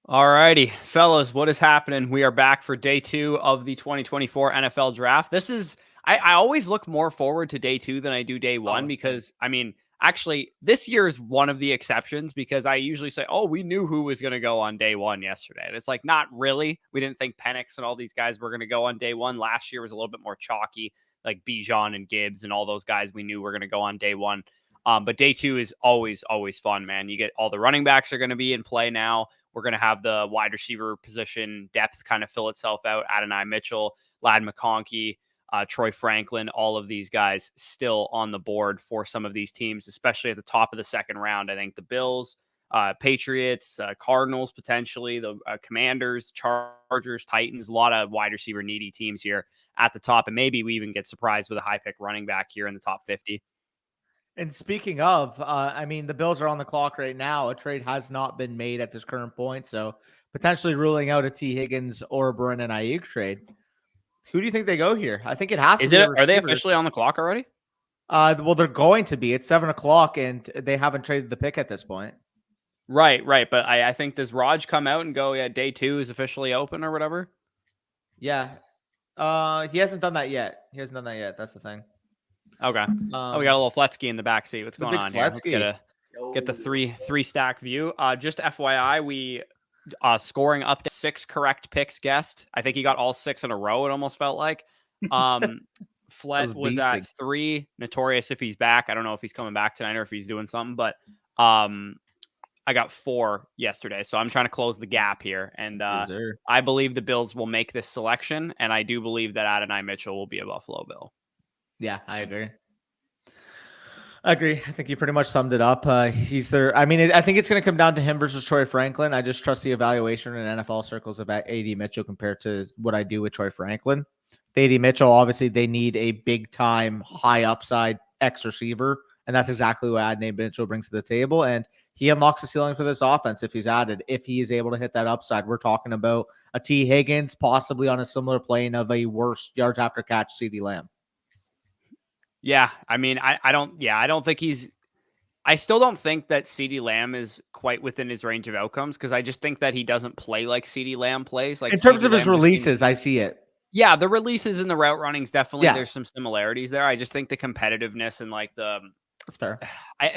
All righty, fellas, what is happening? We are back for day 2 of the 2024 NFL draft. I always look more forward to day 2 than I do day 1 Oh, same. because, actually, this year is one of the exceptions because I usually say, oh, we knew who was going to go on day 1 yesterday. And it's like, not really. We didn't think Penix and all these guys were going to go on day 1. Last year was a little bit more chalky, like Bijan and Gibbs and all those guys we knew were going to go on day 1. But day 2 is always fun, man. You get all the running backs are going to be in play now. We're going to have the wide receiver position depth kind of fill itself out. Adonai Mitchell, Lad McConkey, Troy Franklin, all of these guys still on the board for some of these teams, especially at the top of the second round. I think the Bills, Patriots, Cardinals, potentially the Commanders, Chargers, Titans, a lot of wide receiver needy teams here at the top. And maybe we even get surprised with a high pick running back here in the top 50. And speaking of, the Bills are on the clock right now. A trade has not been made at this current point, so potentially ruling out a T. Higgins or a Brandon Ayuk trade. Who do you think they go here? I think it has to be. Are they officially on the clock already? Well, they're going to be. It's 7:00, and they haven't traded the pick at this point. Right. But I think, does Raj come out and go, yeah, day 2 is officially open or whatever? Yeah. He hasn't done that yet. That's the thing. Okay. We got a little Fletsky in the back seat. What's going on here? Let's get the three stack view. Just FYI, we scoring up to 6 correct picks guessed. I think he got all 6 in a row. It almost felt like. Flet was at 3. Notorious if he's back. I don't know if he's coming back tonight or if he's doing something, but I got 4 yesterday, so I'm trying to close the gap here. And I believe the Bills will make this selection, and I do believe that Adonai Mitchell will be a Buffalo Bill. Yeah, I agree. I think you pretty much summed it up. He's there. I think it's going to come down to him versus Troy Franklin. I just trust the evaluation in NFL circles about A.D. Mitchell compared to what I do with Troy Franklin. A.D. Mitchell, obviously, they need a big-time, high upside X receiver, and that's exactly what Adonai Mitchell brings to the table. And he unlocks the ceiling for this offense if he's added. If he is able to hit that upside, we're talking about a T. Higgins, possibly on a similar plane of a worse yards after catch CeeDee Lamb. Yeah, I don't think I still don't think that CeeDee Lamb is quite within his range of outcomes because I just think that he doesn't play like CeeDee Lamb plays. Like in terms of his releases, I see it. Yeah, the releases and the route runnings definitely there's some similarities there. I just think the competitiveness and like that's fair.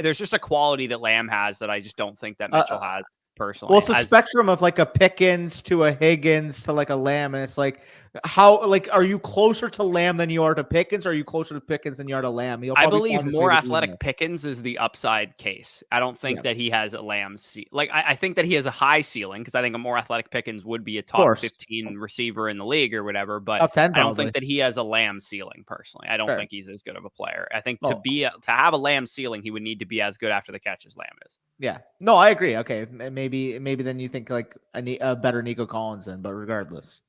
There's just a quality that Lamb has that I just don't think that Mitchell has personally. Well, it's a spectrum of like a Pickens to a Higgins to like a Lamb, and it's like are you closer to Lamb than you are to Pickens, or are you closer to Pickens than you are to Lamb? I believe more athletic Pickens is the upside case. I don't think that he has a Lamb. I think that he has a high ceiling because I think a more athletic Pickens would be a top 15 receiver in the league or whatever. But top 10, I don't think that he has a Lamb ceiling personally. I don't think he's as good of a player. I think to have a Lamb ceiling, he would need to be as good after the catch as Lamb is. Yeah, no, I agree. Okay, maybe then you think like a better Nico Collins then, but regardless.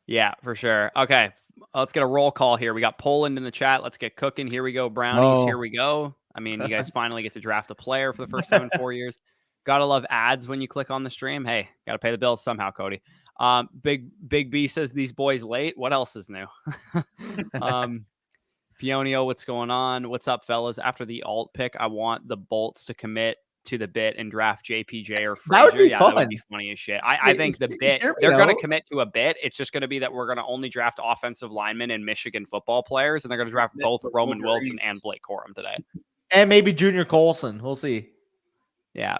Yeah, for sure. Okay, let's get a roll call here. We got Poland in the chat. Let's get cooking. Here we go, Brownies. Here we go. You guys finally get to draft a player for the first time in 4 years. Gotta love ads when you click on the stream. Hey, gotta pay the bills somehow, Cody. Big B says these boys late. What else is new? Pionio, what's going on? What's up, fellas? After the alt pick, I want the Bolts to commit to the bit and draft JPJ or Frazier. That would be fun. That would be funny as shit. I think the bit, they're going to commit to a bit. It's just going to be that we're going to only draft offensive linemen and Michigan football players, and they're going to draft both Roman Wilson and Blake Corum today. And maybe Junior Colson. We'll see. Yeah.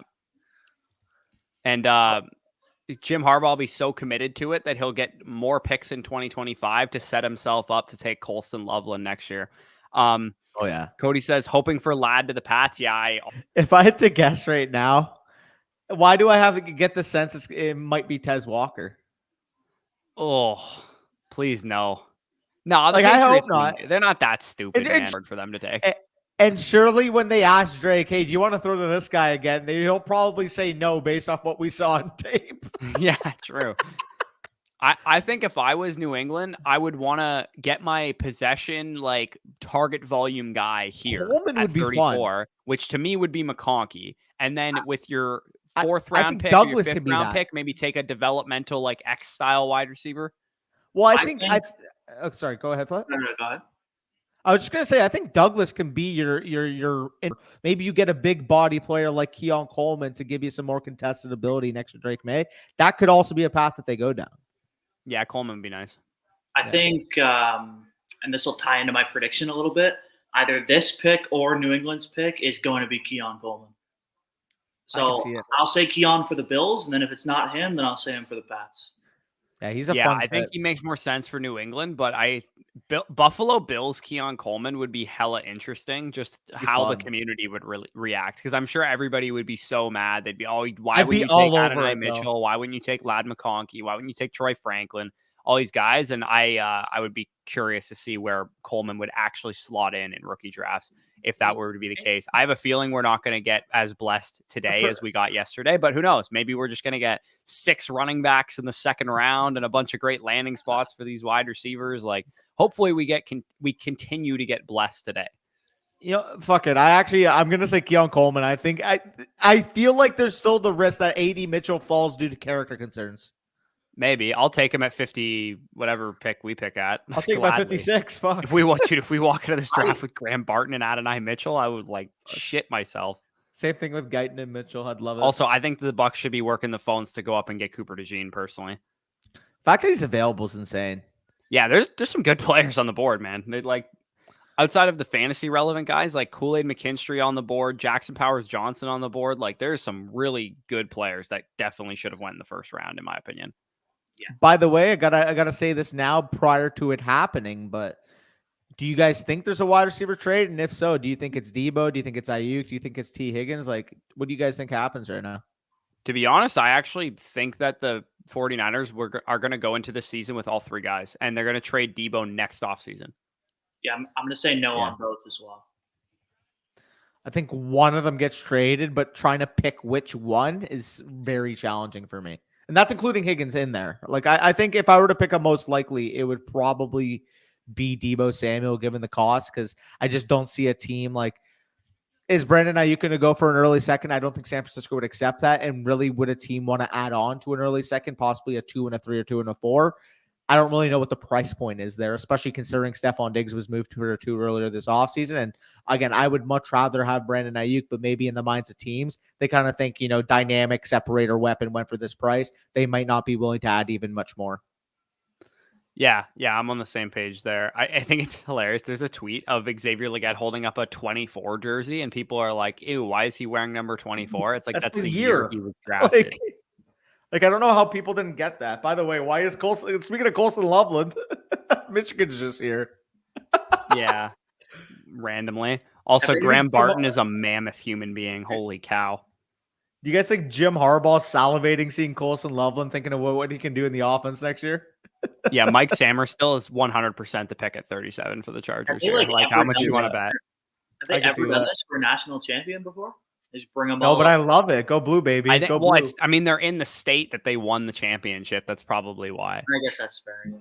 And Jim Harbaugh will be so committed to it that he'll get more picks in 2025 to set himself up to take Colston Loveland next year. Oh yeah. Cody says hoping for Lad to the Pats. Yeah. If I had to guess right now, why do I have to get the sense it might be Tez Walker? Oh, please no. No, I hope not. They're not that stupid for them to take. And surely when they ask Drake, hey, do you want to throw to this guy again? He'll probably say no based off what we saw on tape. Yeah, true. I think if I was New England, I would want to get my possession, like target volume guy here Coleman at would be 34, fun. Which to me would be McConkey. And then with your 4th round pick, Douglas or your 5th round pick, maybe take a developmental like X style wide receiver. Well, I think sorry, go ahead, Flip. No, go ahead. I was just gonna say, I think Douglas can be your. Maybe you get a big body player like Keon Coleman to give you some more contested ability next to Drake May. That could also be a path that they go down. Yeah, Coleman would be nice. I think, and this will tie into my prediction a little bit. Either this pick or New England's pick is going to be Keon Coleman. So I'll say Keon for the Bills, and then if it's not him, then I'll say him for the Pats. Yeah, he's a fun I fit. think he makes more sense for New England, but Buffalo Bills Keon Coleman would be hella interesting. Just how the community would really react, because I'm sure everybody would be so mad. They'd be, why wouldn't you take Adonai Mitchell? Why wouldn't you take Ladd McConkey? Why wouldn't you take Troy Franklin? All these guys, and I would be curious to see where Coleman would actually slot in rookie drafts if that were to be the case. I have a feeling we're not going to get as blessed today as we got yesterday, but who knows? Maybe we're just going to get 6 running backs in the second round and a bunch of great landing spots for these wide receivers. Like, hopefully we continue to get blessed today. Fuck it. I'm going to say Keon Coleman. I think I feel like there's still the risk that AD Mitchell falls due to character concerns. Maybe I'll take him at 50, whatever pick we pick at. I'll take him at 56. Fuck. If we walk into this draft with Graham Barton and Adonai Mitchell, I would shit myself. Same thing with Guyton and Mitchell. I'd love it. Also, I think the Bucs should be working the phones to go up and get Cooper DeJean personally. The fact that he's available is insane. Yeah, there's some good players on the board, man. They outside of the fantasy relevant guys like Kool-Aid McKinstry on the board, Jackson Powers Johnson on the board. There's some really good players that definitely should have went in the first round, in my opinion. Yeah. By the way, I gotta say this now prior to it happening, but do you guys think there's a wide receiver trade? And if so, do you think it's Debo? Do you think it's Ayuk? Do you think it's T. Higgins? What do you guys think happens right now? To be honest, I actually think that the 49ers are going to go into this season with all 3 guys, and they're going to trade Debo next offseason. Yeah, I'm going to say no on both as well. I think one of them gets traded, but trying to pick which one is very challenging for me. And that's including Higgins in there. I think if I were to pick a most likely, it would probably be Debo Samuel given the cost, because I just don't see a team is Brandon Ayuk going to go for an early second? I don't think San Francisco would accept that. And really, would a team want to add on to an early second, possibly a 2 and a 3 or 2 and a 4? I don't really know what the price point is there, especially considering Stephon Diggs was moved to 2 earlier this offseason. And again, I would much rather have Brandon Ayuk, but maybe in the minds of teams, they kind of think, dynamic separator weapon went for this price. They might not be willing to add even much more. Yeah, I'm on the same page there. I think it's hilarious. There's a tweet of Xavier Legette holding up a 24 jersey, and people are like, ew, why is he wearing number 24? It's that's the year he was drafted. I don't know how people didn't get that. By the way, why is Colson? Speaking of Colson Loveland, Michigan's just here. Yeah, randomly. Also, Graham Barton is a mammoth human being. Holy cow! Do you guys think Jim Harbaugh salivating seeing Colson Loveland, thinking of what he can do in the offense next year? Yeah, Mike Sammerstill is 100% the pick at 37 for the Chargers. How much you want to bet? Have they ever done this for a national champion before? Just bring them all. No, but I love it. Go blue, baby. Go blue. They're in the state that they won the championship. That's probably why. I guess that's fair. Yeah.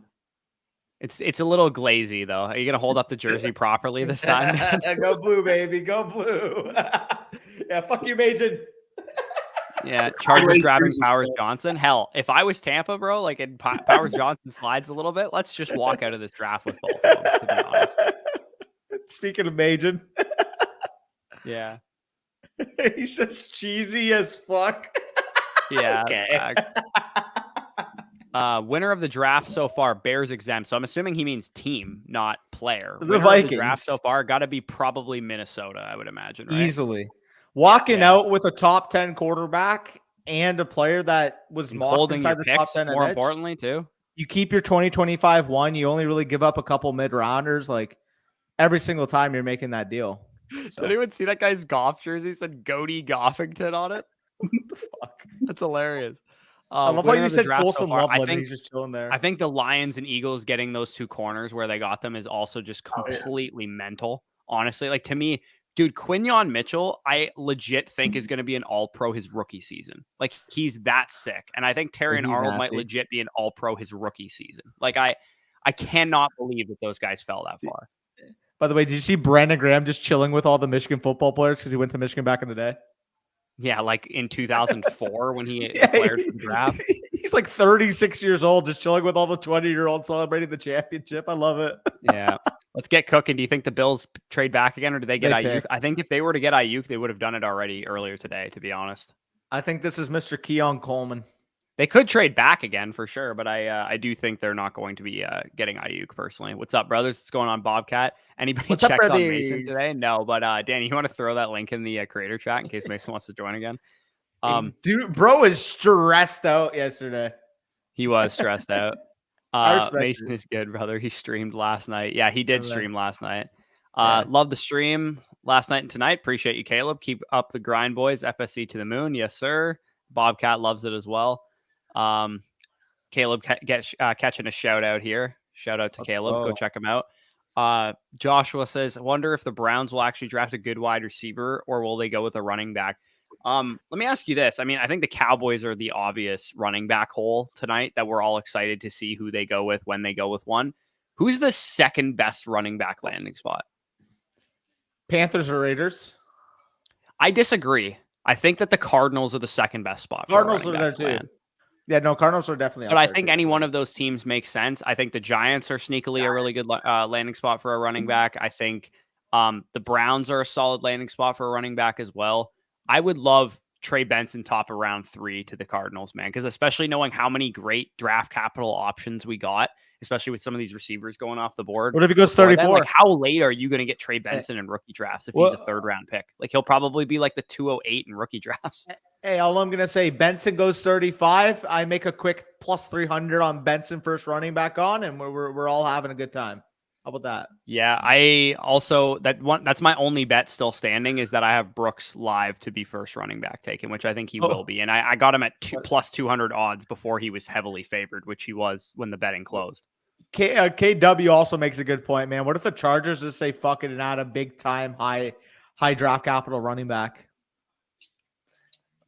It's a little glazy though. Are you gonna hold up the jersey properly this time? Go blue, baby. Go blue. Yeah, fuck you, Major. Yeah, Chargers grabbing Powers Johnson. Hell, if I was Tampa, bro, and Powers Johnson slides a little bit, let's just walk out of this draft with both of them, to be honest. Speaking of Major. Yeah. He says cheesy as fuck. Yeah. Okay. Winner of the draft so far, Bears exempt. So I'm assuming he means team, not player. The Vikings. Of the draft so far got to be probably Minnesota, I would imagine. Right? Easily. Walking out with a top 10 quarterback and a player that was mocked inside the top 10. More importantly, too. You keep your 2025 one. You only really give up a couple mid-rounders. Every single time you're making that deal. So. Did anyone see that guy's golf jersey? It said Goatee Goffington on it. What the fuck? That's hilarious. I love how you said Colson Loveland. He's just chilling there. I think the Lions and Eagles getting those 2 corners where they got them is also just completely mental. Honestly, to me, dude, Quinyon Mitchell, I legit think is going to be an all-pro his rookie season. He's that sick. And I think Terrion Arnold might legit be an all-pro his rookie season. I cannot believe that those guys fell that far. By the way, did you see Brandon Graham just chilling with all the Michigan football players because he went to Michigan back in the day? Yeah, in 2004 when he declared for the draft. He's 36 years old, just chilling with all the 20-year-olds celebrating the championship. I love it. Yeah. Let's get cooking. Do you think the Bills trade back again, or do they get Ayuk? pick. I think if they were to get Ayuk, they would have done it already earlier today, to be honest. I think this is Mr. Keon Coleman. They could trade back again for sure, but I do think they're not going to be getting Ayuk personally. What's up, brothers? What's going on, Bobcat? Anybody checked on Mason today? No, but Danny, you want to throw that link in the creator chat in case Mason wants to join again? Dude, bro is stressed out yesterday. He was stressed out. Mason is good, brother. He streamed last night. Yeah, he did stream last night. Love the stream last night and tonight. Appreciate you, Caleb. Keep up the grind, boys. FSC to the moon. Yes, sir. Bobcat loves it as well. Caleb catching a shout out here. Shout out to Caleb. Go check him out. Joshua says, wonder if the Browns will actually draft a good wide receiver or will they go with a running back? Let me ask you this. I mean, I think the Cowboys are the obvious running back hole tonight that we're all excited to see who they go with when they go with one. Who's the second best running back landing spot? Panthers or Raiders? I disagree. I think that the Cardinals are the second best spot. Cardinals are there too. Land. Yeah, no, Cardinals are definitely. But I think any one of those teams makes sense. I think the Giants are sneakily a really good landing spot for a running back. I think the Browns are a solid landing spot for a running back as well. I would love Trey Benson top of round 3 to the Cardinals, man, because especially knowing how many great draft capital options we got, especially with some of these receivers going off the board. What if he goes 34? Like, how late are you going to get Trey Benson in rookie drafts if he's a third round pick? Like, he'll probably be like the 208 in rookie drafts. Hey, all I'm going to say, Benson goes 35. I make a quick plus 300 on Benson first running back on, and we're all having a good time. How about that? Yeah, I also that's my only bet still standing is that I have Brooks live to be first running back taken, which I think he will be. And I got him at plus 200 odds before he was heavily favored, which he was when the betting closed. KW also makes a good point, man. What if the Chargers just say fuck it and add a big time high draft capital running back?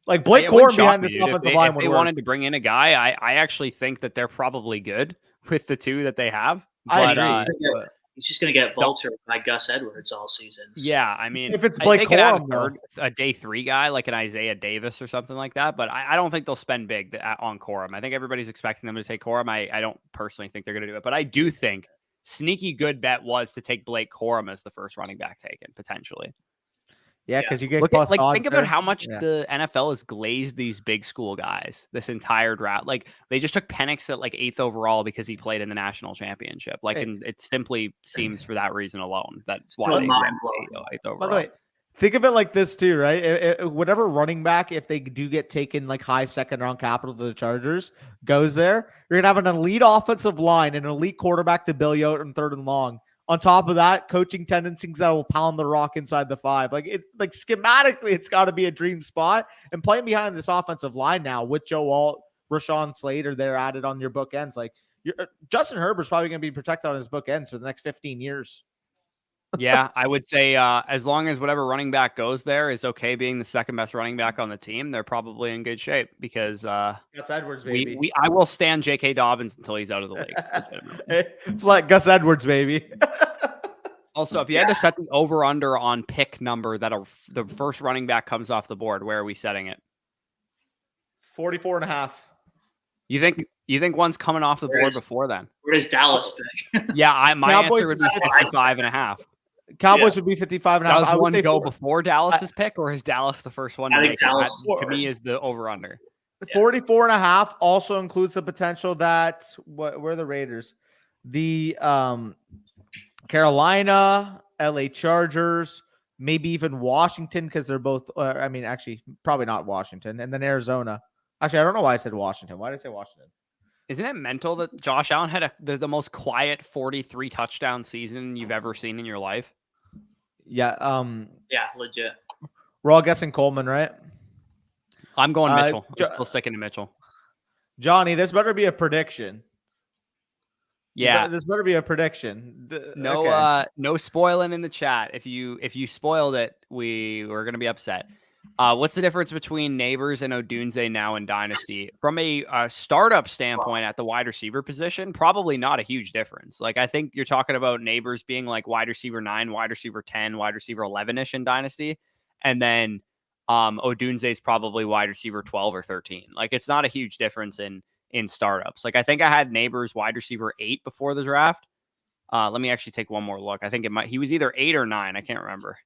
Like Blake Corum behind this offensive line. If they wanted to bring in a guy, I actually think that they're probably good with the two that they have. But, I agree. He's just going to get vultured by Gus Edwards all season. Yeah, I mean, if it's Blake Corum, a day 3 guy like an Isaiah Davis or something like that, but I don't think they'll spend big on Corum. I think everybody's expecting them to take Corum. I don't personally think they're going to do it, but I do think sneaky good bet was to take Blake Corum as the first running back taken potentially. Yeah, because you get plus odds. Think about how much the NFL has glazed these big school guys this entire draft. Like they just took Penix at like 8th overall because he played in the national championship. Like, and it simply seems for that reason alone. That's why they went 8th overall. By the way, think of it like this too, right? Whatever running back, if they do get taken like high second round capital to the Chargers, goes there, you're gonna have an elite offensive line and an elite quarterback to bail you out in 3rd and long. On top of that, coaching tendencies that will pound the rock inside the 5. Like schematically, it's got to be a dream spot. And playing behind this offensive line now with Joe Alt, Rashawn Slater, they're added on your bookends. Like Justin Herbert's probably going to be protected on his bookends for the next 15 years. Yeah, I would say as long as whatever running back goes there is okay being the second best running back on the team, they're probably in good shape because Gus Edwards, baby. I will stand J.K. Dobbins until he's out of the league. Like Gus Edwards, baby. Also, if you had to set the over-under on pick number that the first running back comes off the board, where are we setting it? 44.5. You think one's coming off the board before then? Where does Dallas pick? Yeah, my answer would be 55.5. Cowboys would be 55.5. Does one go before Dallas's pick, or is Dallas the first one to make it? To me, is the over-under. 44.5 also includes the potential that where are the Raiders? The Carolina, LA Chargers, maybe even Washington, because they're both, actually, probably not Washington, and then Arizona. Actually, I don't know why I said Washington. Why did I say Washington? Isn't it mental that Josh Allen had the most quiet 43 touchdown season you've ever seen in your life? Yeah. Yeah, legit. We're all guessing Coleman, right? I'm going Mitchell. I'm still sticking to Mitchell. Johnny, this better be a prediction. Yeah, this better be a prediction. No spoiling in the chat. If you spoiled it, we were gonna be upset. What's the difference between Neighbors and Odunze now in Dynasty? From a startup standpoint at the wide receiver position, probably not a huge difference. Like, I think you're talking about Neighbors being like wide receiver 9, wide receiver 10, wide receiver 11-ish in Dynasty. And then Odunze is probably wide receiver 12 or 13. Like, it's not a huge difference in startups. Like, I think I had Neighbors wide receiver 8 before the draft. Let me actually take one more look. I think he was either 8 or 9. I can't remember.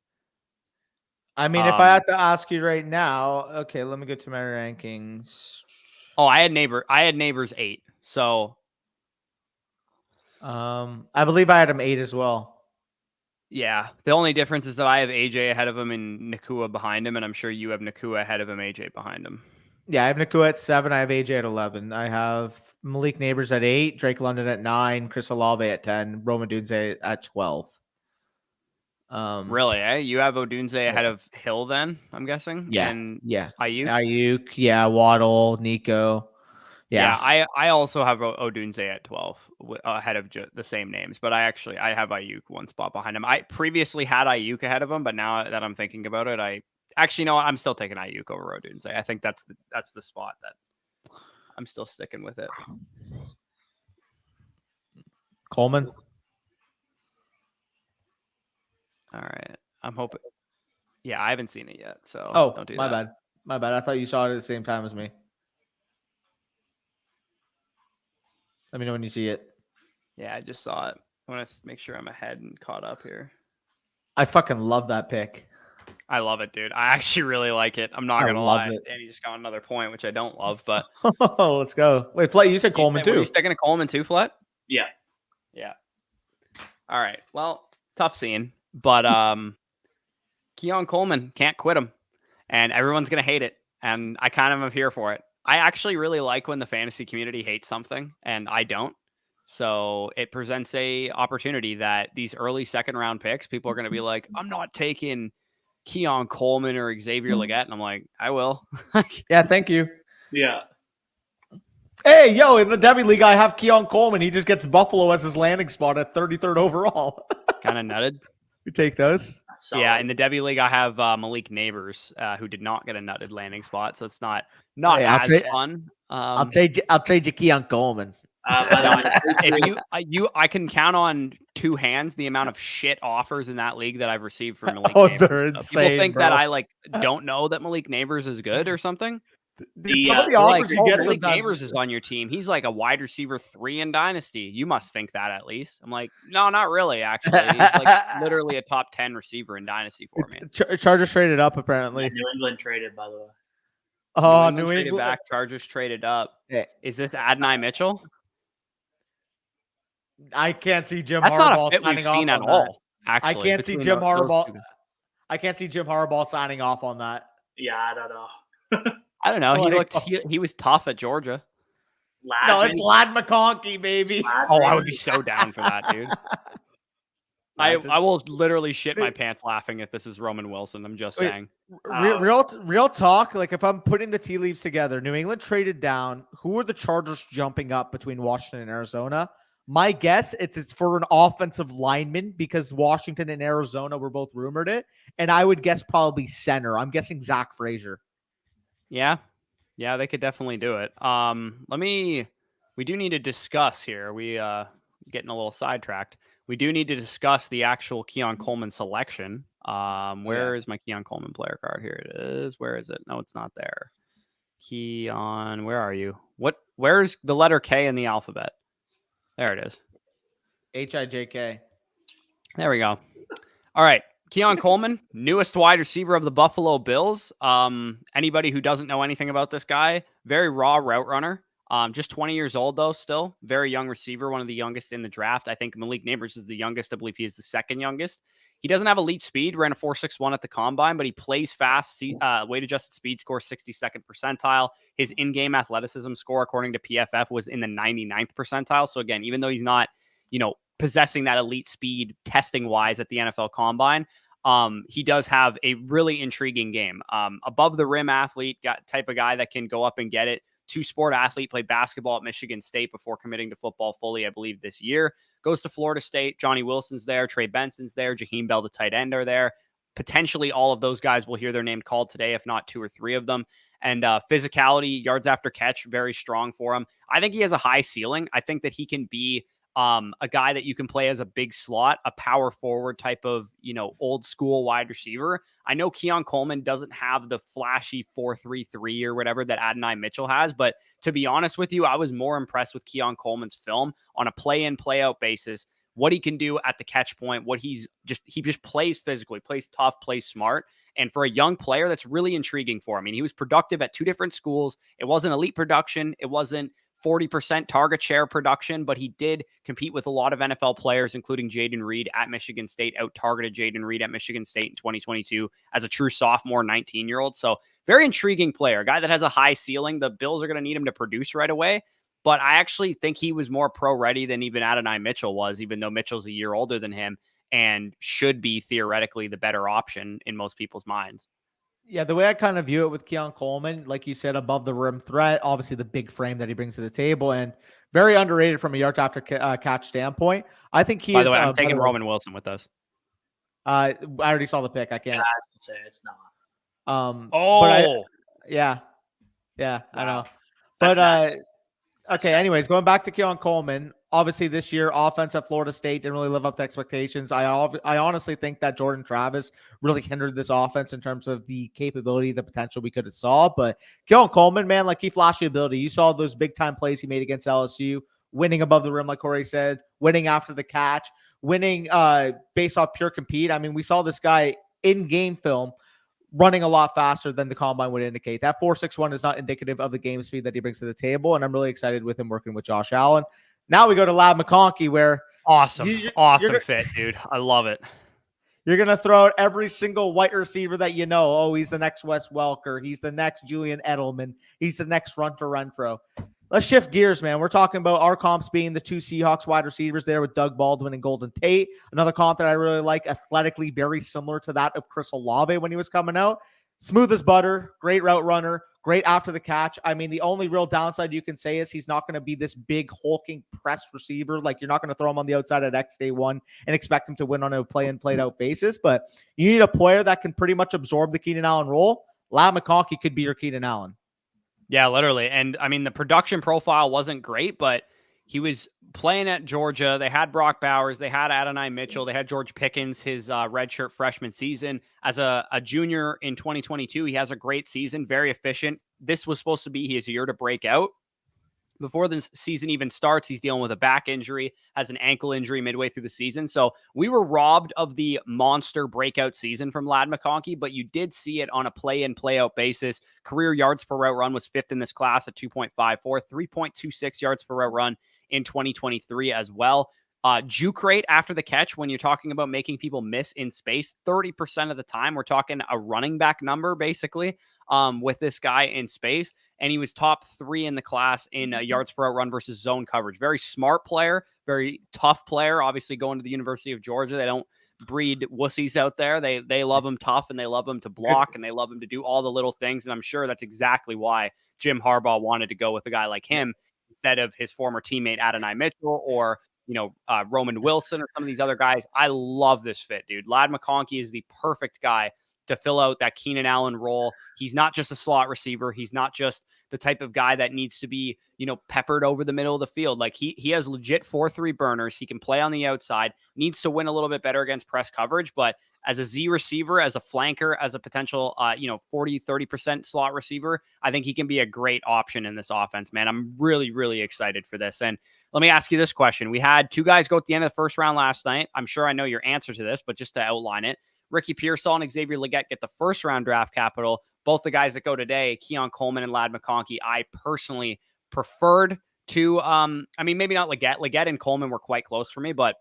I mean, if I had to ask you right now, okay, let me go to my rankings. Oh, I had Neighbors 8. So, I believe I had him 8 as well. Yeah. The only difference is that I have AJ ahead of him and Nakua behind him, and I'm sure you have Nakua ahead of him, AJ behind him. Yeah, I have Nakua at 7. I have AJ at 11. I have Malik Neighbors at 8, Drake London at 9, Chris Olave at 10, Rome Odunze at 12. Really, eh? You have Odunze ahead of Hill then, I'm guessing? Yeah. And yeah. Ayuk? Yeah, Waddle, Nico. Yeah. I also have Odunze at 12 ahead of the same names, but I have Ayuk one spot behind him. I previously had Ayuk ahead of him, but now that I'm thinking about it, I'm still taking Ayuk over Odunze. I think that's the spot that I'm still sticking with it. Coleman. All right. I'm hoping. Yeah, I haven't seen it yet, so don't do my that. bad. My bad. I thought you saw it at the same time as me. Let me know when you see it. Yeah, I just saw it. I want to make sure I'm ahead and caught up here. I fucking love that pick. I love it, dude. I actually really like it. I'm not going to lie. Danny just got another point, which I don't love, but. Let's go. Wait, Flet, you said Coleman too. Were you sticking to Coleman too, Flet? Yeah. Yeah. All right. Well, tough scene, but Keon Coleman, can't quit him, and everyone's going to hate it, and I kind of am here for it. I actually really like when the fantasy community hates something, and I don't. So it presents a opportunity that these early second round picks, people are going to be like, I'm not taking Keon Coleman or Xavier Legette. And I'm like, I will. Yeah, thank you. Yeah. Hey, yo, in the Debbie League, I have Keon Coleman. He just gets Buffalo as his landing spot at 33rd overall. Kind of nutted. You take those? Yeah, in the Debbie League, I have Malik Neighbors, who did not get a nutted landing spot. So it's not as fun. I'll trade you Keon Coleman. I can count on two hands the amount of shit offers in that league that I've received from Malik Neighbors. They're insane, people think bro. that I don't know that Malik Neighbors is good or something. Some of the offers you get Malik Neighbors is on your team. He's like a wide receiver 3 in Dynasty. You must think that at least. I'm like, no, not really. Actually, he's like literally a top 10 receiver in Dynasty for me. Chargers traded up apparently. Yeah, New England traded, by the way. Oh, New England traded back. Chargers traded up. Yeah. Is this Adonai Mitchell? I can't see Jim That's Harbaugh not a fit signing we've seen off at on all. that. Actually, I can't see Jim Harbaugh. I can't see Jim Harbaugh signing off on that. Yeah, I don't know. I don't know. He was tough at Georgia. No, it's Lad McConkey, baby. Oh, I would be so down for that, dude. I will literally shit my pants laughing if this is Roman Wilson. I'm just saying. Real talk. Like if I'm putting the tea leaves together, New England traded down. Who are the Chargers jumping up between Washington and Arizona? My guess it's for an offensive lineman because Washington and Arizona were both rumored it, and I would guess probably center. I'm guessing Zach Frazier. Yeah, they could definitely do it. We do need to discuss here. We getting a little sidetracked. We do need to discuss the actual Keon Coleman selection. Where is my Keon Coleman player card? Here it is. Where is it? No, it's not there. Keon, where are you? Where's the letter K in the alphabet? There it is. HIJK. There we go. All right. Keon Coleman, newest wide receiver of the Buffalo Bills. Anybody who doesn't know anything about this guy, very raw route runner. Just 20 years old, though, still. Very young receiver, one of the youngest in the draft. I think Malik Neighbors is the youngest. I believe he is the second youngest. He doesn't have elite speed. Ran a 4.61 at the combine, but he plays fast. Weight-adjusted speed score, 62nd percentile. His in-game athleticism score, according to PFF, was in the 99th percentile. So, again, even though he's not, possessing that elite speed testing-wise at the NFL combine, he does have a really intriguing game. Above the rim athlete, type of guy that can go up and get it. Two-sport athlete, played basketball at Michigan State before committing to football fully, I believe, this year. Goes to Florida State. Johnny Wilson's there. Trey Benson's there. Jaheim Bell, the tight end, are there. Potentially all of those guys will hear their name called today, if not 2 or 3 of them. And physicality, yards after catch, very strong for him. I think he has a high ceiling. I think that he can be a guy that you can play as a big slot, a power forward type of, old school wide receiver. I know Keon Coleman doesn't have the flashy 4.33 or whatever that Adonai Mitchell has, but to be honest with you, I was more impressed with Keon Coleman's film on a play-in, play-out basis. what he can do at the catch point, he just plays physically, plays tough, plays smart. And for a young player, that's really intriguing for him. I mean, he was productive at 2 different schools. It wasn't elite production. It wasn't 40% target share production, but he did compete with a lot of NFL players, including Jayden Reed at Michigan State, out-targeted Jayden Reed at Michigan State in 2022 as a true sophomore 19-year-old. So very intriguing player, a guy that has a high ceiling. The Bills are going to need him to produce right away, but I actually think he was more pro-ready than even Adonai Mitchell was, even though Mitchell's a year older than him and should be theoretically the better option in most people's minds. Yeah, the way I kind of view it with Keon Coleman, like you said, above the rim threat, obviously the big frame that he brings to the table, and very underrated from a yards after catch standpoint. I think he is. By the way, I'm taking Roman Wilson with us. I already saw the pick. I can't. Yeah, I was gonna say it's not. Yeah, wow. I know. But nice. Okay, anyways, going back to Keon Coleman, obviously this year, offense at Florida State didn't really live up to expectations. I honestly think that Jordan Travis really hindered this offense in terms of the capability, the potential we could have saw. But Keon Coleman, man, like he flashed the ability. You saw those big-time plays he made against LSU, winning above the rim, like Corey said, winning after the catch, winning based off pure compete. I mean, we saw this guy in game film running a lot faster than the combine would indicate. That 4.61 is not indicative of the game speed that he brings to the table, and I'm really excited with him working with Josh Allen. Now we go to Lab McConkey, where awesome fit, dude. I love it. You're going to throw out every single white receiver that you know. Oh, he's the next Wes Welker. He's the next Julian Edelman. He's the next Renfro. Let's shift gears, man. We're talking about our comps being the 2 Seahawks wide receivers there with Doug Baldwin and Golden Tate. Another comp that I really like, athletically very similar to that of Chris Olave when he was coming out. Smooth as butter, great route runner, great after the catch. I mean, the only real downside you can say is he's not going to be this big hulking press receiver. Like, you're not going to throw him on the outside at X day one and expect him to win on a play-in, played-out basis. But you need a player that can pretty much absorb the Keenan Allen role. Lab McConkey could be your Keenan Allen. Yeah, literally. And I mean, the production profile wasn't great, but he was playing at Georgia. They had Brock Bowers. They had Adonai Mitchell. They had George Pickens, his redshirt freshman season. As a junior in 2022, he has a great season, very efficient. This was supposed to be his year to break out. Before this season even starts, he's dealing with a back injury, has an ankle injury midway through the season. So we were robbed of the monster breakout season from Lad McConkey, but you did see it on a play-in, play-out basis. Career yards per route run was 5th in this class at 2.54, 3.26 yards per route run in 2023 as well. Juke rate after the catch, when you're talking about making people miss in space, 30% of the time, we're talking a running back number, basically, with this guy in space. And he was top 3 in the class in yards per out run versus zone coverage. Very smart player, very tough player. Obviously, going to the University of Georgia, they don't breed wussies out there. They love him tough, and they love him to block, and they love him to do all the little things. And I'm sure that's exactly why Jim Harbaugh wanted to go with a guy like him instead of his former teammate Adonai Mitchell or Roman Wilson or some of these other guys. I love this fit, dude. Lad McConkey is the perfect guy to fill out that Keenan Allen role. He's not just a slot receiver. He's not just the type of guy that needs to be, peppered over the middle of the field. Like he has legit 4-3 burners. He can play on the outside, needs to win a little bit better against press coverage, but as a Z receiver, as a flanker, as a potential, 40-30% slot receiver, I think he can be a great option in this offense, man. I'm really, really excited for this. And let me ask you this question. We had 2 guys go at the end of the first round last night. I'm sure I know your answer to this, but just to outline it, Ricky Pearsall and Xavier Legette get the first round draft capital. Both the guys that go today, Keon Coleman and Lad McConkey, I personally preferred to, maybe not Legette. Legette and Coleman were quite close for me, but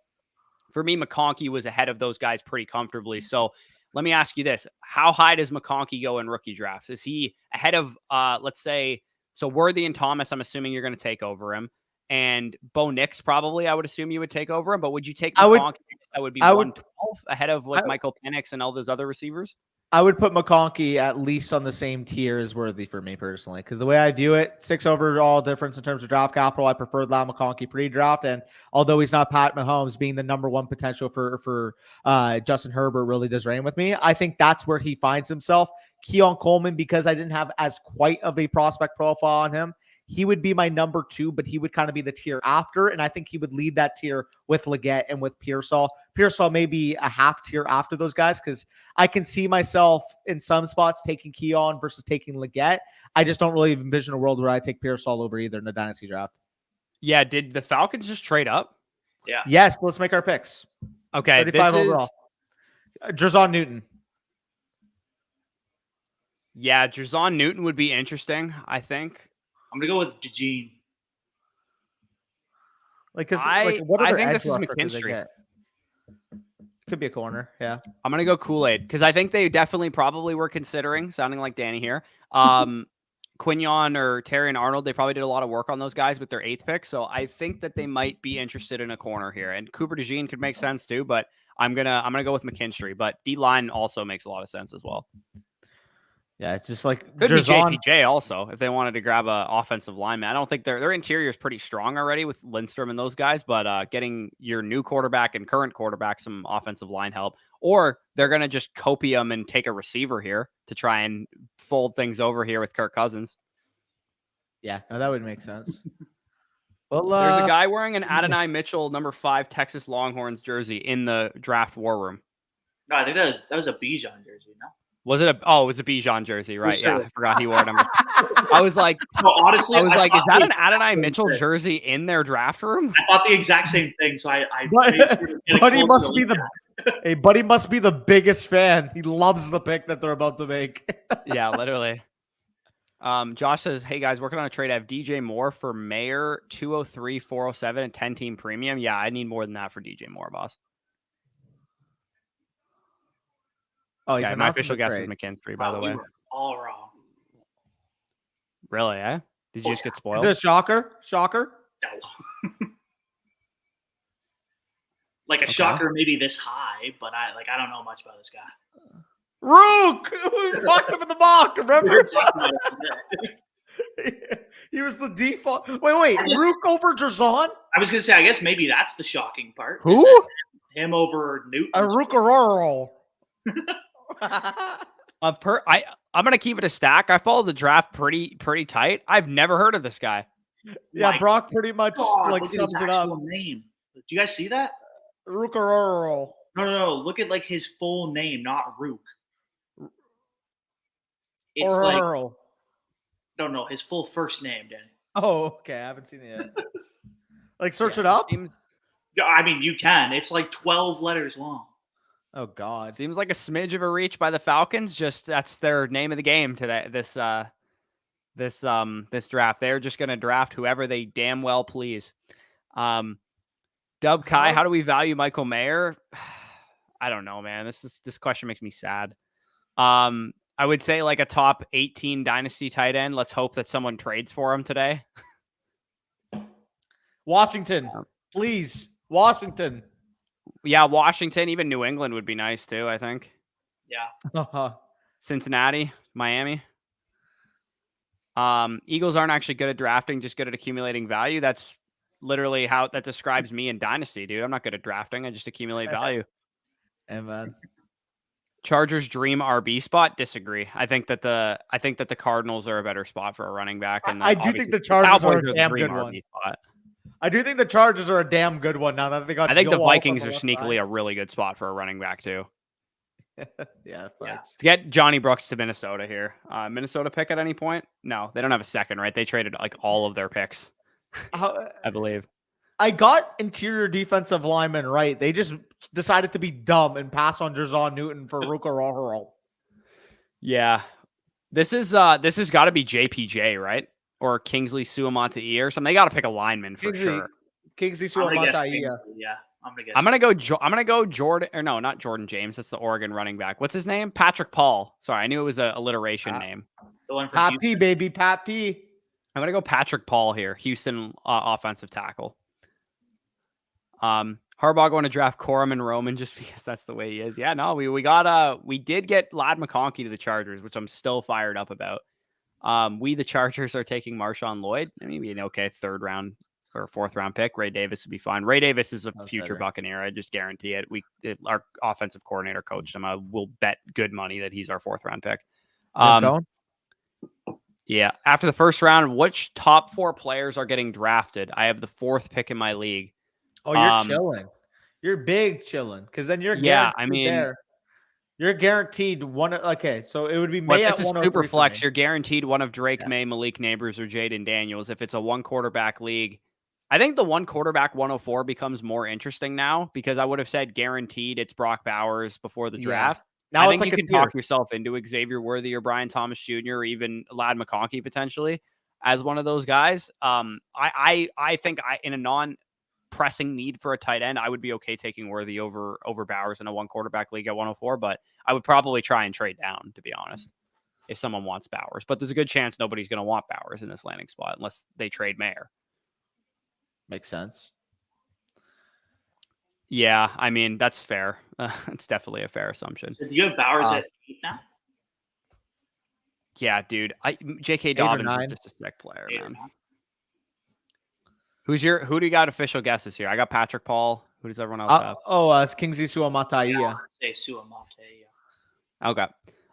for me, McConkey was ahead of those guys pretty comfortably. So let me ask you this. How high does McConkey go in rookie drafts? Is he ahead of, let's say, so Worthy and Thomas, I'm assuming you're going to take over him. And Bo Nix, probably, I would assume you would take over him. But would you take McConkey? That would be 112 ahead of Michael Penix and all those other receivers? I would put McConkey at least on the same tier as Worthy for me personally, because the way I view it, 6 overall difference in terms of draft capital. I preferred Lad McConkey pre-draft, and although he's not Pat Mahomes, being the number 1 potential for Justin Herbert really does reign with me. I think that's where he finds himself. Keon Coleman, because I didn't have as quite of a prospect profile on him, he would be my number 2, but he would kind of be the tier after. And I think he would lead that tier with Legette and with Pearsall. Pearsall may be a half tier after those guys, because I can see myself in some spots taking Keon versus taking Legette. I just don't really envision a world where I take Pearsall over either in the Dynasty draft. Yeah. Did the Falcons just trade up? Yeah. Yes, let's make our picks. Okay, 35 overall. Jerzon Newton. Yeah, Jerzon Newton would be interesting, I think. I'm going to go with DeJean. I think this is McKinstry. Could be a corner, yeah. I'm going to go Kool-Aid because I think they definitely probably were considering, sounding like Danny here, Quignon or Terry and Arnold. They probably did a lot of work on those guys with their 8th pick. So I think that they might be interested in a corner here. And Cooper DeJean could make sense too, but I'm gonna go with McKinstry. But D-line also makes a lot of sense as well. Yeah, it's just like could be JPJ also if they wanted to grab a offensive lineman. I don't think their interior is pretty strong already with Lindstrom and those guys, but getting your new quarterback and current quarterback some offensive line help, or they're gonna just copium and take a receiver here to try and fold things over here with Kirk Cousins. Yeah, no, that would make sense. Well, there's a guy wearing an Adonai Mitchell number 5 Texas Longhorns jersey in the draft war room. No, I think that was a Bijan jersey. No. Was it it was a Bijan jersey, right? Yeah, I forgot he wore number. I was like, well, honestly, I was like, is that an Adonai Mitchell jersey in their draft room? I thought the exact same thing. So Buddy must be Buddy must be the biggest fan. He loves the pick that they're about to make. Yeah, literally. Josh says, "Hey guys, working on a trade. I have DJ Moore for Mayer 203, 407, and 10-team premium. Yeah, I need more than that for DJ Moore, boss." Oh, he's my official guess is McKinstry, by the way. All wrong. Really, eh? Did you just get spoiled? Is it a shocker? Shocker? No. Like a shocker maybe this high, but I don't know much about this guy. Ruke! We fucked him in the mock, remember? He was the default. Wait. Ruke over Jerzon? I was going to say, I guess maybe that's the shocking part. Who? Him over Newton. A Ruke-a-roll. I'm gonna keep it a stack. I follow the draft pretty tight. I've never heard of this guy. Yeah, Brock pretty much sums it up. Name. Do you guys see that? Ruke-a-roll. No. Look at his full name, not Ruke. It's Earl. No, his full first name, Danny. Oh, okay. I haven't seen it yet. Search it up. I mean, you can. It's 12 letters long. Oh God! Seems like a smidge of a reach by the Falcons. Just that's their name of the game today. This draft. They're just going to draft whoever they damn well please. Dub Kai, how do we value Michael Mayer? I don't know, man. This question makes me sad. I would say a top 18 Dynasty tight end. Let's hope that someone trades for him today. Washington, please, Washington. Yeah, Washington, even New England would be nice too, I think. Yeah. Cincinnati, Miami. Eagles aren't actually good at drafting, just good at accumulating value. That's literally how that describes me in Dynasty, dude. I'm not good at drafting. I just accumulate value. Hey, man. Chargers dream RB spot. Disagree. I think that the Cardinals are a better spot for a running back. And I do think the Chargers are a damn good one. Spot. I do think the Chargers are a damn good one now that they got. I think the Vikings are sneakily a really good spot for a running back too. Yeah. Let's get Johnny Brooks to Minnesota here. Minnesota pick at any point? No, they don't have a second, right? They traded all of their picks, I believe. I got interior defensive lineman right. They just decided to be dumb and pass on Jerzon Newton for Ruke-a-roll. Yeah, this has got to be JPJ, right? Or Kingsley Suamataia or something. They got to pick a lineman for sure. Kingsley Suamataia. Yeah, I'm gonna guess. I'm gonna go Jordan, or no, not Jordan James. That's the Oregon running back. What's his name? Patrick Paul. Sorry, I knew it was an alliteration name. The one from Pat P, baby, Pat P. I'm gonna go Patrick Paul here, Houston offensive tackle. Harbaugh going to draft Corum and Roman just because that's the way he is. Yeah, no, we did get Lad McConkey to the Chargers, which I'm still fired up about. The Chargers are taking Marshawn Lloyd. I mean, an okay 3rd round or 4th round pick. Ray Davis would be fine. Ray Davis is a future Buccaneer. I just guarantee it. Our offensive coordinator coached him. I will bet good money that he's our 4th round pick. Yeah. After the 1st round, which top 4 players are getting drafted? I have the 4th pick in my league. Oh, you're chilling. You're big chilling because then you're there. You're guaranteed one. Okay, so it would be May at 103. This is super flex. You're guaranteed one of Drake May, Malik Neighbors, or Jaden Daniels. If it's a 1 quarterback league, I think the one quarterback 104 becomes more interesting now because I would have said guaranteed it's Brock Bowers before the draft. Now I it's think like you a can tier. talk yourself into Xavier Worthy or Brian Thomas Jr. or even Lad McConkey potentially as one of those guys. I think in a non-pressing need for a tight end, I would be okay taking Worthy over Bowers in a one quarterback league at 104, but I would probably try and trade down, to be honest, if someone wants Bowers. But there's a good chance nobody's going to want Bowers in this landing spot unless they trade Mayer. Makes sense. Yeah, I mean, that's fair. It's definitely a fair assumption. So do you have Bowers at 8 now? Yeah, dude. J.K. Dobbins is just a sick player, man. Who do you got official guesses here? I got Patrick Paul. Who does everyone else have? It's Kingsley Suamataia. Yeah, say Suamataia. Okay.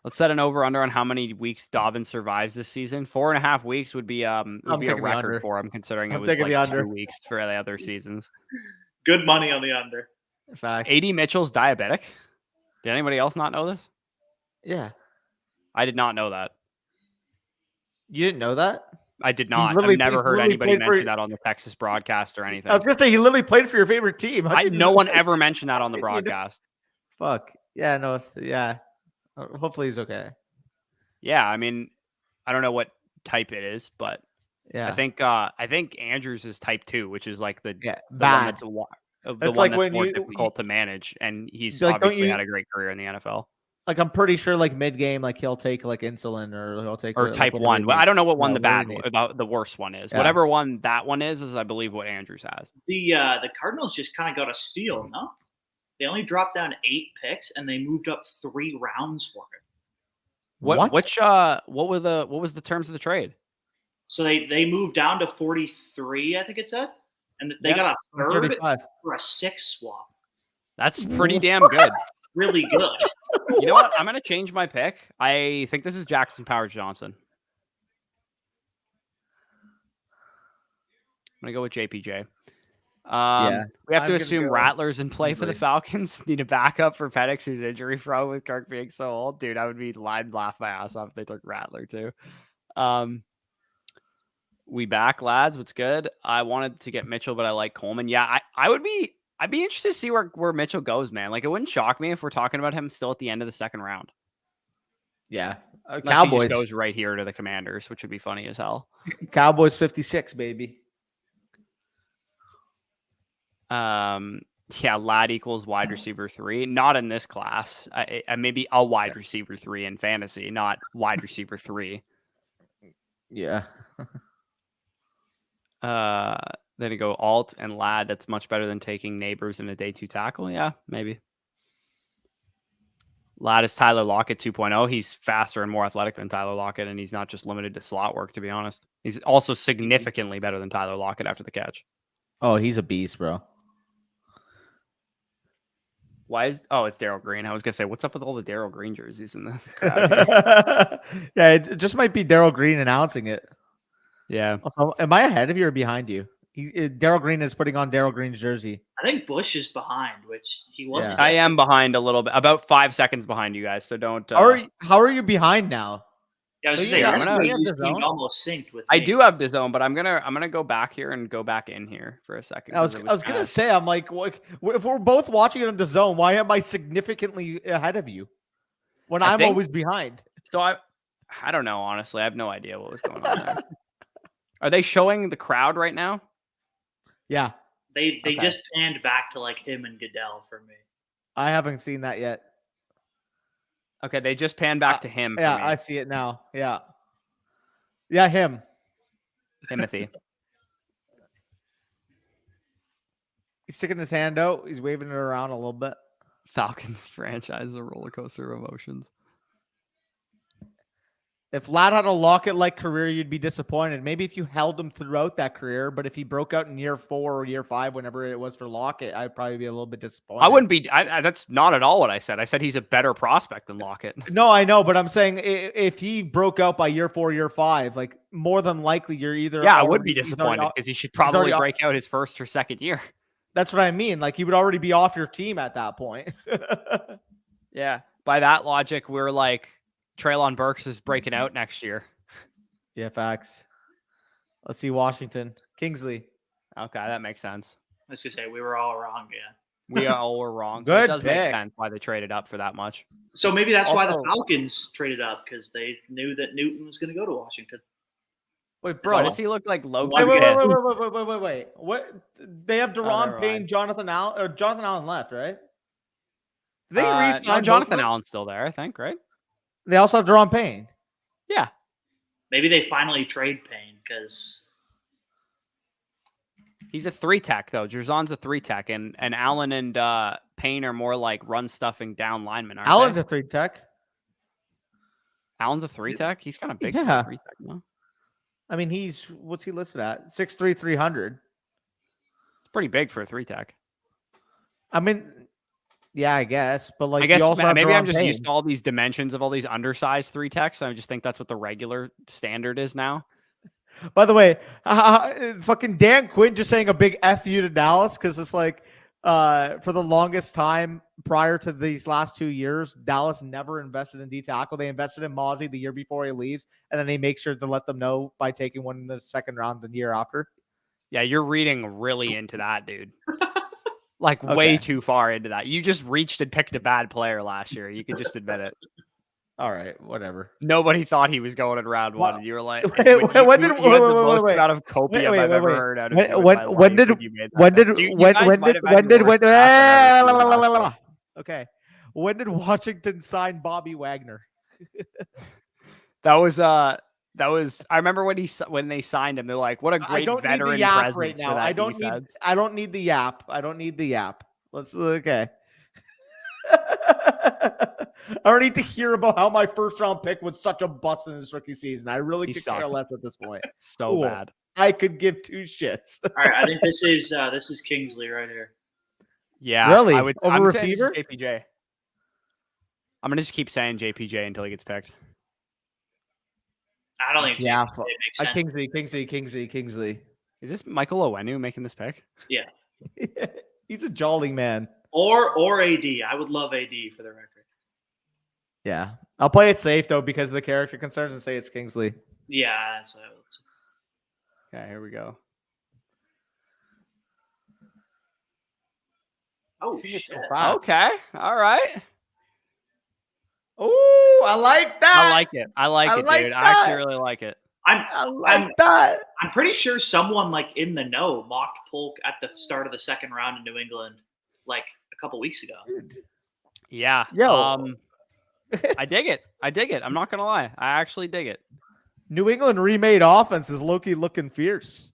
Let's set an over-under on how many weeks Dobbins survives this season. 4.5 weeks would be a record for him, considering it was like 2 weeks for the other seasons. Good money on the under. Facts. AD Mitchell's diabetic. Did anybody else not know this? Yeah. I did not know that. You didn't know that? I did not. I've never heard anybody mention that on the Texas broadcast or anything. I was going to say, he literally played for your favorite team. No one ever mentioned that on the broadcast. Fuck. Yeah, no. Yeah. Hopefully he's okay. Yeah, I mean, I don't know what type it is, but yeah, I think Andrews is type 2, which is like the one that's more difficult to manage, and he's obviously had a great career in the NFL. Like, I'm pretty sure, like, mid-game, like, he'll take, like, insulin or he'll take... Or type 1. Well, I don't know what one the worst one is. Yeah. Whatever one that one is I believe what Andrews has. The Cardinals just kind of got a steal, no? They only dropped down 8 picks, and they moved up 3 rounds for it. What was the terms of the trade? So they moved down to 43, I think it said. And they got a third 35. For a 6 swap. That's pretty damn good. Really good. You know what? I'm going to change my pick. I think this is Jackson Powers Johnson. I'm going to go with JPJ. We have to assume Rattler's in play for the Falcons. Need a backup for Penix, who's injury prone with Kirk being so old. Dude, I would be laugh my ass off if they took Rattler too. We back, lads. What's good? I wanted to get Mitchell, but I like Coleman. Yeah, I'd be interested to see where Mitchell goes, man. Like, it wouldn't shock me if we're talking about him still at the end of the second round. Yeah. Cowboys he just goes right here to the Commanders, which would be funny as hell. Cowboys 56, baby. Yeah, lad equals wide receiver 3. Not in this class. I maybe a wide receiver 3 in fantasy, not wide receiver 3. Yeah. Then you go alt and lad. That's much better than taking Neighbors in a day 2 tackle. Yeah, maybe. Lad is Tyler Lockett 2.0. He's faster and more athletic than Tyler Lockett, and he's not just limited to slot work, to be honest. He's also significantly better than Tyler Lockett after the catch. Oh, he's a beast, bro. It's Darryl Green. I was going to say, what's up with all the Darryl Green jerseys in the crowd? Yeah, it just might be Darryl Green announcing it. Yeah. Also, am I ahead of you or behind you? Darryl Green is putting on Darryl Green's jersey. I think Bush is behind, which he wasn't. Yeah. I am behind a little bit, about 5 seconds behind you guys. So don't. How are you behind now? Yeah, I was saying almost synced with. I do have the zone, but I'm gonna go back here and go back in here for a second. I was gonna say, I'm like, if we're both watching it on the zone, why am I significantly ahead of you when I'm always behind? So I don't know, honestly. I have no idea what was going on there. Are they showing the crowd right now? Yeah. They just panned back to like him and Goodell for me. I haven't seen that yet. Okay, they just panned back to him. Yeah, I see it now. Yeah. Yeah, him. Timothy. He's sticking his hand out. He's waving it around a little bit. Falcons franchise, a roller coaster of emotions. If Lad had a Lockett-like career, you'd be disappointed. Maybe if you held him throughout that career, but if he broke out in year 4 or year 5, whenever it was for Lockett, I'd probably be a little bit disappointed. I wouldn't be. That's not at all what I said. I said he's a better prospect than Lockett. No, I know, but I'm saying if he broke out by year 4, year 5, like more than likely you're either. Yeah, I would be disappointed because he should probably break out his first or second year. That's what I mean. Like he would already be off your team at that point. Yeah, by that logic, we're like Treylon Burks is breaking out next year. Yeah, facts. Let's see Washington. Kingsley. Okay, that makes sense. Let's just say we were all wrong. Yeah. We all were wrong. Good It does make pick. sense why they traded up for that much. So maybe that's why the Also- Falcons traded up, because they knew that Newton was going to go to Washington. Wait, Why bro. does he look like Loki? Wait, Wait. What? They have never Deron mind. Payne, Jonathan Allen left, right? Did they No, re-sign Jonathan Allen's still there, I think, right? They also have Deron Payne. Yeah. Maybe they finally trade Payne because He's a 3-tech, though. Jerzon's a 3-tech, and Allen and Payne are more like run-stuffing down linemen, aren't Allen's they? a 3-tech. Allen's a 3-tech? He's kind of big Yeah. for a 3-tech, no? I mean, what's he listed at? 6'3", 300. It's pretty big for a 3-tech. I mean, yeah, I guess. But like, I guess you also have maybe I'm Deron just Payne. used to all these dimensions of all these undersized 3-techs. I just think that's what the regular standard is now. By the way, fucking Dan Quinn just saying a big F you to Dallas because it's like for the longest time prior to these last 2 years, Dallas never invested in D tackle. They invested in Mozzie the year before he leaves, and then they make sure to let them know by taking one in the second round the year after. Yeah, you're reading really into that, dude. Like way too far into that. You just reached and picked a bad player last year. You could just admit it. All right, whatever. Nobody thought he was going in round one. And you were like, when did- you had the most wait. amount of copium Wait, I've wait, ever wait. heard out of When- you in when- my when life did- when you made that. Okay. When did Washington sign Bobby Wagner? That was I remember when they signed him. They're like, what a I great don't need the veteran yap presence right now. for that I don't defense. need the yap. I don't need the yap. Let's okay. I don't need to hear about how my first round pick was such a bust in his rookie season. I really He could care sucked. less at this point. So Cool. bad. I could give two shits. all right, I think this is Kingsley right here. Yeah. Really? I would Over I'm saying receiver? this is JPJ. I'm gonna just keep saying JPJ until he gets picked. I don't think Yeah, it makes sense. Kingsley. Is this Michael Owenu making this pick? He's a jolly man. Or AD. I would love AD for the record. Yeah. I'll play it safe though because of the character concerns and say it's Kingsley. Yeah, that's what I would say. Okay, here we go. Oh See, it's shit! so fast. Okay. All right. Ooh, I like that. I like it. I like I it, like dude. that. I actually really like it. I like that. I'm pretty sure someone like in the know mocked Polk at the start of the second round in New England like a couple weeks ago. Yeah. Yo. I dig it. I'm not gonna lie. I actually dig it. New England remade offense is Loki looking fierce.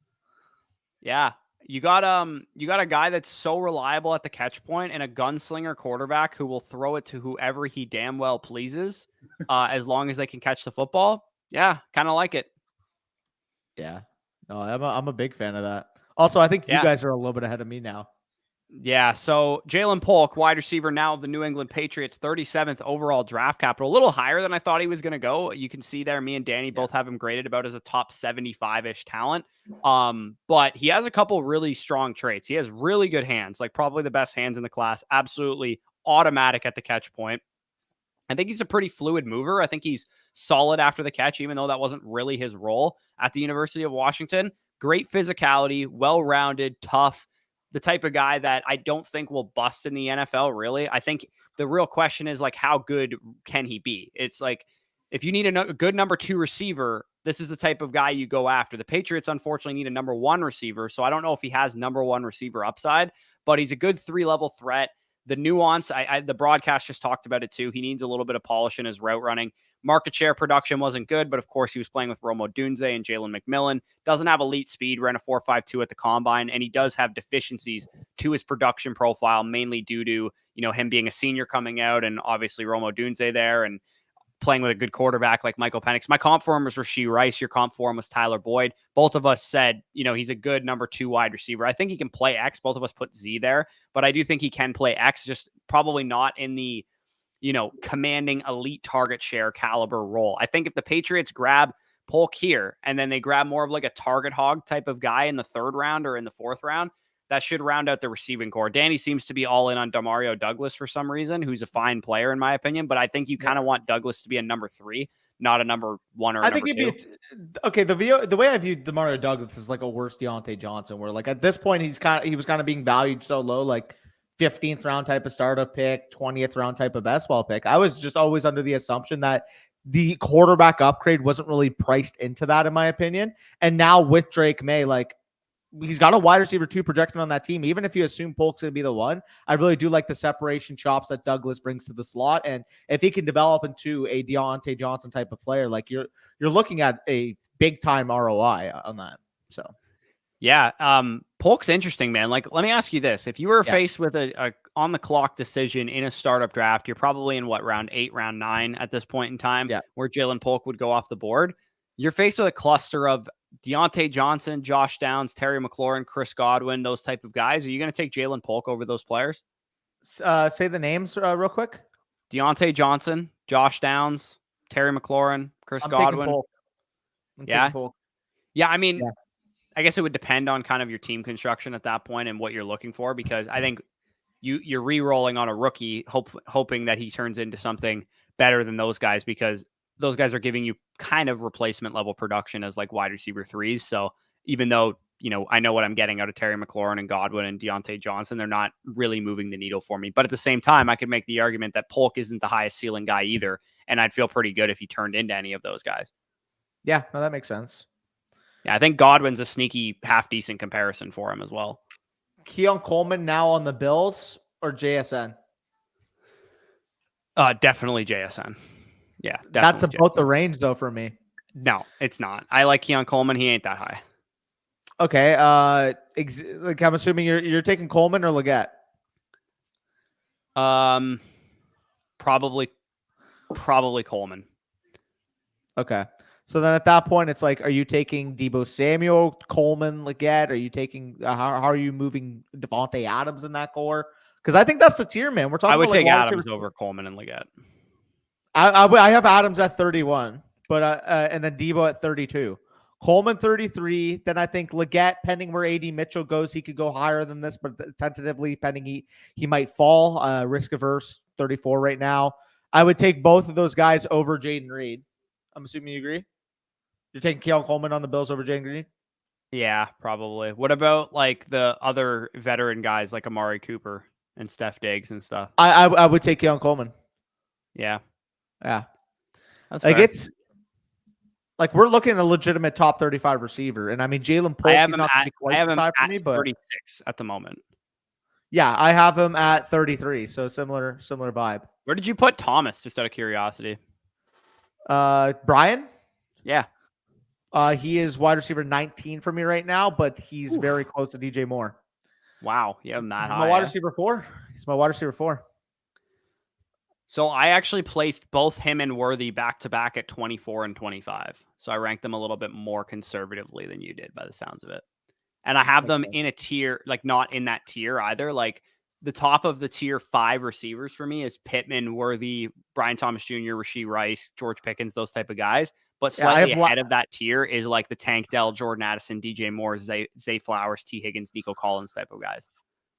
Yeah. You got a guy that's so reliable at the catch point and a gunslinger quarterback who will throw it to whoever he damn well pleases, as long as they can catch the football. Yeah, kind of like it. Yeah. No, I'm a big fan of that. Also, I think you guys are a little bit ahead of me now. Yeah, so Jaylen Polk, wide receiver now of the New England Patriots, 37th overall draft capital. A little higher than I thought he was going to go. You can see there, me and Danny both have him graded about as a top 75-ish talent. But he has a couple really strong traits. He has really good hands, like probably the best hands in the class. Absolutely automatic at the catch point. I think he's a pretty fluid mover. I think he's solid after the catch, even though that wasn't really his role at the University of Washington. Great physicality, well-rounded, tough. The type of guy that I don't think will bust in the NFL, really. I think the real question is, like, how good can he be? It's like, if you need a good number 2 receiver, this is the type of guy you go after. The Patriots, unfortunately, need a number 1 receiver, so I don't know if he has number 1 receiver upside, but he's a good 3-level threat. The nuance, the broadcast just talked about it too. He needs a little bit of polish in his route running. Market share production wasn't good, but of course he was playing with Romo Dunze and Jalen McMillan. Doesn't have elite speed, ran a 4.52 at the combine, and he does have deficiencies to his production profile, mainly due to, him being a senior coming out and obviously Romo Dunze there and playing with a good quarterback like Michael Penix. My comp for him was Rashee Rice. Your comp for him was Tyler Boyd. Both of us said, he's a good number 2 wide receiver. I think he can play X. Both of us put Z there, but I do think he can play X, just probably not in the, commanding elite target share caliber role. I think if the Patriots grab Polk here and then they grab more of like a target hog type of guy in the 3rd round or in the 4th round, that should round out the receiving core. Danny seems to be all in on Demario Douglas for some reason, who's a fine player in my opinion, but I think you kind of want Douglas to be a number 3, not a number one or a I number think two. Okay. The way I viewed Demario Douglas is like a worse Deontay Johnson, where like at this point he was kind of being valued so low, like 15th round type of startup pick, 20th round type of best ball pick. I was just always under the assumption that the quarterback upgrade wasn't really priced into that, in my opinion. And now with Drake May, like he's got a wide receiver 2 projection on that team. Even if you assume Polk's going to be the one, I really do like the separation chops that Douglas brings to the slot. And if he can develop into a Deontay Johnson type of player, like you're looking at a big time ROI on that. So. Yeah. Polk's interesting, man. Like, let me ask you this. If you were faced with a on the clock decision in a startup draft, you're probably in what, round 8, round 9 at this point in time, where Jaylen Polk would go off the board. You're faced with a cluster of Deontay Johnson, Josh Downs, Terry McLaurin, Chris Godwin, those type of guys. Are you going to take Jaylen Polk over those players? Say the names real quick. Deontay Johnson, Josh Downs, Terry McLaurin, Chris Godwin. Yeah, I mean, I guess it would depend on kind of your team construction at that point and what you're looking for, because I think you're re-rolling on a rookie, hoping that he turns into something better than those guys, because those guys are giving you kind of replacement level production as like wide receiver 3s. So even though, I know what I'm getting out of Terry McLaurin and Godwin and Deontay Johnson, they're not really moving the needle for me. But at the same time, I could make the argument that Polk isn't the highest ceiling guy either. And I'd feel pretty good if he turned into any of those guys. Yeah, no, that makes sense. Yeah, I think Godwin's a sneaky half decent comparison for him as well. Keon Coleman now on the Bills or JSN? Definitely JSN. Yeah, definitely. That's about the range though for me. No, it's not. I like Keon Coleman. He ain't that high. Okay. Like I'm assuming you're taking Coleman or Leggett? Probably Coleman. Okay. So then at that point, it's like, are you taking Deebo Samuel, Coleman, Leggett? Are you taking, how are you moving Devontae Adams in that core? Because I think that's the tier, man. We're talking. I would about take Adams over Coleman and Leggett. I have Adams at 31, but and then Deebo at 32. Coleman 33. Then I think Leggett, pending where AD Mitchell goes, he could go higher than this, but tentatively pending he might fall. Risk averse 34 right now. I would take both of those guys over Jaden Reed. I'm assuming you agree. You're taking Keon Coleman on the Bills over Jaden Reed? Yeah, probably. What about like the other veteran guys like Amari Cooper and Steph Diggs and stuff? I would take Keon Coleman. Yeah. Yeah. That's like fair. It's like we're looking at a legitimate top 35 receiver. And I mean Jaylen Polk, he's not quite beside for me, but 36 at the moment. Yeah, I have him at 33. So similar vibe. Where did you put Thomas, just out of curiosity? Brian? Yeah. He is wide receiver 19 for me right now, but he's very close to DJ Moore. Wow. Yeah, I'm not high. My wide receiver 4. He's my wide receiver 4. So I actually placed both him and Worthy back-to-back at 24 and 25. So I ranked them a little bit more conservatively than you did by the sounds of it. And I have them in a tier, like not in that tier either. Like the top of the tier 5 receivers for me is Pittman, Worthy, Brian Thomas Jr., Rashee Rice, George Pickens, those type of guys. But slightly ahead of that tier is like the Tank Dell, Jordan Addison, DJ Moore, Zay Flowers, T. Higgins, Nico Collins type of guys.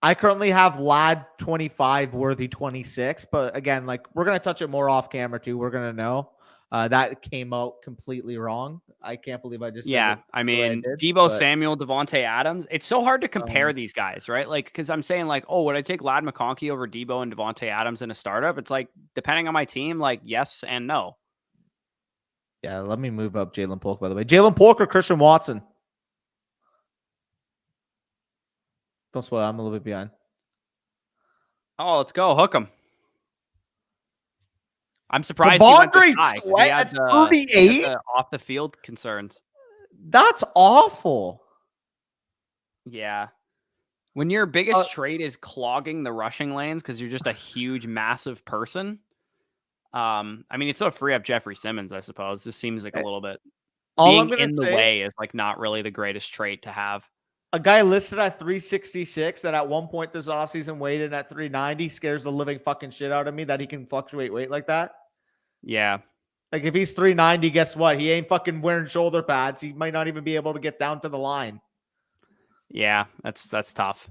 I currently have Ladd 25, Worthy 26. But again, like we're going to touch it more off camera too. We're going to know that came out completely wrong. I can't believe I just said I mean, Deebo Samuel, Devontae Adams. It's so hard to compare these guys, right? Like, because I'm saying like, oh, would I take Ladd McConkey over Deebo and Devontae Adams in a startup? It's like, depending on my team, like yes and no. Yeah, let me move up Jaylen Polk, by the way. Jaylen Polk or Christian Watson? Don't spoil it. I'm a little bit behind. Oh, let's go. Hook him. I'm surprised Devondre Sweat at 38? Off the field concerns. That's awful. Yeah. When your biggest trait is clogging the rushing lanes because you're just a huge, massive person. I mean, it's still free up Jeffrey Simmons, I suppose. This seems like a little bit. Being in the way is like not really the greatest trait to have. A guy listed at 366 that at one point this offseason weighed in at 390 scares the living fucking shit out of me that he can fluctuate weight like that. Yeah. Like if he's 390, guess what? He ain't fucking wearing shoulder pads. He might not even be able to get down to the line. Yeah, that's tough.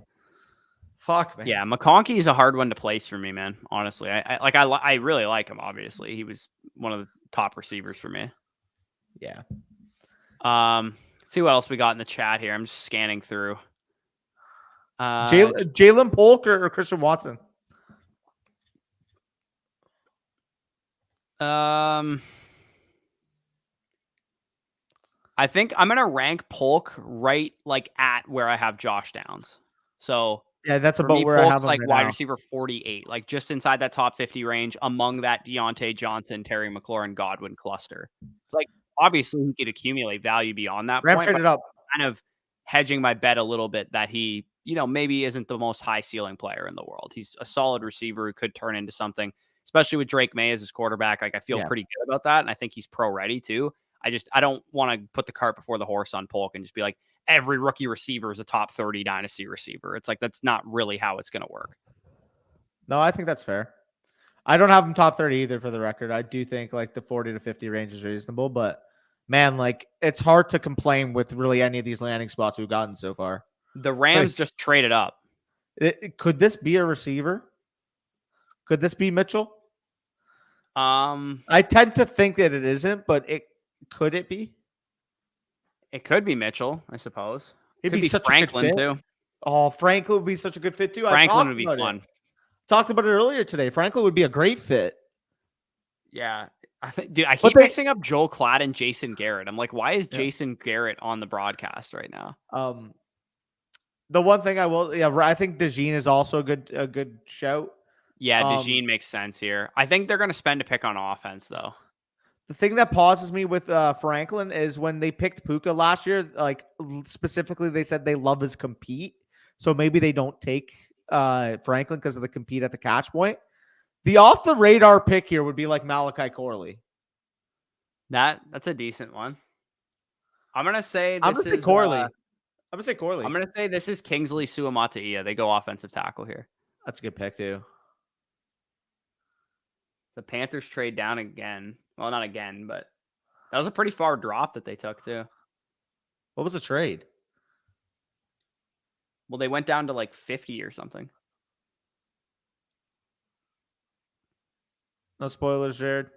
Fuck, man. Yeah, McConkey is a hard one to place for me, man. Honestly, I really like him. Obviously, he was one of the top receivers for me. Yeah. Let's see what else we got in the chat here. I'm just scanning through. Jaylen Polk or Christian Watson? I think I'm gonna rank Polk right like at where I have Josh Downs. So yeah, that's for about me, where I have Polk's him like right wide now. receiver 48, like just inside that top 50 range among that Deontay Johnson, Terry McLaurin, Godwin cluster. It's like obviously he could accumulate value beyond that Rams point, traded but up. kind of hedging my bet a little bit that he, maybe isn't the most high ceiling player in the world. He's a solid receiver who could turn into something, especially with Drake May as his quarterback. Like I feel pretty good about that. And I think he's pro ready too. I don't want to put the cart before the horse on Polk and just be like, every rookie receiver is a top 30 dynasty receiver. It's like, that's not really how it's going to work. No, I think that's fair. I don't have him top 30 either for the record. I do think like the 40 to 50 range is reasonable, but man, like it's hard to complain with really any of these landing spots we've gotten so far. The Rams just traded up. Could this be a receiver? Could this be Mitchell? I tend to think that it isn't, but could it be? It could be Mitchell, I suppose. It'd be such Franklin a good fit. too. Oh, Franklin would be such a good fit too. Franklin would be fun. Talked about it earlier today. Franklin would be a great fit. Yeah. I keep mixing up Joel Klatt and Jason Garrett. I'm like, why is Jason Garrett on the broadcast right now? The one thing I think DeJean is also a good shout. Yeah, DeJean makes sense here. I think they're going to spend a pick on offense, though. The thing that pauses me with Franklin is when they picked Puka last year, like specifically they said they love his compete. So maybe they don't take Franklin because of the compete at the catch point. The off the radar pick here would be like Malachi Corley. That's a decent one. I'm going to say I'm going to say Corley. I'm going to say this is Kingsley Suamataia. They go offensive tackle here. That's a good pick too. The Panthers trade down again. Well, not again, but that was a pretty far drop that they took too. What was the trade? Well, they went down to like 50 or something. No spoilers, Jared.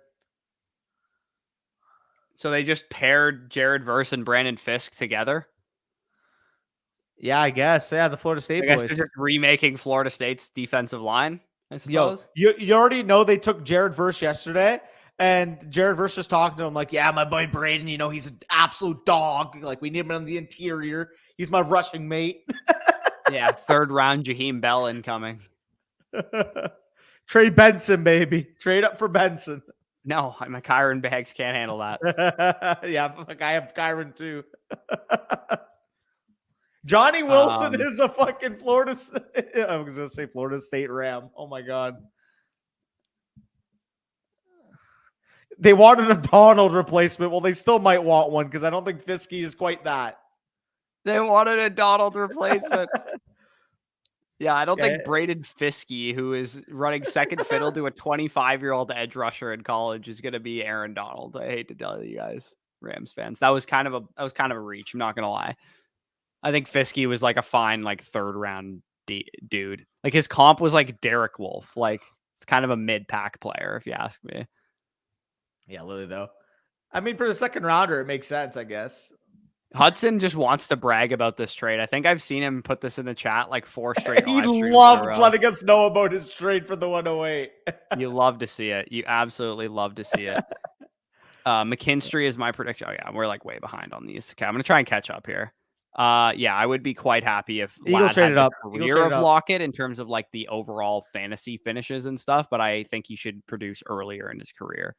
So they just paired Jared Verse and Brandon Fisk together? Yeah, I guess. Yeah, the Florida State boys. They're just remaking Florida State's defensive line, I suppose. You already know they took Jared Verse yesterday, and Jared Verse just talking to him like, yeah, my boy Braden, he's an absolute dog. Like, we need him on the interior. He's my rushing mate. Yeah, third round Jaheim Bell incoming. Trade Benson, baby. Trade up for Benson. No, my Kyron bags can't handle that. Yeah, I have Kyron too. Johnny Wilson is a fucking Florida. I was going to say Florida State Ram. Oh my God. They wanted a Donald replacement. Well, they still might want one because I don't think Fiske is quite that. They wanted a Donald replacement. Yeah, I don't think Braden Fiske, who is running second fiddle to a 25-year-old edge rusher in college, is going to be Aaron Donald. I hate to tell you guys, Rams fans. That was kind of a reach. I'm not going to lie. I think Fiske was like a fine like third round dude. Like his comp was like Derek Wolfe. Like it's kind of a mid-pack player, if you ask me. Yeah, literally though. I mean, for the second rounder, it makes sense, I guess. Hudson just wants to brag about this trade. I think I've seen him put this in the chat like 4 straight. He loved letting us know about his trade for the 108. You love to see it. You absolutely love to see it. McKinstry is my prediction. Oh yeah, we're like way behind on these. Okay, I'm gonna try and catch up here. Yeah, I would be quite happy if Eagles traded up. Career of Lockett in terms of like the overall fantasy finishes and stuff, but I think he should produce earlier in his career.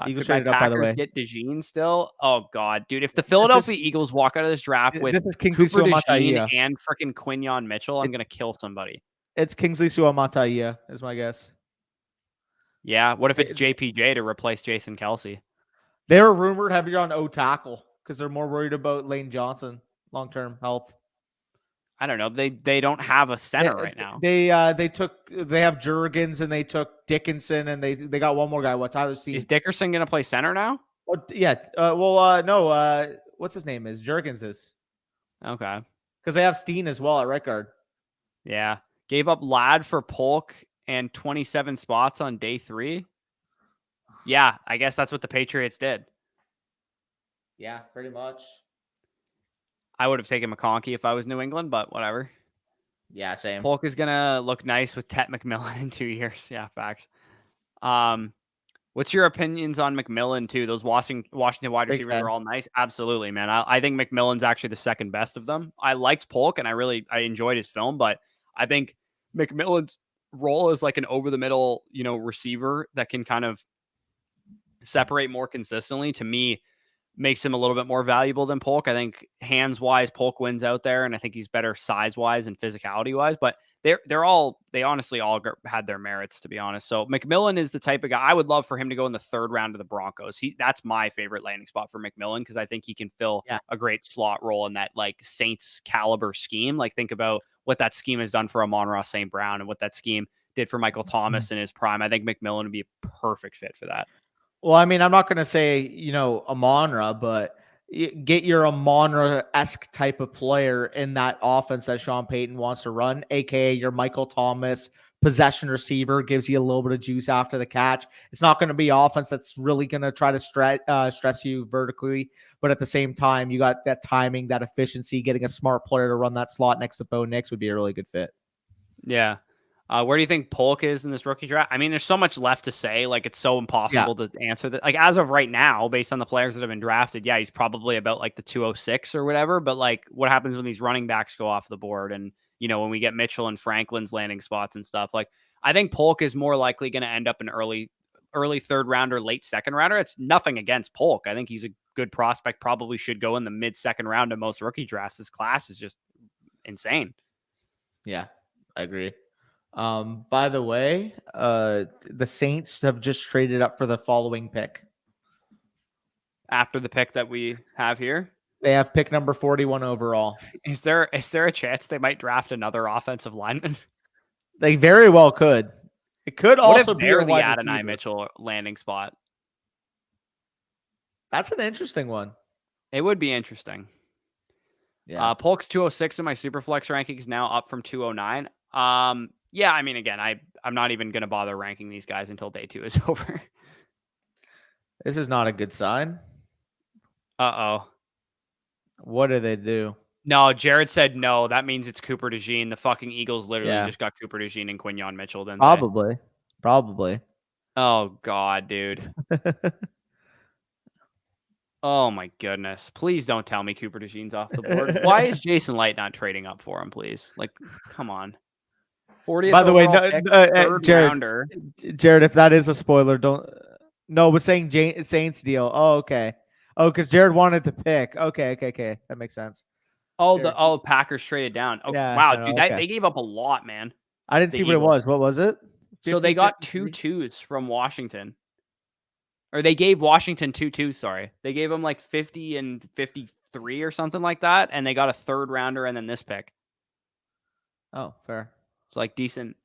Eagles traded up, by the way. Get DeJean still? Oh God, dude! If the Philadelphia Eagles walk out of this draft with Cooper DeJean and freaking Quinyon Mitchell, I'm gonna kill somebody. It's Kingsley Suamataia, is my guess. Yeah. What if it's JPJ to replace Jason Kelce? They were rumored heavier on O tackle because they're more worried about Lane Johnson long-term health. I don't know. They don't have a center right now. They have Jurgens and they took Dickinson and they got one more guy. Tyler Steen. Is Dickerson going to play center now? Yeah. No. What's his name is Jurgens is. Okay. Because they have Steen as well at right guard. Yeah. Gave up Ladd for Polk and 27 spots on day 3. Yeah, I guess that's what the Patriots did. Yeah, pretty much. I would have taken McConkey if I was New England, but whatever. Yeah, same. Polk is gonna look nice with Tet McMillan in 2 years. Yeah, facts. What's your opinions on McMillan too? Those Washington wide Big receivers fan. are all nice. Absolutely, man. I think McMillan's actually the second best of them. I liked Polk and I enjoyed his film, but I think McMillan's role is like an over the middle, receiver that can kind of separate more consistently. To me, makes him a little bit more valuable than Polk. I think hands wise, Polk wins out there, and I think he's better size wise and physicality wise. But they honestly all had their merits, to be honest. So McMillan is the type of guy I would love for him to go in the third round of the Broncos. That's my favorite landing spot for McMillan because I think he can fill a great slot role in that like Saints caliber scheme. Like think about what that scheme has done for Amon-Ra St. Brown and what that scheme did for Michael Thomas in his prime. I think McMillan would be a perfect fit for that. Well, I mean, I'm not going to say, Amon-Ra, but get your Amon-Ra-esque type of player in that offense that Sean Payton wants to run, aka your Michael Thomas possession receiver, gives you a little bit of juice after the catch. It's not going to be offense that's really going to try to stress you vertically, but at the same time, you got that timing, that efficiency, getting a smart player to run that slot next to Bo Nix would be a really good fit. Yeah. Where do you think Polk is in this rookie draft? I mean, there's so much left to say. Like, it's so impossible to answer that. Like, as of right now, based on the players that have been drafted, yeah, he's probably about like the 206 or whatever. But like, what happens when these running backs go off the board? And, when we get Mitchell and Franklin's landing spots and stuff, like, I think Polk is more likely going to end up an early third rounder, late second rounder. It's nothing against Polk. I think he's a good prospect, probably should go in the mid second round of most rookie drafts. This class is just insane. Yeah, I agree. By the way, the Saints have just traded up for the following pick. After the pick that we have here, they have pick number 41 overall. Is there a chance they might draft another offensive lineman? They very well could. It could also be the Adonai Mitchell landing spot. That's an interesting one. It would be interesting. Yeah. Polk's 206 in my Superflex rankings now, up from 209. Yeah, I mean, again, I'm not even going to bother ranking these guys until day 2 is over. This is not a good sign. Uh-oh. What did they do? No, Jared said no. That means it's Cooper DeJean. The fucking Eagles literally just got Cooper DeJean and Quinyon Mitchell. Then Probably. Oh, God, dude. Oh, my goodness. Please don't tell me Cooper DeJean's off the board. Why is Jason Light not trading up for him, please? Like, come on. 40th By the way, Jared, if that is a spoiler, we're saying Saints deal. Oh, okay. Oh, because Jared wanted to pick. Okay. That makes sense. Oh, Packers traded down. Okay. Yeah, wow, dude, they gave up a lot, man. I didn't see what it was. What was it? 50, so they got 2 2s from Washington. Or they gave Washington 2 2s, sorry. They gave them like 50 and 53 or something like that, and they got a third rounder and then this pick. Oh, fair. It's like decent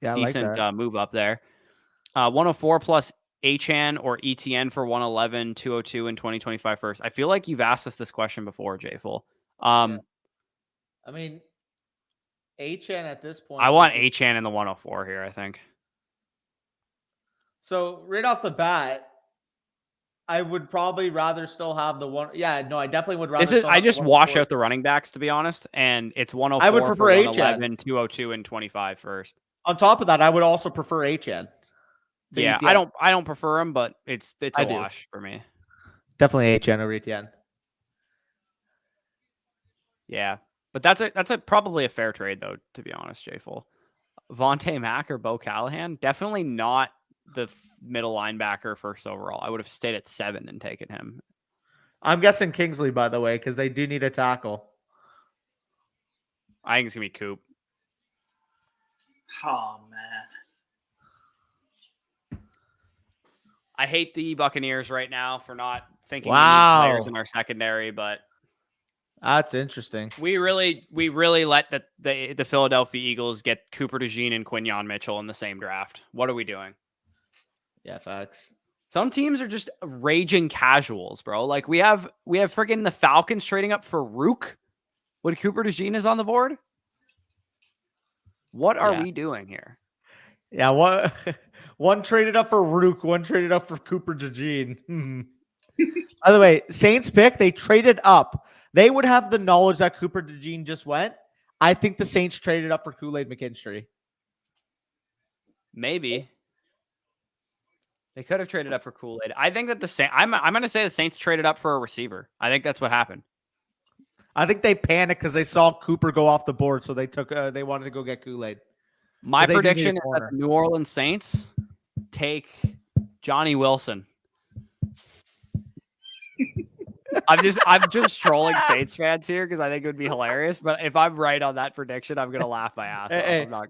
like move up there. 104 plus Achan or ETN for 111, 202 in 2025 first. I feel like you've asked us this question before, J-Full. I mean, Achan at this point. I want Achan in the 104 here, I think. So right off the bat, I would probably rather still have the one. Yeah, no, I definitely would rather. I just wash out the running backs, to be honest, and it's 104. I would prefer 111, 202 and 25 first. On top of that, I would also prefer HN. Yeah, ETN. I don't prefer him, but it's a wash for me. Definitely HN over ETN. Yeah, but that's probably a fair trade though, to be honest, J-Full. Vontae Mack or Bo Callahan, definitely not the middle linebacker first overall. I would have stayed at 7 and taken him. I'm guessing Kingsley, by the way, because they do need a tackle. I think it's gonna be Coop. Oh man, I hate the Buccaneers right now for not thinking we need players in our secondary, but that's interesting. We really let the Philadelphia Eagles get Cooper DeJean and Quinyon Mitchell in the same draft. What are we doing? Yeah, facts. Some teams are just raging casuals, bro. Like we have freaking the Falcons trading up for Ruke when Cooper DeJean is on the board. What are we doing here? Yeah, One traded up for Ruke, one traded up for Cooper DeJean. By the way, Saints pick, they traded up. They would have the knowledge that Cooper DeJean just went. I think the Saints traded up for Kool-Aid McKinstry. Maybe. They could have traded up for Kool-Aid. I think that the Saints, I'm going to say the Saints traded up for a receiver. I think that's what happened. I think they panicked because they saw Cooper go off the board, so they wanted to go get Kool-Aid. My prediction is that the New Orleans Saints take Johnny Wilson. I'm just trolling Saints fans here because I think it would be hilarious. But if I'm right on that prediction, I'm gonna laugh my ass off.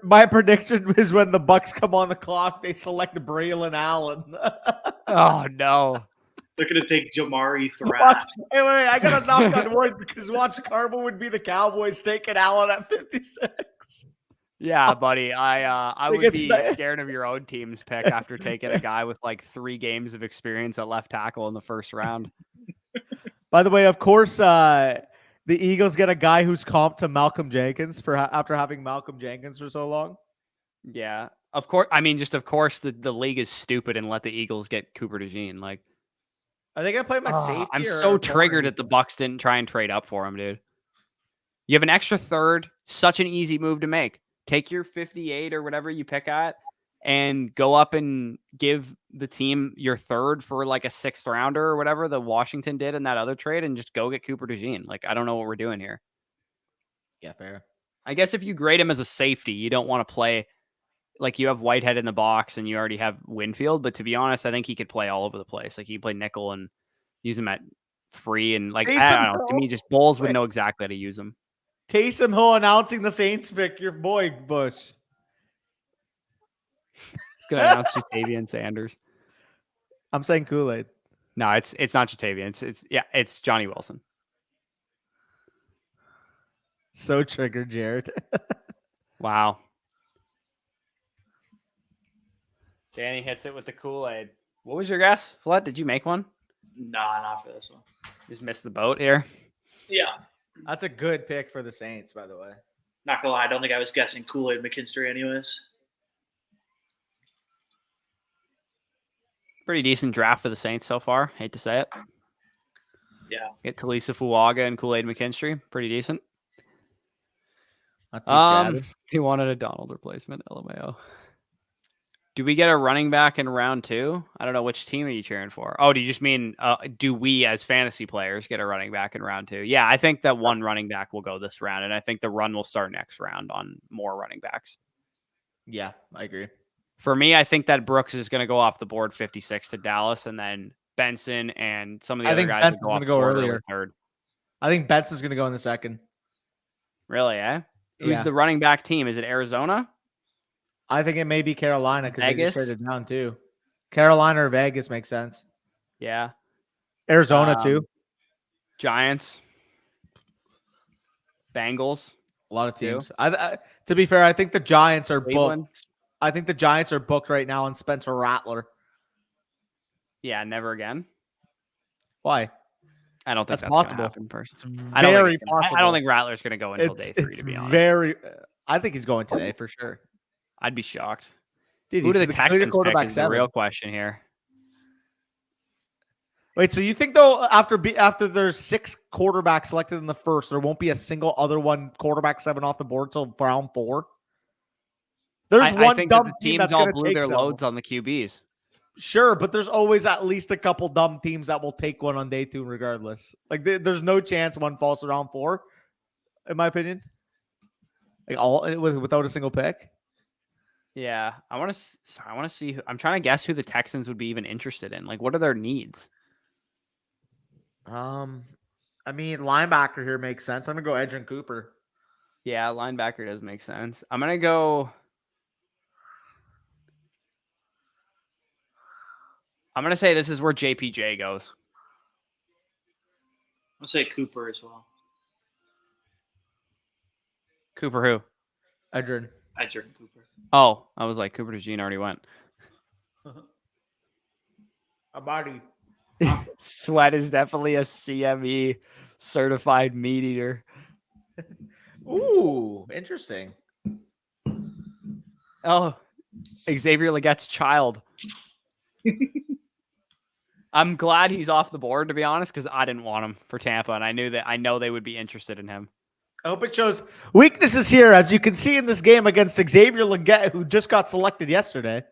My prediction is when the Bucks come on the clock, they select Braylon Allen. Oh no. They're going to take Jamari Thrash. Wait, I got to knock on wood because watch Carbo would be the Cowboys taking Allen at 56. Yeah, buddy. I would be scared of your own team's pick after taking a guy with like 3 games of experience at left tackle in the first round. By the way, of course, the Eagles get a guy who's comped to Malcolm Jenkins after having Malcolm Jenkins for so long. Yeah, of course. I mean, of course, the league is stupid and let the Eagles get Cooper DeJean. Like, are they gonna play my safety? I'm so triggered that the Bucks didn't try and trade up for him, dude. You have an extra third. Such an easy move to make. Take your 58 or whatever you pick at and go up and give the team your third for like a 6th rounder or whatever the Washington did in that other trade and just go get Cooper DeJean. Like, I don't know what we're doing here. Yeah, fair. I guess if you grade him as a safety, you don't want to play like you have Whitehead in the box and you already have Winfield. But to be honest, I think he could play all over the place. Like, he play nickel and use him at free. And like, I don't know. To me, just Bulls would know exactly how to use him. Taysom Hill announcing the Saints pick. Your boy, Bush. He's going to announce Jatavian Sanders. I'm saying Kool-Aid. No, it's not Jatavian. It's Johnny Wilson. So triggered, Jared. Wow. Danny hits it with the Kool-Aid. What was your guess, Flood? Did you make one? Nah, not for this one. Just missed the boat here. Yeah. That's a good pick for the Saints, by the way. Not gonna lie, I don't think I was guessing Kool-Aid McKinstry anyways. Pretty decent draft for the Saints so far. Hate to say it. Yeah. Get Talisa Fuaga and Kool-Aid McKinstry. Pretty decent. Not too shabby. He wanted a Donald replacement, LMAO. Do we get a running back in round 2? I don't know. Which team are you cheering for? Oh, do you just mean, do we as fantasy players get a running back in round 2? Yeah, I think that one running back will go this round, and I think the run will start next round on more running backs. Yeah, I agree. For me, I think that Brooks is going to go off the board 56 to Dallas, and then Benson and some of the other guys will go off the board earlier. Third. I think Benson's going to go in the second. Really, eh? Who's the running back team? Is it Arizona? I think it may be Carolina because they just traded down too. Carolina or Vegas makes sense. Yeah. Arizona too. Giants. Bengals. A lot of teams. To be fair, I think the Giants are booked. I think the Giants are booked right now on Spencer Rattler. Yeah, never again. Why? I don't think that's possible. Happen first. It's very possible. I don't think Rattler's going to go until day 3, to be honest. I think he's going today for sure. I'd be shocked. Dude, who do the Texans pick is the real question here. Wait, so you think though after there's 6 quarterbacks selected in the first, there won't be a single other one quarterback 7 off the board till round 4? There's one dumb team that's going to take their loads on the QBs. Sure, but there's always at least a couple dumb teams that will take one on day 2 regardless. Like there's no chance one falls to round 4, in my opinion. Like without a single pick. Yeah, I want to see. I'm trying to guess who the Texans would be even interested in. Like, what are their needs? I mean, linebacker here makes sense. I'm gonna go Edgerrin Cooper. Yeah, linebacker does make sense. I'm gonna go. I'm gonna say this is where JPJ goes. I'll say Cooper as well. Cooper who? Edgerrin Cooper. Oh, I was like, Cooper DeJean already went. Amadi. Sweat is definitely a CME certified meat eater. Ooh, interesting. Oh, Xavier Legette's child. I'm glad he's off the board, to be honest, because I didn't want him for Tampa, and I know they would be interested in him. I hope it shows weaknesses here, as you can see in this game against Xavier Legette, who just got selected yesterday.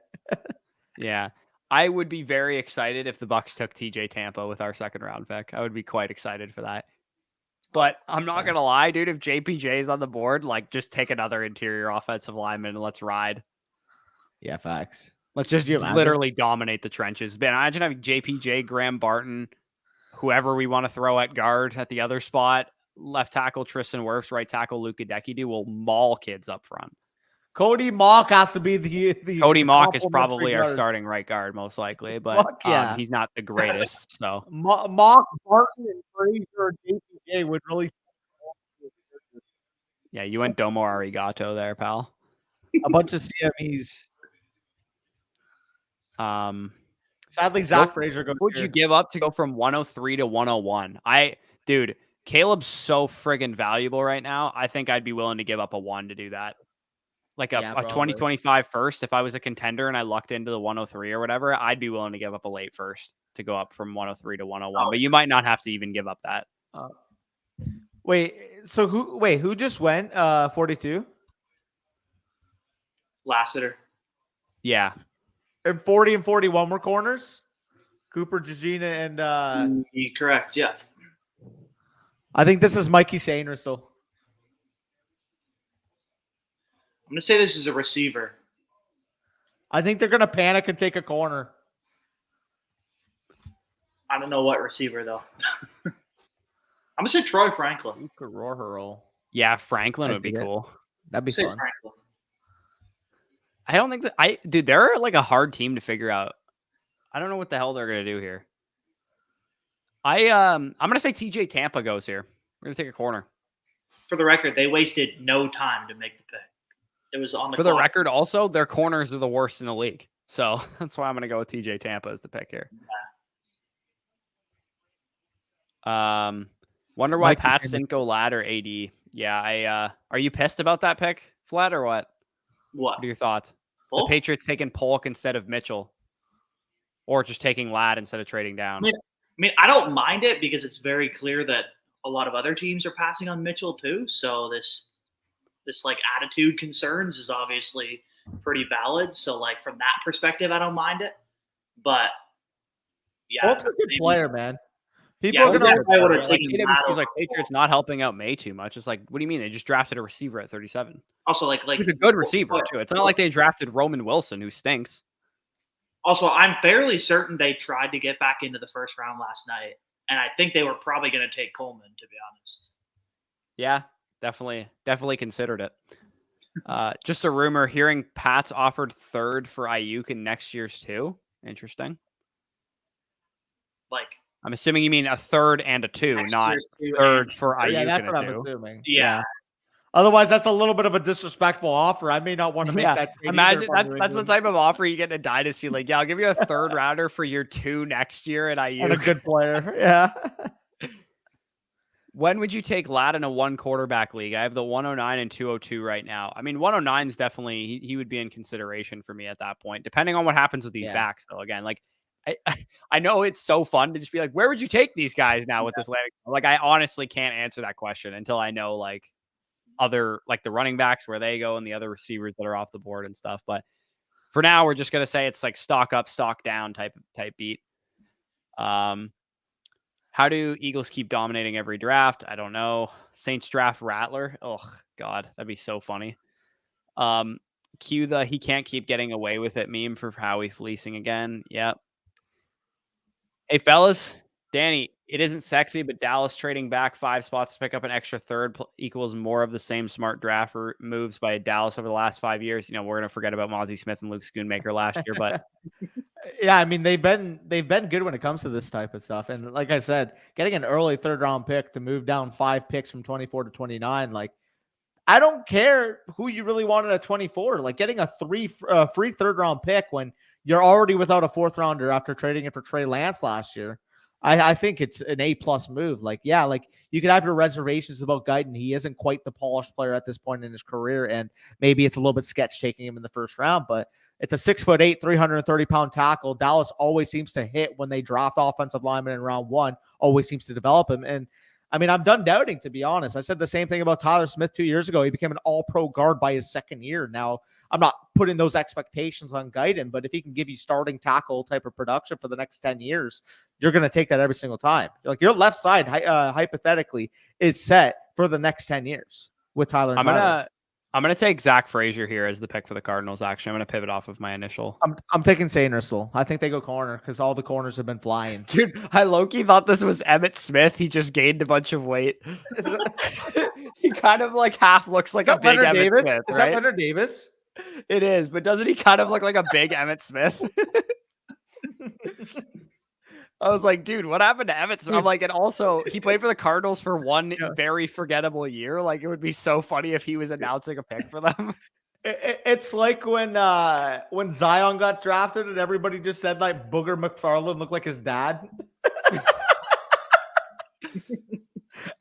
Yeah. I would be very excited if the Bucs took TJ Tampa with our second round pick. I would be quite excited for that. But I'm not going to lie, dude. If JPJ is on the board, like, just take another interior offensive lineman and let's ride. Yeah, facts. Let's just literally dominate the trenches. Man, imagine having JPJ, Graham Barton, whoever we want to throw at guard at the other spot. Left tackle Tristan Wirfs, right tackle Luke Adekide will maul kids up front. Cody Mock has to be the Cody Mock is probably our starting right guard, most likely, but he's not the greatest. So Mock, Barton, and Frazier and JPJ would really. Yeah, you went Domo Arigato there, pal. A bunch of CMEs. Sadly, Zach Frazier goes. What would you give up to go from 103 to 101? Dude, Caleb's so friggin' valuable right now. I think I'd be willing to give up a 1 to do that. Like a 2025 first. If I was a contender and I lucked into the 103 or whatever, I'd be willing to give up a late first to go up from 103 to 101. But you might not have to even give up that. Who just went 42? Lassiter. Yeah. And 40 and 41 were corners? Cooper, Jagina, and correct, yeah. I think this is Mikey Sainristel. I'm going to say this is a receiver. I think they're going to panic and take a corner. I don't know what receiver, though. I'm going to say Troy Franklin. Yeah, Franklin would be cool. That'd be fun. Franklin. I don't think that they're like a hard team to figure out. I don't know what the hell they're going to do here. I'm going to say TJ Tampa goes here. We're going to take a corner. For the record, they wasted no time to make the pick. It was on the For the record, also, their corners are the worst in the league. So that's why I'm going to go with TJ Tampa as the pick here. Yeah. Wonder why Pats didn't go Ladd or AD. Yeah, are you pissed about that pick, Flat, or what? What are your thoughts? Polk? The Patriots taking Polk instead of Mitchell. Or just taking Ladd instead of trading down. I don't mind it because it's very clear that a lot of other teams are passing on Mitchell too. So this like attitude concerns is obviously pretty valid. So like from that perspective, I don't mind it. But yeah, Polk's a good player, man. People are going to take him. He's like Patriots not helping out May too much. It's like, what do you mean? They just drafted a receiver at 37. Also, like he's a good receiver too. It's not like they drafted Roman Wilson, who stinks. Also, I'm fairly certain they tried to get back into the first round last night, and I think they were probably going to take Coleman, to be honest. Yeah, definitely considered it. Just a rumor, hearing Pats offered third for Ayuk in next year's too. Interesting. Like, I'm assuming you mean a third and a 2, not third for Ayuk. Yeah, that's and what a 2. I'm assuming. Yeah. Otherwise, that's a little bit of a disrespectful offer. I may not want to make that. Imagine that's the type of offer you get in a dynasty. Like, yeah, I'll give you a third rounder for your 2 next year at Ayuk. And a good player. Yeah. When would you take Ladd in a 1 quarterback league? I have the 109 and 202 right now. I mean, 109 is definitely he would be in consideration for me at that point, depending on what happens with these backs. Though, again, like I know it's so fun to just be like, where would you take these guys now with this landing? Like, I honestly can't answer that question until I know like other like the running backs where they go and the other receivers that are off the board and stuff. But for now, we're just gonna say it's like stock up, stock down type beat. How do Eagles keep dominating every draft? I don't know. Saints draft Rattler. Oh God, that'd be so funny. Cue the he can't keep getting away with it meme for Howie fleecing again. Yep. Hey fellas, Danny, it isn't sexy, but Dallas trading back 5 spots to pick up an extra third equals more of the same smart draft moves by Dallas over the last 5 years. You know, we're going to forget about Mozzie Smith and Luke Schoonmaker last year, but yeah, I mean, they've been good when it comes to this type of stuff. And like I said, getting an early 3rd round pick to move down 5 picks from 24 to 29, like I don't care who you really wanted at 24, like getting a free 3rd round pick when you're already without a 4th rounder after trading it for Trey Lance last year. I think it's an A+ move. Like, yeah, like you could have your reservations about Guyton. He isn't quite the polished player at this point in his career. And maybe it's a little bit sketch taking him in the 1st round, but It's a 6'8", 330-pound tackle. Dallas always seems to hit when they draft offensive linemen in round 1, always seems to develop him. And I mean, I'm done doubting, to be honest. I said the same thing about Tyler Smith 2 years ago. He became an all-pro guard by his second year. Now, I'm not putting those expectations on Guyton, but if he can give you starting tackle type of production for the next 10 years, you're going to take that every single time. Like, your left side, hypothetically, is set for the next 10 years with Tyler and Tyler. I'm gonna take Zach Frazier here as the pick for the Cardinals. Actually, I'm gonna pivot off of my initial. I'm taking Sainrisel. I think they go corner because all the corners have been flying. Dude, I low-key thought this was Emmitt Smith. He just gained a bunch of weight. He kind of like half looks like a big Leonard Emmitt Davis? Smith, Is right? that Leonard Davis? It is, but doesn't he kind of look like a big Emmitt Smith? I was like, dude, what happened to Emmitt Smith? I'm like, and also he played for the Cardinals for one very forgettable year. Like, it would be so funny if he was announcing a pick for them. It's like when Zion got drafted and everybody just said like Booger McFarland looked like his dad.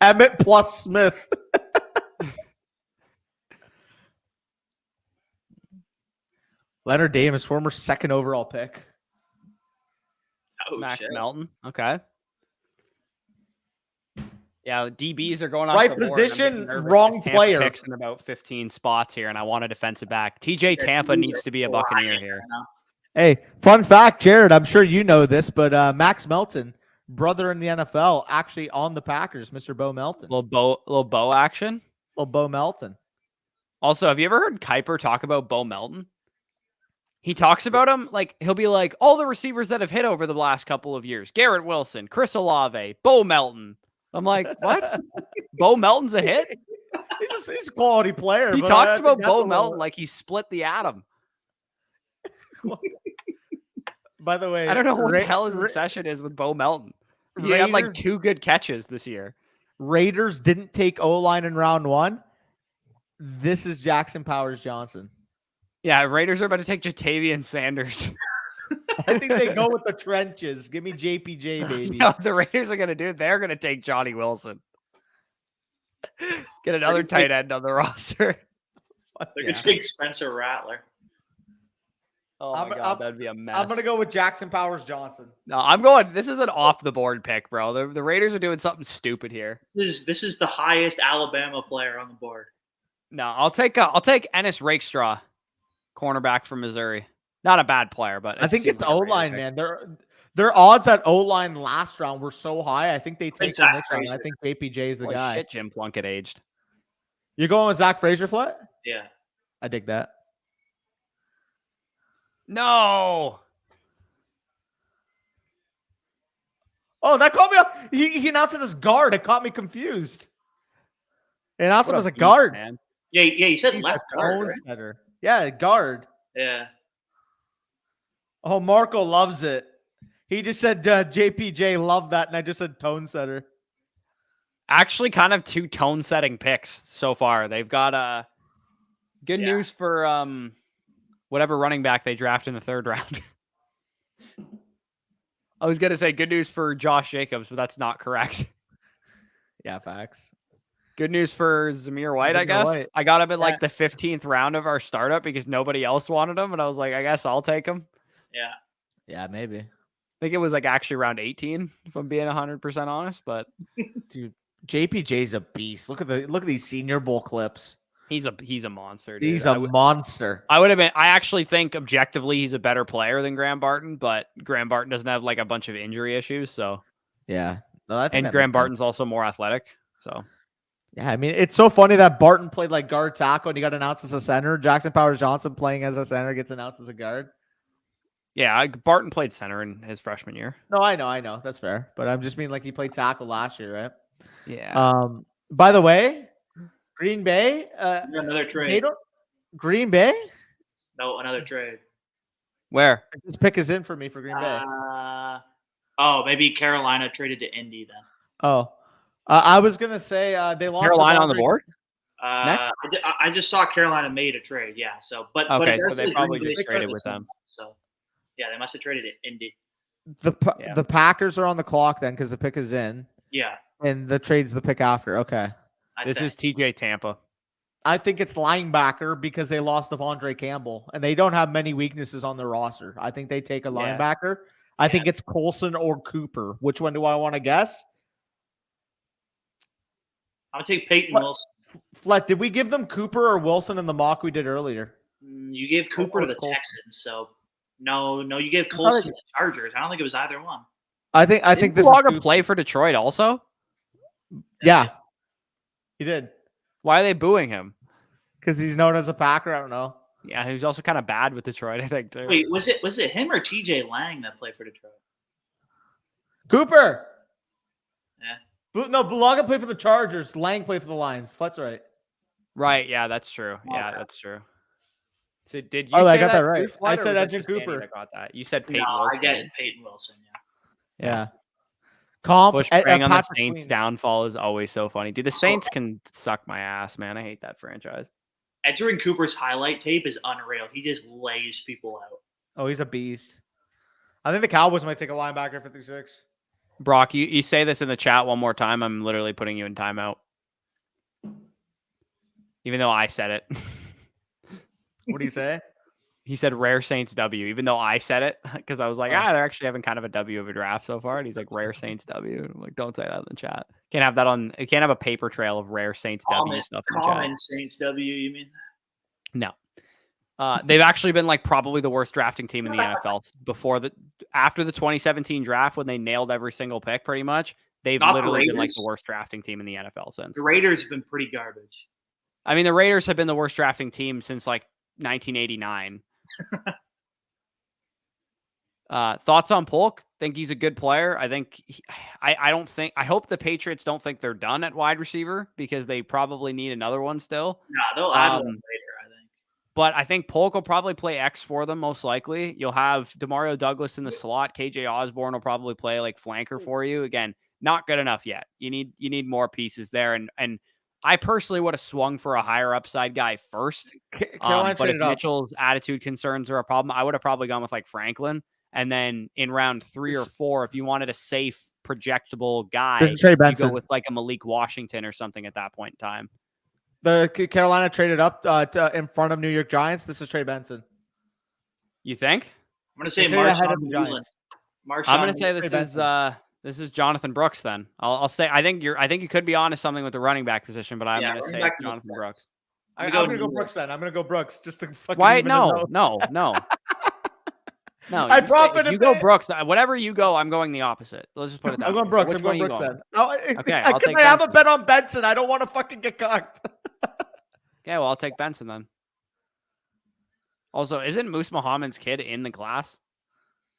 Emmitt plus Smith. Leonard Davis, former second overall pick. Oh, Max shit. Melton. Okay. Yeah, DBs are going off Right the board. position, I'm wrong Tampa player. Picks in about 15 spots here, and I want a defensive back. TJ Tampa needs to be a Buccaneer here. Hey, fun fact, Jared, I'm sure you know this, but Max Melton, brother in the NFL, actually on the Packers, Mr. Bo Melton. Little Bo action. Little Bo Melton. Also, have you ever heard Kuiper talk about Bo Melton? He talks about him like he'll be like all the receivers that have hit over the last couple of years: Garrett Wilson, Chris Olave, Bo Melton. I'm like, what? Bo Melton's a hit? He's a quality player. He but talks I think about that's Bo a Melton little- like he split the atom. By the way, I don't know what the hell his obsession is with Bo Melton. He had like Raiders- 2 good catches this year. Raiders didn't take O-line in round 1. This is Jackson Powers Johnson. Yeah, Raiders are about to take Jatavian Sanders. I think they go with the trenches. Give me JPJ, baby. No, the Raiders are going to do it. They're going to take Johnny Wilson. Get another tight end on the roster. They're going to take Spencer Rattler. Oh my God, that'd be a mess. I'm going to go with Jackson Powers Johnson. No, I'm going. This is an off-the-board pick, bro. The Raiders are doing something stupid here. This is the highest Alabama player on the board. No, I'll take Ennis Rakestraw, cornerback from Missouri. Not a bad player, but I think it's seems like a Raider O-line, pick. man. Their odds at O-line last round were so high. I think they take them this round. I think JPJ is the Holy guy. shit, Jim Plunkett aged. You're going with Zach Frazier, Flat? Yeah. I dig that. No. Oh, that caught me up. He announced it as guard. It caught me confused. He announced him as a beast, guard. man. Yeah, you said He's left a guard, tone right? setter. Yeah, guard. Yeah. Oh, Marco loves it. He just said JPJ loved that, and I just said tone setter. Actually, kind of 2 tone-setting picks so far. They've got good news for whatever running back they draft in the 3rd round. I was gonna say good news for Josh Jacobs, but that's not correct. Yeah, facts. Good news for Zamir White, I Zamir guess. White. I got him in like the 15th round of our startup because nobody else wanted him, and I was like, I guess I'll take him. Yeah. Yeah, maybe. I think it was like actually round 18, if I'm being 100% honest. But Dude, JPJ's a beast. Look at these Senior Bowl clips. he's a monster, dude. He's a monster. I actually think objectively he's a better player than Graham Barton, but Graham Barton doesn't have like a bunch of injury issues, so Yeah. No, I think and that Graham makes sense. Barton's also more athletic, so Yeah, I mean, it's so funny that Barton played like guard tackle and he got announced as a center. Jackson Powers Johnson playing as a center gets announced as a guard. yeah, Barton played center in his freshman year. No, I know. That's fair. But I'm just mean like he played tackle last year, right? Yeah. By the way, Green Bay, Another they trade. don't Green Bay? No, another trade. Where? This pick is in for me for Green Bay. Maybe Carolina traded to Indy then. Oh. I was gonna say they lost Carolina on the board? Next, I just saw Carolina made a trade. Yeah, so but Okay, it so does they say probably Green Bay just traded started with the them. season, So yeah, they must have traded it Indy. The Packers are on the clock then because the pick is in. Yeah, And the trade's the pick after. Okay. I This think. is TJ Tampa. I think it's linebacker because they lost Devondre Campbell and they don't have many weaknesses on their roster. I think they take a linebacker. I think it's Colson or Cooper. Which one do I want to guess? I would take Peyton Wilson. Flet, did we give them Cooper or Wilson in the mock we did earlier? You gave Cooper to the Texans, so no, you gave Colson to the Chargers. I don't think it was either one. I think this Bulaga play for Detroit also. Yeah, he did. Why are they booing him? Because he's known as a Packer. I don't know. Yeah, he was also kind of bad with Detroit, I think, too. Wait, was it him or TJ Lang that played for Detroit? Cooper. Yeah. No, Bulaga played for the Chargers. Lang played for the Lions. Flet's right. Right. Yeah, that's true. Yeah, Okay. that's true. So did you? Oh, say I got that right. I said Edgerrin Cooper. That got that. You said Peyton No, Wilson. I get Peyton Wilson. Yeah. Comp. Bush preying on the Patrick Saints' Queen. downfall is always so funny. Dude, the Saints can suck my ass, man. I hate that franchise. Edgerrin Cooper's highlight tape is unreal. He just lays people out. Oh, he's a beast. I think the Cowboys might take a linebacker at 56. Brock, you say this in the chat one more time. I'm literally putting you in timeout. Even though I said it. What do you say? He said rare Saints W, even though I said it, because I was like, they're actually having kind of a W of a draft so far. And he's like, rare Saints W. And I'm like, don't say that in the chat. Can't have that on. You can't have a paper trail of rare Saints W stuff in the chat. Common Saints W, you mean? No. They've actually been like probably the worst drafting team in the NFL after the 2017 draft when they nailed every single pick pretty much. They've literally been like the worst drafting team in the NFL since. The Raiders have been pretty garbage. I mean, the Raiders have been the worst drafting team since like 1989. Thoughts on Polk? Think he's a good player. I think I hope the Patriots don't think they're done at wide receiver because they probably need another one still. No, they'll add one later, I think. But I think Polk will probably play X for them most likely. You'll have Demario Douglas in the slot. KJ Osborne will probably play like flanker for you. Again, not good enough yet. You need more pieces there. And I personally would have swung for a higher upside guy first. But if Mitchell's attitude concerns are a problem, I would have probably gone with like Franklin. And then in round 3 or 4, if you wanted a safe, projectable guy, you go with like a Malik Washington or something at that point in time. The Carolina traded up in front of New York Giants. This is Trey Benson. You think? I'm going to say Marshawn Giants. I'm going to say this is Jonathan Brooks. Then I'll say I think you could be onto something with the running back position, but I'm going to say Jonathan Brooks. I'm going to go Brooks then. I'm going to go Brooks just to fucking. Why? No. No, I profited. You go Brooks. Whatever you go, I'm going the opposite. Let's just put it that way. I'm going Brooks. So I'm going Brooks then. Okay, I have a bet on Benson. I don't want to fucking get cocked. Okay, well, I'll take Benson then. Also, isn't Moose Muhammad's kid in the class?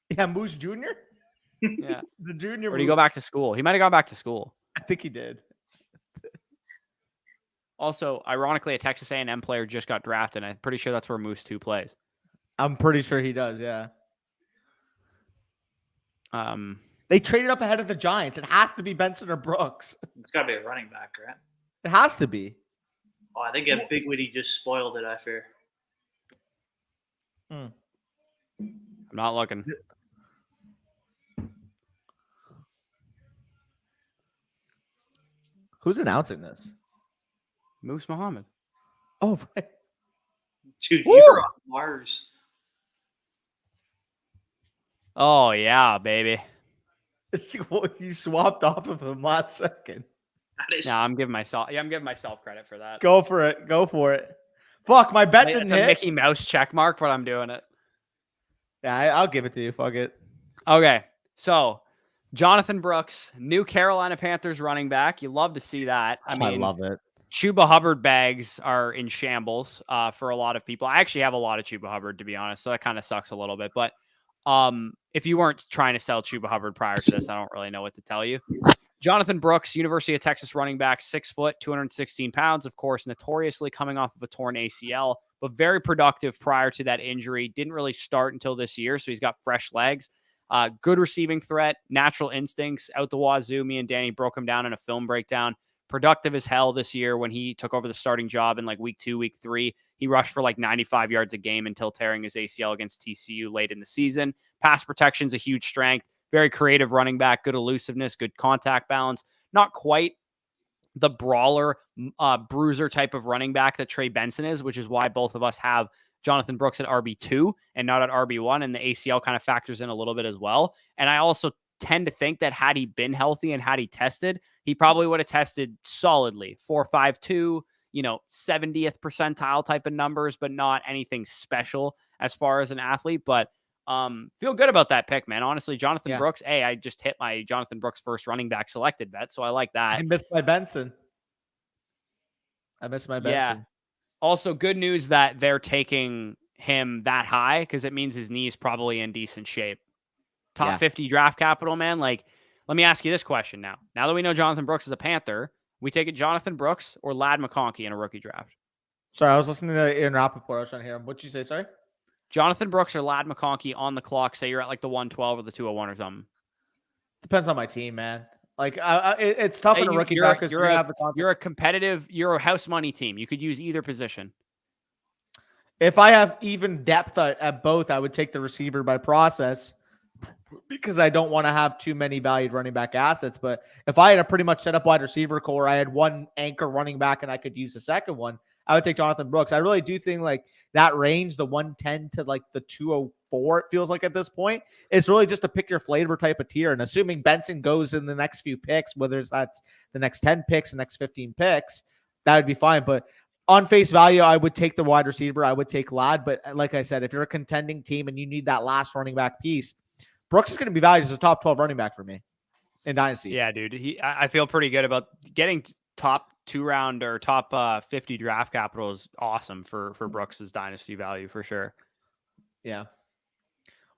Yeah, Moose Jr.? Yeah. The junior. Or did he go back to school? He might have gone back to school. I think he did. Also, ironically, a Texas A&M player just got drafted. I'm pretty sure that's where Moose 2 plays. I'm pretty sure he does, yeah. They traded up ahead of the Giants. It has to be Benson or Brooks. It's got to be a running back, right? It has to be. Oh, I think Big Witty just spoiled it, I fear. I'm not looking. Who's announcing this? Moose Muhammad. Oh, right. Dude, you're on Mars. Oh, yeah, baby. You swapped off of him last second. Yeah, I'm giving myself credit for that. Go for it. Fuck, my bet didn't hit. It's a Mickey Mouse check mark, but I'm doing it. Yeah, I'll give it to you. Fuck it. Okay, so Jonathan Brooks, new Carolina Panthers running back. You love to see that. I love it. Chuba Hubbard bags are in shambles for a lot of people. I actually have a lot of Chuba Hubbard, to be honest, so that kind of sucks a little bit. But if you weren't trying to sell Chuba Hubbard prior to this, I don't really know what to tell you. Jonathan Brooks, University of Texas running back, 6 foot, 216 pounds, of course, notoriously coming off of a torn ACL, but very productive prior to that injury. Didn't really start until this year, so he's got fresh legs. Good receiving threat, natural instincts out the wazoo. Me and Danny broke him down in a film breakdown. Productive as hell this year when he took over the starting job in like week 2, week 3. He rushed for like 95 yards a game until tearing his ACL against TCU late in the season. Pass protection's a huge strength. Very creative running back, good elusiveness, good contact balance. Not quite the brawler, bruiser type of running back that Trey Benson is, which is why both of us have Jonathan Brooks at RB2 and not at RB1. And the ACL kind of factors in a little bit as well. And I also tend to think that had he been healthy and had he tested, he probably would have tested solidly 4.52, 70th percentile type of numbers, but not anything special as far as an athlete. But feel good about that pick, man. Honestly, Jonathan Brooks, I just hit my Jonathan Brooks first running back selected bet, so I like that. I missed my Benson. Yeah. Also, good news that they're taking him that high because it means his knee is probably in decent shape. Top 50 draft capital, man. Like, let me ask you this question now. Now that we know Jonathan Brooks is a Panther, we take it Jonathan Brooks or Lad McConkey in a rookie draft? Sorry, I was listening to Ian Rappaport. I was trying to hear him. What'd you say, sorry? Jonathan Brooks or Lad McConkey on the clock. Say you're at like the 112 or the 201 or something. Depends on my team, man. Like, it's tough in a rookie draft because you're a competitive, you're a house money team. You could use either position. If I have even depth at both, I would take the receiver by process because I don't want to have too many valued running back assets. But if I had a pretty much set up wide receiver core, I had one anchor running back and I could use the second one, I would take Jonathan Brooks. I really do think like that range, the 110 to like the 204, it feels like at this point, is really just a pick your flavor type of tier. And assuming Benson goes in the next few picks, whether that's the next 10 picks, the next 15 picks, that would be fine. But on face value, I would take the wide receiver. I would take Lad. But like I said, if you're a contending team and you need that last running back piece, Brooks is going to be valued as a top 12 running back for me in Dynasty. Yeah, dude. I feel pretty good about getting top 2-round or top 50 draft capital is awesome for Brooks's Dynasty value for sure. Yeah.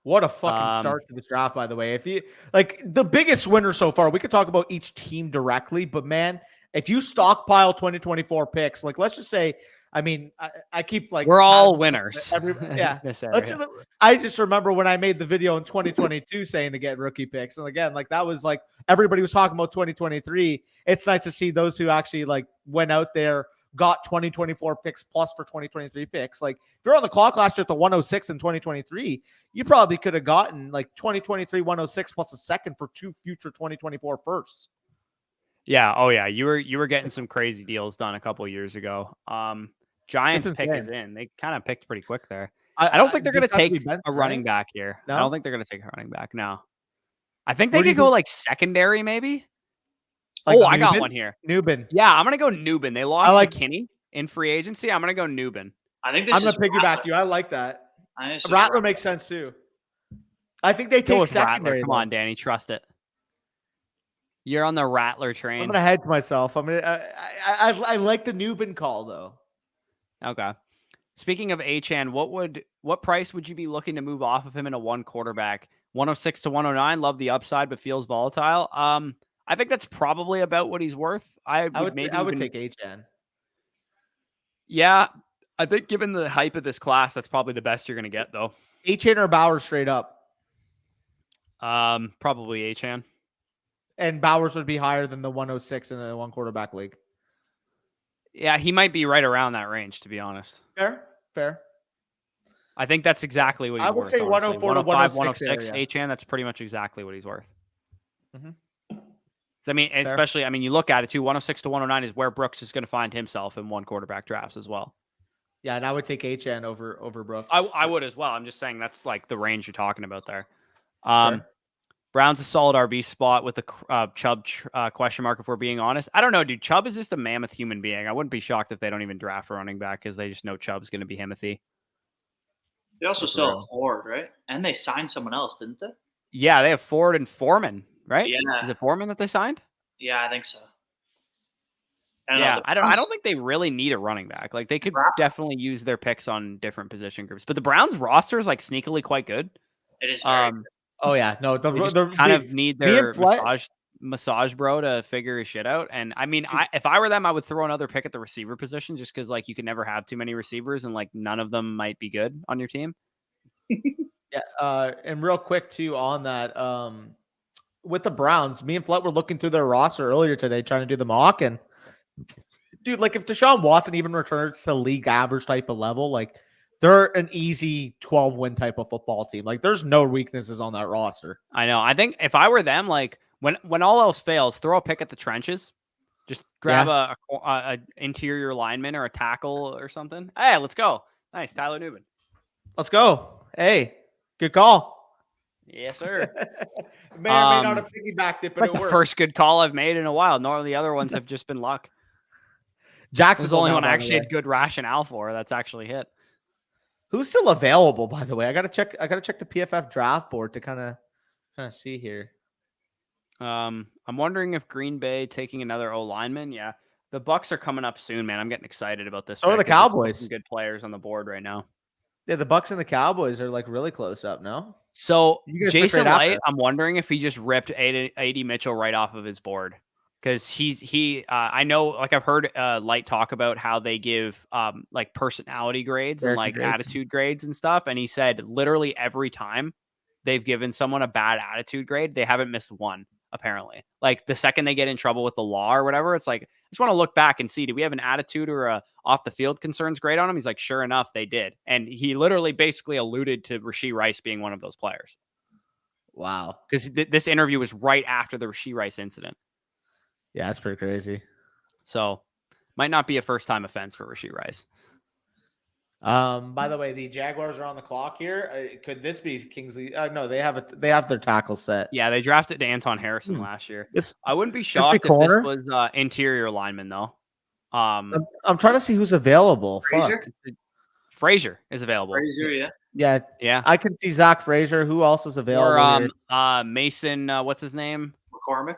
What a fucking start to this draft, by the way. If you like the biggest winner so far, we could talk about each team directly, but man, if you stockpile 2024 picks, like let's just say, I mean, I keep like we're all winners. Yeah. I just remember when I made the video in 2022 saying to get rookie picks. And again, like that was like everybody was talking about 2023. It's nice to see those who actually like went out there, got 2024 picks plus for 2023 picks. Like if you're on the clock last year at the 106 in 2023, you probably could have gotten like 2023 106 plus a second for 2 future 2024 firsts. Yeah. Oh yeah. You were getting some crazy deals done a couple of years ago. Giants pick is in. They kind of picked pretty quick there. I don't think they're going to take a running back here. No? I don't think they're going to take a running back. No. I think they could go like secondary maybe. Like I got one here. Newbin. Yeah, I'm going to go Newbin. They lost McKinney in free agency. I'm going to go Newbin. I think I'm going to piggyback you. I like that. Rattler makes sense too. I think they take secondary. Rattler. Come on, Danny. Trust it. You're on the Rattler train. I'm going to hedge myself. I like the Newbin call though. Okay. Speaking of Achane, what price would you be looking to move off of him in a one quarterback? 106 to 109. Love the upside, but feels volatile. I think that's probably about what he's worth. I would take Achane. Yeah, I think given the hype of this class, that's probably the best you're going to get, though. Achane or Bowers straight up? Probably Achane. And Bowers would be higher than the 106 in a one quarterback league. Yeah, he might be right around that range, to be honest. Fair. I think that's exactly what he's worth. I would say 104 to 106. Achane, that's pretty much exactly what he's worth. Mm-hmm. So, I mean, especially, you look at it too, 106 to 109 is where Brooks is going to find himself in one quarterback drafts as well. Yeah, and I would take Achane over Brooks. I would as well. I'm just saying that's like the range you're talking about there. Brown's a solid RB spot with a Chubb question mark, if we're being honest. I don't know, dude. Chubb is just a mammoth human being. I wouldn't be shocked if they don't even draft a running back because they just know Chubb's going to be mamothy. They also sell Ford, right? And they signed someone else, didn't they? Yeah, they have Ford and Foreman, right? Yeah. Is it Foreman that they signed? Yeah, I think so. I don't think they really need a running back. Like they could definitely use their picks on different position groups. But the Browns roster is like sneakily quite good. It is very good. Oh yeah, no, they kind of need their massage bro to figure his shit out. And I mean, if I were them, I would throw another pick at the receiver position just because like you can never have too many receivers and like none of them might be good on your team. Yeah, and real quick too on that, with the Browns, me and Flet were looking through their roster earlier today, trying to do the mock, and dude, like if Deshaun Watson even returns to league average type of level, like. They're an easy 12-win type of football team. Like, there's no weaknesses on that roster. I know. I think if I were them, like, when all else fails, throw a pick at the trenches. Just grab a interior lineman or a tackle or something. Hey, let's go. Nice, Tyler Newman. Let's go. Hey, good call. Yes, sir. May or may not have piggybacked it, It's but like it the worked. first good call I've made in a while. Normally, the other ones have just been luck. Jackson was the only one I actually had good rationale for. That's actually hit. Who's still available, by the way? I gotta check the PFF draft board to kind of see here. I'm wondering if Green Bay taking another O lineman. Yeah, the Bucks are coming up soon, man. I'm getting excited about this. So are the Cowboys. Some good players on the board right now. Yeah, the Bucks and the Cowboys are like really close up. No. So Jason Light, I'm wondering if he just ripped AD Mitchell right off of his board. Because I know, like I've heard Light talk about how they give like personality grades and like attitude grades and stuff. And he said literally every time they've given someone a bad attitude grade, they haven't missed one, apparently. Like the second they get in trouble with the law or whatever, it's like, I just want to look back and see, do we have an attitude or a off the field concerns grade on him? He's like, sure enough, they did. And he literally basically alluded to Rashee Rice being one of those players. Wow. Because this interview was right after the Rashee Rice incident. Yeah, that's pretty crazy. So, might not be a first-time offense for Rashee Rice. By the way, the Jaguars are on the clock here. Could this be Kingsley? No, they have their tackle set. Yeah, they drafted Anton Harrison last year. I wouldn't be shocked if this was interior lineman though. I'm trying to see who's available. Frazier is available. Frazier, yeah. I can see Zach Frazier. Who else is available? Or Mason. What's his name? McCormick.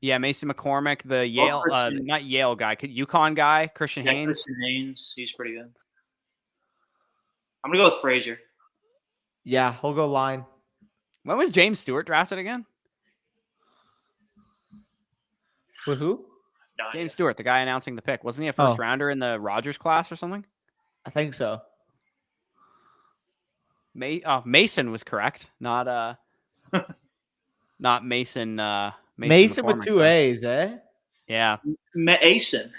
Yeah, Mason McCormick, the Yale, not Yale guy, UConn guy, Christian Haynes. Christian Haynes, he's pretty good. I'm gonna go with Frazier. Yeah, he'll go line. When was James Stewart drafted again? With who? James Stewart, the guy announcing the pick. Wasn't he a first rounder in the Rodgers class or something? I think so. Mason was correct, not not Mason. Mason with two A's, eh? Yeah. Mason.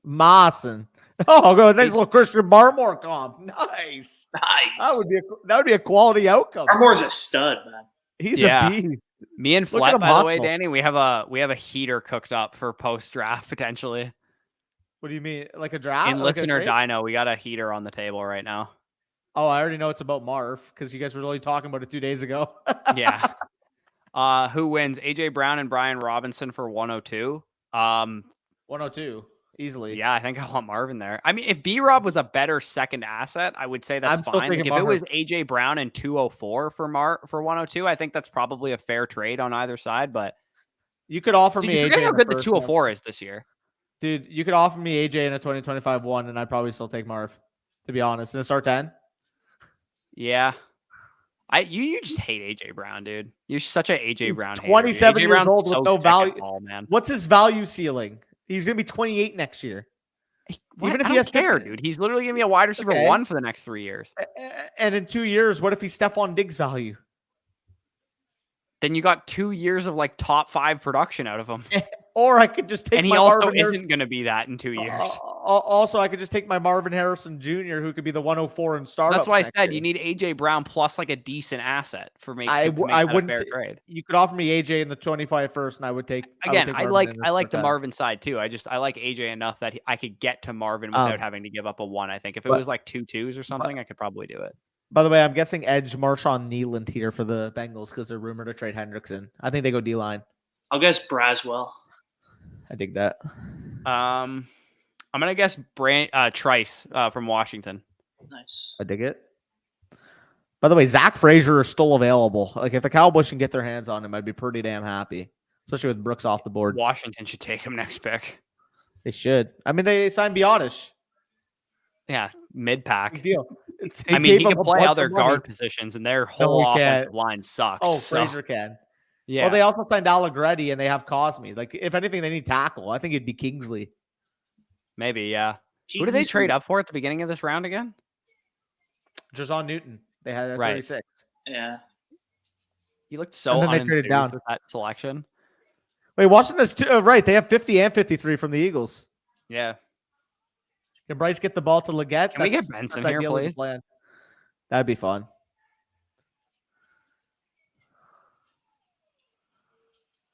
Mawson. Oh, I'll go with nice little Christian Barmore comp. Nice. That would be a quality outcome. Barmore's a stud, man. He's a beast. Me and Flat, by the way, Danny, we have a heater cooked up for post draft potentially. What do you mean? Like a draft? In listener Dino, we got a heater on the table right now. Oh, I already know it's about Marv because you guys were really talking about it 2 days ago. Yeah. Who wins? AJ Brown and Brian Robinson for 102. 102 easily. Yeah, I think I want Marvin there. I mean, if B-Rob was a better second asset, I would say that's fine. Like, if it was AJ Brown and 204 for 102, I think that's probably a fair trade on either side. But you could offer me AJ. Forget how good the 204 is this year, dude. You could offer me AJ in a 2025 1, and I'd probably still take Marv. To be honest, in a start 10. Yeah. You just hate AJ Brown, dude. You're such an AJ Brown hater. 27 years old with no value. Man. What's his value ceiling? He's gonna be 28 next year. Even if he has care, dude. He's literally gonna be a wide receiver 1 for the next 3 years. And in 2 years, what if he's Stephon Diggs value? Then you got 2 years of like top 5 production out of him. Or I could just take. And he also isn't going to be that in 2 years. Also, I could just take my Marvin Harrison Jr., who could be the 104 in startups. That's why I said you need AJ Brown plus like a decent asset for making. I wouldn't. A fair trade. You could offer me AJ in the 25 first, and I would take. I like the Marvin side too. I like AJ enough that I could get to Marvin without having to give up a 1. I think if it was like 2 2s or something, I could probably do it. By the way, I'm guessing edge Marshawn Nealand here for the Bengals because they're rumored to trade Hendrickson. I think they go D-line. I'll guess Braswell. I dig that. I'm gonna guess Trice from Washington. Nice. I dig it. By the way, Zach Frazier is still available. Like if the Cowboys can get their hands on him, I'd be pretty damn happy. Especially with Brooks off the board. Washington should take him next pick. They should. I mean, they signed Biotish. Yeah, mid-pack. Big deal. I mean, he can play other guard positions, and their whole offensive line sucks. Oh, Frazier can. Yeah. Well, they also signed Allegretti, and they have Cosme. Like, if anything, they need tackle. I think it'd be Kingsley. Maybe, yeah. Who did they trade up for at the beginning of this round again? Jason Newton. They had it at 36. Yeah. He looked so unenthused with that selection. Wait, Washington's right. They have 50 and 53 from the Eagles. Yeah. Can Bryce get the ball to Leggett? Can we get Benson here, please? That'd be fun.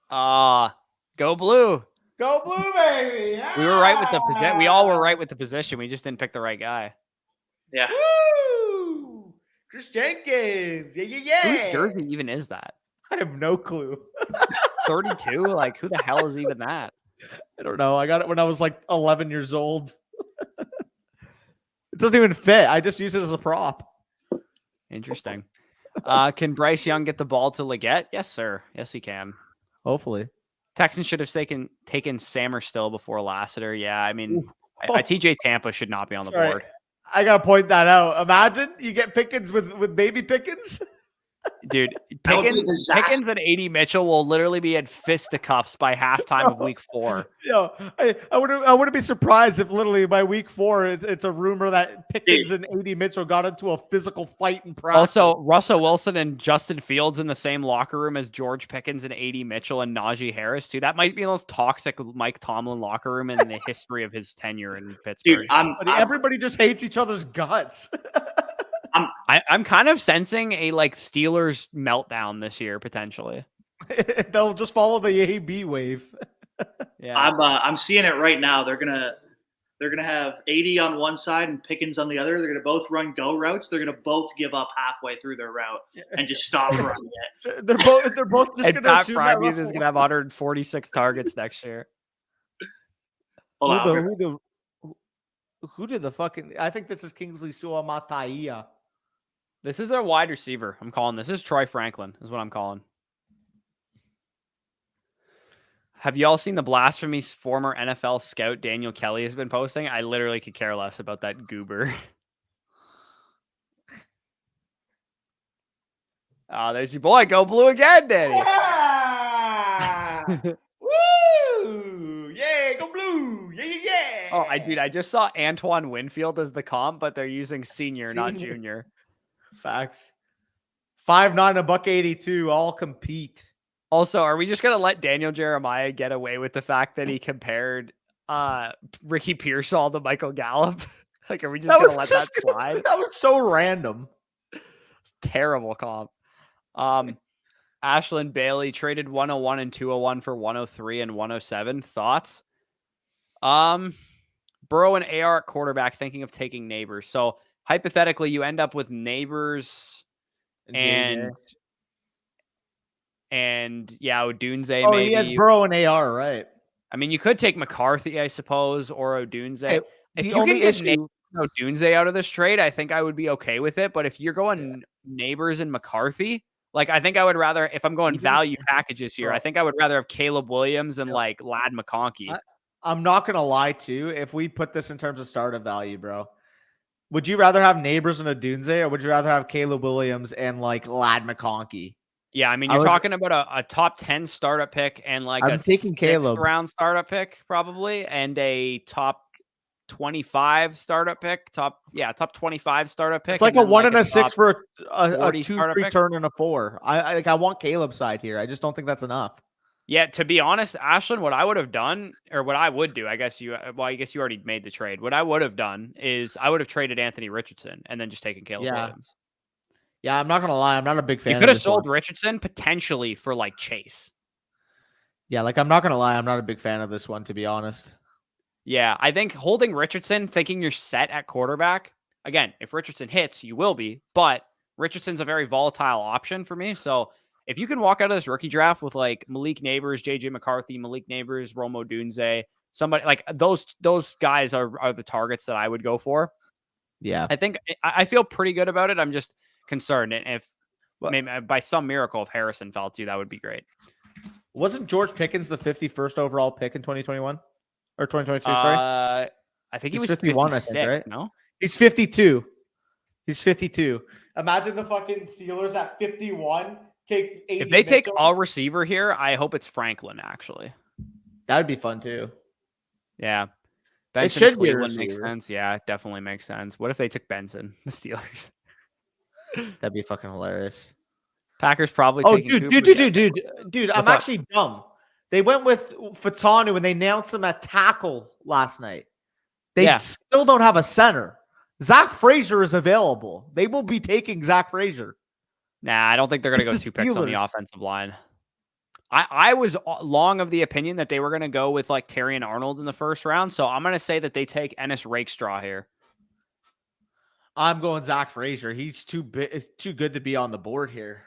Go blue. Go blue, baby. We were right with the position. We all were right Yeah. with the position. We just didn't pick the right guy. Yeah. Woo! Chris Jenkins. Yeah. Whose jersey even is that? I have no clue. 32? Like, who the hell is even that? I don't know. I got it when I was like 11 years old. It doesn't even fit. I just use it as a prop. Interesting. Can Bryce Young get the ball to Leggett? Yes, sir. Yes, he can. Hopefully. Texans should have taken Sammer still before Lassiter. Yeah, I mean, Ooh. TJ Tampa should not be on the Sorry. board. I gotta point that out. Imagine you get Pickens with baby Pickens. Dude, That would be a disaster. Pickens and A.D. Mitchell will literally be in fisticuffs by halftime of week 4. Yo, I wouldn't be surprised if literally by week 4 it's a rumor that Pickens and A.D. Mitchell got into a physical fight in practice. Also, Russell Wilson and Justin Fields in the same locker room as George Pickens and A.D. Mitchell and Najee Harris, too. That might be the most toxic Mike Tomlin locker room in the history of his tenure in Pittsburgh. Dude, everybody just hates each other's guts. I'm kind of sensing a Steelers meltdown this year potentially. They'll just follow the AB wave. Yeah, I'm seeing it right now. They're gonna have 80 on one side and Pickens on the other. They're gonna both run go routes. They're gonna both give up halfway through their route and just stop running it. They're both just and gonna Pat assume that Freiermuth is gonna have 146 targets next year. Who did the fucking? I think this is Kingsley Suamataia. This is a wide receiver. I'm calling this. This is Troy Franklin is what I'm calling. Have you all seen the blasphemy former NFL scout Daniel Kelly has been posting? I literally could care less about that goober. There's your boy. Go blue again, Danny. Yeah! Woo! Yeah, go blue! Yeah! Oh, I just saw Antoine Winfield as the comp, but they're using senior, not junior. Facts. 5'9", $182, all compete. Also, are we just gonna let Daniel Jeremiah get away with the fact that he compared Ricky Pearsall to Michael Gallup? Like, are we just gonna let that slide? That was so random. It's terrible comp. Ashlyn Bailey traded 101 and 201 for 103 and 107. Thoughts? Burrow and AR at quarterback, thinking of taking Neighbors. So hypothetically, you end up with Neighbors and Odunze. Oh, maybe he has Burrow and AR, right? I mean, you could take McCarthy, I suppose, or Odunze. Hey, if you can get Odunze out of this trade, I think I would be okay with it. But if you're going Neighbors and McCarthy, like, I think I would rather, if I'm going value packages here, I think I would rather have Caleb Williams and Lad McConkey. I'm not gonna lie too. If we put this in terms of startup value, bro, would you rather have Neighbors and Odunze, or would you rather have Caleb Williams and Lad McConkey? Yeah, I mean, you're talking about a top 10 startup pick and I'm a taking Caleb round startup pick probably, and a top 25 startup pick. Top 25 startup pick. It's like a 1 and a 6 for a 2 startup return and a 4. I want Caleb's side here. I just don't think that's enough. Yeah, to be honest, Ashlyn, what I would have done, or what I would do, I guess you already made the trade. What I would have done is I would have traded Anthony Richardson and then just taken Caleb Williams. Yeah, I'm not going to lie. I'm not a big fan. You could have sold Richardson potentially for Chase. Yeah, I'm not going to lie. I'm not a big fan of this one, to be honest. Yeah, I think holding Richardson, thinking you're set at quarterback. Again, if Richardson hits, you will be. But Richardson's a very volatile option for me. So if you can walk out of this rookie draft with Malik Neighbors, JJ McCarthy, Malik Neighbors, Romo Dunze, somebody like those guys are the targets that I would go for. Yeah, I think I feel pretty good about it. I'm just concerned, and if maybe by some miracle if Harrison fell to you, that would be great. Wasn't George Pickens the 51st overall pick in 2021 or 2022? Sorry, I think he was 51. 56, I think, right? No, he's 52. He's 52. Imagine the fucking Steelers at 51. If they take a receiver here, I hope it's Franklin. Actually, that would be fun too. Yeah, Benson should Cleveland makes sense. Yeah, it definitely makes sense. What if they took Benson, the Steelers? That'd be fucking hilarious. Packers probably. Dude! I'm actually dumb. They went with Fatanu and they announced him at tackle last night. They still don't have a center. Zach Frazier is available. They will be taking Zach Frazier. Nah, I don't think they're going to go 2 picks on the offensive line. I was long of the opinion that they were going to go with like Terry and Arnold in the first round. So I'm going to say that they take Ennis Rakestraw here. I'm going Zach Frazier. He's too good to be on the board here.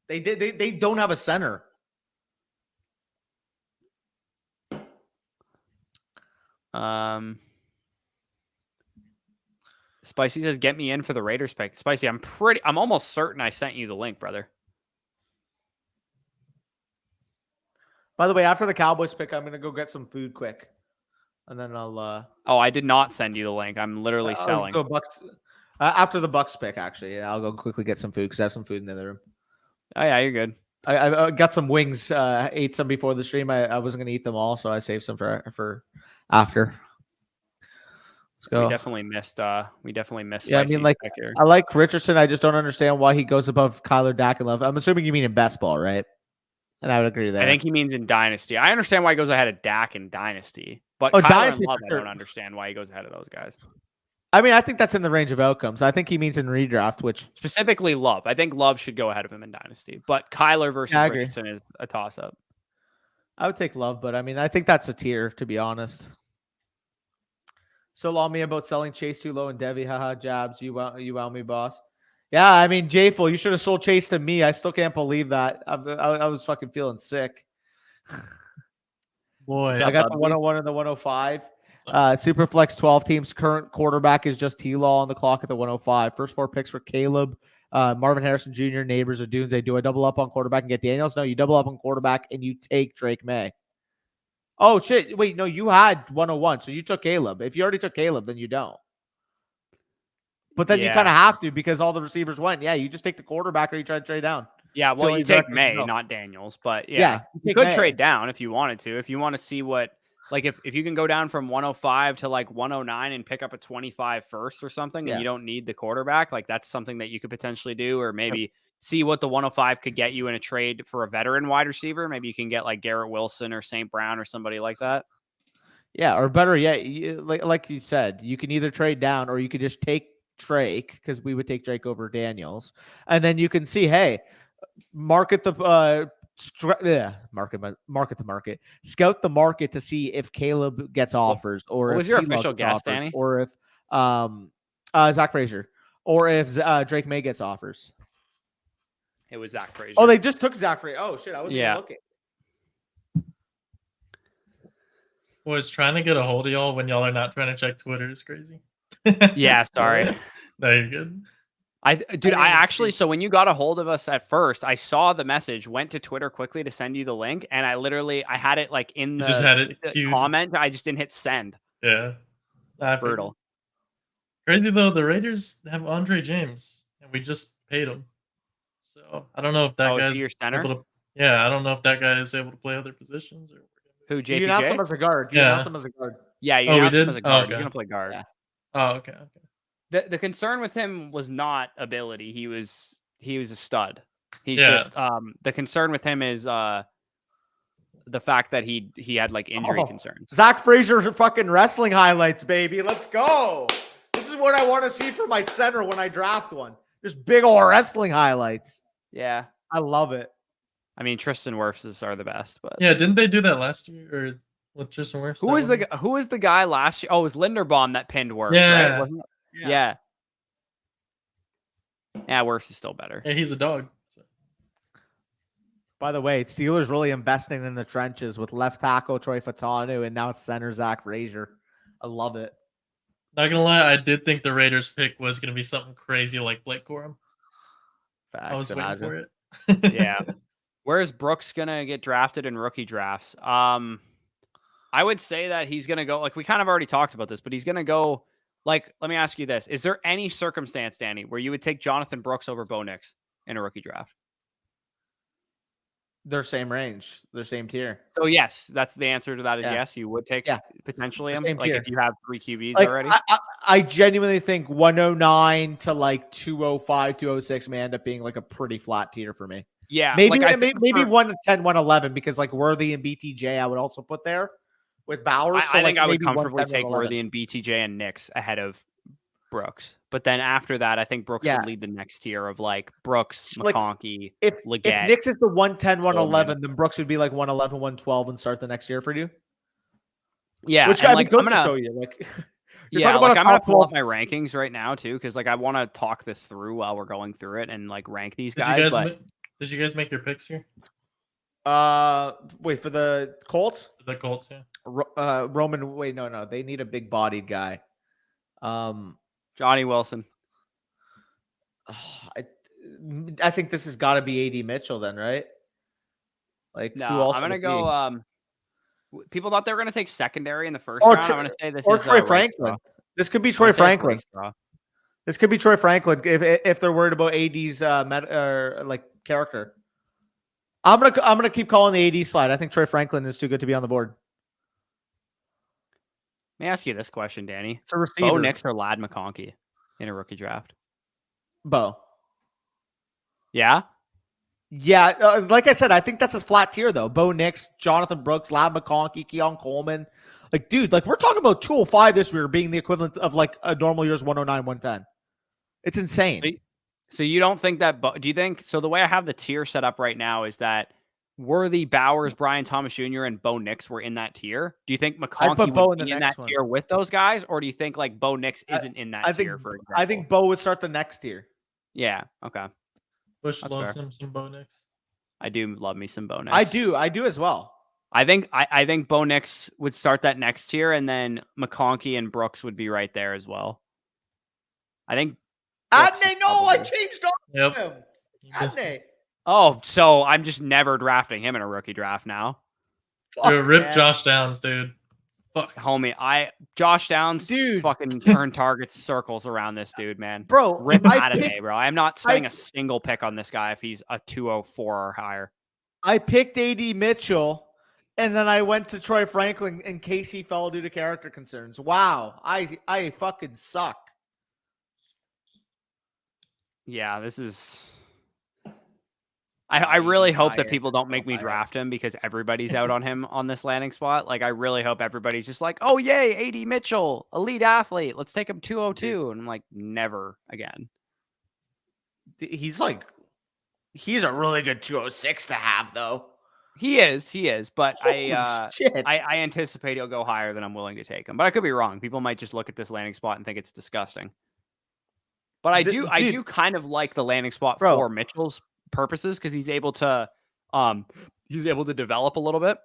They don't have a center. Spicy says, get me in for the Raiders pick. Spicy, I'm almost certain I sent you the link, brother. By the way, after the Cowboys pick, I'm going to go get some food quick. And then I'll... Oh, I did not send you the link. I'm literally selling. Go Bucks. After the Bucks pick, actually. Yeah, I'll go quickly get some food because I have some food in the other room. Oh, yeah, you're good. I got some wings. Ate some before the stream. I wasn't going to eat them all, so I saved some for after. Let's go. We definitely missed. Yeah, I mean, like, I like Richardson. I just don't understand why he goes above Kyler, Dak, and Love. I'm assuming you mean in best ball, right? And I would agree there. I think he means in Dynasty. I understand why he goes ahead of Dak in Dynasty, but Kyler Dynasty, and Love, I don't understand why he goes ahead of those guys. I mean, I think that's in the range of outcomes. I think he means in redraft, which specifically Love. I think Love should go ahead of him in Dynasty, but Kyler versus Richardson is a toss-up. I would take Love, but I mean, I think that's a tier, to be honest. So long me about selling Chase too low and Devi. Haha, jabs. You wow me, boss. Yeah, I mean, Jayful, you should have sold Chase to me. I still can't believe that. I was fucking feeling sick. Boy, I got the 101 and the 105. Superflex 12 teams. Current quarterback is just T-Law on the clock at the 105. First 4 picks for Caleb, Marvin Harrison Jr., Neighbors, or Dunze. Do I double up on quarterback and get Daniels? No, you double up on quarterback and you take Drake May. Oh, shit. Wait, no, you had 101, so you took Caleb. If you already took Caleb, then you don't. But then you kind of have to because all the receivers went. Yeah, you just take the quarterback or you try to trade down. Yeah, well, you take May, not Daniels. But yeah you could trade down if you wanted to. If you want to see what, like, if you can go down from 105 to like 109 and pick up a 25 first or something, and you don't need the quarterback, like that's something that you could potentially do, or maybe see what the 105 could get you in a trade for a veteran wide receiver. Maybe you can get like Garrett Wilson or St. Brown or somebody like that. Yeah, or better yet, like you said, you can either trade down or you could just take Drake, because we would take Drake over Daniels, and then you can see, hey, market the market, scout the market to see if Caleb gets offers, or what was your official guess, Danny, or if Zach Frazier, or if Drake May gets offers. It was Zach Frazier. Oh, they just took Zach Frazier. Oh shit, I wasn't even looking. Boys, trying to get a hold of y'all when y'all are not trying to check Twitter is crazy. Yeah, sorry. No, you're good. I actually, so when you got a hold of us at first, I saw the message, went to Twitter quickly to send you the link, and I had it like in the comment. I just didn't hit send. Yeah. Brutal. Crazy though, the Raiders have Andre James, and we just paid him. So I don't know if that guy's your center. I don't know if that guy is able to play other positions or who. JPJ? You announced him as a guard. You announced him as a guard. Okay. He's gonna play guard. Yeah. Oh, okay. The concern with him was not ability. He was a stud. He's just the concern with him is the fact that he had like injury concerns. Zach Frazier's fucking wrestling highlights, baby. Let's go. This is what I want to see for my center when I draft one. Just big old wrestling highlights. Yeah. I love it. I mean, Tristan Wirfs are the best, but yeah, didn't they do that last year or with Tristan Wirfs? Who was the guy last year? Oh, it was Linderbaum that pinned Wirfs, yeah. Right? Yeah. Wirfs is still better. Yeah, he's a dog. So. By the way, Steelers really investing in the trenches with left tackle Troy Fatanu and now center Zach Frazier. I love it. Not gonna lie, I did think the Raiders pick was gonna be something crazy like Blake Corum. Facts, I was waiting for it. Yeah. Where's Brooks gonna get drafted in rookie drafts? I would say that he's gonna go, like, we kind of already talked about this, but he's gonna go, like, let me ask you this. Is there any circumstance, Danny, where you would take Jonathan Brooks over Bo Nix in a rookie draft? They're same range. They're same tier. So, yes, that's the answer to that is yes. You would take potentially him, like, tier. If you have 3 QBs already. I genuinely think 109 to, like, 205, 206 may end up being, like, a pretty flat tier for me. Yeah. Maybe 110, 111, because, like, Worthy and BTJ I would also put there with Bowers. I think I would comfortably take Worthy and BTJ and Nix ahead of Brooks. But then after that, I think Brooks would lead the next tier of like Brooks, McConkey, if Leggett. Knicks is the 110, 111, then Brooks would be like 111, 112 and start the next year for you. Yeah, which and I like mean, I'm gonna show you like. Yeah, like I'm gonna pull up my rankings right now too, because like I want to talk this through while we're going through it and like rank these guys. Did you guys make your picks here? Wait for the Colts. The Colts, yeah. Roman. Wait, no, they need a big-bodied guy. Johnny Wilson. I think this has got to be AD Mitchell then, right? Like no, who else? I'm gonna go. People thought they were gonna take secondary in the first round. I'm gonna say this is Troy Franklin. This could be Troy Franklin. This could be Troy Franklin if they're worried about AD's like character. I'm gonna keep calling the AD slide. I think Troy Franklin is too good to be on the board. Let me ask you this question, Danny. It's a receiver. Bo Nix or Lad McConkey in a rookie draft? Bo. Yeah? Yeah, like I said, I think that's a flat tier, though. Bo Nix, Jonathan Brooks, Lad McConkey, Keon Coleman. Like, dude, like we're talking about 205 this year being the equivalent of like a normal year's 109, 110. It's insane. So you don't think that – do you think – so the way I have the tier set up right now is that Worthy, Bowers, Brian Thomas Jr., and Bo Nix were in that tier. Do you think McConkey would be in that tier with those guys, or do you think like Bo Nix isn't in that tier, for example? I think Bo would start the next tier. Yeah, okay. Bush loves some Bo Nix. I do love me some Bo Nix. I do as well. I think Bo Nix would start that next tier, and then McConkey and Brooks would be right there as well. I think. Adney, no, I changed on him. Adney. Oh, so I'm just never drafting him in a rookie draft now. Dude, rip Josh Downs, dude. Fuck. Homie, Josh Downs, dude, fucking turn targets circles around this dude, man. Bro, rip Adney, bro. I'm not spending a single pick on this guy if he's a 204 or higher. I picked AD Mitchell, and then I went to Troy Franklin in case he fell due to character concerns. Wow, I fucking suck. Yeah, this is. I really hope that people don't make me draft him because everybody's out on him on this landing spot. Like, I really hope everybody's just like, oh, yay, AD Mitchell, elite athlete. Let's take him 202. And I'm like, never again. He's a really good 206 to have, though. He is. But I anticipate he'll go higher than I'm willing to take him. But I could be wrong. People might just look at this landing spot and think it's disgusting. But I do kind of like the landing spot for Mitchell's purposes because he's able to develop a little bit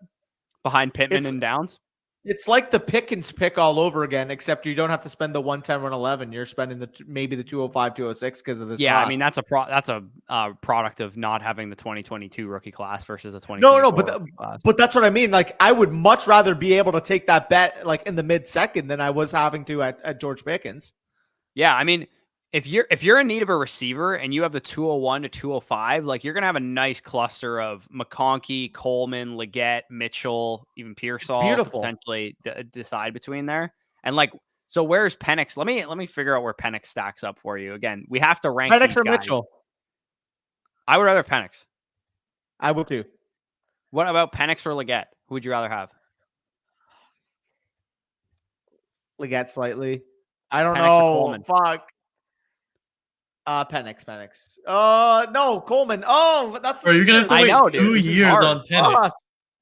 behind Pittman and Downs. It's like the Pickens pick all over again, except you don't have to spend the 110, 111. You're spending maybe the 205, 206 because of this. Yeah, cost. I mean that's a product of not having the 2022 rookie class versus the 2024 but that's what I mean. Like I would much rather be able to take that bet like in the mid-second than I was having to at George Pickens. Yeah, I mean. If you're in need of a receiver and you have the 201 to 205, like you're gonna have a nice cluster of McConkey, Coleman, Leggett, Mitchell, even Pearsall to potentially decide between there. And like, so where's Penix? Let me figure out where Penix stacks up for you. Again, we have to rank Penix or guys. Mitchell. I would rather Penix. I would too. What about Penix or Leggett? Who would you rather have? Leggett slightly. I don't Penix know. Fuck. Penix. No, Coleman. Oh, that's. Bro, you're gonna have to wait 2 years on Penix. You're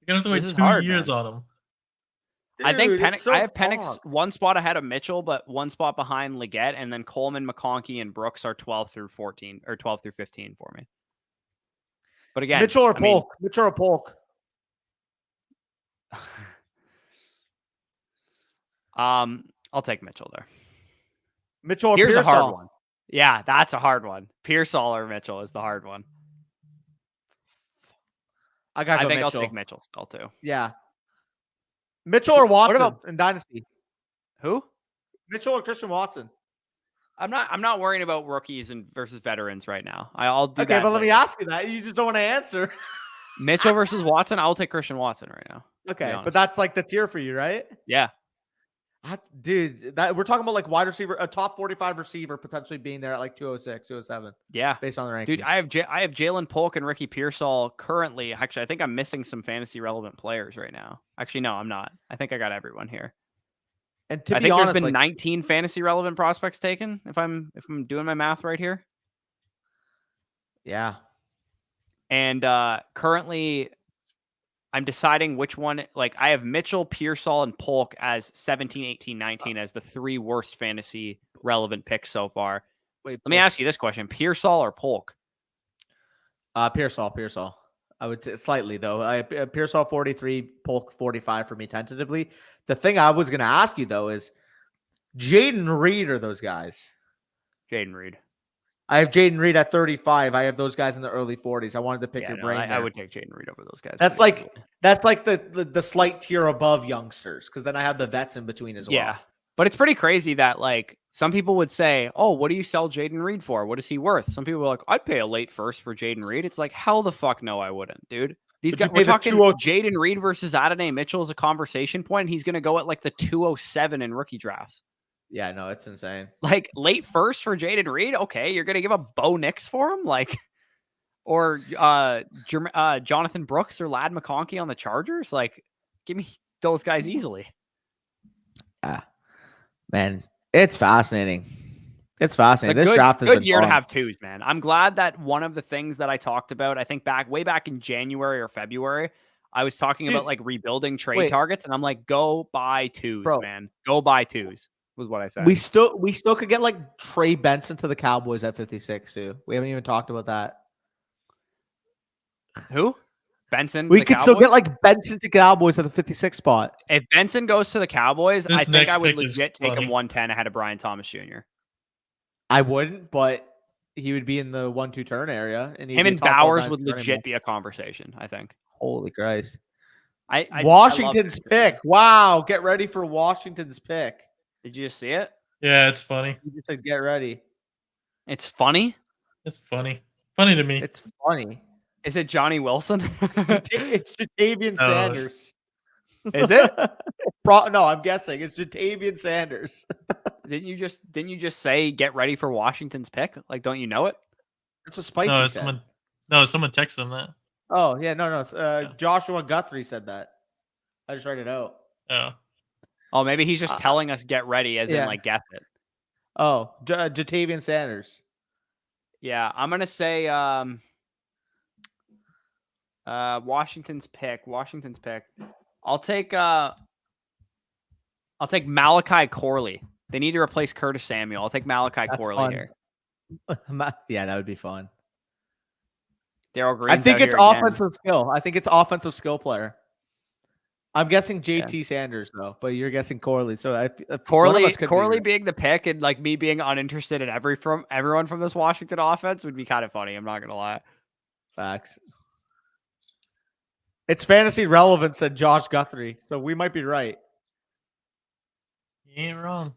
gonna have to wait 2 years on him. Dude, I think Penix. I have Penix one spot ahead of Mitchell, but one spot behind Leggett, and then Coleman, McConkey, and Brooks are 12 through 14 or 12 through 15 for me. But again, Mitchell or Polk. Mitchell or Polk. I'll take Mitchell there. Mitchell or Here's Pearsall. a hard one. Yeah, that's a hard one. Pearsall or Mitchell is the hard one. I think Mitchell. I'll take Mitchell still too. Yeah. Mitchell or Watson in Dynasty? Who? Mitchell or Christian Watson? I'm not worrying about rookies versus veterans right now. I'll do that. Okay, but let me ask you that. You just don't want to answer. Mitchell versus Watson. I'll take Christian Watson right now. Okay, but that's like the tier for you, right? Yeah. Dude, we're talking about like wide receiver, a top 45 receiver potentially being there at like 206, 207. Yeah, based on the rankings. Dude, I have Jaylen Polk and Ricky Pearsall currently. Actually, I think I'm missing some fantasy relevant players right now. Actually, no, I'm not. I think I got everyone here. And to I be think honest, there's been like, 19 fantasy relevant prospects taken. If I'm doing my math right here. yeah. And currently, I'm deciding which one. Like, I have Mitchell, Pearsall, and Polk as 17, 18, 19 as the 3 worst fantasy relevant picks so far. Wait, Let me ask you this question: Pearsall or Polk? Pearsall. I would say slightly though. Pearsall 43, Polk 45 for me tentatively. The thing I was going to ask you though is Jaden Reed or those guys. Jaden Reed. I have Jaden Reed at 35. I have those guys in the early 40s. I wanted to pick your brain. I would take Jaden Reed over those guys. That's like the slight tier above youngsters, because then I have the vets in between as well. Yeah. But it's pretty crazy that, like, some people would say, oh, what do you sell Jaden Reed for? What is he worth? Some people are like, I'd pay a late first for Jaden Reed. It's like, hell the fuck no, I wouldn't, dude. These guys, we're talking Jaden Reed versus Adonai Mitchell as a conversation point, and he's going to go at like the 207 in rookie drafts. Yeah, no, it's insane. Like, late first for Jaden Reed? Okay, you're going to give up Bo Nix for him? Like, or Jonathan Brooks or Lad McConkey on the Chargers? Like, give me those guys easily. Man, it's fascinating. It's fascinating. This draft has been a good been year fun. to have twos, man. I'm glad that one of the things that I talked about, I think way back in January or February, I was talking about like rebuilding trade targets, and I'm like, go buy twos, man. Go buy twos was what I said. We still could get like Trey Benson to the Cowboys at 56 too. We haven't even talked about that. Who? Benson. We could still get like Benson to Cowboys at the 56 spot. If Benson goes to the Cowboys, I think I would legit take him 110 ahead of Brian Thomas Jr. I wouldn't, but he would be in the 1-2 turn area, and him and Bowers would legit be a conversation. I think. Holy Christ! Washington's pick. Wow, get ready for Washington's pick. Did you just see it? Yeah, it's funny. You just said get ready. It's funny. It's funny. Funny to me. It's funny. Is it Johnny Wilson? It's Jatavian Sanders. Is it? No, I'm guessing it's Jatavian Sanders. Didn't you just say get ready for Washington's pick? Like, don't you know it? That's what Spicy said. Someone texted him that. Oh yeah, no. Joshua Guthrie said that. I just read it out. Oh, maybe he's just telling us get ready, as in like guess it. Oh, Jatavian Sanders. Yeah, I'm gonna say Washington's pick. I'll take Malachi Corley. They need to replace Curtis Samuel. I'll take Malachi Corley here. Yeah, that would be fun. Darryl Green. I think it's offensive skill. I think it's offensive skill player. I'm guessing JT Sanders though, but you're guessing Corley. So Corley being the pick and like me being uninterested in everyone from this Washington offense would be kind of funny. I'm not gonna lie. Facts. It's fantasy relevant, said Josh Guthrie. So we might be right. You ain't wrong.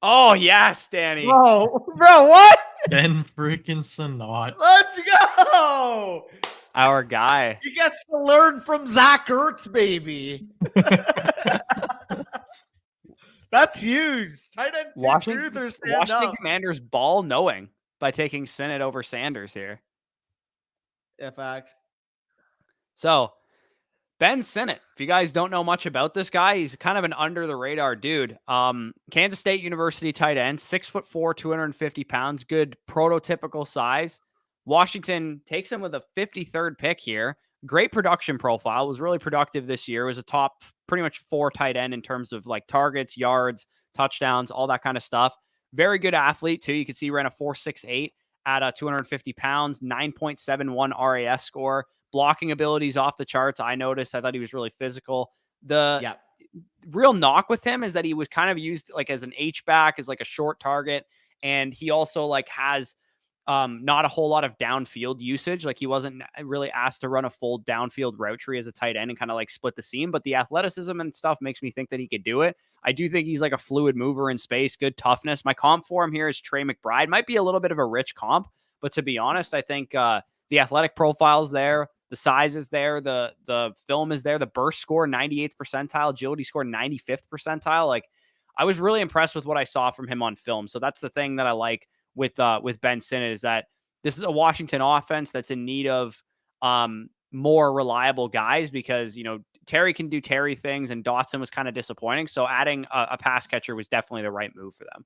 Oh yes, Danny. Bro, what? Ben freaking Sinnott. Let's go. Our guy. He gets to learn from Zach Ertz, baby. That's huge. Tight end Washington Commanders ball knowing by taking Sinnott over Sanders here. Yeah, facts. So, Ben Sinnott, if you guys don't know much about this guy, he's kind of an under the radar dude. Kansas State University tight end, 6'4", 250 pounds, good prototypical size. Washington takes him with a 53rd pick here. Great production profile. Was really productive this year. Was a top pretty much 4 tight end in terms of like targets, yards, touchdowns, all that kind of stuff. Very good athlete too. You can see he ran a 4.68 at 250 pounds, 9.71 RAS score. Blocking abilities off the charts. I noticed. I thought he was really physical. The real knock with him is that he was kind of used like as an H-back, as like a short target. And he also like has not a whole lot of downfield usage. Like he wasn't really asked to run a full downfield route tree as a tight end and kind of like split the seam, but the athleticism and stuff makes me think that he could do it. I do think he's like a fluid mover in space, good toughness. My comp for him here is Trey McBride. Might be a little bit of a rich comp, but to be honest, I think the athletic profile's there. The size is there. The film is there. The burst score, 98th percentile. Agility score, 95th percentile. Like I was really impressed with what I saw from him on film. So that's the thing that I like with Ben Sinnott, is that this is a Washington offense that's in need of more reliable guys, because, you know, Terry can do Terry things, and Dotson was kind of disappointing. So adding a pass catcher was definitely the right move for them.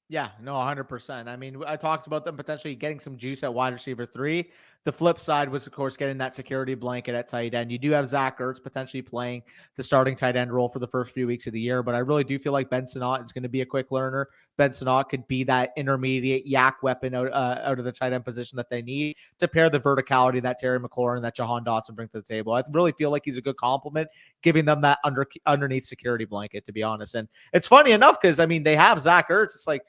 Yeah, no, 100%. I mean, I talked about them potentially getting some juice at wide receiver 3. The flip side was, of course, getting that security blanket at tight end. You do have Zach Ertz potentially playing the starting tight end role for the first few weeks of the year, but I really do feel like Ben Sinnott is going to be a quick learner. Ben Sinnott could be that intermediate yak weapon out of the tight end position that they need to pair the verticality that Terry McLaurin and that Jahan Dotson bring to the table. I really feel like he's a good compliment, giving them that underneath security blanket, to be honest. And it's funny enough because, I mean, they have Zach Ertz. It's like,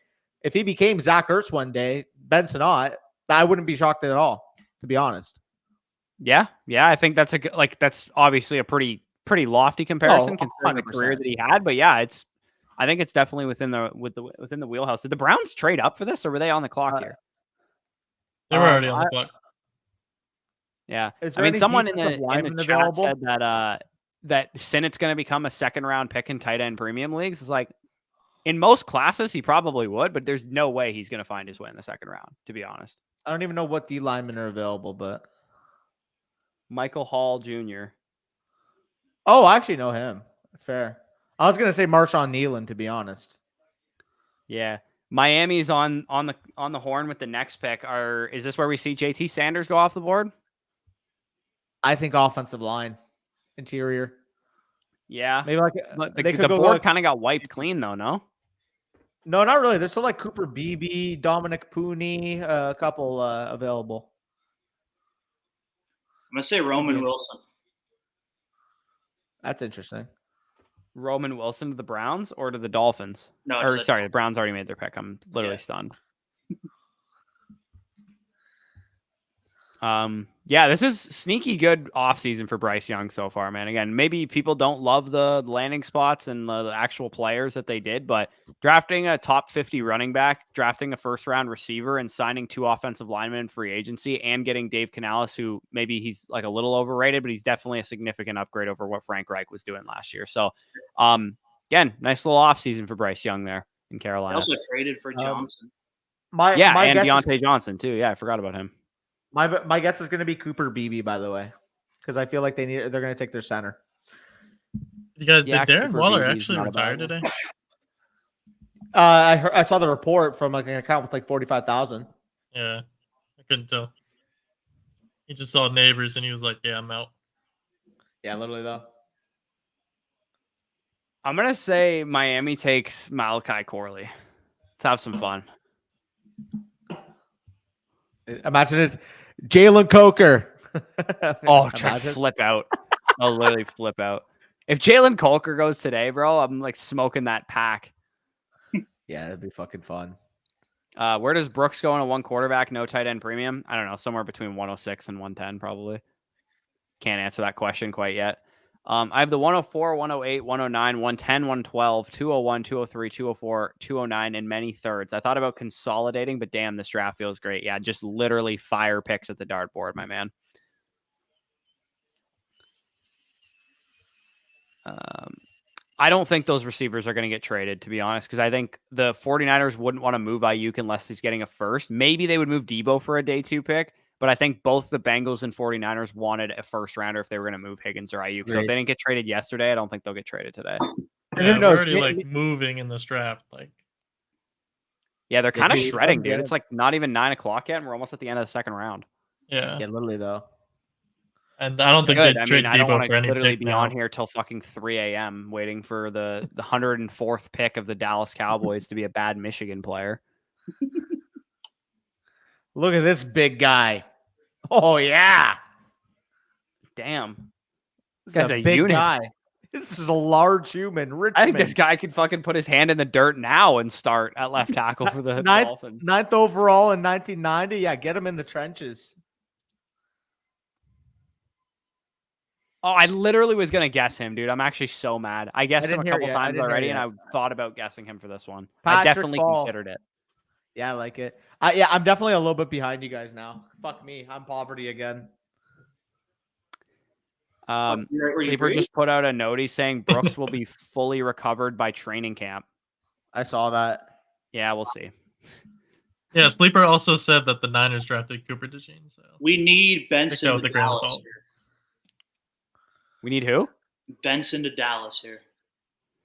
if he became Zach Ertz one day, Ben Sinnott, I wouldn't be shocked at all, to be honest. Yeah. I think that's that's obviously a pretty lofty comparison considering the career that he had. But yeah, I think it's definitely within the wheelhouse. Did the Browns trade up for this, or were they on the clock here? They were already on the clock. Yeah, I mean, someone in the chat said that Sinnott's going to become a second round pick in tight end premium leagues. It's like, in most classes, he probably would, but there's no way he's going to find his way in the second round, to be honest. I don't even know what D linemen are available, but Michael Hall Jr. Oh, I actually know him. That's fair. I was going to say Marshawn Nealon, to be honest. Yeah. Miami's on the horn with the next pick. Is this where we see JT Sanders go off the board? I think offensive line, interior. Yeah. Maybe like the board kind of got wiped clean, though, no? No, not really. There's still like Cooper Beebe, Dominic Pooney, a couple available. I'm going to say Roman Wilson. That's interesting. Roman Wilson to the Browns or to the Dolphins? No, the Browns already made their pick. I'm literally stunned. Yeah, this is sneaky good offseason for Bryce Young so far, man. Again, maybe people don't love the landing spots and the actual players that they did, but drafting a top 50 running back, drafting a first round receiver, and signing 2 offensive linemen in free agency, and getting Dave Canales, who maybe he's like a little overrated, but he's definitely a significant upgrade over what Frank Reich was doing last year. So, again, nice little offseason for Bryce Young there in Carolina. They also traded for Johnson. And Deontay Johnson too. Yeah, I forgot about him. My guess is going to be Cooper Beebe, by the way, because I feel like they're going to take their center. You guys, did Darren Waller actually retire today? I saw the report from like an account with like 45,000. Yeah, I couldn't tell. He just saw neighbors and he was like, "Yeah, I'm out." Yeah, literally though. I'm gonna say Miami takes Malachi Corley. Let's have some fun. Imagine it's Jalen Coker. Try to flip out. I'll literally flip out. If Jalen Coker goes today, bro, I'm like smoking that pack. Yeah, that'd be fucking fun. Where does Brooks go in a 1 quarterback, no tight end premium? I don't know, somewhere between 106 and 110 probably. Can't answer that question quite yet. I have the 104, 108, 109, 110, 112, 201, 203, 204, 209, and many thirds. I thought about consolidating, but damn, this draft feels great. Yeah, just literally fire picks at the dartboard, my man. I don't think those receivers are going to get traded, to be honest, because I think the 49ers wouldn't want to move Ayuk unless he's getting a first. Maybe they would move Debo for a day 2 pick. But I think both the Bengals and 49ers wanted a first rounder if they were going to move Higgins or Ayuk. So if they didn't get traded yesterday, I don't think they'll get traded today. Yeah, we're already moving in this draft. Yeah, they're kind of shredding, dude. It's like not even 9 o'clock yet, and we're almost at the end of the second round. Yeah, literally though. And I don't think they trade I don't Debo want for to any literally pick be now. on here till fucking 3 a.m. waiting for the 104th pick of the Dallas Cowboys to be a bad Michigan player. Look at this big guy. Oh, yeah. Damn. This guy's a big unit. Guy. This is a large human. Richmond. I think this guy could fucking put his hand in the dirt now and start at left tackle for the Dolphins. 9th overall in 1990. Yeah, get him in the trenches. Oh, I literally was going to guess him, dude. I'm actually so mad. I guessed him a couple times already, and I thought about guessing him for this one. I definitely considered it. Yeah, I like it. I'm definitely a little bit behind you guys now. Fuck me. I'm poverty again. Sleeper just put out a note saying Brooks will be fully recovered by training camp. I saw that. Yeah, we'll see. Yeah, Sleeper also said that the Niners drafted Cooper DeJean. So we need Ben Sinnott. We need who? Benson to Dallas here.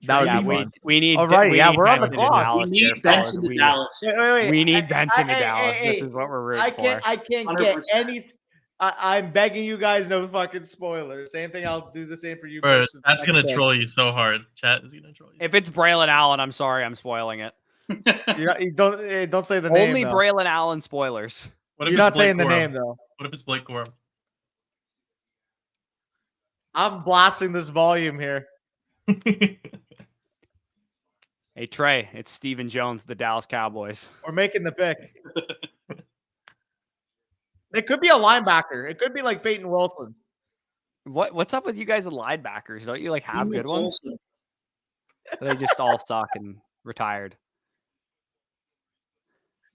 That would Yeah, be fun. we need. All right, we yeah, need we're on the Benson to clock. Dallas We here, need fellas. Benson to We, Dallas. Wait. we need Benson to Dallas. Hey, This is what we're rooting for. I can't 100%. get I'm begging you guys, no fucking spoilers. Same thing. I'll do the same for you. Bro, versus that's next gonna pick. troll you so hard. Chat is gonna troll you. If it's Braylon Allen, I'm sorry, I'm spoiling it. You don't say the name. Only though. Braylon Allen spoilers. What if You're it's not Blake saying the Corum? name though. What if it's Blake Corum? I'm blasting this volume here. Hey Trey, it's Steven Jones, the Dallas Cowboys. We're making the pick. It could be a linebacker. It could be like Peyton Wilson. What's up with you guys and linebackers? Don't you like have good ones? Colson. Or they just all suck and retired.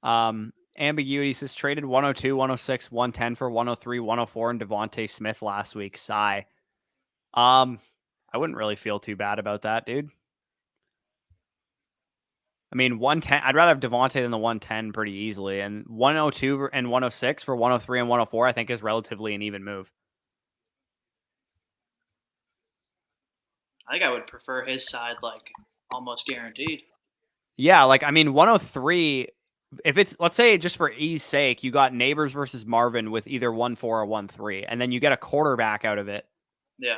Ambiguity says traded 102, 106, 110 for 103, 104 and Devontae Smith last week. Sigh. I wouldn't really feel too bad about that, dude. I mean, 110. I'd rather have Devontae than the 110 pretty easily. And 102 and 106 for 103 and 104, I think is relatively an even move. I think I would prefer his side, like almost guaranteed. Yeah, like I mean, 103. If it's, let's say, just for ease sake, you got Neighbors versus Marvin with either 1-4 or 1-3, and then you get a quarterback out of it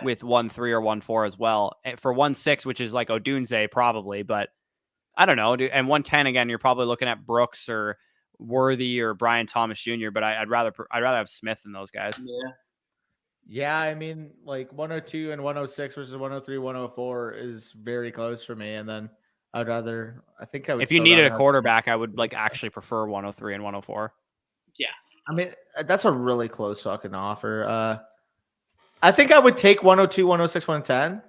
with 1-3 or 1-4 as well. For 1-6, which is like Odunze probably, but I don't know. And 110 again, you're probably looking at Brooks or Worthy or Brian Thomas Jr. But I'd rather have Smith than those guys. Yeah. Yeah, I mean, like 102 and 106 versus 103, 104 is very close for me. And then I think I would. If you needed a quarterback, I would like actually prefer 103 and 104. Yeah. I mean, that's a really close fucking offer. I think I would take 102, 106, 110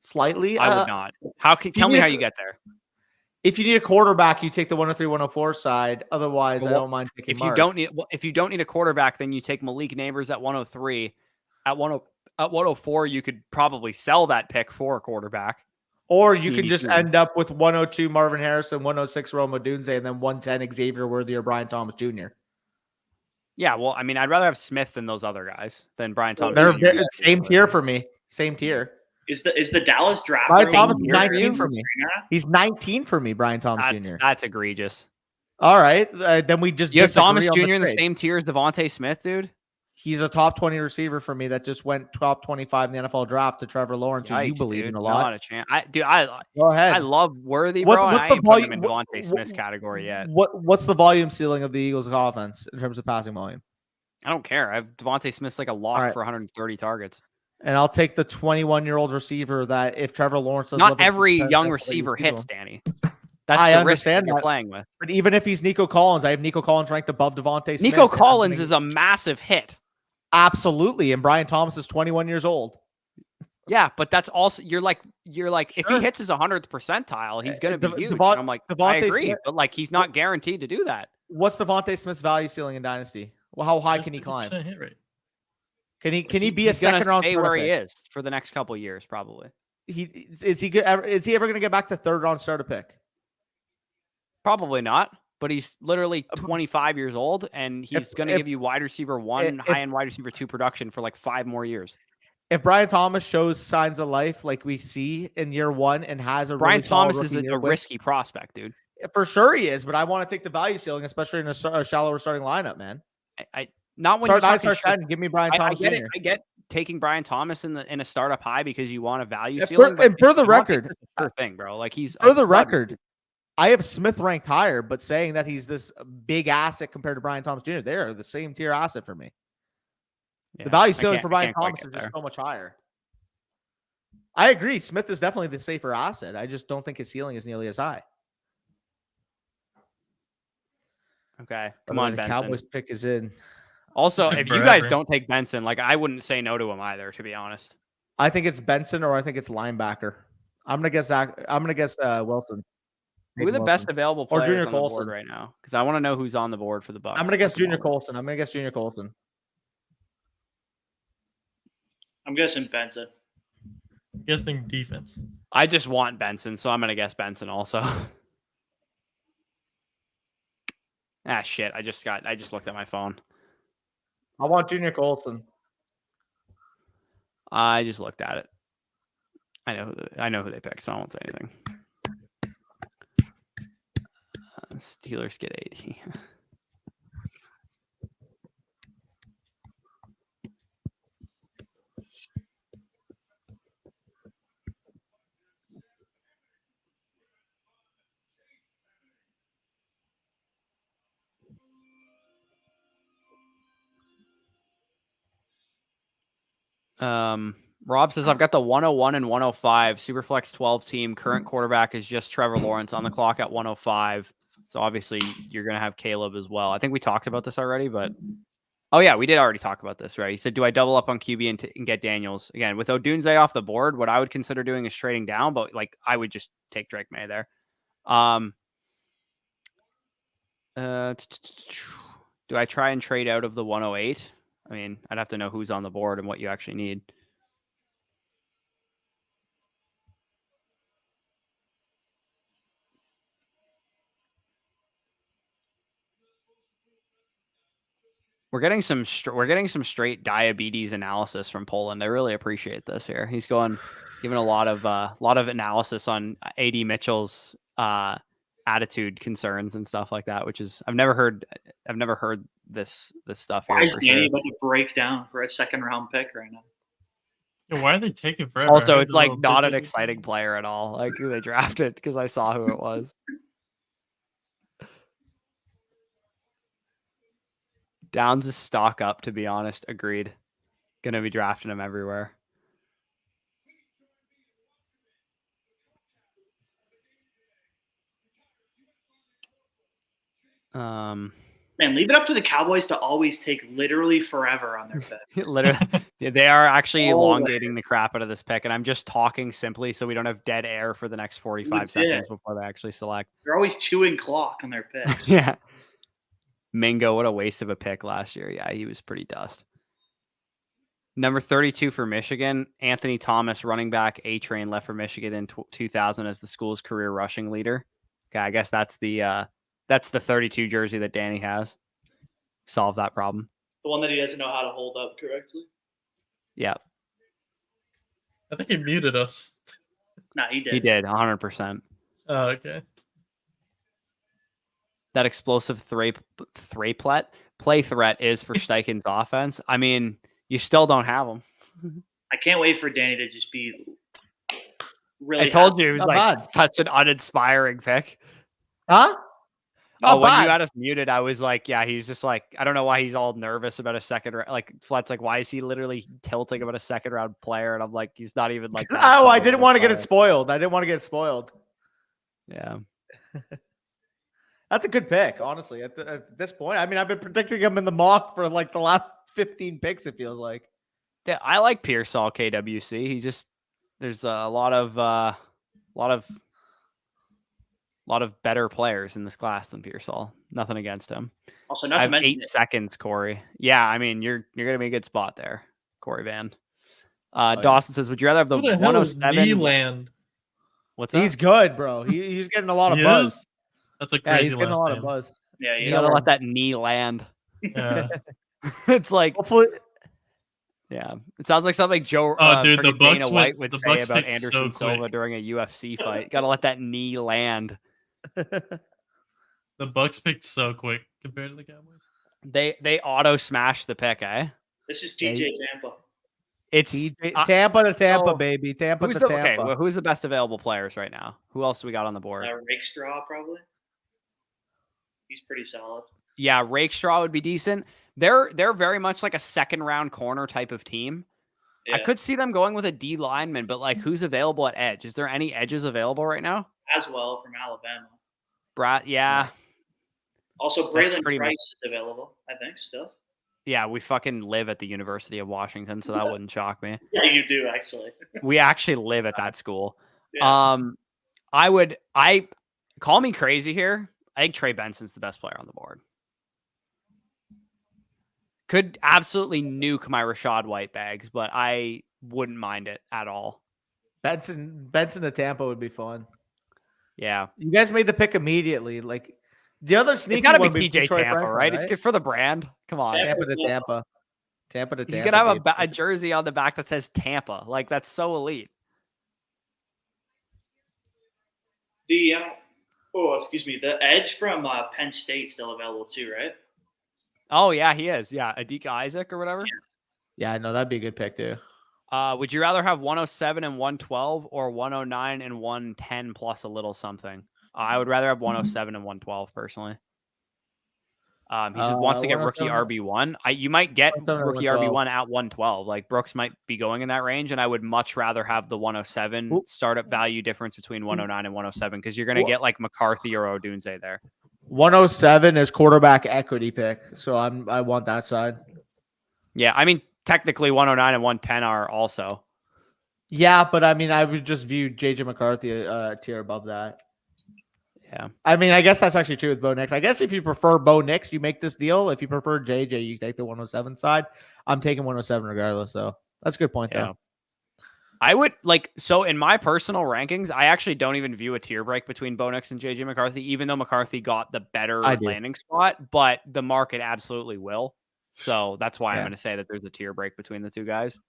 slightly. I would not. Tell me how you get there. If you need a quarterback, you take the 103, 104 side. Otherwise, I don't mind taking Mark. If you don't need a quarterback, then you take Malik Neighbors at 103. At 104, you could probably sell that pick for a quarterback. Or you can just end up with 102 Marvin Harrison, 106 Rome Odunze, and then 110 Xavier Worthy or Brian Thomas Jr. Yeah, well, I mean, I'd rather have Smith than those other guys than Brian Thomas. They're same tier for me. Same tier. Is the Dallas draft? Brian Thomas is 19 for me. He's 19 for me, Brian Thomas Jr. That's egregious. All right, then we just you have Thomas Jr. in the same tier as Devontae Smith, dude. He's a top 20 receiver for me that just went top 25 in the NFL draft to Trevor Lawrence, who you believe in a lot. Not a chance. Go ahead. I love Worthy, bro. I ain't putting him in Devontae Smith's category yet. What's the volume ceiling of the Eagles' offense in terms of passing volume? I don't care. I have Devontae Smith's like a lock for 130 targets. And I'll take the 21-year-old receiver that if Trevor Lawrence does not every young receiver hits, Danny. That's I the understand risk you're playing with. But even if he's Nico Collins, I have Nico Collins ranked above Devontae Smith. Nico Collins is a massive hit. Absolutely. And Brian Thomas is 21 years old. Yeah, but that's also you're like if he hits his 100th percentile, he's going to be huge. I'm like, I agree, Smith, but like he's not guaranteed to do that. What's Devontae Smith's value ceiling in Dynasty? Well, how high can he climb? Hit rate. Can he be a second round? Stay where he is for the next couple of years, probably. Is he ever going to get back to third round starter pick? Probably not. But he's literally 25 years old, and he's going to give you wide receiver 1, high-end wide receiver 2 production for like 5 more years. If Brian Thomas shows signs of life like we see in year 1 and has a Brian really Thomas solid is a risky prospect, dude. For sure he is, but I want to take the value ceiling, especially in a shallower starting lineup, man. Not when start 10. Give me Brian Thomas. I get taking Brian Thomas in a startup high because you want a value ceiling. And for the record, thing, bro. Like he's for the record. I have Smith ranked higher, but saying that he's this big asset compared to Brian Thomas Jr., they're the same tier asset for me. Yeah, the value ceiling for Brian Thomas is just so much higher. I agree. Smith is definitely the safer asset. I just don't think his ceiling is nearly as high. Okay. Come on, Benson. Cowboys pick is in. Also, if you guys don't take Benson, like I wouldn't say no to him either, to be honest. I think it's Benson or I think it's linebacker. I'm gonna guess Wilson. Who are the best available players on the board right now? Because I want to know who's on the board for the Bucs. I'm going to guess Junior Colson. I'm guessing Benson. Guessing defense. I just want Benson, so I'm going to guess Benson also. Shit. I just looked at my phone. I want Junior Colson. I just looked at it. I know who they picked, so I won't say anything. Steelers get 80. Rob says, I've got the 101 and 105 Superflex 12 team. Current quarterback is just Trevor Lawrence on the clock at 105. So obviously you're going to have Caleb as well. I think we talked about this already, but oh yeah, we did already talk about this, right? He said, do I double up on QB and get Daniels? Again, with Odunze off the board, what I would consider doing is trading down, but like I would just take Drake May there. Do I try and trade out of the 108? I mean, I'd have to know who's on the board and what you actually need. We're getting some straight diabetes analysis from Poland. I really appreciate this here. He's giving a lot of analysis on AD Mitchell's attitude concerns and stuff like that, which is I've never heard this stuff here. Why is Danny about to break down for a second round pick right now? Yeah, why are they taking forever? Also, it's like not an exciting player at all. Like who they drafted because I saw who it was. Downs is stock up, to be honest. Agreed. Gonna be drafting him everywhere. Man, leave it up to the Cowboys to always take literally forever on their pick. Literally, they are actually elongating the crap out of this pick, and I'm just talking simply so we don't have dead air for the next 45 seconds before they actually select. They're always chewing clock on their picks. Yeah. Mingo, what a waste of a pick last year. Yeah, he was pretty dust. Number 32 for Michigan, Anthony Thomas, running back, A-Train, left for Michigan in 2000 as the school's career rushing leader. Okay, I guess that's the 32 jersey that Danny has. Solve that problem. The one that he doesn't know how to hold up correctly? Yeah. I think he muted us. No, he did. He did, 100%. Oh, okay. That explosive play threat is for Steichen's offense. I mean, you still don't have him. I can't wait for Danny to just be really. I told you it was like such an uninspiring pick. Huh? Oh, when you had us muted, I was like, yeah, he's just like, I don't know why he's all nervous about a second round. Like, Flet's like, why is he literally tilting about a second round player? And I'm like, he's not even like that. Oh, I didn't want to get it spoiled. Yeah. That's a good pick, honestly. At this point, I mean, I've been predicting him in the mock for like the last 15 picks. It feels like. Yeah, I like Pearsall KWC. He's just there's a lot of better players in this class than Pearsall. Nothing against him. Also, I have 8 seconds, Corey. Yeah, I mean, you're gonna be a good spot there, Corey Van. Dawson says, would you rather have the 107? Nyland? What's that? He's good, bro. He's getting a lot of buzz. That's a crazy he's getting a lot name. of buzz. Yeah, you gotta let that knee land. Yeah. It's like, hopefully, yeah. It sounds like something Joe the Dana White would say Bucks about picked Anderson Silva during a UFC fight. Gotta let that knee land. The Bucks picked so quick compared to the Cowboys. They auto smashed the pick, eh? This is TJ Tampa. It's Tampa to Tampa, baby. Tampa to Tampa. Okay, well, who's the best available players right now? Who else do we got on the board? Rakestraw, probably. He's pretty solid. Yeah, Rakestraw would be decent. They're very much like a second round corner type of team. Yeah. I could see them going with a D lineman, but like who's available at edge? Is there any edges available right now? Aswell from Alabama. Yeah. Also, Braylon Price is available, I think, still. Yeah, we fucking live at the University of Washington, so that wouldn't shock me. Yeah, you do, actually. We actually live at that school. Yeah. I call me crazy here. I think Trey Benson's the best player on the board. Could absolutely nuke my Rachaad White bags, but I wouldn't mind it at all. Benson to Tampa would be fun. Yeah. You guys made the pick immediately. Like the other sneaky one would be TJ Tampa, right? It's good for the brand. Come on. Tampa to Tampa. Tampa to Tampa. He's going to have a jersey on the back that says Tampa. Like, that's so elite. The the edge from Penn State still available too, right? Oh yeah, he is. Yeah, Adika Isaac or whatever. Yeah, no, that'd be a good pick too. Would you rather have 107 and 112 or 109 and 110 plus a little something? I would rather have 107 and 112 personally. He says wants to get rookie 107 RB1. You might get 107 rookie 112. RB1 at 112. Like Brooks might be going in that range, and I would much rather have the 107 Oop. startup value difference between 109 and 107 because you're going to get like McCarthy or Odunze there. 107 is quarterback equity pick, so I want that side. Yeah, I mean technically 109 and 110 are also. Yeah, but I mean I would just view JJ McCarthy a tier above that. Yeah. I mean, I guess that's actually true with Bo Nix. I guess if you prefer Bo Nix, you make this deal. If you prefer JJ, you take the 107 side. I'm taking 107 regardless, so that's a good point, though. I would so in my personal rankings, I actually don't even view a tier break between Bo Nix and JJ McCarthy, even though McCarthy got the better landing spot, but the market absolutely will. So that's why I'm going to say that there's a tier break between the two guys.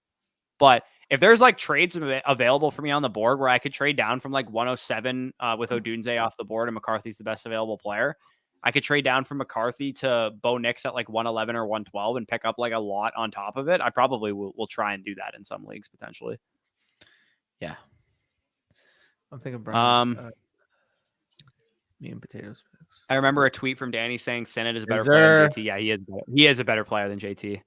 But if there's like trades available for me on the board where I could trade down from like 107 with Odunze off the board and McCarthy's the best available player, I could trade down from McCarthy to Bo Nix at like 111 or 112 and pick up like a lot on top of it. I probably will try and do that in some leagues potentially. Yeah. I'm thinking meat and potatoes picks. I remember a tweet from Danny saying Sinnott is a better player than JT. Yeah, he is a better player than JT.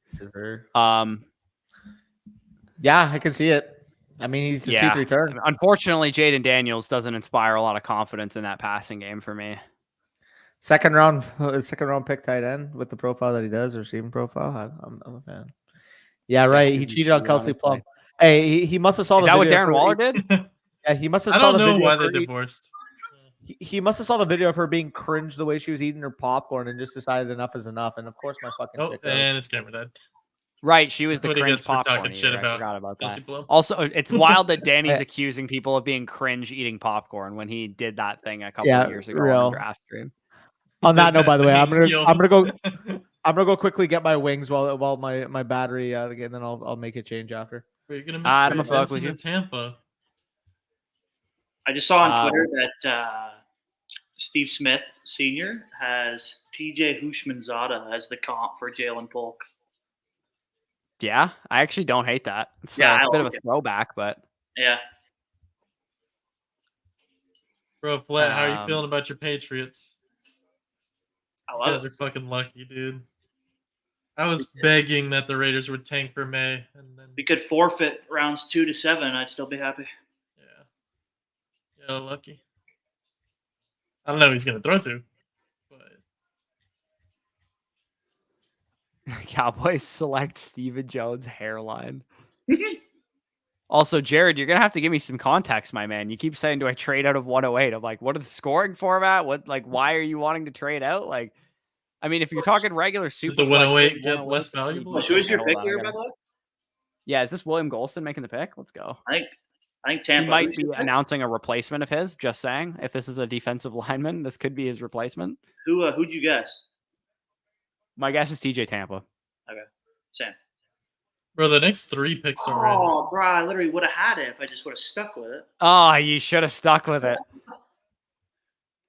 Yeah, I can see it. I mean, he's a 2-3 turn. Unfortunately, Jaden Daniels doesn't inspire a lot of confidence in that passing game for me. Second round pick tight end with the profile that he does, receiving profile. I'm a fan. Yeah, right. He cheated on Kelsey Plum. Hey, he must have saw the video. Is that what Darren Waller did? Yeah, he must have saw the video. I don't know why they divorced. He must have saw the video of her being cringe the way she was eating her popcorn and just decided enough is enough. And of course, my fucking pick. And his camera died. Right, she was That's the cringe popcorn talking shit about. I forgot about that. Also, it's wild that Danny's accusing people of being cringe eating popcorn when he did that thing a couple of years ago on the draft stream. On that note, by the way, I'm gonna go quickly get my wings while my battery again, then I'll make a change after. You're gonna miss Benson in Tampa. I just saw on Twitter that Steve Smith Sr. has TJ Hushmanzada as the comp for Jaylen Polk. Yeah, I actually don't hate that. It's a bit of a throwback, but yeah. Bro, Flat, how are you feeling about your Patriots? You guys are fucking lucky, dude. I was begging that the Raiders would tank for May, and then we could forfeit rounds 2 to 7. I'd still be happy. Yeah, lucky. I don't know who he's gonna throw to, but Cowboys select Stephen Jones' hairline. Also, Jared, you're gonna have to give me some context, my man. You keep saying, "Do I trade out of 108?" I'm like, "What is the scoring format? Why are you wanting to trade out?" Like, I mean, if you're talking regular super, the 108 get less valuable. Who is your pick here, by the way? Yeah, is this William Golston making the pick? Let's go. I think Tampa. He might be announcing a replacement of his. Just saying, if this is a defensive lineman, this could be his replacement. Who'd you guess? My guess is TJ Tampa. Okay, Sam. Bro, the next 3 picks are in. Oh, bro, I literally would have had it if I just would have stuck with it. Oh, you should have stuck with it.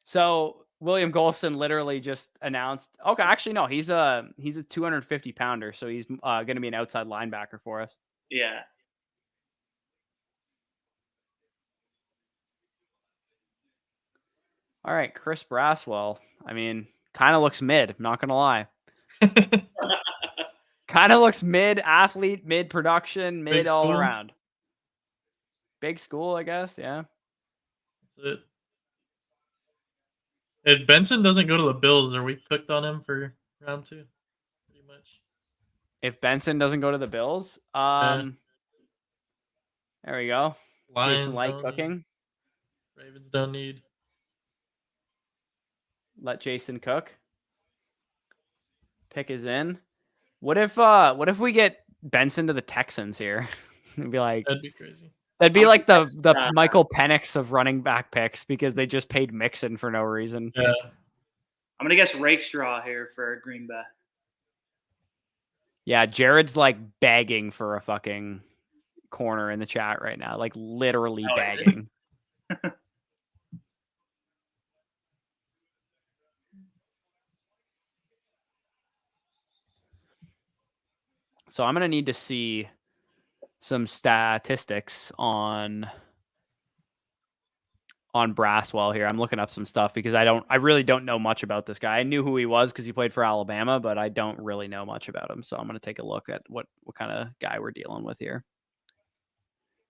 So William Golston literally just announced. Okay, actually no, he's a 250 pounder, so he's going to be an outside linebacker for us. Yeah. All right, Chris Braswell. I mean, kind of looks mid. I'm not gonna lie. Kind of looks mid athlete, mid production, mid all around. Big school, I guess. Yeah. That's it. If Benson doesn't go to the Bills, are we cooked on him for round 2? Pretty much. If Benson doesn't go to the Bills, there we go. Lions Jason Light cooking. Ravens don't need. Let Jason cook. Pick is in. What if we get Benson to the Texans here? It'd be like that'd be crazy. That'd be like the Michael Penix of running back picks because they just paid Mixon for no reason. Yeah. I'm gonna guess Rakestraw here for Green Bay. Yeah, Jared's like begging for a fucking corner in the chat right now, like literally begging. So I'm going to need to see some statistics on Braswell here. I'm looking up some stuff because I really don't know much about this guy. I knew who he was because he played for Alabama, but I don't really know much about him. So I'm going to take a look at what kind of guy we're dealing with here.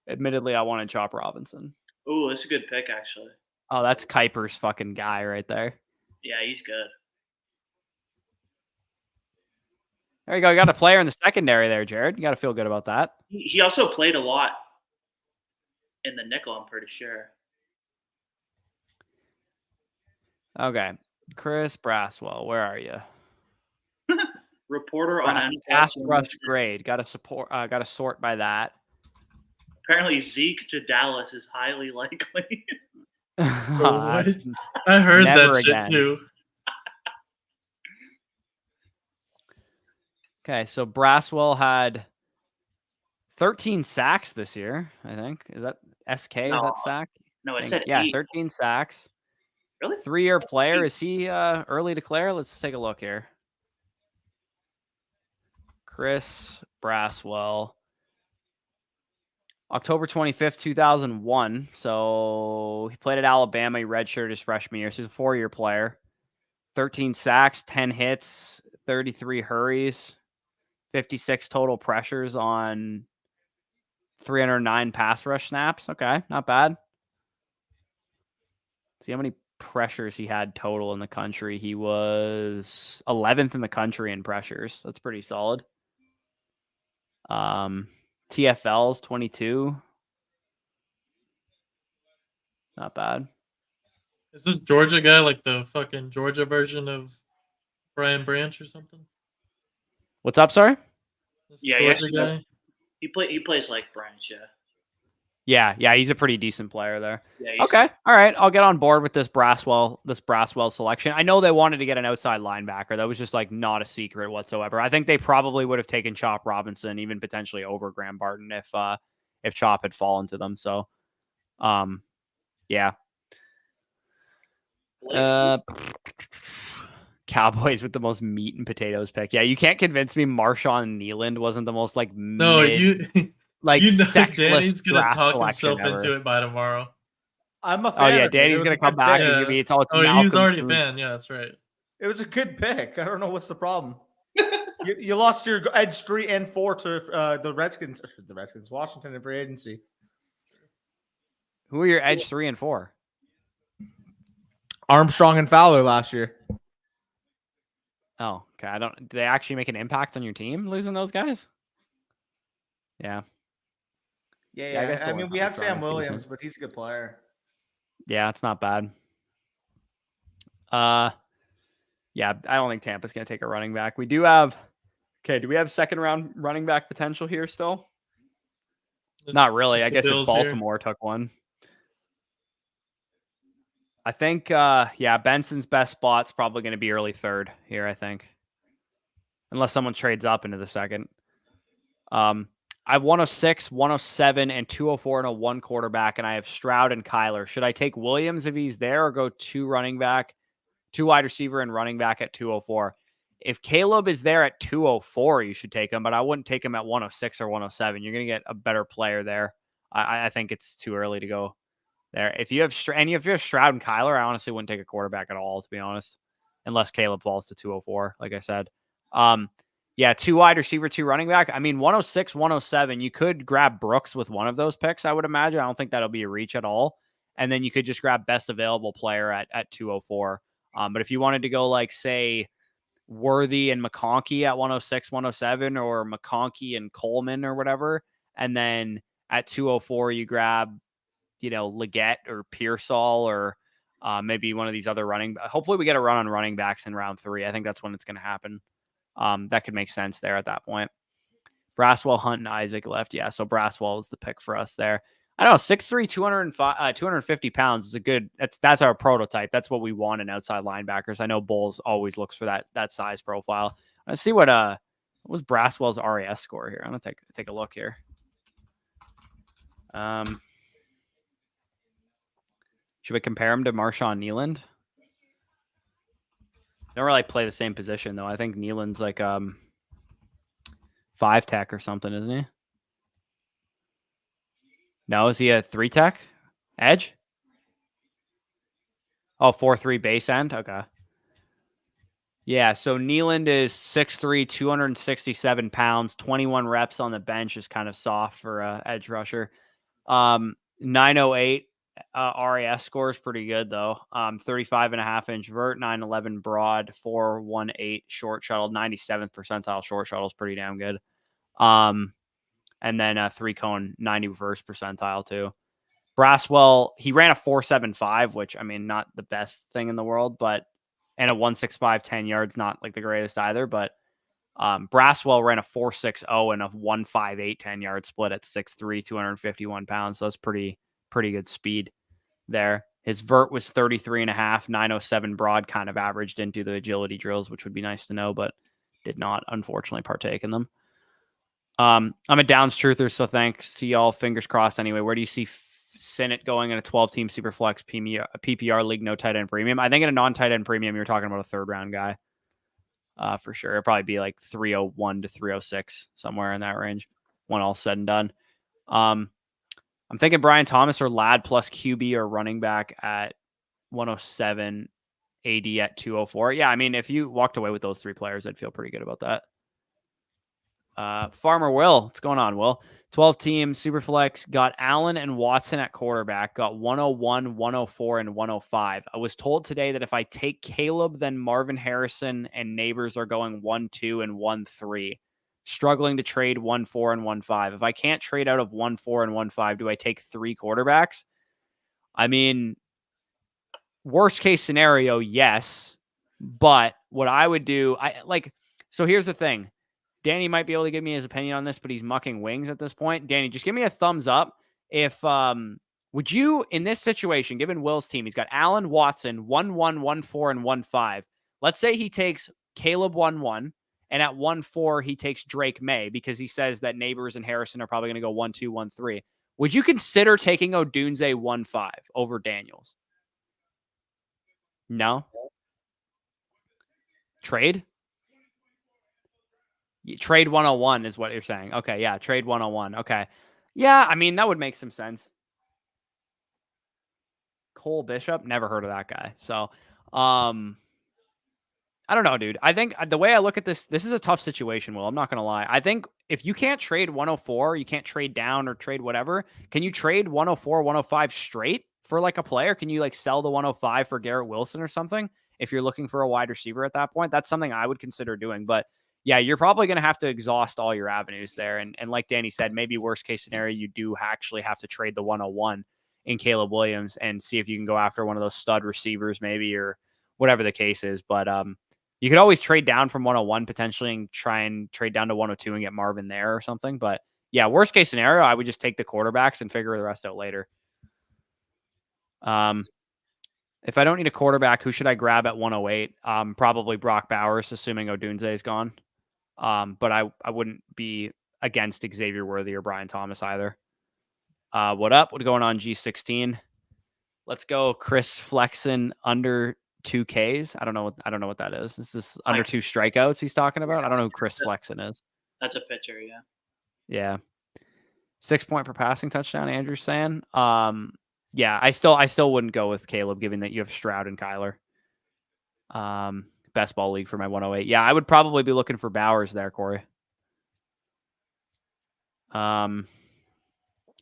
Admittedly, I wanted Chop Robinson. Ooh, that's a good pick, actually. Oh, that's Kuiper's fucking guy right there. Yeah, he's good. There you go. You got a player in the secondary there, Jared. You got to feel good about that. He also played a lot in the nickel, I'm pretty sure. Okay. Chris Braswell, where are you? Reporter on NFL. Pass rush grade. Got to sort by that. Apparently, Zeke to Dallas is highly likely. I heard that shit too. Okay, so Braswell had 13 sacks this year, I think. Is that SK? No. Is that sack? No, it said 8. 8. 13 sacks. Really? 3-year player. 8. Is he early declare? Let's take a look here. Chris Braswell. October 25th, 2001. So he played at Alabama. He redshirted his freshman year. So he's a 4-year player. 13 sacks, 10 hits, 33 hurries, 56 total pressures on 309 pass rush snaps. Okay, not bad. See how many pressures he had total in the country. He was 11th in the country in pressures. That's pretty solid. TFLs 22. Not bad. Is this Georgia guy like the fucking Georgia version of Brian Branch or something? What's up, sorry? Yeah, Georgia guy? He plays like Branch, yeah. Yeah, he's a pretty decent player there. Yeah, okay, all right, I'll get on board with this Braswell selection. I know they wanted to get an outside linebacker. That was just like not a secret whatsoever. I think they probably would have taken Chop Robinson, even potentially over Graham Barton if Chop had fallen to them. So, yeah. Cowboys with the most meat and potatoes pick. Yeah, you can't convince me Marshawn Nealand wasn't the most like sexless Danny's gonna talk himself into it by tomorrow. I'm a fan. Oh yeah, Danny's gonna come back. He's gonna be. It's all. Oh, he was already a fan. Yeah, that's right. It was a good pick. I don't know what's the problem. you lost your edge 3 and 4 to the Redskins. Washington in free agency. Who are your edge 3 and 4? Armstrong and Fowler last year. Oh, okay. Do they actually make an impact on your team losing those guys? Yeah. Yeah. I mean, we have Sam Williams, but he's a good player. Yeah, it's not bad. Yeah, I don't think Tampa's going to take a running back. We do have. Okay, do we have second round running back potential here still? Not really. I guess if Baltimore took one. I think, Benson's best spot's probably going to be early third here, I think. Unless someone trades up into the second. I have 106, 107, and 204 in a 1 quarterback, and I have Stroud and Kyler. Should I take Williams if he's there or go 2 wide receiver and running back at 204? If Caleb is there at 204, you should take him, but I wouldn't take him at 106 or 107. You're going to get a better player there. I think it's too early to go there. If you have Stroud and Kyler, I honestly wouldn't take a quarterback at all, to be honest, unless Caleb falls to 204, like I said. 2 wide receiver, 2 running back. I mean, 106, 107, you could grab Brooks with one of those picks, I would imagine. I don't think that'll be a reach at all. And then you could just grab best available player at 204. But if you wanted to go like, say, Worthy and McConkey at 106, 107, or McConkey and Coleman or whatever, and then at 204, you grab, Leggett or Pearsall or maybe one of these other hopefully we get a run on running backs in round 3. I think that's when it's going to happen. That could make sense there at that point. Braswell, Hunt, and Isaac left. Yeah, so Braswell is the pick for us there. I don't know, 6'3", 250 pounds is a good, that's our prototype. That's what we want in outside linebackers. I know Bowles always looks for that size profile. Let's see what was Braswell's RAS score here. I'm going to take a look here. Should we compare him to Marshawn Nealand? Don't really play the same position though. I think Nealand's like 5 tech or something, isn't he? No, is he a 3 tech? Edge? Oh, 4-3 base end? Okay. Yeah, so Nealand is 6'3", 267 pounds, 21 reps on the bench is kind of soft for a edge rusher. 908 RAS score is pretty good, though. 35.5-inch vert, 911 broad, 418 short shuttle, 97th percentile short shuttle is pretty damn good. And then a 3-cone, 91st percentile, too. Braswell, he ran a 4.75, which, I mean, not the best thing in the world, but and a 1.65, 10 yards, not like the greatest either, but Braswell ran a 4.60 and a 1.58 10-yard split at 6'3", 251 pounds. So that's pretty good speed there. His vert was 33.5, 907 broad, kind of averaged into the agility drills, which would be nice to know, but did not, unfortunately, partake in them. I'm a Downs truther, so thanks to y'all. Fingers crossed anyway. Where do you see Sinnott going in a 12-team Superflex PPR league, no tight end premium? I think in a non-tight end premium, you're talking about a third-round guy for sure. It'll probably be like 301 to 306, somewhere in that range when all said and done. I'm thinking Brian Thomas or Ladd plus QB or running back at 107, AD at 204. Yeah, I mean, if you walked away with those 3 players, I'd feel pretty good about that. Farmer Will, what's going on, Will? 12-team Superflex, got Allen and Watson at quarterback, got 101, 104, and 105. I was told today that if I take Caleb, then Marvin Harrison and Neighbors are going 1-2 and 1-3. Struggling to trade 1-4 and 1-5. If I can't trade out of 1-4 and 1-5, do I take 3 quarterbacks? I mean, worst case scenario, yes. But what I would do, so here's the thing. Danny might be able to give me his opinion on this, but he's mucking wings at this point. Danny, just give me a thumbs up. If would you, in this situation, given Will's team, he's got Allen, Watson, 1-1, 1-4, and 1-5. Let's say he takes Caleb 1-1, and at 1-4, he takes Drake May because he says that Neighbors and Harrison are probably going to go 1-2, 1-3. Would you consider taking Odunze 1-5 over Daniels? No? Trade? Trade 101 is what you're saying. Okay, yeah, trade 101. Okay. Yeah, I mean, that would make some sense. Cole Bishop, never heard of that guy. So, I don't know, dude. I think the way I look at this is a tough situation, Will. I'm not going to lie. I think if you can't trade 104, you can't trade down or trade whatever. Can you trade 104, 105 straight for like a player? Can you like sell the 105 for Garrett Wilson or something? If you're looking for a wide receiver at that point, that's something I would consider doing. But yeah, you're probably going to have to exhaust all your avenues there. And like Danny said, maybe worst case scenario, you do actually have to trade the 101 in Caleb Williams and see if you can go after one of those stud receivers maybe, or whatever the case is. But you could always trade down from 101 potentially and try and trade down to 102 and get Marvin there or something. But yeah, worst case scenario, I would just take the quarterbacks and figure the rest out later. If I don't need a quarterback, who should I grab at 108? Probably Brock Bowers, assuming Odunze is gone. But I wouldn't be against Xavier Worthy or Brian Thomas either. What up? What's going on, G16? Let's go, Chris Flexen under 2Ks. I don't know what that is. Is this under 2 strikeouts he's talking about? I don't know who Chris Flexen is. That's a pitcher, yeah. Yeah. 6 point per passing touchdown, Andrew's saying. Yeah, I still wouldn't go with Caleb, given that you have Stroud and Kyler. Best ball league for my 108. Yeah, I would probably be looking for Bowers there, Corey.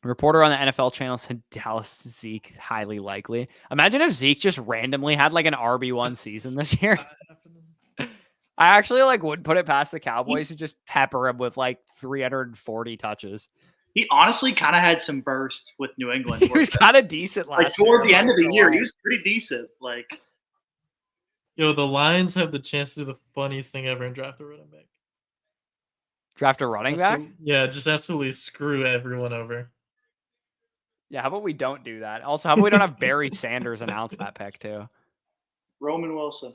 Reporter on the NFL channel said Dallas Zeke highly likely. Imagine if Zeke just randomly had like an RB1 season this year. I actually would put it past the Cowboys to just pepper him with like 340 touches. He honestly kind of had some bursts with New England. He was kind of decent last year. Toward the end of the year, he was pretty decent. Yo, the Lions have the chance to do the funniest thing ever and draft a running back. Draft a running back? Yeah, just absolutely screw everyone over. Yeah, how about we don't do that? Also, how about we don't have Barry Sanders announce that pick too? Roman Wilson.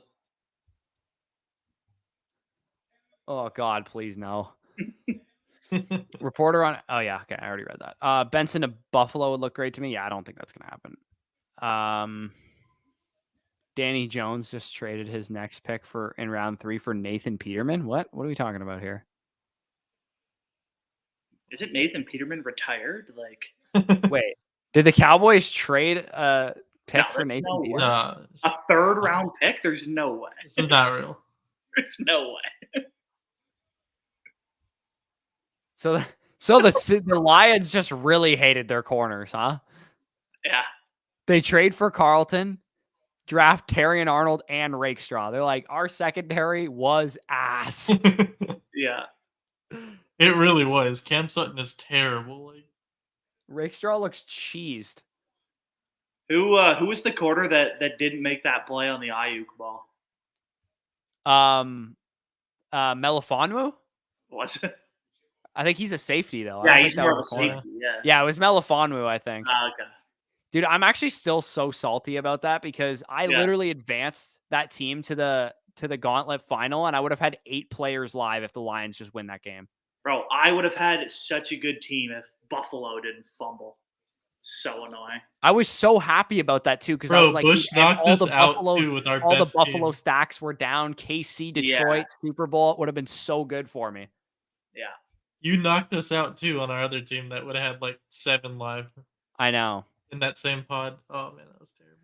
Oh God, please no. Reporter on. Oh yeah, okay, I already read that. Benson to Buffalo would look great to me. Yeah, I don't think that's gonna happen. Danny Jones just traded his next pick in round 3 for Nathan Peterman. What are we talking about here? Isn't Nathan Peterman retired? Like, Wait, did the Cowboys trade a pick No, for there's Nathan no way. Peterman? No, a third round pick? There's no way. this is not real. There's no way. So the Lions just really hated their corners, huh? Yeah. They trade for Carlton, draft Terry and Arnold and Rakestraw. They're like, our secondary was ass. Yeah. It really was. Cam Sutton is terrible. Like, Rakestraw looks cheesed. Who was the corner that didn't make that play on the Ayuk ball? Melifonwu? Was it? I think he's a safety though. Yeah, I don't he's think that more of a was corner. safety. Yeah. Yeah, it was Melifonwu, I think. Okay. Dude, I'm actually still so salty about that because I Yeah. literally advanced that team to the gauntlet final, and I would have had 8 players live if the Lions just win that game. Bro, I would have had such a good team if Buffalo didn't fumble. So annoying. I was so happy about that too because I bro, was like, Bush dude, and knocked all us the out Buffalo, too with our all the best Buffalo team. stacks were down. KC, Detroit, Super Bowl would have been so good for me. Yeah. You knocked us out too on our other team that would have had like 7 live I know. in that same pod. Oh man, that was terrible.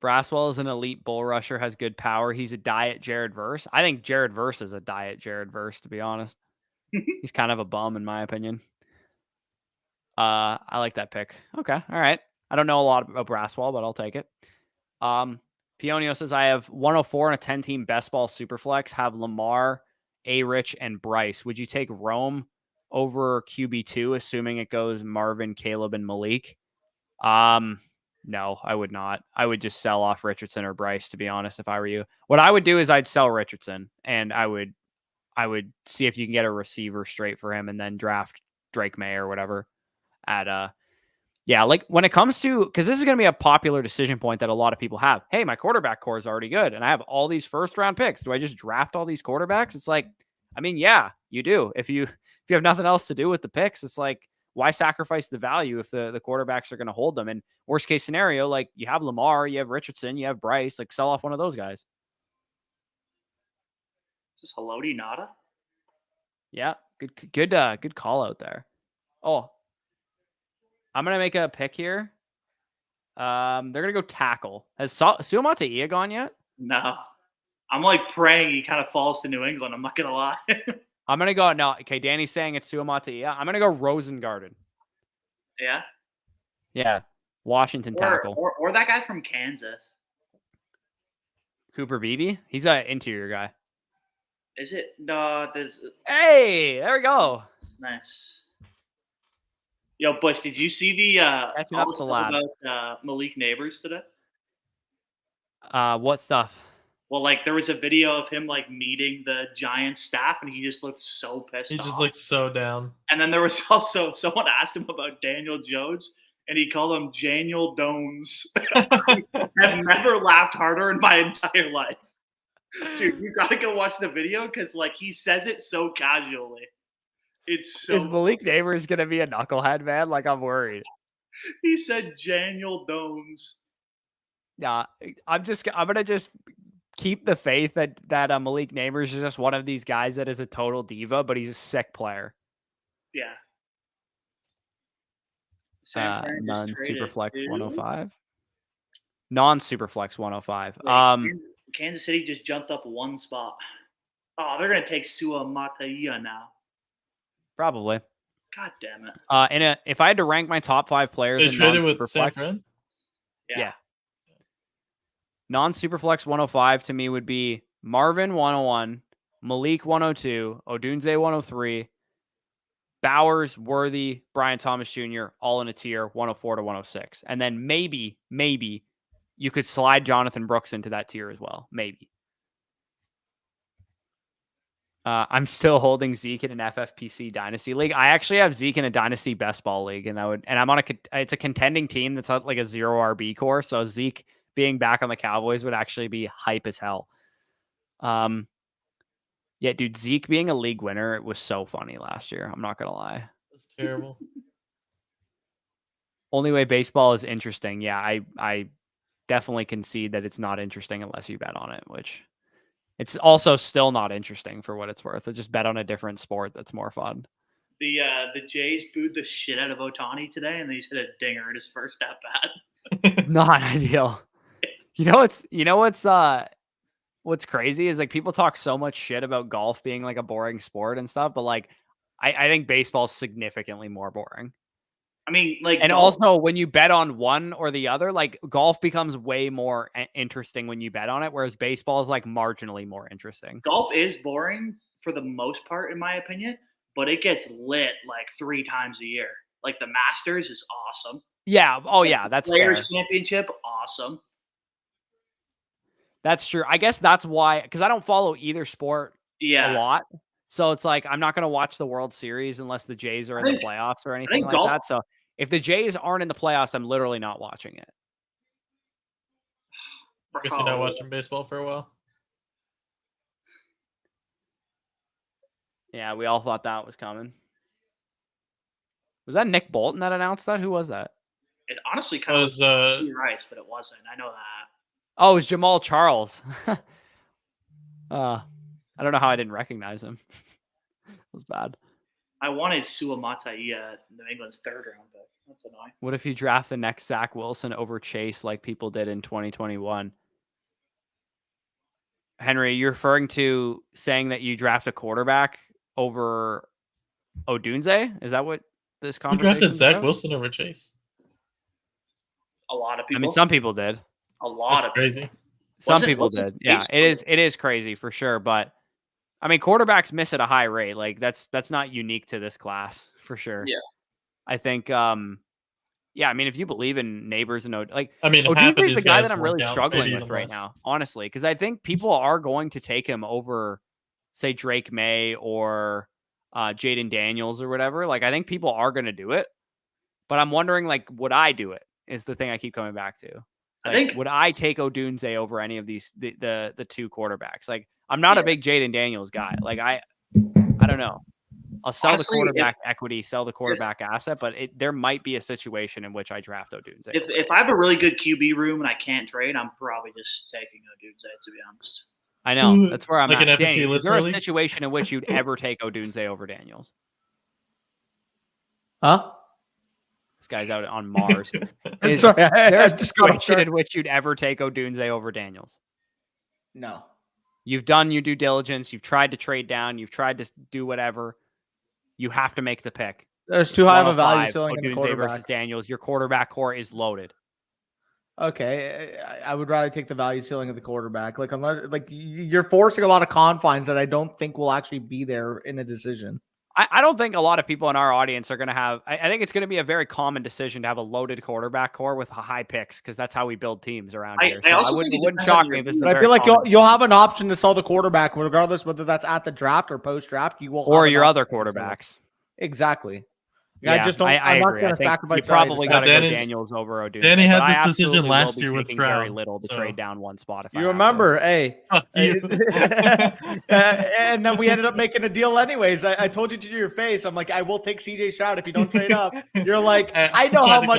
Braswell is an elite bull rusher, has good power. He's a diet Jared Verse. I think Jared Verse is a diet Jared Verse, to be honest. He's kind of a bum in my opinion. I like that pick. Okay. All right. I don't know a lot about Braswell, but I'll take it. Pionio says I have 104 and a 10-team best ball superflex, have Lamar, A-Rich, and Bryce. Would you take Rome over QB2, assuming it goes Marvin, Caleb, and Malik? No, I would not. I would just sell off Richardson or Bryce, to be honest, if I were you. What I would do is I'd sell Richardson, and I would see if you can get a receiver straight for him and then draft Drake May or whatever at yeah, like when it comes to, because this is going to be a popular decision point that a lot of people have. Hey, my quarterback core is already good, and I have all these first round picks. Do I just draft all these quarterbacks? It's like, I mean, yeah, you do. If you have nothing else to do with the picks, it's like, why sacrifice the value if the quarterbacks are going to hold them? And worst case scenario, like you have Lamar, you have Richardson, you have Bryce, like sell off one of those guys. Is this Haloti Nada? Yeah, good call out there. Oh, I'm gonna make a pick here. They're gonna go tackle. Has Suamataia gone yet? No. I'm like praying he kind of falls to New England. I'm not gonna lie. I'm gonna go no. Okay, Danny's saying it's Suamataia. I'm gonna go Rosengarten. Yeah. Yeah, Washington tackle. Or that guy from Kansas. Cooper Beebe. He's an interior guy. Is it? No, there's. Hey, there we go. Nice. Yo, Bush, did you see the Catching all up the the stuff lad. about Malik Neighbors today? What stuff? Well, like there was a video of him like meeting the Giants staff, and he just looked so pissed He off. just looked so down. And then there was also someone asked him about Daniel Jones, and he called him Janiel Dones. I've never laughed harder in my entire life. Dude, you gotta go watch the video because like he says it so casually. It's so. Is Malik Neighbors gonna be a knucklehead, man? Like I'm worried. He said Janiel Dones. Yeah, I'm gonna just keep the faith that Malik Neighbors is just one of these guys that is a total diva, but he's a sick player. Yeah. Non-Superflex 105. Non-Superflex 105. Kansas City just jumped up one spot. Oh, they're gonna take Suamataia now. Probably. God damn it. If I had to rank my top 5 players They in traded with San non-Superflex, Fran? yeah. Non-Superflex 105 to me would be Marvin 101, Malik 102, Odunze 103, Bowers, Worthy, Brian Thomas Jr., all in a tier 104 to 106. And then maybe you could slide Jonathan Brooks into that tier as well. Maybe. I'm still holding Zeke in an FFPC Dynasty League. I actually have Zeke in a Dynasty Best Ball League, and I'm on it's a contending team that's like a 0 RB core. So Zeke being back on the Cowboys would actually be hype as hell. Yeah, dude, Zeke being a league winner, it was so funny last year. I'm not gonna lie. That's terrible. Only way baseball is interesting. Yeah, I definitely concede that it's not interesting unless you bet on it, which it's also still not interesting for what it's worth. So just bet on a different sport that's more fun. The Jays booed the shit out of Ohtani today, and they just hit a dinger in his first at bat. Not ideal. What's crazy is like people talk so much shit about golf being like a boring sport and stuff, but like I think baseball's significantly more boring. I mean, like, and also when you bet on one or the other, like golf becomes way more interesting when you bet on it, whereas baseball is like marginally more interesting. Golf is boring for the most part, in my opinion, but it gets lit like 3 times a year. Like the Masters is awesome. Yeah. Oh yeah, that's Players fair. Championship, awesome. That's true. I guess that's why, because I don't follow either sport a lot. So it's like I'm not going to watch the World Series unless the Jays are in the playoffs or anything like that. So if the Jays aren't in the playoffs, I'm literally not watching it. Guess you're not watching baseball for a while. Yeah, we all thought that was coming. Was that Nick Bolton that announced that? Who was that? It honestly kind of was Rice, but it wasn't. I know that. Oh, it was Jamal Charles. I don't know how I didn't recognize him. It was bad. I wanted Suamatai at New England's 3rd round, but that's annoying. What if you draft the next Zach Wilson over Chase like people did in 2021? Henry, you're referring to saying that you draft a quarterback over Odunze? Is that what this conversation is? You drafted Zach Wilson over Chase. A lot of people. I mean, some people did. A lot of crazy. Some people did. Yeah, it is crazy for sure. But I mean, quarterbacks miss at a high rate. Like that's not unique to this class for sure. Yeah. I think yeah, I mean, if you believe in Neighbors and Odunze is the guy that I'm really struggling with right now, honestly, because I think people are going to take him over, say, Drake May or Jaden Daniels or whatever. Like, I think people are going to do it, but I'm wondering, like, would I do it? Is the thing I keep coming back to. Like, I think would I take Odunze over any of these the 2 quarterbacks? Like, I'm not a big Jaden Daniels guy. Like, I don't know. I'll sell the quarterback equity, sell the quarterback asset, but there might be a situation in which I draft Odunze. If I have a really good QB room and I can't trade, I'm probably just taking Odunze, to be honest. I know. That's where I'm like at. An Danny, is there a really? situation in which you'd ever take Odunze over Daniels? Huh? This guy's out on Mars. Sorry, there's a situation in which you'd ever take Odunze over Daniels? No. You've done your due diligence. You've tried to trade down. You've tried to do whatever. You have to make the pick. There's too high of a value ceiling in the Odunze quarterback versus Daniels. Your quarterback core is loaded. Okay, I would rather take the value ceiling of the quarterback. Like, unless you're forcing a lot of confines that I don't think will actually be there in a decision. I don't think a lot of people in our audience are going to have. I think it's going to be a very common decision to have a loaded quarterback core with high picks because that's how we build teams around here. So it wouldn't shock me if this is. I feel like you'll have an option to sell the quarterback regardless whether that's at the draft or post draft. You will or your other quarterbacks. Exactly. Yeah, I just don't. I'm not going to sacrifice. You probably got to go Daniels over Odunze. Danny had this decision last year with Stroud. Very little to trade down one spot. If you remember, and then we ended up making a deal anyways. I told you to your face. I'm like, I will take CJ Stroud if you don't trade up. You're like, I know how much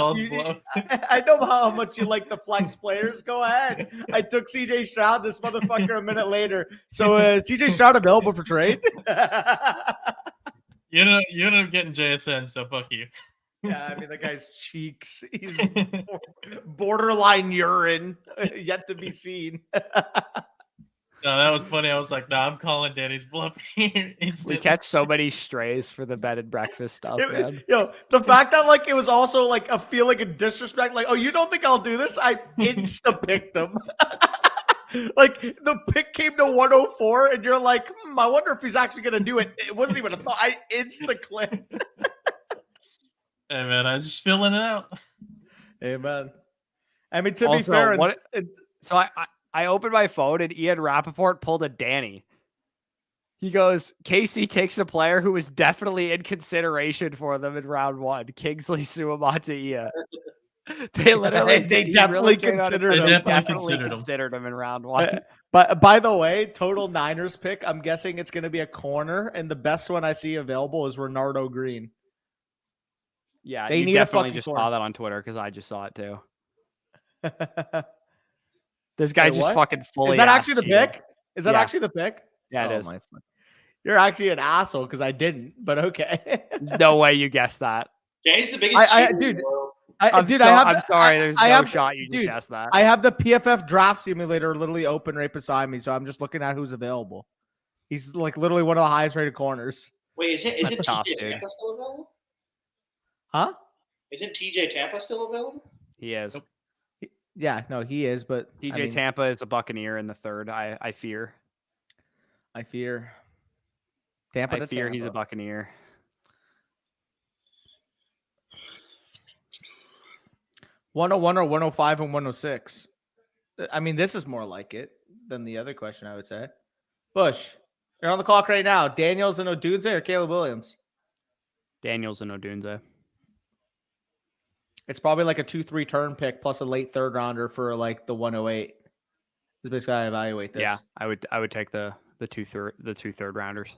I know how much you like the flex players. Go ahead. I took CJ Stroud. This motherfucker a minute later. So CJ Stroud available for trade? You ended up getting JSN, so fuck you. Yeah, I mean, the guy's cheeks. He's borderline urine, yet to be seen. No, that was funny. I was like, I'm calling Danny's bluff here. We catch so many strays for the bed and breakfast stuff, man. Yo, the fact that it was also a feeling of disrespect. Like, oh, you don't think I'll do this? I insta-picked him. The pick came to 104, and you're like, I wonder if he's actually going to do it. It wasn't even a thought. I insta-clicked. Hey, man, I was just filling it out. Hey, man. I mean, to be fair. So I opened my phone, and Ian Rappaport pulled a Danny. He goes, KC takes a player who was definitely in consideration for them in round 1, Kingsley Suamataia. They literally definitely considered him in round 1. But by the way, total Niners pick, I'm guessing it's going to be a corner, and the best one I see available is Renardo Green. Yeah, they definitely just saw that on Twitter because I just saw it too. This guy fucking fully. Is that actually the pick? Is that actually the pick? Yeah, it is. You're actually an asshole because I didn't, but okay. There's no way you guessed that. Jay's the biggest cheater in dude, the world. I'm sorry. There's no shot you just dude, guessed that. I have the PFF draft simulator literally open right beside me, so I'm just looking at who's available. He's like literally one of the highest rated corners. Wait, is it That's tough, TJ dude. Tampa still available? Huh? Isn't TJ Tampa still available? He is. Yeah, no, he is, but DJ Tampa is a Buccaneer in the third. I fear. I fear. Tampa. I fear he's a Buccaneer. 101 or 105 and 106. I mean, this is more like it than the other question, I would say. Bush, you're on the clock right now. Daniels and Odunze or Caleb Williams? Daniels and Odunze. It's probably like a 2-3 turn pick plus a late third rounder for like the 108. This is basically how I evaluate this. Yeah, I would take the two third rounders.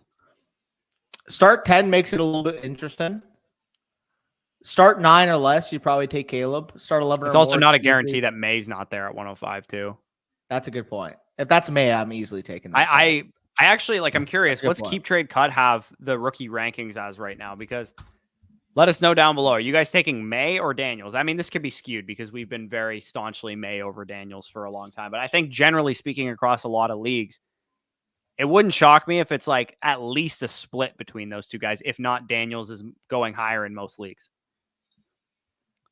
Start 10 makes it a little bit interesting. Start 9 or less, you probably take Caleb. Start 11 It's or also more, not a easily. guarantee that May's not there at 105 too. That's a good point. If that's May, I'm easily taking that. I actually I'm curious. What's point. Keep Trade Cut have the rookie rankings as right now? Because let us know down below. Are you guys taking May or Daniels? I mean, this could be skewed because we've been very staunchly May over Daniels for a long time. But I think generally speaking across a lot of leagues, it wouldn't shock me if it's like at least a split between those two guys. If not, Daniels is going higher in most leagues.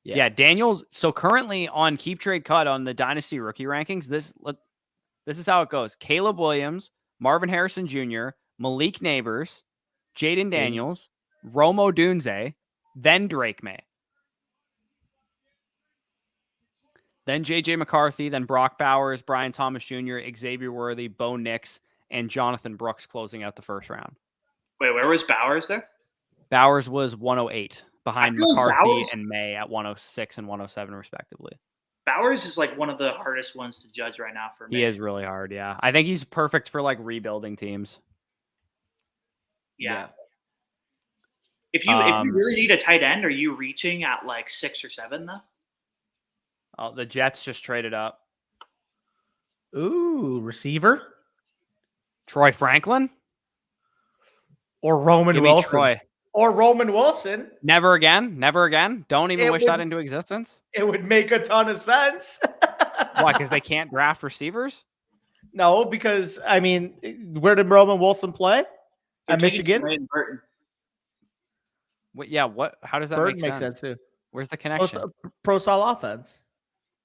Yeah, Daniels. So currently on Keep Trade Cut on the Dynasty rookie rankings, this is how it goes. Caleb Williams, Marvin Harrison Jr., Malik Neighbors, Jaden Daniels, Romo Dunze, then Drake May. Then J.J. McCarthy, then Brock Bowers, Brian Thomas Jr., Xavier Worthy, Bo Nix, and Jonathan Brooks closing out the first round. Wait, where was Bowers there? Bowers was 108 behind feel like McCarthy Bowers- and May at 106 and 107 respectively. Bowers is like one of the hardest ones to judge right now for me. He is really hard, yeah. I think he's perfect for like rebuilding teams. Yeah. If you really need a tight end, are you reaching at like 6 or 7 though? Oh, the Jets just traded up. Ooh, receiver? Troy Franklin? Or Roman Give me Wilson? Troy. Or Roman Wilson? Never again. Never again. Don't even wish that into existence. It would make a ton of sense. Why? Because they can't draft receivers? No, because, I mean, where did Roman Wilson play? They're At taking Michigan? Trey Burton. Yeah, what? How does that Burton make sense? too. Where's the connection? Pro style offense.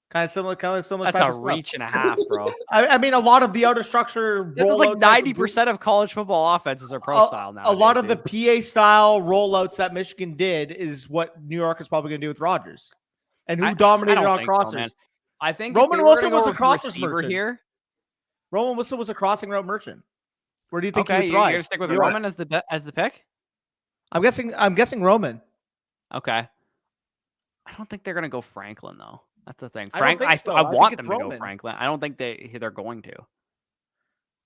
Kind of similar. That's type a of stuff. reach and a half, bro. I mean, a lot of the outer structure. It's like rollout type of 90% of college football offenses are pro style now. A lot of the PA style rollouts that Michigan did is what New York is probably going to do with Rodgers. And who dominated on crossers? I think Roman Wilson was a crossers merchant. Here. Roman Wilson was a crossing route merchant. Where do you think he Okay, would you're thrive? going to stick with Roman as the pick? I'm guessing Roman. Okay. I don't think they're going to go Franklin though. That's the thing. I don't think so. I want think them it's to go Roman. Franklin. I don't think they're going to.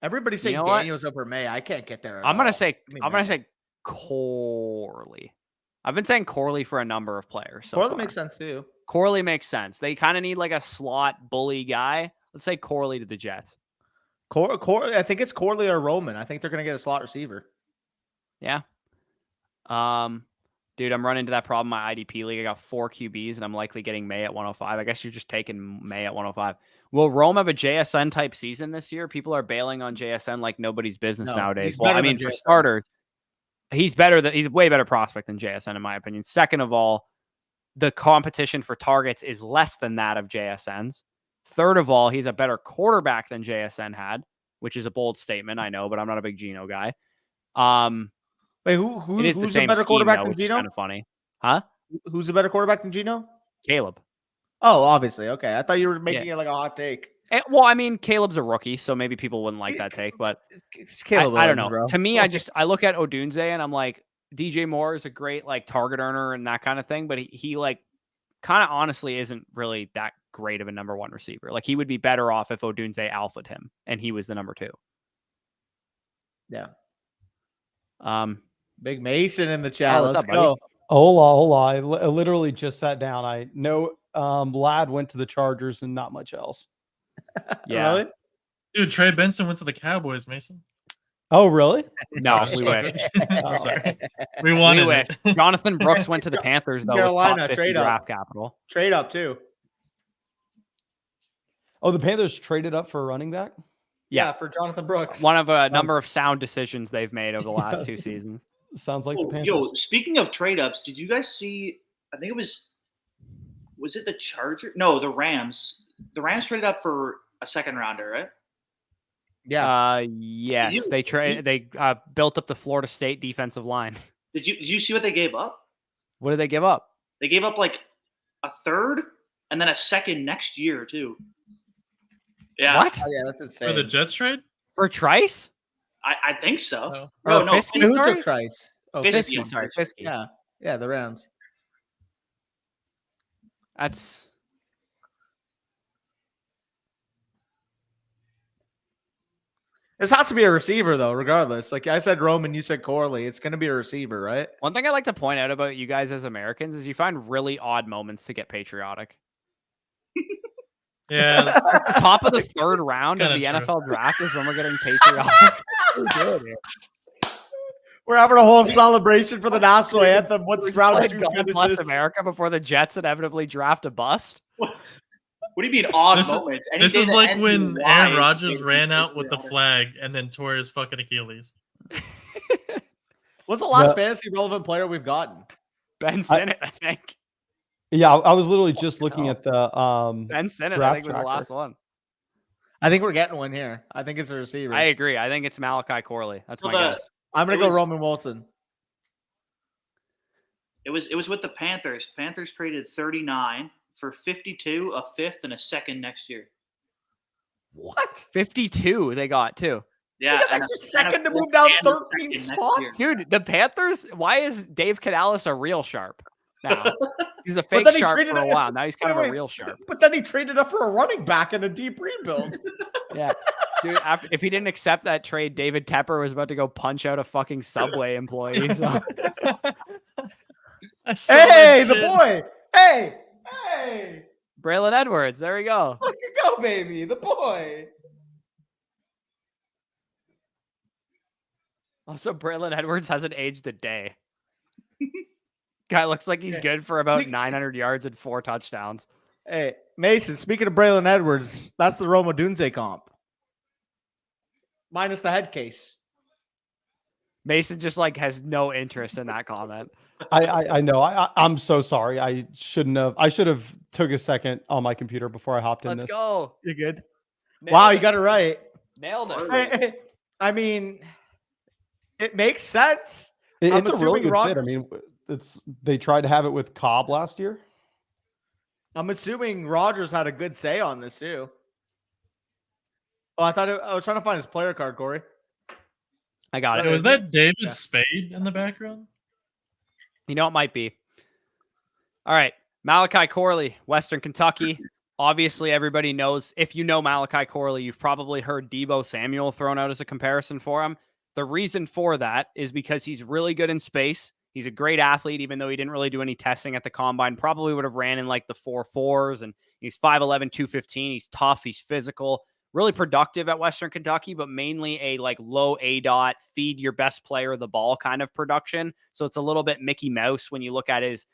Everybody's saying You know what? Daniels over May. I can't get there. I'm gonna say Corley. I've been saying Corley for a number of players. So Corley far. makes sense too. Corley makes sense. They kind of need like a slot bully guy. Let's say Corley to the Jets. I think it's Corley or Roman. I think they're gonna get a slot receiver. Yeah. Dude, I'm running into that problem in my IDP league. I got 4 QBs, and I'm likely getting May at 105. I guess you're just taking May at 105. Will Rome have a JSN type season this year? People are bailing on JSN like nobody's business nowadays. Well, I mean, for starters, he's a way better prospect than JSN in my opinion. Second of all, the competition for targets is less than that of JSN's. Third of all, he's a better quarterback than JSN had, which is a bold statement, I know, but I'm not a big Geno guy. Wait, it is who's the a better quarterback than Geno? Geno? Kind of funny, huh? Who's a better quarterback than Geno? Caleb. Oh, obviously. Okay, I thought you were making it like a hot take. Well, I mean, Caleb's a rookie, so maybe people wouldn't like that take, but It's Caleb. I don't know. Bro. To me, I look at Odunze and I'm like, DJ Moore is a great like target earner and that kind of thing, but he like kind of honestly isn't really that great of a number 1 receiver. Like he would be better off if Odunze alphaed him and he was the number 2. Yeah. Big Mason in the chat. Oh, what's Let's up, buddy? go. Hola. I literally just sat down. I know Lad went to the Chargers and not much else. Yeah. Really? Dude, Trey Benson went to the Cowboys, Mason. Oh, really? No, we wish. Sorry. We wanted wish. it. Jonathan Brooks went to the Panthers, though, Carolina, with top 50 trade up. draft capital. Trade up too. Oh, the Panthers traded up for a running back? Yeah, for Jonathan Brooks. One of a number of sound decisions they've made over the last 2 seasons. Sounds like the Panthers. Yo, speaking of trade ups, did you guys see? I think it was it the Chargers? No, the Rams. The Rams traded up for a second rounder, right? Yeah. Yes, they built up the Florida State defensive line. Did you see what they gave up? What did they give up? They gave up like a third and then a second next year too. Yeah. What? Oh, yeah, that's insane. For the Jets trade? For Trice? I think so. Oh. Or No, Fiske, Who sorry? took Trice? Oh, Fiske. Fiske, sorry, Fiske. Yeah, the Rams. That's This has to be a receiver, though, regardless. Like I said, Roman, you said Corley. It's going to be a receiver, right? one thing I like to point out about you guys as Americans is you find really odd moments to get patriotic. Yeah. The top of the 3rd round of Kinda the true. NFL draft is when we're getting patriotic. We're having a whole celebration for the national anthem. What's round Like 2 God bless finishes? America before the Jets inevitably draft a bust. What do you mean odd This is- moments? This Anything is that like ends when in Y Aaron is Rodgers basically ran out with the patriotic. flag and then tore his fucking Achilles. What's the last The- fantasy relevant player we've gotten? Ben Sinnott, I think. Yeah, I was literally just looking hell. at the Ben Sinnott, I Draft think, was the tracker. last one. I think we're getting one here. I think it's a receiver. I agree. I think it's Malachi Corley. That's my Well, guess. I'm going it to go was- Roman Wilson. It was with the Panthers. Panthers traded 39 for 52, a 5th, and a 2nd next year. What? 52 they got, too. Yeah, That's and a- your and a second to 4th move down and a 13 2nd next spots? year. Dude, the Panthers, why is Dave Canales a real sharp now? He was a But fake then he sharp traded for a it- while. Now he's kind of wait, a real sharp. But then he traded up for a running back in a deep rebuild. Yeah. Dude, if he didn't accept that trade, David Tepper was about to go punch out a fucking Subway employee. So I saw Hey, that the shit. boy. Hey. Braylon Edwards, there we go. Look you go, baby. The boy. Also, Braylon Edwards hasn't aged a day. Guy looks like he's good for about 900 yards and 4 touchdowns. Hey, Mason, speaking of Braylon Edwards, that's the Roma Dunze comp. Minus the head case. Mason just like has no interest in that comment. I know. I'm so sorry. I should have took a second on my computer before I hopped in Let's this. go. You're good. Nailed Wow, it. you got it right. Nailed it. Hey, I mean, it makes sense. I'm It's a really assuming good fit. I Rodgers- mean, they tried to have it with Cobb last year. I'm assuming Rodgers had a good say on this too. Oh, I was trying to find his player card, Corey. I got it. Hey, was that David Yeah. Spade in the background? You know, it might be. All right. Malachi Corley, Western Kentucky. Obviously, everybody knows. If you know Malachi Corley, you've probably heard Deebo Samuel thrown out as a comparison for him. The reason for that is because he's really good in space. He's a great athlete, even though he didn't really do any testing at the combine. Probably would have ran in like the 4.4s, and he's 5'11", 215. He's tough. He's physical. Really productive at Western Kentucky, but mainly a like low ADOT, feed your best player the ball kind of production. So it's a little bit Mickey Mouse when you look at his,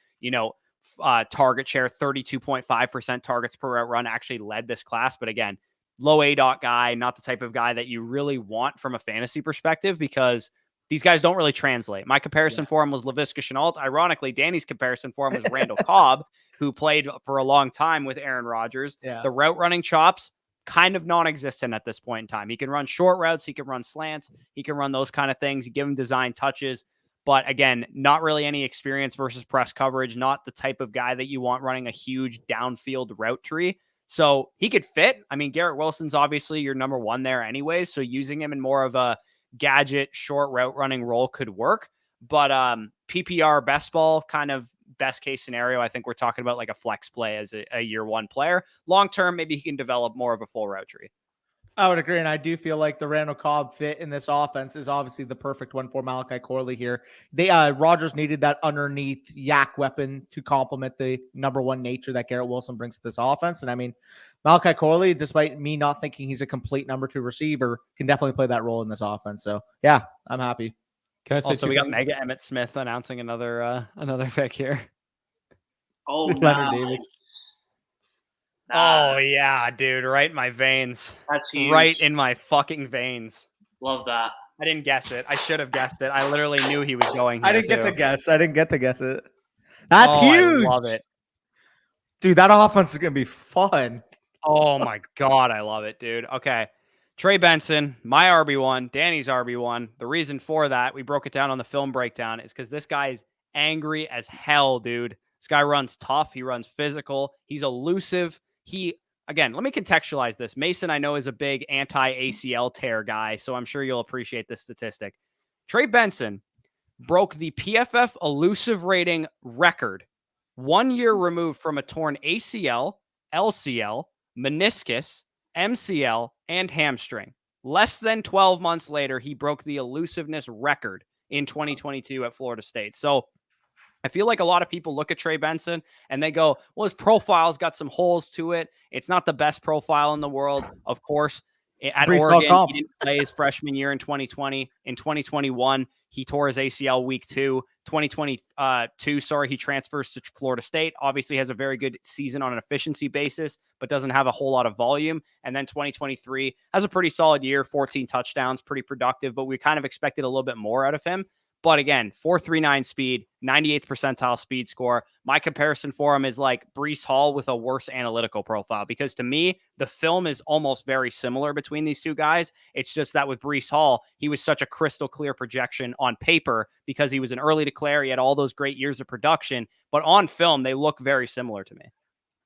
target share, 32.5% targets per route run, actually led this class. But again, low ADOT guy, not the type of guy that you really want from a fantasy perspective because these guys don't really translate. My comparison for him was Laviska Shenault. Ironically, Danny's comparison for him was Randall Cobb, who played for a long time with Aaron Rodgers. Yeah. The route running chops, kind of non-existent at this point in time. He can run short routes. He can run slants. He can run those kind of things. You give him design touches. But again, not really any experience versus press coverage. Not the type of guy that you want running a huge downfield route tree. So he could fit. I mean, Garrett Wilson's obviously your number one there anyways. So using him in more of a gadget short route running role could work. But PPR best ball kind of best case scenario, I think we're talking about like a flex play as a year one player. Long term, maybe he can develop more of a full route tree. I would agree, and I do feel like the Randall Cobb fit in this offense is obviously the perfect one for Malachi Corley here. They Rodgers needed that underneath yak weapon to complement the number one nature that Garrett Wilson brings to this offense. And I mean, Malachi Corley, despite me not thinking he's a complete number two receiver, can definitely play that role in this offense. So yeah, I'm happy. Can I say Also, two we got things? Mega Emmett Smith announcing another pick here. Oh, Leonard nice. Davis. Oh yeah, dude, right in my veins. That's huge. Right in my fucking veins. Love that. I didn't guess it. I should have guessed it. I literally knew he was going here. I didn't get to too. guess. I didn't get to guess it. That's Oh, huge. I love it. Dude, that offense is going to be fun. Oh my God, I love it, dude. Okay. Trey Benson, my RB1, Danny's RB1. The reason for that, we broke it down on the film breakdown, is because this guy is angry as hell, dude. This guy runs tough. He runs physical. He's elusive. Again, let me contextualize this. Mason, I know, is a big anti-ACL tear guy, so I'm sure you'll appreciate this statistic. Trey Benson broke the PFF elusive rating record 1 year removed from a torn ACL, LCL, meniscus, MCL, and hamstring. Less than 12 months later, he broke the elusiveness record in 2022 at Florida State. So I feel like a lot of people look at Trey Benson and they go, well, his profile's got some holes to it. It's not the best profile in the world. Of course, at Oregon, he didn't play his freshman year in 2020. In 2021, he tore his ACL week 2. 2022, he transfers to Florida State. Obviously has a very good season on an efficiency basis, but doesn't have a whole lot of volume. And then 2023 has a pretty solid year, 14 touchdowns, pretty productive, but we kind of expected a little bit more out of him. But again, 4.39 speed, 98th percentile speed score. My comparison for him is like Breece Hall with a worse analytical profile, because to me, the film is almost very similar between these two guys. It's just that with Breece Hall, he was such a crystal clear projection on paper because he was an early declare. He had all those great years of production, but on film, they look very similar to me.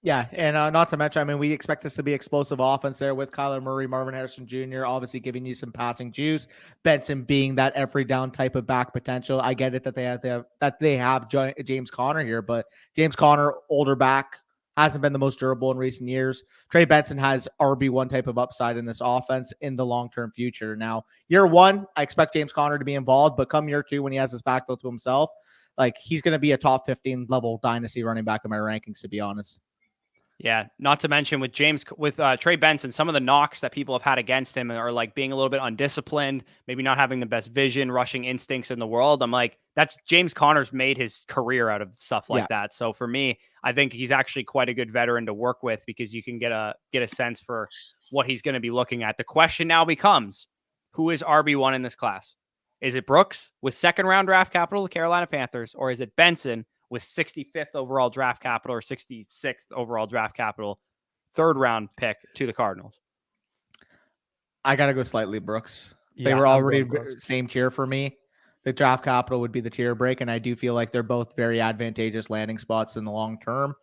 Yeah, and not to mention, I mean, we expect this to be explosive offense there with Kyler Murray, Marvin Harrison Jr., obviously giving you some passing juice. Benson being that every down type of back potential. I get it that they have James Conner here, but James Conner, older back, hasn't been the most durable in recent years. Trey Benson has RB1 type of upside in this offense in the long-term future. Now, year one, I expect James Conner to be involved, but come year two, when he has his backfield to himself, like he's going to be a top 15 level dynasty running back in my rankings, to be honest. Yeah, not to mention with Trey Benson, some of the knocks that people have had against him are like being a little bit undisciplined, maybe not having the best vision, rushing instincts in the world. I'm like, that's James Conner's made his career out of stuff like that. So for me, I think he's actually quite a good veteran to work with because you can get a sense for what he's going to be looking at. The question now becomes, who is RB1 in this class? Is it Brooks with second round draft capital, the Carolina Panthers, or is it Benson with 65th overall draft capital or 66th overall draft capital, third round pick to the Cardinals? I got to go slightly Brooks. They Yeah, were I'm already going Brooks. same tier for me. The draft capital would be the tier break, and I do feel like they're both very advantageous landing spots in the long term.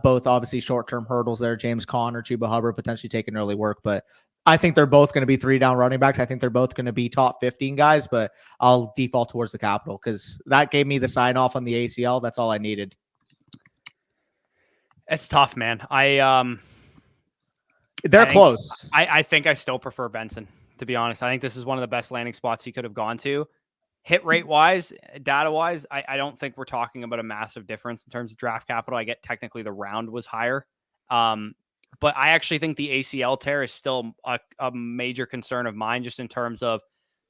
Both obviously short-term hurdles there. James Conner, Chuba Hubbard potentially taking early work, but I think they're both going to be 3-down running backs. I think they're both going to be top 15 guys, but I'll default towards the capital because that gave me the sign off on the ACL. That's all I needed. It's tough, man. They're close. I think I still prefer Benson, to be honest. I think this is one of the best landing spots he could have gone to. Hit rate wise, data wise, I don't think we're talking about a massive difference in terms of draft capital. I get technically the round was higher. But I actually think the ACL tear is still a major concern of mine, just in terms of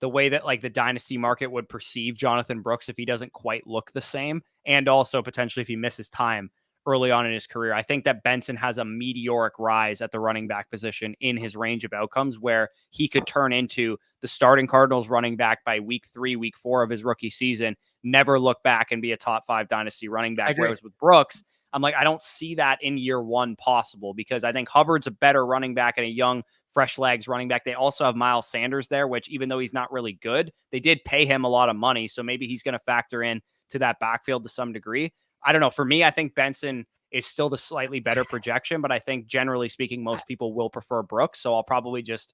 the way that like the dynasty market would perceive Jonathan Brooks if he doesn't quite look the same, and also potentially if he misses time early on in his career. I think that Benson has a meteoric rise at the running back position in his range of outcomes, where he could turn into the starting Cardinals running back by week 3, week 4 of his rookie season, never look back and be a top 5 dynasty running back. Whereas with Brooks, I'm like, I don't see that in year one possible, because I think Hubbard's a better running back and a young, fresh legs running back. They also have Miles Sanders there, which even though he's not really good, they did pay him a lot of money. So maybe he's going to factor in to that backfield to some degree. I don't know. For me, I think Benson is still the slightly better projection, but I think generally speaking, most people will prefer Brooks. So I'll probably just,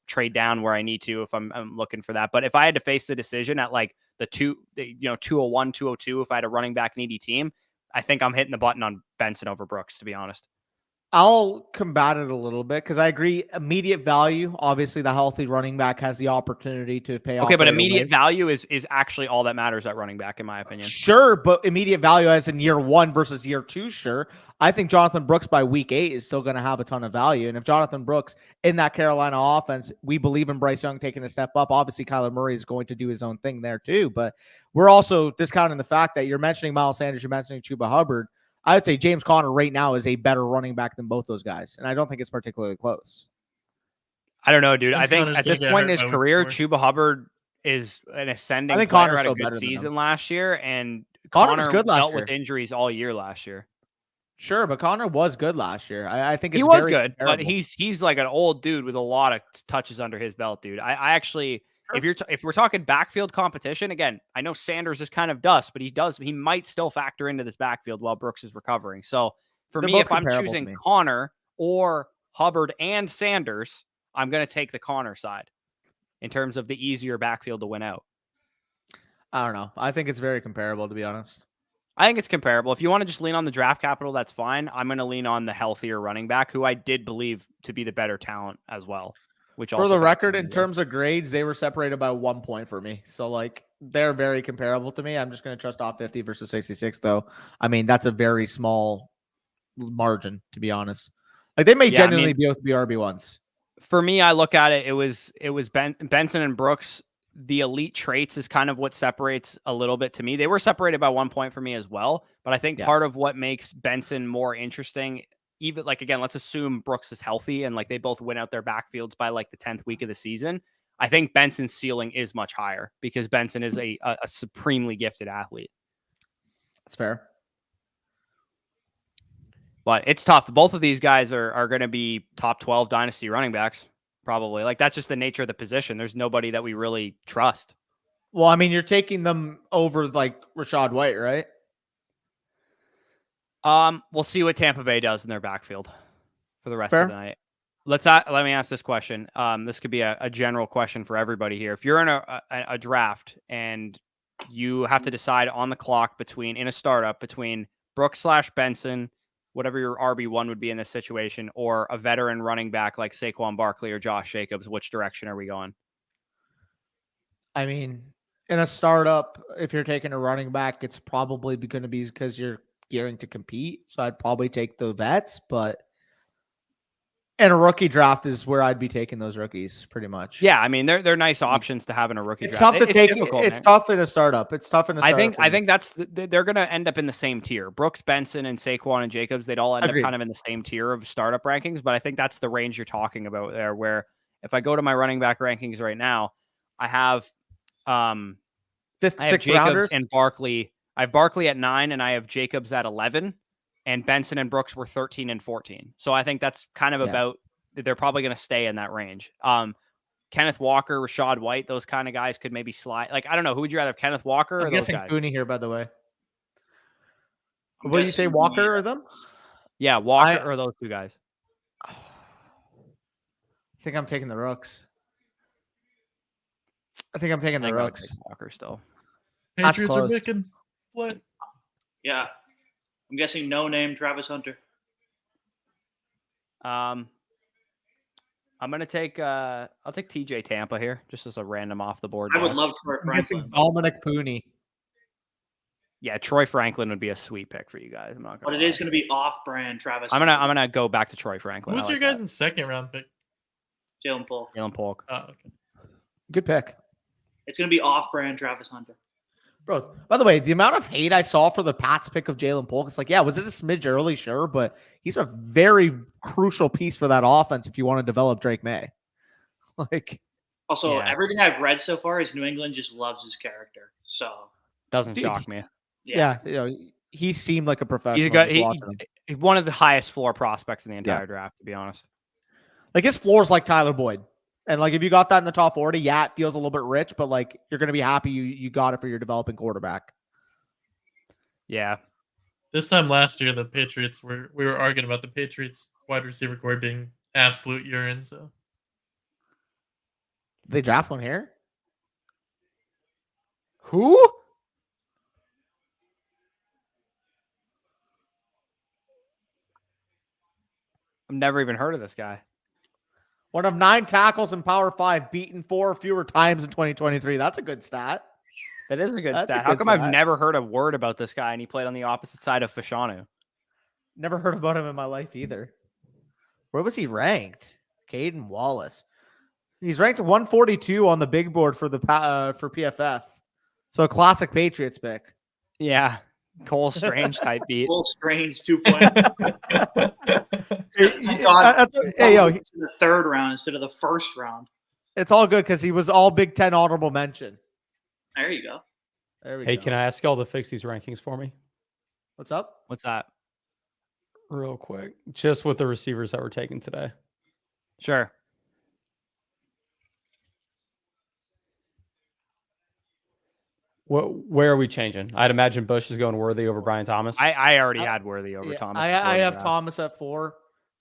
trade down where I need to if I'm looking for that. But if I had to face the decision at like the 201, 202, if I had a running back needy team, I think I'm hitting the button on Benson over Brooks, to be honest. I'll combat it a little bit because I agree. Immediate value, obviously, the healthy running back has the opportunity to pay off. Okay, but right immediate away. value is actually all that matters at running back, in my opinion. Sure, but immediate value as in year 1 versus year 2, sure. I think Jonathan Brooks by week 8 is still going to have a ton of value. And if Jonathan Brooks in that Carolina offense, we believe in Bryce Young taking a step up. Obviously, Kyler Murray is going to do his own thing there too. But we're also discounting the fact that you're mentioning Miles Sanders, you're mentioning Chuba Hubbard. I would say James Conner right now is a better running back than both those guys. And I don't think it's particularly close. I don't know, dude. James I think Conner's at gonna this get point in hurt his by week career, 4. Chuba Hubbard is an ascending I think player, Connor's had a still good better than him. season last year, and Connor was Connor good last dealt year. with injuries all year last year. Sure, but Connor was good last year. I think He it's was very good, but comparable. he's like an old dude with a lot of touches under his belt, dude. I actually, Sure. if we're talking backfield competition, again, I know Sanders is kind of dust, but he might still factor into this backfield while Brooks is recovering. So for They're me, both if I'm comparable to choosing me. Connor or Hubbard and Sanders, I'm going to take the Connor side in terms of the easier backfield to win out. I don't know. I think it's very comparable, to be honest. I think it's comparable. If you want to just lean on the draft capital, that's fine. I'm going to lean on the healthier running back, who I did believe to be the better talent as well. Which For also the record, factored in into terms of grades, they were separated by 1 point for me. So, like, they're very comparable to me. I'm just going to trust off 50 versus 66, though. I mean, that's a very small margin, to be honest. Like, they may Yeah, I genuinely mean- be RB1s. For me, I look at it. It was Benson and Brooks. The elite traits is kind of what separates a little bit to me. They were separated by 1 point for me as well. But I think Yeah. part of what makes Benson more interesting, even like, again, let's assume Brooks is healthy and like they both win out their backfields by like the 10th week of the season. I think Benson's ceiling is much higher because Benson is a supremely gifted athlete. That's fair. But it's tough. Both of these guys are going to be top 12 dynasty running backs, probably. Like, that's just the nature of the position. There's nobody that we really trust. Well, I mean, you're taking them over, like, Rachaad White, right? We'll see what Tampa Bay does in their backfield for the rest Fair. of the night. Let me ask this question. This could be a general question for everybody here. If you're in a draft and you have to decide on the clock in a startup between Brooks/Benson, whatever your RB1 would be in this situation, or a veteran running back like Saquon Barkley or Josh Jacobs, which direction are we going? I mean, in a startup, if you're taking a running back, it's probably going to be because you're gearing to compete. So I'd probably take the vets, but in a rookie draft is where I'd be taking those rookies pretty much. Yeah, I mean they're nice options to have in a rookie It's draft. tough to take. Difficult, It's man. tough in a startup. It's tough in a startup. I think that's they're going to end up in the same tier. Brooks, Benson, and Saquon and Jacobs, they'd all end Agreed. up kind of in the same tier of startup rankings. But I think that's the range you're talking about there. Where if I go to my running back rankings right now, I have fifth, I have sixth Jacobs rounders. and Barkley. I have Barkley at 9, and I have Jacobs at 11, and Benson and Brooks were 13 and 14. So I think that's kind of about. They're probably going to stay in that range. Kenneth Walker, Rachaad White, those kind of guys could maybe slide. Like, I don't know. Who would you rather have, Kenneth Walker or I'm those guessing guys? Cooney here, by the way. I'm What do you say, guessing Walker or them? Yeah, Walker or those two guys. I think I'm taking the Rooks. I think I'm taking the I would Rooks. take Walker still. That's Patriots are close. making what? Yeah. I'm guessing no name Travis Hunter. I'm gonna take I'll take TJ Tampa here, just as a random off the board. I would guess. love Troy I'm guessing Franklin. Dominic Pooney. Yeah, Troy Franklin would be a sweet pick for you guys. I'm not gonna. But it is going to be off-brand Travis. I'm gonna go back to Troy Franklin. Who's I your like guys' second round pick? Jaylen Polk. that. Jaylen Polk. Oh, okay. Good pick. It's going to be off-brand Travis Hunter. Bro, by the way, the amount of hate I saw for the Pats pick of Jaylen Polk, it's like, yeah, was it a smidge early? Sure, but he's a very crucial piece for that offense if you want to develop Drake May. Like, Also, Yeah. everything I've read so far is New England just loves his character. So, Doesn't Dude, shock me. yeah, you know, he seemed like a professional. He's a good, just watching him. he's one of the highest floor prospects in the entire draft, to be honest. Like, his floor is like Tyler Boyd. And, like, if you got that in the top 40, yeah, it feels a little bit rich, but, like, you're going to be happy you got it for your developing quarterback. Yeah. This time last year, the Patriots we were arguing about the Patriots wide receiver core being absolute urine. So Did they draft one here? Who? I've never even heard of this guy. One of 9 tackles in Power 5, beaten 4 or fewer times in 2023. That's a good stat. That is a good That's a stat. How good come I've stat. never heard a word about this guy and he played on the opposite side of Fashanu? Never heard about him in my life either. Where was he ranked? Caden Wallace. He's ranked 142 on the big board for the for PFF. So a classic Patriots pick. Yeah. Cole Strange type beat. Cole Strange 2.0. Hey, yo, It's in the 3rd round instead of the 1st round. it's all good because he was all Big Ten honorable mention. There you go. There we Hey, go. can I ask y'all to fix these rankings for me What's up? What's that? real quick? Just with the receivers that were taken today. Sure. Where are we changing? I'd imagine Bush is going Worthy over Brian Thomas. I already had Worthy over Thomas. I have Thomas at 4.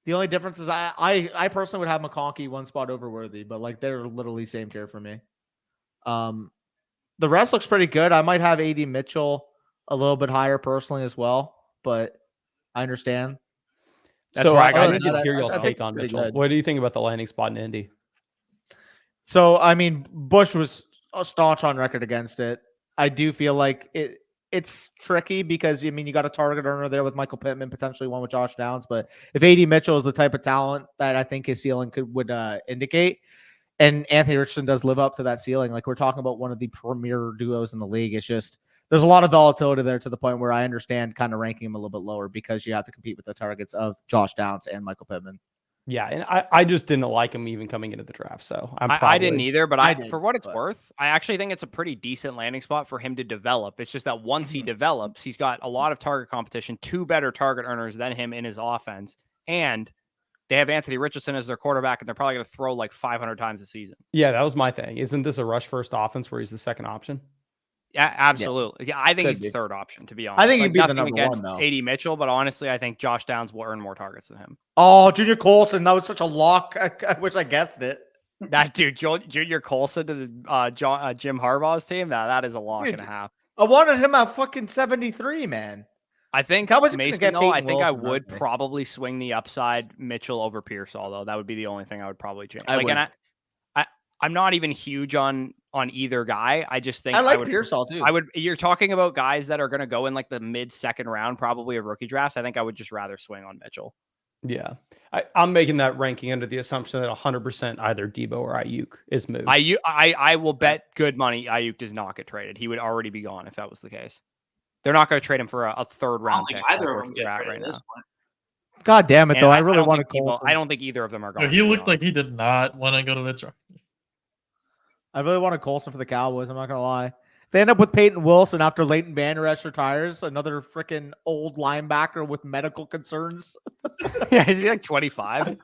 The only difference is I personally would have McConkey 1 spot over Worthy, but like they're literally same tier for me. The rest looks pretty good. I might have AD Mitchell a little bit higher personally as well, but I understand. That's so where I I need to hear y'all's think take it's on pretty Mitchell. good. What do you think about the landing spot in Indy? So I mean, Bush was staunch on record against it. I do feel like it's tricky because I mean you got a target earner there with Michael Pittman, potentially one with Josh Downs. But if AD Mitchell is the type of talent that I think his ceiling would indicate, and Anthony Richardson does live up to that ceiling, like we're talking about one of the premier duos in the league. It's just there's a lot of volatility there to the point where I understand kind of ranking him a little bit lower because you have to compete with the targets of Josh Downs and Michael Pittman. Yeah, and I just didn't like him even coming into the draft. So I didn't either, but for what it's but- worth, I actually think it's a pretty decent landing spot for him to develop. It's just that once he develops, he's got a lot of target competition, 2 better target earners than him in his offense, and they have Anthony Richardson as their quarterback, and they're probably going to throw like 500 times a season. Yeah, that was my thing. Isn't this a rush first offense where he's the second option? Yeah, absolutely. Yeah, I think Could he's be. the 3rd option, to be honest. I think he'd Like, be the nothing number against 1 though. AD Mitchell, but honestly, I think Josh Downs will earn more targets than him. Oh, Junior Colson, that was such a lock. I wish I guessed it. That dude, Junior Colson to the Jim Harbaugh's team, that is a lock Dude, and a half. I wanted him at fucking 73, man. I think How was he gonna Mason, get though, I Peyton think I Wilson, would aren't they? probably swing the upside Mitchell over Pearsall, though. That would be the only thing I would probably change. I Like, would. and I'm not even huge on either guy. I just think I like would, Pearsall too. You're talking about guys that are going to go in like the mid-2nd round, probably of rookie drafts. I think I would just rather swing on Mitchell. Yeah. I'm making that ranking under the assumption that 100% either Debo or Ayuk is moved. I will bet good money Ayuk does not get traded. He would already be gone if that was the case. They're not going to trade him for a 3rd I don't round think pick. either like of them we're get at traded right at this now. point. God damn it, And though. I don't really wanted think Colson. I don't think either of them are going. He to be looked honest. like he did not want to go to the truck. I really wanted Colson for the Cowboys. I'm not gonna lie. They end up with Peyton Wilson after Leighton Vander Esch retires, another freaking old linebacker with medical concerns. Yeah, is he like 25?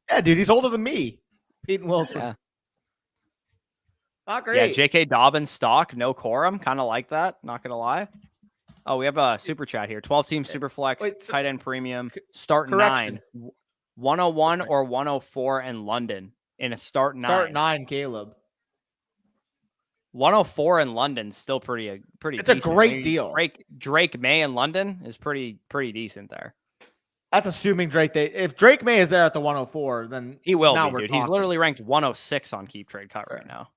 Yeah, dude, he's older than me. Peyton Wilson. Yeah. Not Yeah, great. J.K. Dobbins stock, no quorum. Kind of like that. Not going to lie. Oh, we have a super chat here. 12-team super flex, Wait, so- tight end premium, start correction. 9. 101 or 104 in London in a start 9. Start 9, Caleb. 104 in London still pretty It's a decent. great Maybe deal. Drake May in London is pretty decent there. That's assuming Drake. If Drake May is there at the 104, then He will now be, we're dude. He's talking. literally ranked 106 on Keep Trade Cut right now.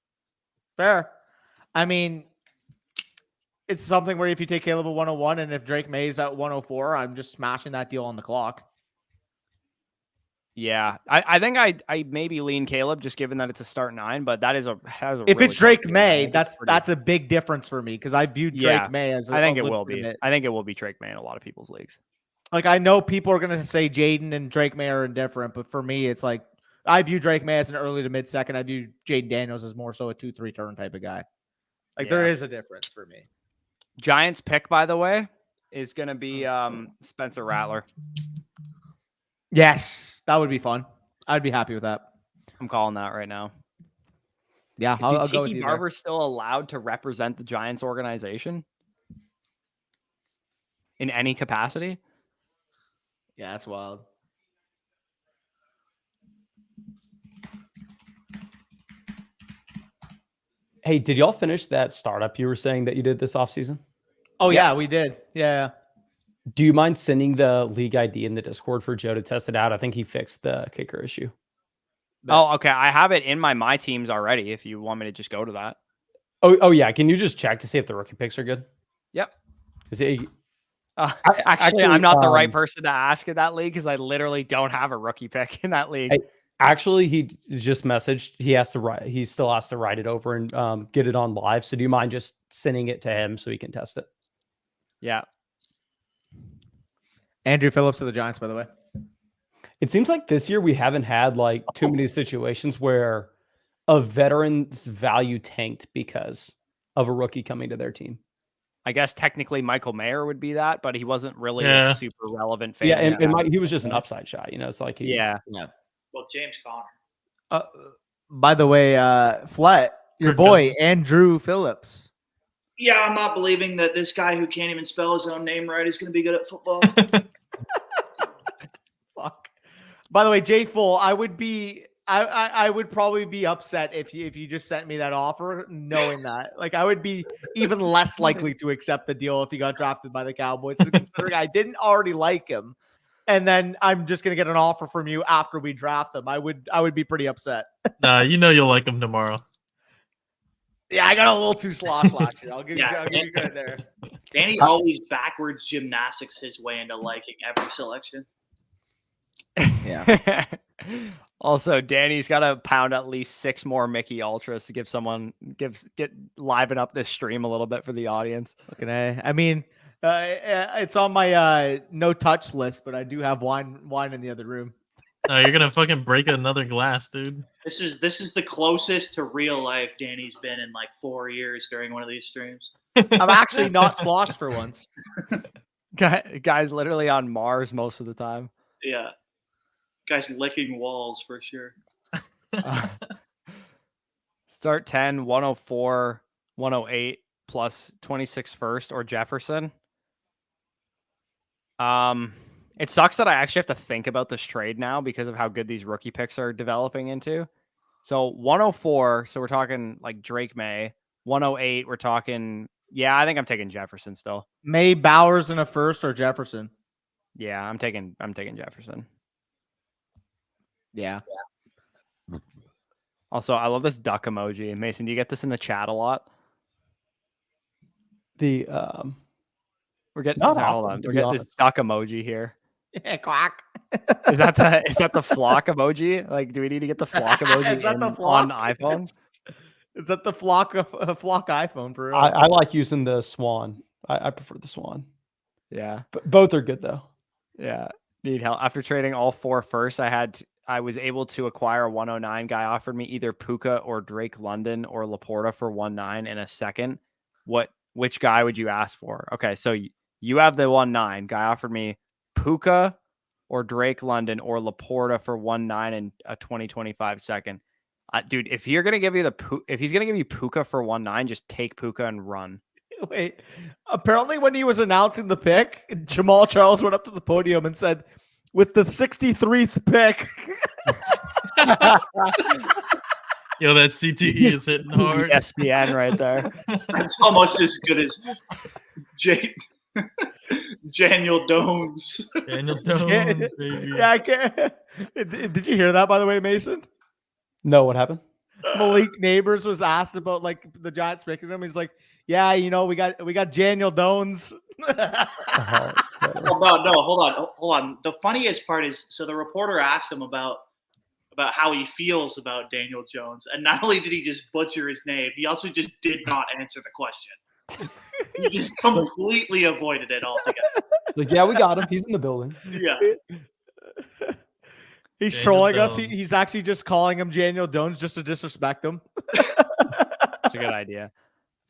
Fair. I mean, it's something where if you take Caleb at 101 and if Drake May is at 104, I'm just smashing that deal on the clock. Yeah, I think I maybe lean Caleb just given that it's a start 9, but that has a If really it's Drake tough deal. I May, think it's that's a big difference for me because I viewed Drake Yeah, May as I think a it will be. legitimate- I think it will be Drake May in a lot of people's leagues. Like I know people are gonna say Jaden and Drake May are indifferent, but for me, it's like I view Drake May as an early to mid second. I view Jaden Daniels as more so a 2-3 turn type of guy. Like there Yeah. is a difference for me. Giants pick, by the way, is going to be Spencer Rattler. Yes, that would be fun. I'd be happy with that. I'm calling that right now. Yeah, Dude, I'll go with Tiki you there. Barber's still allowed to represent the Giants organization in any capacity. Yeah, that's wild. Hey, did y'all finish that startup you were saying that you did this offseason? Oh yeah, we did. Yeah. Do you mind sending the league ID in the Discord for Joe to test it out? I think he fixed the kicker issue. Oh, okay. I have it in my teams already. If you want me to just go to that. Oh yeah. Can you just check to see if the rookie picks are good? Yep. Actually, Actually, I'm not the right person to ask in that league because I literally don't have a rookie pick in that league. Actually, he just messaged. He still has to write it over and get it on live. So do you mind just sending it to him so he can test it? Yeah. Andrew Phillips of the Giants, by the way. It seems like this year we haven't had like too many situations where a veteran's value tanked because of a rookie coming to their team. I guess technically Michael Mayer would be that, but he wasn't really a super relevant fan. Yeah, and he was just an upside shot. It's like Well, James Conner. By the way, Flet, your boy Andrew Phillips. Yeah, I'm not believing that this guy who can't even spell his own name right is going to be good at football. Fuck. By the way, Jay Full, I would probably be upset if you just sent me that offer, knowing that. Like, I would be even less likely to accept the deal if he got drafted by the Cowboys, considering I didn't already like him, and then I'm just gonna get an offer from you after we draft him. I would be pretty upset. Nah, you'll like him tomorrow. Yeah, I got a little too slosh last year. I'll give you credit there. Danny always backwards gymnastics his way into liking every selection. Yeah. Also, Danny's got to pound at least 6 more Mickey Ultras to get liven up this stream a little bit for the audience. I mean, it's on my no touch list, but I do have wine in the other room. You're gonna fucking break another glass, dude. This is the closest to real life Danny's been in like 4 years during one of these streams. I'm actually not sloshed for once. Guy's literally on Mars most of the time. Yeah. Guy's licking walls for sure. Start 10, 104, 108 plus 26 first or Jefferson. It sucks that I actually have to think about this trade now because of how good these rookie picks are developing into. So 104, so we're talking like Drake May. 108, we're talking, I think I'm taking Jefferson still. May, Bowers in a first or Jefferson? Yeah, I'm taking Jefferson. Yeah. Also, I love this duck emoji. Mason, do you get this in the chat a lot? We're getting this duck emoji here. Yeah, quack. Is that the flock emoji? Like, do we need to get the flock emoji on iPhone? Is that the flock iPhone for real? I like using the swan. I prefer the swan. Yeah. But both are good though. Yeah. Need help. After trading all 4 first, I was able to acquire a 109. Guy offered me either Puka or Drake London or Laporta for 1.9 in a second. Which guy would you ask for? Okay, so you have the 1.9. Guy offered me Puka or Drake London or Laporta for 1.9 in a 2025 second. Dude, if he's gonna give you Puka for 1.9, just take Puka and run. Wait, apparently when he was announcing the pick, Jamal Charles went up to the podium and said, with the 63rd pick. Yo, that CTE is hitting hard. ESPN right there. That's almost as good as Daniel Jones. Daniel Jones, baby. Yeah, I can't. Did you hear that, by the way, Mason? No, what happened? Malik Neighbors was asked about like the Giants picking him. He's like, yeah, we got Daniel Jones. Hold on. The funniest part is, so the reporter asked him about how he feels about Daniel Jones, and not only did he just butcher his name, he also just did not answer the question. He just completely avoided it altogether. Like, yeah, we got him. He's in the building. Yeah. He's Daniel trolling Jones. us. He's actually just calling him Daniel Jones just to disrespect him. That's a good idea.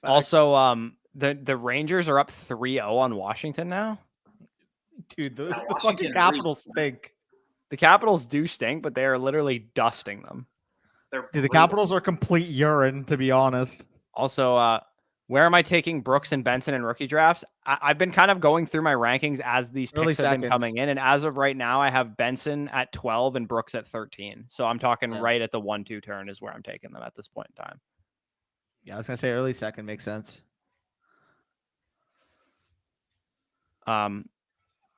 Also, the Rangers are up 3-0 on Washington now. Dude, the fucking Capitals stink. The Capitals do stink, but they are literally dusting them. Dude, the Capitals are complete urine, to be honest. Also, where am I taking Brooks and Benson in rookie drafts? I've been kind of going through my rankings as these picks have been coming in. And as of right now, I have Benson at 12 and Brooks at 13. So I'm talking right at the 1-2 turn is where I'm taking them at this point in time. Yeah, I was going to say early second makes sense.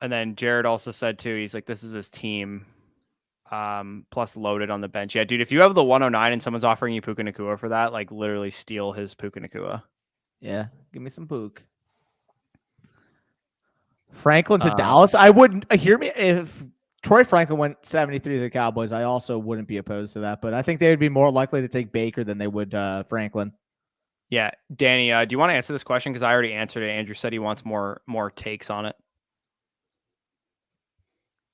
And then Jared also said too, he's like, this is his team. Plus loaded on the bench. Yeah, dude, if you have the 109 and someone's offering you Puka Nacua for that, like literally steal his Puka Nacua. Yeah, give me some Pook. Franklin to Dallas. I wouldn't hear me if Troy Franklin went 73 to the Cowboys. I also wouldn't be opposed to that, but I think they would be more likely to take Baker than they would Franklin. Yeah, Danny, do you want to answer this question? Because I already answered it. Andrew said he wants more takes on it.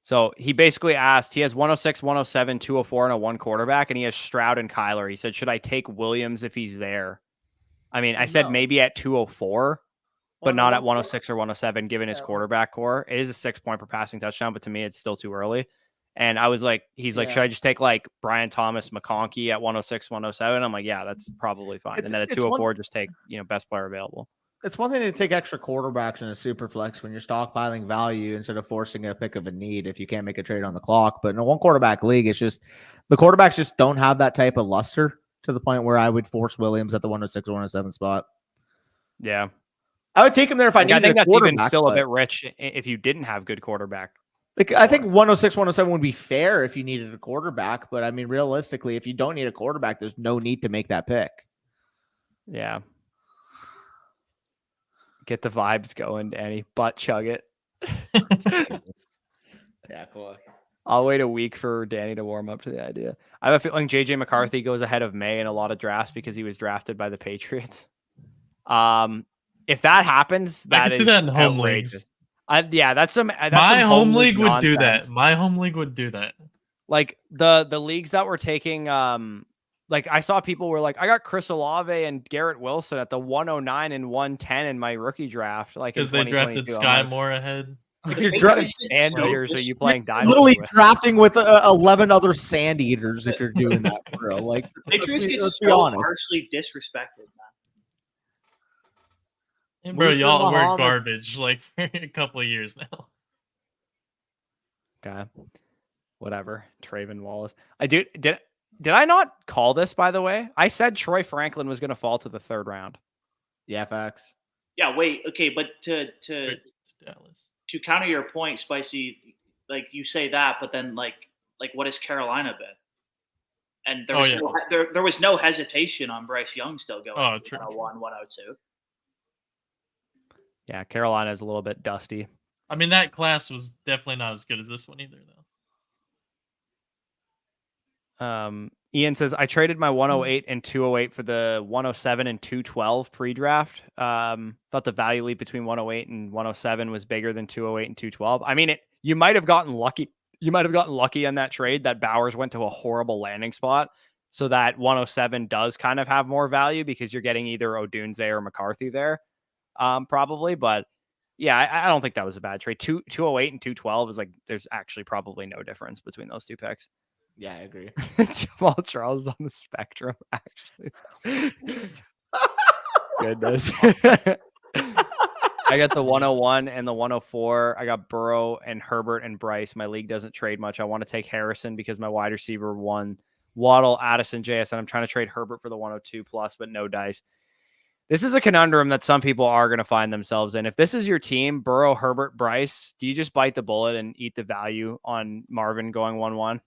So he basically asked, he has 106, 107, 204, and a 1 quarterback, and he has Stroud and Kyler. He said, should I take Williams if he's there? I mean, I said maybe at 204, but not at 106 or 107, given his quarterback core. It is a 6 point per passing touchdown, but to me, it's still too early. And I was like, he's like, should I just take like Brian Thomas, McConkey at 106, 107? I'm like, yeah, that's probably fine. And then at 204, just take, best player available. It's one thing to take extra quarterbacks in a super flex when you're stockpiling value instead of forcing a pick of a need if you can't make a trade on the clock. But in a 1 quarterback league, it's just the quarterbacks just don't have that type of luster to the point where I would force Williams at the 106 or 107 spot. Yeah. I would take him there if I needed a quarterback. I think that's even still a bit rich if you didn't have good quarterback. Like, I think 106, 107 would be fair if you needed a quarterback. But I mean, realistically, if you don't need a quarterback, there's no need to make that pick. Yeah. Get the vibes going, Danny. Butt chug it. Yeah, cool. I'll wait a week for Danny to warm up to the idea. I have a feeling JJ McCarthy goes ahead of May in a lot of drafts because he was drafted by the Patriots. If that happens, I can see that in home leagues. That's some. My home league would do that. My home league would do that. Like the leagues that were taking, like I saw people were like, I got Chris Olave and Garrett Wilson at the 109 and 110 in my rookie draft. Like because they drafted Sky Moore ahead. Like you're drafting sand eaters. Are you playing Dynasty? Literally drafting with 11 other sand eaters if you're doing that, bro. Like Patriots get so harshly disrespected, man. Bro, y'all were garbage like for a couple of years now. Okay, whatever. Traven Wallace. Did I not call this, by the way? I said Troy Franklin was going to fall to the 3rd round. Yeah, facts. Yeah, wait. Okay, but to counter your point, Spicy, like you say that, but then like what has Carolina been? And there was no hesitation on Bryce Young still going 101, 102. Yeah, Carolina is a little bit dusty. I mean, that class was definitely not as good as this one either, though. Ian says, I traded my 108 and 208 for the 107 and 212 pre-draft. Thought the value leap between 108 and 107 was bigger than 208 and 212. I mean, you might have gotten lucky. You might have gotten lucky on that trade that Bowers went to a horrible landing spot. So that 107 does kind of have more value because you're getting either Odunze or McCarthy there, probably. But yeah, I don't think that was a bad trade. 208 and 212 is like, there's actually probably no difference between those two picks. Yeah, I agree. Jamal Charles is on the spectrum, actually. Goodness. I got the 101 and the 104. I got Burrow and Herbert and Bryce. My league doesn't trade much. I want to take Harrison because my wide receiver won. Waddle, Addison, JSN. I'm trying to trade Herbert for the 102 plus, but no dice. This is a conundrum that some people are going to find themselves in. If this is your team, Burrow, Herbert, Bryce, do you just bite the bullet and eat the value on Marvin going 1-1?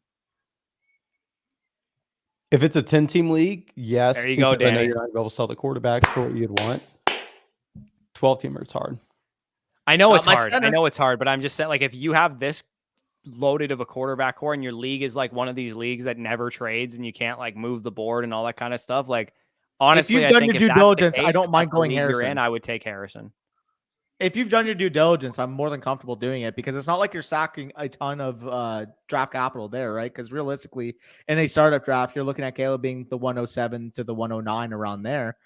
If it's a 10-team league, yes. There you go, Danny. I know you're not going to be able to sell the quarterbacks for what you'd want. 12-teamer, it's hard. I know it's hard. I know it's hard, but I'm just saying, like, if you have this loaded of a quarterback core and your league is like one of these leagues that never trades and you can't like move the board and all that kind of stuff, like, honestly, if you've done your due diligence, I don't mind going Harrison. I would take Harrison. If you've done your due diligence, I'm more than comfortable doing it because it's not like you're sacking a ton of draft capital there, right? Because realistically, in a startup draft, you're looking at Caleb being the 107 to the 109 around there.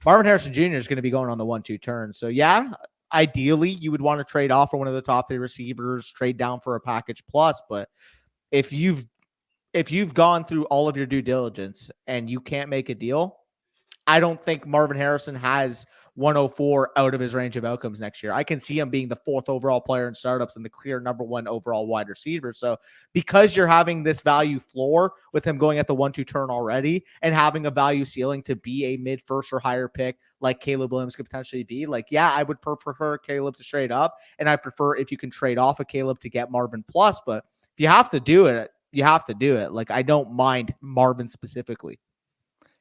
Marvin Harrison Jr. is going to be going on the 1-2 turn. So yeah, ideally you would want to trade off for one of the top 3 receivers, trade down for a package plus. But if you've gone through all of your due diligence and you can't make a deal, I don't think Marvin Harrison has 104 out of his range of outcomes next year. I can see him being the 4th overall player in startups and the clear number 1 overall wide receiver. So because you're having this value floor with him going at the 1-2 turn already and having a value ceiling to be a mid first or higher pick like Caleb Williams could potentially be, like, yeah, I would prefer Caleb to trade up, and I prefer if you can trade off of Caleb to get Marvin plus, but if you have to do it, you have to do it. Like, I don't mind Marvin specifically.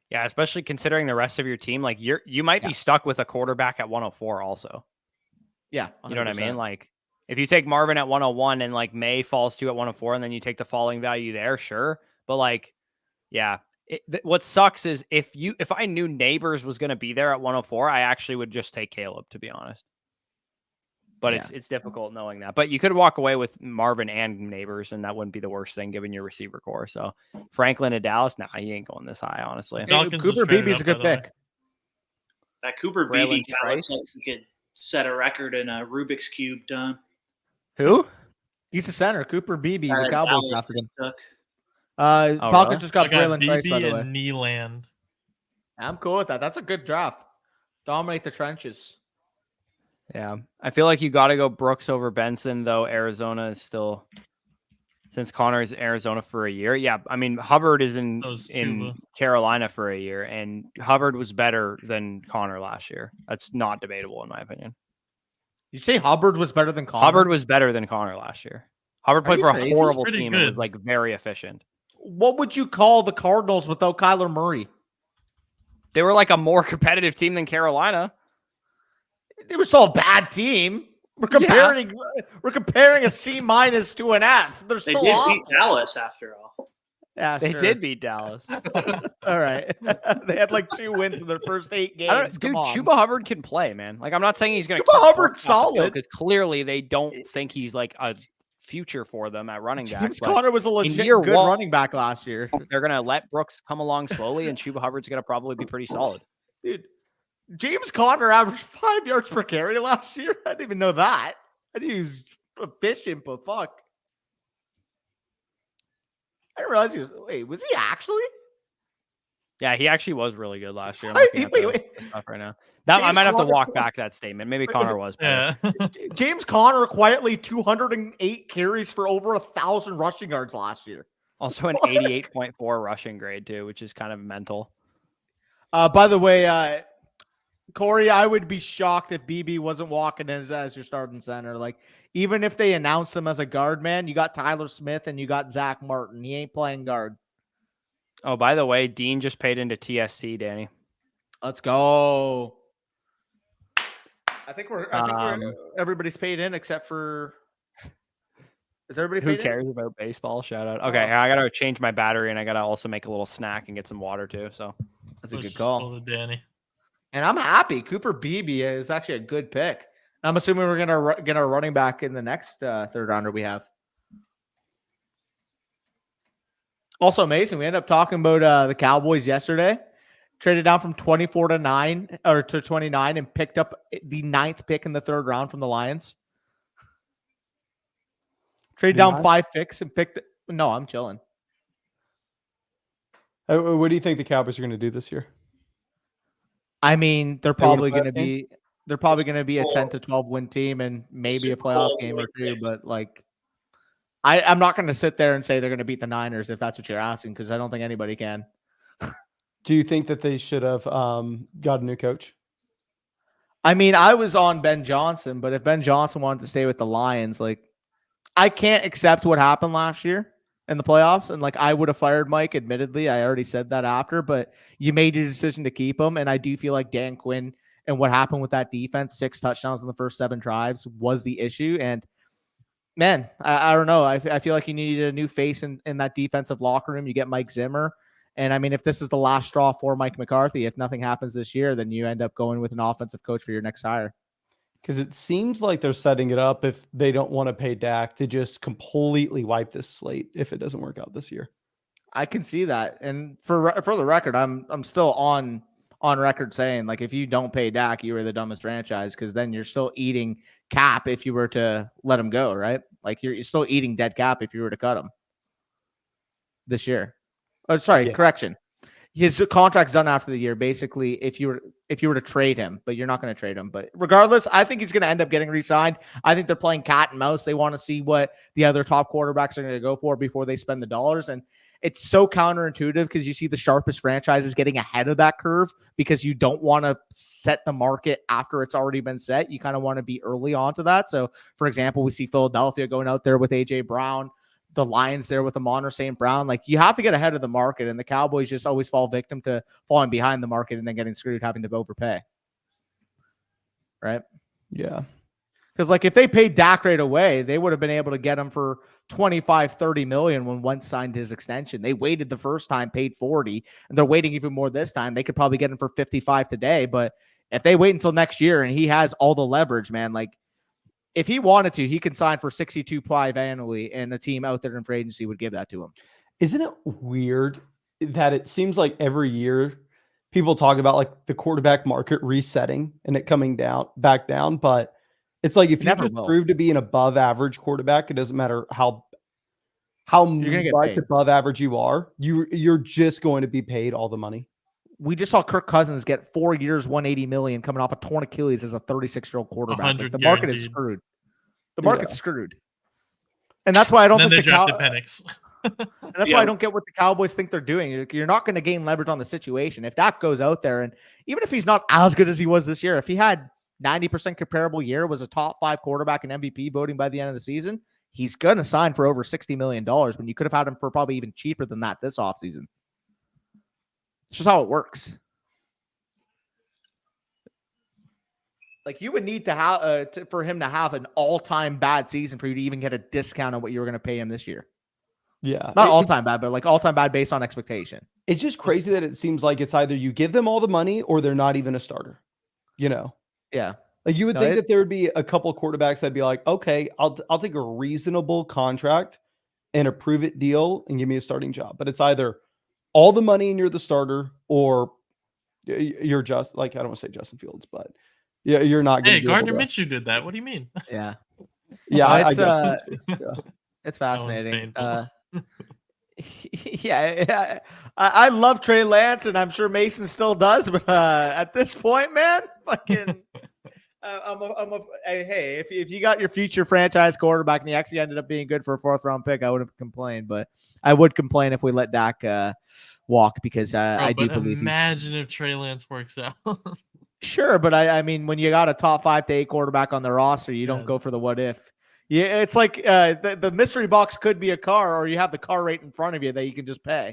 Yeah, especially considering the rest of your team. Like you might be stuck with a quarterback at 104 also. Yeah. 100%. You know what I mean? Like if you take Marvin at 101 and like May falls to at 104 and then you take the falling value there, sure. But like, yeah, what sucks is if I knew Neighbors was going to be there at 104, I actually would just take Caleb, to be honest. But it's difficult knowing that. But you could walk away with Marvin and Neighbors, and that wouldn't be the worst thing given your receiver core. So Franklin to Dallas, nah, he ain't going this high, honestly. Cooper Beebe's a good pick. That Cooper Beebe guy looks like he could set a record in a Rubik's Cube done. Who? He's a center. Cooper Beebe, the Cowboys drafted him. really? Falcons just got Braylon Trice, by the way. Kneeland. I'm cool with that. That's a good draft. Dominate the trenches. Yeah, I feel like you got to go Brooks over Benson, though. Arizona is still, since Connor is in Arizona for a year. Yeah, I mean Hubbard is in Carolina for a year, and Hubbard was better than Connor last year. That's not debatable in my opinion. You say Hubbard was better than Connor? Hubbard was better than Connor last year. Hubbard played for a horrible team and was like very efficient. What would you call the Cardinals without Kyler Murray? They were like a more competitive team than Carolina. They were still a bad team. We're comparing a C- to an F. They're still They did off. beat Dallas after all. Yeah, they did beat Dallas. All right. They had like 2 wins in their first 8 games. Dude, Chuba Hubbard can play, man. Like I'm not saying he's going to. Chuba Hubbard solid because clearly they don't think he's like a future for them at running back. James Conner was a legit good running back last year. They're going to let Brooks come along slowly, and Chuba Hubbard's going to probably be pretty solid. Dude, James Conner averaged 5 yards per carry last year. I didn't even know that. I knew he was efficient, but fuck. I didn't realize he was. Wait, was he actually? Yeah, he actually was really good last year. I'm looking at the stuff right now. I might have to walk back that statement. Maybe Connor was. Yeah. James Conner quietly 208 carries for over 1,000 rushing yards last year. Also an 88.4 rushing grade too, which is kind of mental. By the way, Corey, I would be shocked if BB wasn't walking in as your starting center. Like, even if they announce him as a guard, man, you got Tyler Smith and you got Zach Martin. He ain't playing guard. Oh, by the way, Dean just paid into TSC, Danny. Let's go. I think we're everybody's paid in except for. Is everybody paid who cares about baseball? Shout out. Okay, I gotta change my battery and I gotta also make a little snack and get some water too. So that's a good call, Danny. And I'm happy. Cooper Beebe is actually a good pick. I'm assuming we're gonna get our running back in the next third rounder we have. Also amazing. We ended up talking about the Cowboys yesterday. Traded down from 24 to 9 or to 29 and picked up the 9th pick in the third round from the Lions. Traded down 5 picks and picked. No, I'm chilling. What do you think the Cowboys are going to do this year? I mean, they're probably going to be a 10 to 12 win team and maybe a playoff game or two. But like, I'm not going to sit there and say they're going to beat the Niners if that's what you're asking, because I don't think anybody can. Do you think that they should have got a new coach? I mean, I was on Ben Johnson, but if Ben Johnson wanted to stay with the Lions, like, I can't accept what happened last year in the playoffs. And like, I would have fired Mike, admittedly. I already said that after, but you made your decision to keep him. And I do feel like Dan Quinn and what happened with that defense, 6 touchdowns in the first 7 drives, was the issue. And man, I don't know. I feel like you needed a new face in that defensive locker room. You get Mike Zimmer. And I mean, if this is the last straw for Mike McCarthy, if nothing happens this year, then you end up going with an offensive coach for your next hire. Because it seems like they're setting it up, if they don't want to pay Dak, to just completely wipe this slate if it doesn't work out this year. I can see that. And for the record, I'm still on record saying, like, if you don't pay Dak, you are the dumbest franchise, because then you're still eating cap if you were to let him go, right? Like, you're still eating dead cap if you were to cut him this year. Oh, sorry, correction. His contract's done after the year. Basically, if you were if you were to trade him, but you're not going to trade him. But regardless, I think he's going to end up getting re-signed. I think they're playing cat and mouse. They want to see what the other top quarterbacks are going to go for before they spend the dollars. And it's so counterintuitive because you see the sharpest franchises getting ahead of that curve because you don't want to set the market after it's already been set. You kind of want to be early onto that. So, for example, we see Philadelphia going out there with A.J. Brown, the Lions there with Amon-Ra St. Brown. Like, you have to get ahead of the market, and the Cowboys just always fall victim to falling behind the market and then getting screwed, having to overpay. Right? Yeah. Because, like, if they paid Dak right away, they would have been able to get him for 25, 30 million when Wentz signed his extension. They waited the first time, paid 40, and they're waiting even more this time. They could probably get him for 55 today, but if they wait until next year and he has all the leverage, man, like, if he wanted to, he can sign for 62.5 annually, and a team out there in free agency would give that to him. Isn't it weird that it seems like every year people talk about like the quarterback market resetting and it coming back down, but it's like if you just prove to be an above average quarterback, it doesn't matter how much above average you are, you're just going to be paid all the money. We just saw Kirk Cousins get 4 years, 180 million coming off a torn Achilles as a 36-year-old quarterback. Like, the market is screwed. The market's screwed. And that's why I don't think they drafted Penix. And that's why I don't get what the Cowboys think they're doing. You're not going to gain leverage on the situation. If Dak goes out there, and even if he's not as good as he was this year, if he had 90% comparable year, was a top 5 quarterback in MVP voting by the end of the season, he's going to sign for over $60 million when you could have had him for probably even cheaper than that this offseason. It's just how it works. Like, you would need to have for him to have an all-time bad season for you to even get a discount on what you were going to pay him this year. Yeah. Not all-time bad, but like all-time bad based on expectation. It's just crazy that it seems like it's either you give them all the money or they're not even a starter. You know? Yeah. Like, you would think that there would be a couple of quarterbacks that'd be like, okay, I'll take a reasonable contract and a prove-it deal and give me a starting job. But it's either all the money and you're the starter, or you're just like, I don't want to say Justin Fields, but yeah, you're not going to. Hey, Gardner Minshew did that. What do you mean? Yeah. Yeah. It's fascinating. Yeah. I love Trey Lance, and I'm sure Mason still does, but at this point, man, fucking, hey, if you got your future franchise quarterback and he actually ended up being good for a 4th-round pick, I wouldn't complain. But I would complain if we let Dak walk, because I do believe. Imagine if Trey Lance works out. Sure, but I mean, when you got a top 5 to 8 quarterback on the roster, you don't go for the what if. Yeah, it's like the mystery box could be a car, or you have the car right in front of you that you can just pay.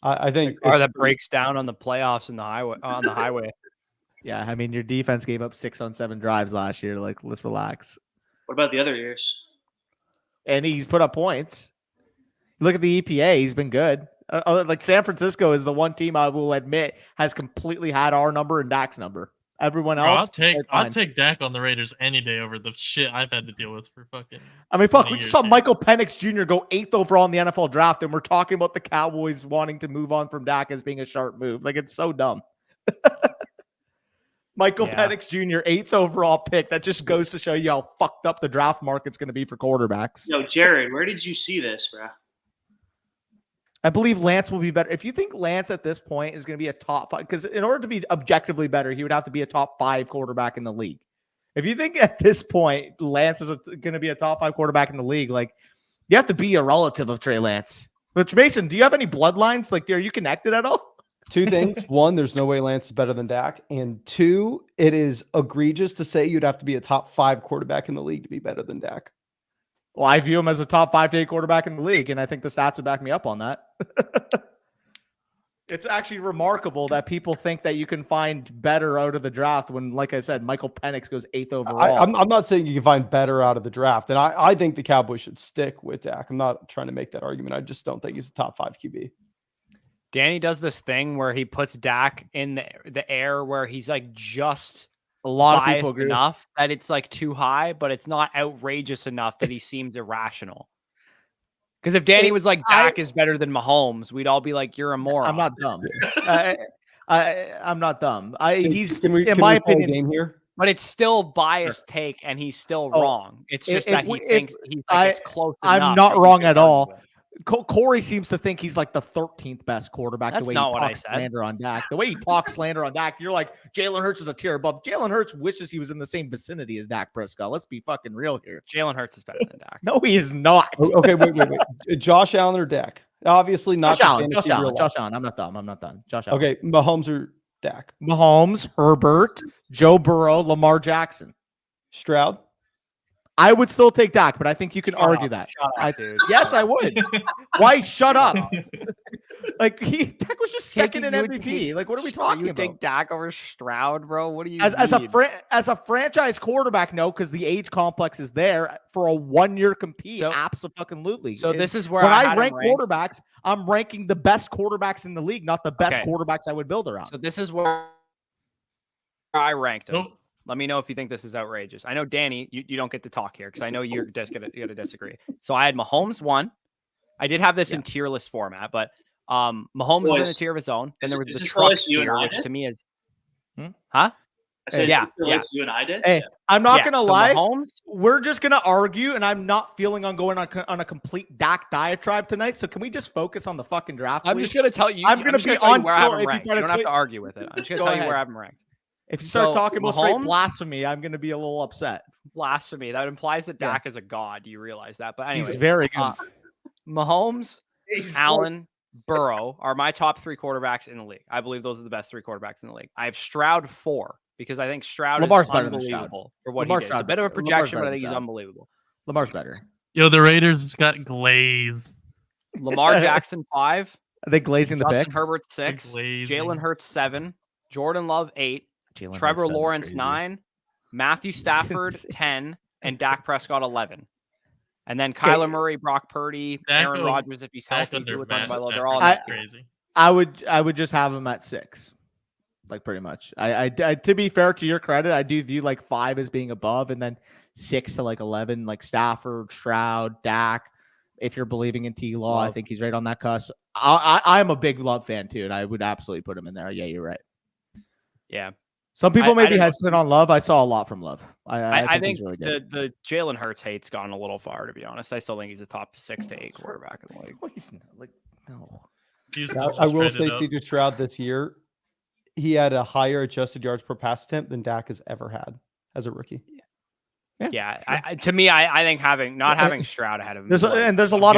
I think, or that breaks down on the playoffs in the highway. Yeah, I mean, your defense gave up 6 on 7 drives last year. Like, let's relax. What about the other years? And he's put up points. Look at the EPA; he's been good. Like, San Francisco is the one team I will admit has completely had our number and Dak's number. Everyone else, I'll take Dak on the Raiders any day over the shit I've had to deal with for fucking. I mean, fuck, we just saw Michael Penix Jr. go 8th overall in the NFL draft, and we're talking about the Cowboys wanting to move on from Dak as being a sharp move. Like, it's so dumb. Michael Penix Jr., 8th overall pick. That just goes to show you how fucked up the draft market's going to be for quarterbacks. Yo, Jared, where did you see this, bro? I believe Lance will be better. If you think Lance at this point is going to be a top 5, because in order to be objectively better, he would have to be a top 5 quarterback in the league. If you think at this point Lance is going to be a top 5 quarterback in the league, like, you have to be a relative of Trey Lance. Which, Mason, do you have any bloodlines? Like, are you connected at all? 2 things. 1, there's no way Lance is better than Dak. And 2, it is egregious to say you'd have to be a top 5 quarterback in the league to be better than Dak. Well, I view him as a top 5 to 8 quarterback in the league, and I think the stats would back me up on that. It's actually remarkable that people think that you can find better out of the draft when, like I said, Michael Penix goes 8th overall. I'm not saying you can find better out of the draft, and I think the Cowboys should stick with Dak. I'm not trying to make that argument. I just don't think he's a top 5 QB. Danny does this thing where he puts Dak in the air where he's like just a lot of people agree enough that it's like too high, but it's not outrageous enough that he seems irrational. Because if Danny was like, Dak is better than Mahomes, we'd all be like, you're a moron. I'm not dumb. I'm not dumb. He's, can in my opinion, game here. But it's still biased take, and he's still wrong. It's just that he thinks it's close enough. I'm not wrong at all. Corey seems to think he's like the 13th best quarterback. That's the way not he what I talks said. slander on Dak. The way he talks slander on Dak, you're like Jalen Hurts is a tier above. Jalen Hurts wishes he was in the same vicinity as Dak Prescott. Let's be fucking real here. Jalen Hurts is better than Dak. No, he is not. Okay, wait. Josh Allen or Dak? Obviously not. Josh Allen. I'm not done. Josh Allen. Okay, Mahomes or Dak? Mahomes, Herbert, Joe Burrow, Lamar Jackson. Stroud? I would still take Dak, but I think you can argue that. Shut up, dude. Yes, I would. Why? Shut up. Like Dak was just second in MVP. Like, what are we talking about? You take Dak over Stroud, bro? What do you as a franchise quarterback? No, because the age complex is there for a 1 year compete. So, absolutely. So this is where when I rank quarterbacks, I'm ranking the best quarterbacks in the league, not the best quarterbacks I would build around. So this is where I ranked him. Nope. Let me know if you think this is outrageous. I know, Danny, you don't get to talk here because I know you're just going to disagree. So I had Mahomes 1. I did have this in tier list format, but Mahomes was in a tier of his own. Then there was the truck tier, which to me is... Huh? Yeah. You and I did? Hey, I'm not going to lie. Mahomes, we're just going to argue, and I'm not feeling on going on a complete Dak diatribe tonight. So can we just focus on the fucking draft, please? I'm just going to tell you. I'm going to be on where I have him ranked. You don't have to argue with it. I'm just going to tell you where I have him ranked. If you start talking about straight blasphemy, I'm going to be a little upset. Blasphemy. That implies that Dak is a god. You realize that. But anyway. He's very good. Mahomes, Allen, Burrow are my top 3 quarterbacks in the league. I believe those are the best 3 quarterbacks in the league. I have Stroud 4 because I think Stroud is unbelievable for what he did. It's a bit of a projection, but I think he's unbelievable. Lamar's better. Yo, the Raiders got Glaze. Lamar Jackson 5. Are they glazing the Justin pick? Herbert 6. Jalen Hurts 7. Jordan Love 8. Trevor Lawrence 9, Matthew Stafford 10, and Dak Prescott 11. And then Kyler Murray, Brock Purdy, Aaron Rodgers if he's healthy. They're all crazy. I would just have him at 6, like pretty much. I to be fair to your credit, I do view like 5 as being above, and then 6 to like 11, like Stafford, Stroud, Dak. If you're believing in T-Law, I think he's right on that cusp. I'm a big Love fan too, and I would absolutely put him in there. Yeah, you're right. Yeah. Some people may be hesitant on Love. I saw a lot from Love. I think he's really good. The Jalen Hurts hate's gone a little far, to be honest. I still think he's a top 6 to 8 quarterback in the league. He's not, like, no. I will say CJ Stroud this year, he had a higher adjusted yards per pass attempt than Dak has ever had as a rookie. Yeah, sure. To me, I think not having Stroud ahead of him. There's a lot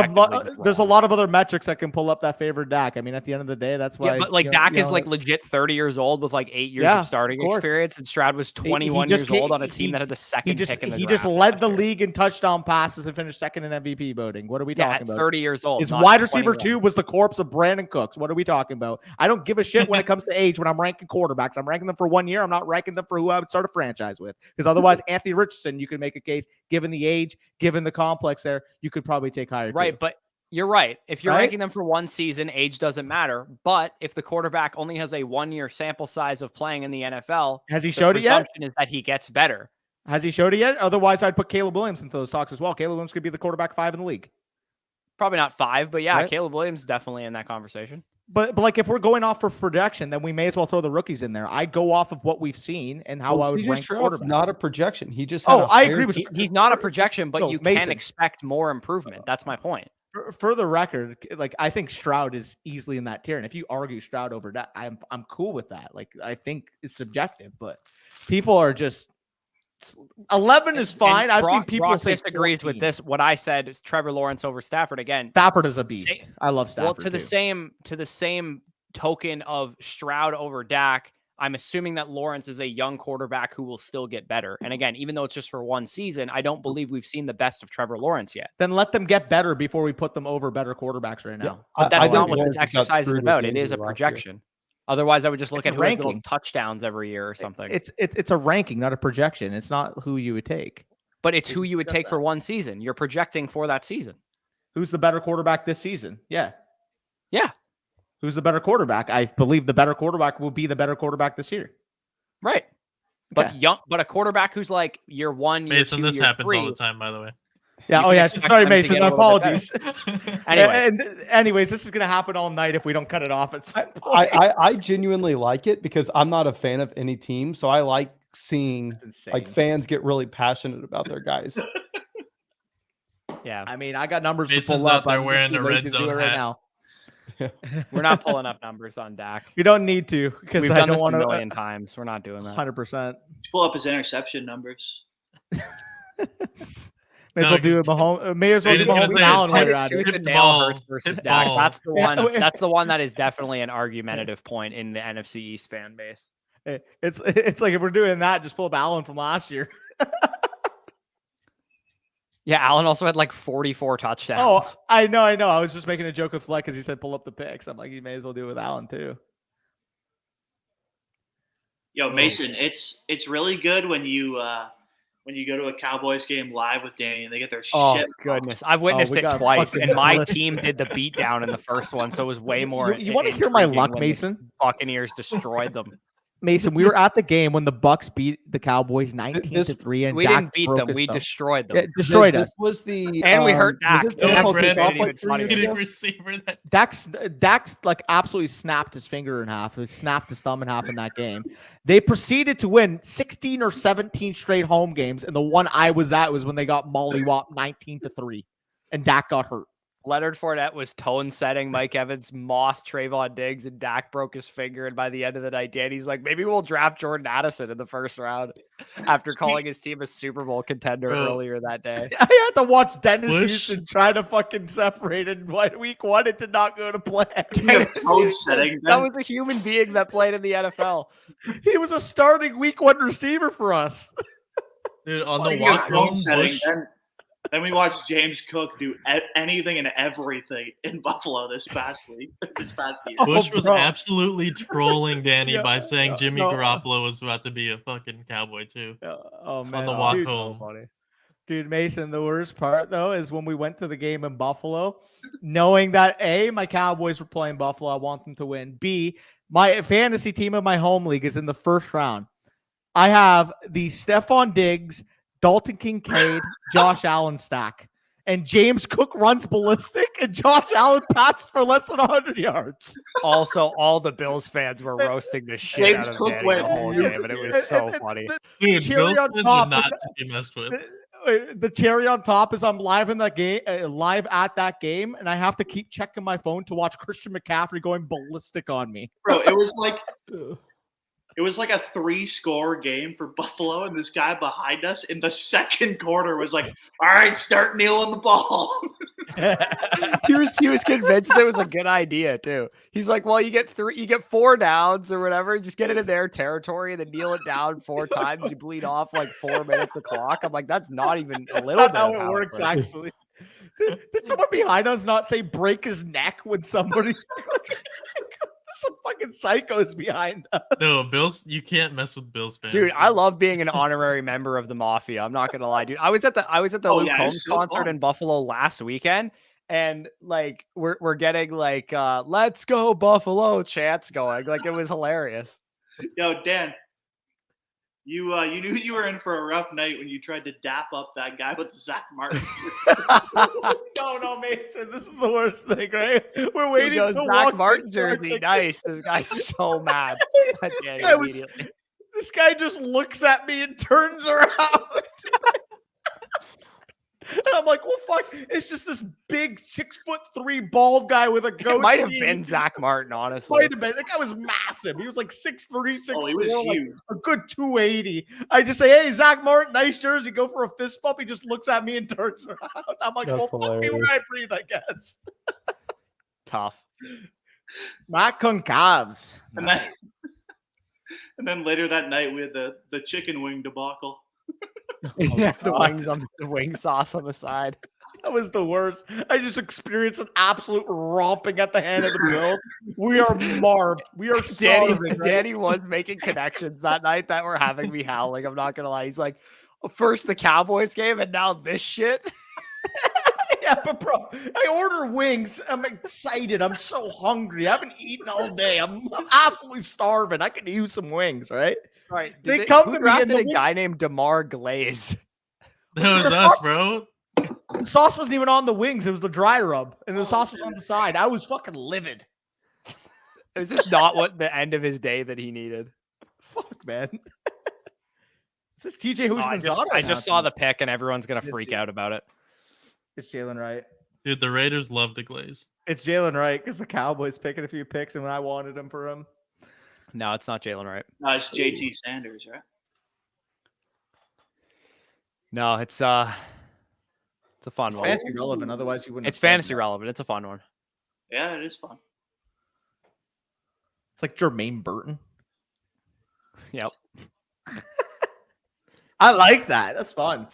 of other metrics that can pull up that favor Dak. I mean, at the end of the day, that's why. Yeah, but like Dak is like legit 30 years old with like 8 years of starting experience, and Stroud was 21 years old on a team that had the second pick in the draft. He just led the league in touchdown passes and finished second in MVP voting. What are we talking about? 30 years old. His wide receiver 2 was the corpse of Brandon Cooks. What are we talking about? I don't give a shit when it comes to age. When I'm ranking quarterbacks, I'm ranking them for 1 year. I'm not ranking them for who I would start a franchise with, because otherwise, Anthony Richardson, you could make a case. Given the age, given the complex there, you could probably take higher. Right, but you're right. If you're ranking them for 1 season, age doesn't matter. But if the quarterback only has a 1 year sample size of playing in the NFL, has he showed it yet? The presumption is that he gets better. Has he showed it yet? Otherwise, I'd put Caleb Williams into those talks as well. Caleb Williams could be the quarterback 5 in the league. Probably not 5, but yeah, Caleb Williams definitely in that conversation. But like if we're going off for projection, then we may as well throw the rookies in there. I go off of what we've seen and how I would rank quarterbacks. Not a projection. He just I agree with he's not a projection, but you can expect more improvement. That's my point. For the record, like I think Stroud is easily in that tier, and if you argue Stroud over that, I'm cool with that. Like I think it's subjective, but people are just 11 is fine. I've seen people Brock say disagrees 14. With this. What I said is Trevor Lawrence over Stafford again. Stafford is a beast. I love Stafford. Well, to the same token of Stroud over Dak, I'm assuming that Lawrence is a young quarterback who will still get better. And again, even though it's just for 1 season, I don't believe we've seen the best of Trevor Lawrence yet. Then let them get better before we put them over better quarterbacks right now. Yeah. But that's not what this exercise is about. It is a projection. Otherwise, I would just look at who has those touchdowns every year or something. It's a ranking, not a projection. It's not who you would take. But it's who you would take for 1 season. You're projecting for that season. Who's the better quarterback this season? Yeah. Who's the better quarterback? I believe the better quarterback will be the better quarterback this year. Right. But but a quarterback who's like year 1, year Mason, 2, this year happens 3. all the time, by the way. Yeah. Oh, yeah. Sorry, Mason. Apologies. Anyways, this is going to happen all night if we don't cut it off at some point. I genuinely like it because I'm not a fan of any team. So I like seeing like fans get really passionate about their guys. Yeah. I mean, I got numbers Mason's to pull out up. there I'm wearing too a red lazy to do zone it right hat. now. We're not pulling up numbers on Dak. You don't need to because We've I done don't this a want to. million times. We're not doing that. 100%. Pull up his interception numbers. May as well do it Mahomes. May as well You're do just gonna Mahomes say and Allen while tip- you're at it. Tooth Tip and the nail ball. Hurts versus Tip Dak. ball. That's the Yeah, one. That's the one that is definitely an argumentative point in the NFC East fan base. It's like if we're doing that, just pull up Allen from last year. Yeah, Allen also had like 44 touchdowns. Oh, I know. I was just making a joke with Fleck because he said pull up the picks. I'm like, you may as well do it with Allen too. Yo, Mason, it's really good when you go to a Cowboys game live with Danny and they get their Oh shit. goodness, I've witnessed we it got twice, fucking and my blitz. team did the beatdown in the first one, so it was way more. You want to hear my intriguing luck, when the Mason? Buccaneers destroyed them. Mason, we were at the game when the Bucks beat the Cowboys 19-3, and We Dak didn't beat broke them; his we thumb. destroyed them. Yeah, destroyed This us. was the And we hurt Dak. was it Yeah, Dallas Brandon Goff, ain't like even 3 funny. years Leading ago? receiver that Dak's like absolutely snapped his finger in half. He snapped his thumb in half in that game. They proceeded to win 16 or 17 straight home games, and the one I was at was when they got mollywopped 19-3, and Dak got hurt. Leonard Fournette was tone setting Mike Evans, mossed Trayvon Diggs, and Dak broke his finger. And by the end of the night, Danny's like, maybe we'll draft Jordan Addison in the first round after calling his team a Super Bowl contender earlier that day. I had to watch Dennis Bush. Houston try to fucking separate in week 1. It did not go to plan. Code setting. That was a human being that played in the NFL. He was a starting week 1 receiver for us. dude on Well, the you get walk code home. setting, Bush, then we watched James Cook do anything and everything in Buffalo this past year. Bush was bro. absolutely trolling Danny Yeah, by saying Jimmy no. Garoppolo was about to be a fucking Cowboy too. Oh man, On the walk dude, home. Dude, Mason, the worst part though is when we went to the game in Buffalo, knowing that A, my Cowboys were playing Buffalo, I want them to win. B, my fantasy team of my home league is in the first round. I have the Stephon Diggs, Dalton Kincaid, Josh Allen stack. And James Cook runs ballistic, and Josh Allen passes for less than 100 yards. Also, all the Bills fans were roasting the shit James out of Cook Danny went the whole game, and it was so funny. Dude, cherry Bill on Smith top is not is- to be messed with. The cherry on top is I'm live in that game, live at that game, and I have to keep checking my phone to watch Christian McCaffrey going ballistic on me. Bro, it was like a 3-score game for Buffalo, and this guy behind us in the second quarter was like, all right, start kneeling the ball. He was convinced it was a good idea too. He's like, well, you get 4 downs or whatever, just get it in their territory and then kneel it down 4 times. You bleed off like 4 minutes the clock. I'm like, that's not even a That's little not bit how of it works, works. actually. Did someone behind us not say break his neck when somebody some fucking psychos behind us? No, Bills. You can't mess with Bills fans. Dude, I love being an honorary member of the Mafia. I'm not gonna lie, dude. I was at the Oh, Luke yeah, Combs it's so concert fun. in Buffalo last weekend, and like we're getting like "Let's go Buffalo" chants going. Like it was hilarious. Yo, Dan, you knew you were in for a rough night when you tried to dap up that guy with the Zach Martin. No, Mason, this is the worst thing, right? We're waiting He goes, to Zach walk Martin in jersey, for- nice. This guy's so mad. at This Danny guy was- immediately. This guy just looks at me and turns around. And I'm like, well, fuck. It's just this big 6'3" bald guy with a goatee. It might have been Zach Martin, honestly. Might have been. That guy was massive. He was like 6'3", 6'4", Oh, he was like huge. a good 280. I just say, hey, Zach Martin, nice jersey. Go for a fist bump. He just looks at me and turns around. I'm like, That's well, fuck me when hilarious. I breathe, I guess. Tough. Matt Concavs. And then later that night we had the chicken wing debacle. Yeah, the God. wings on the wing sauce on the side. That was the worst. I just experienced an absolute romping at the hand of the Bills. We are marked. We are starving. right? Danny was making connections that night that were having me howling. I'm not gonna lie. He's like, first the Cowboys game and now this shit. Yeah, but bro, I order wings. I'm excited. I'm so hungry. I haven't eaten all day. I'm absolutely starving. I could use some wings, right? Right. They come who to me drafted and a the guy named DeMar Glaze? That was The us, sauce- bro. The sauce wasn't even on the wings. It was the dry rub, and the sauce was on the side. I was fucking livid. It was just not what the end of his day that he needed. Fuck, man. Is this TJ Oh, Hushman's I just saw the pick and everyone's gonna Did freak see it. out about it. It's Jalen Wright. Dude, the Raiders love to glaze. It's Jalen Wright because the Cowboys picking a few picks, and when I wanted him for him. No, it's not Jalen Wright. No, it's JT Sanders, right? No, it's a fun It's one. fantasy relevant. Otherwise, you wouldn't. It's fantasy relevant. It's a fun one. Yeah, it is fun. It's like Jermaine Burton. Yep. I like that. That's fun.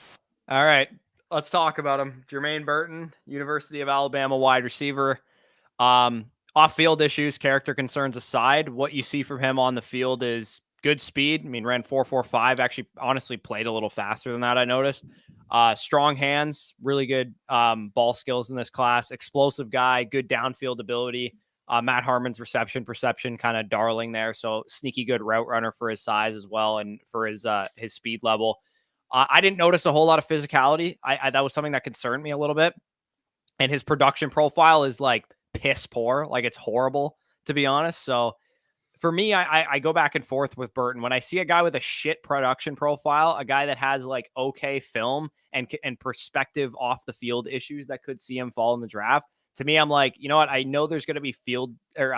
All right, let's talk about him. Jermaine Burton, University of Alabama wide receiver. Off-field issues, character concerns aside, what you see from him on the field is good speed. I mean, ran 4.45. Actually, honestly, played a little faster than that, I noticed. Strong hands, really good ball skills in this class. Explosive guy, good downfield ability. Matt Harmon's reception perception kind of darling there. So sneaky good route runner for his size as well and for his speed level. I didn't notice a whole lot of physicality. That was something that concerned me a little bit. And his production profile is like piss poor. Like it's horrible, to be honest. So for me, I go back and forth with Burton. When I see a guy with a shit production profile, a guy that has like okay film and perspective off the field issues that could see him fall in the draft, to me, I'm like, you know what? I know there's going to be field or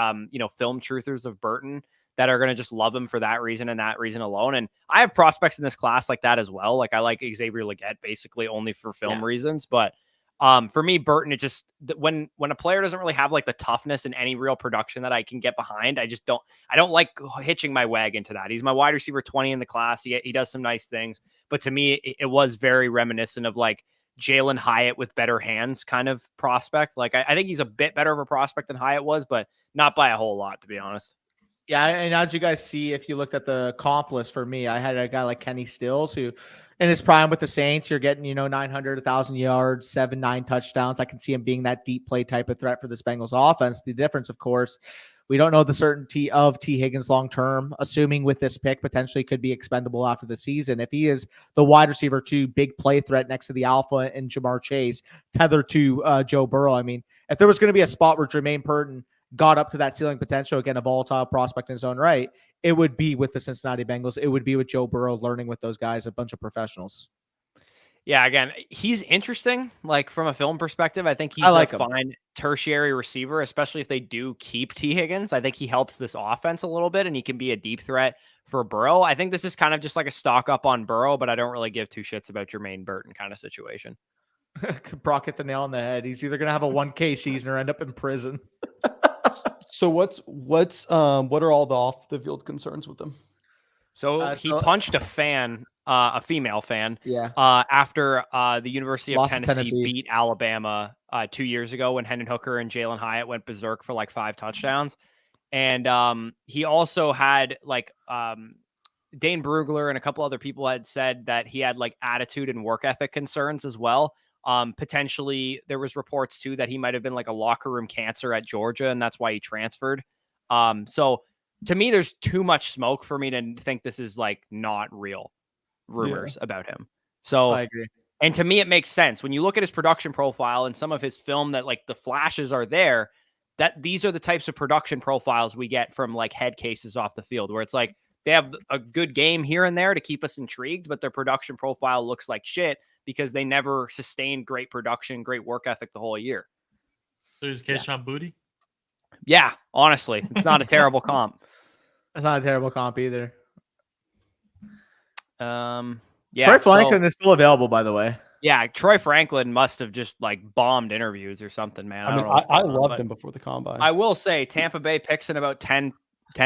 film truthers of Burton that are going to just love him for that reason and that reason alone. And I have prospects in this class like that as well. Like I like Xavier Legette basically only for film reasons, but for me, Burton, it just when a player doesn't really have like the toughness and any real production that I can get behind, I don't like hitching my wagon to that. He's my wide receiver 20 in the class. He does some nice things, but to me, it was very reminiscent of like Jalen Hyatt with better hands kind of prospect. Like I think he's a bit better of a prospect than Hyatt was, but not by a whole lot, to be honest. Yeah, and as you guys see, if you looked at the comp list for me, I had a guy like Kenny Stills who, in his prime with the Saints, you're getting 900, 1,000 yards, 7-9 touchdowns. I can see him being that deep play type of threat for this Bengals offense. The difference, of course, we don't know the certainty of T. Higgins long term, assuming with this pick potentially could be expendable after the season. If he is the wide receiver 2, big play threat next to the alpha and Jamar Chase, tethered to Joe Burrow. I mean, if there was going to be a spot where Jermaine Burton got up to that ceiling potential, again, a volatile prospect in his own right, it would be with the Cincinnati Bengals. It would be with Joe Burrow learning with those guys, a bunch of professionals. Yeah, again, he's interesting. Like from a film perspective, I think he's a fine tertiary receiver, especially if they do keep T. Higgins. I think he helps this offense a little bit and he can be a deep threat for Burrow. I think this is kind of just like a stock up on Burrow, but I don't really give two shits about Jermaine Burton kind of situation. Brock hit the nail on the head. He's either going to have a 1K season or end up in prison. So what are all the off the field concerns with them? So he punched a fan, a female fan, after the University of Tennessee beat Alabama 2 years ago when Hendon Hooker and Jalen Hyatt went berserk for like 5 touchdowns. And he also had like Dane Brugler and a couple other people had said that he had like attitude and work ethic concerns as well. Potentially there was reports too that he might have been like a locker room cancer at Georgia and that's why he transferred. So to me, there's too much smoke for me to think this is like not real rumors about him. So I agree. And to me, it makes sense when you look at his production profile and some of his film that like the flashes are there, that these are the types of production profiles we get from like head cases off the field where it's like they have a good game here and there to keep us intrigued, but their production profile looks like shit because they never sustained great production, great work ethic the whole year. So is Keyshawn Booty? Yeah, honestly, it's not a terrible comp. It's not a terrible comp either. Yeah, Troy Franklin is still available, by the way. Yeah, Troy Franklin must have just like bombed interviews or something, man. I loved him before the combine. I will say Tampa Bay picks in about 10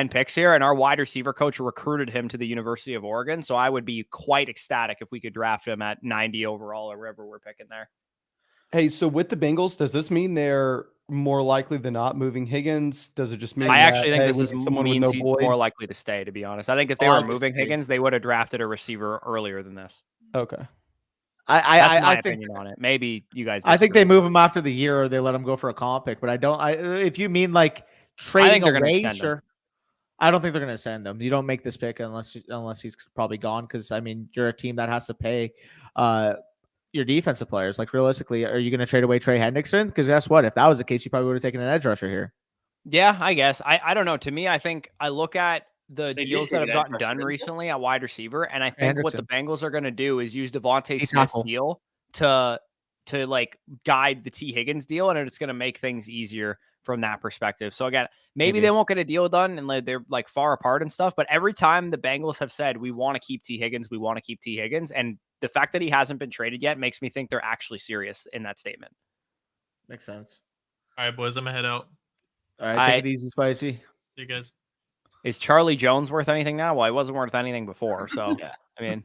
picks here, and our wide receiver coach recruited him to the University of Oregon. So I would be quite ecstatic if we could draft him at 90 overall or wherever we're picking there. Hey, so with the Bengals, does this mean they're more likely than not moving Higgins? Does it just mean I actually think this is someone means with no he's more likely to stay, to be honest. I think if they were moving Higgins, they would have drafted a receiver earlier than this. Okay. I think opinion on it. Maybe you guys disagree. I think they move him after the year or they let him go for a comp pick, but if you mean like trading away, sure. I don't think they're going to send him. You don't make this pick unless he's probably gone. Cause I mean, you're a team that has to pay, your defensive players. Like realistically, are you going to trade away Trey Hendrickson? Because guess what? If that was the case, you probably would have taken an edge rusher here. Yeah, I guess. I don't know. To me, I think I look at the deals that have gotten done recently at wide receiver, and I think what the Bengals are going to do is use Devontae Smith's deal to to like guide the T Higgins deal, and it's going to make things easier from that perspective. So again, maybe they won't get a deal done and they're like far apart and stuff, but every time the Bengals have said, we want to keep T Higgins, and the fact that he hasn't been traded yet makes me think they're actually serious in that statement. Makes sense. All right, boys, I'm gonna head out. All right, take it easy, Spicy. See you guys. Is Charlie Jones worth anything now? Well, he wasn't worth anything before. So, Yeah. I mean,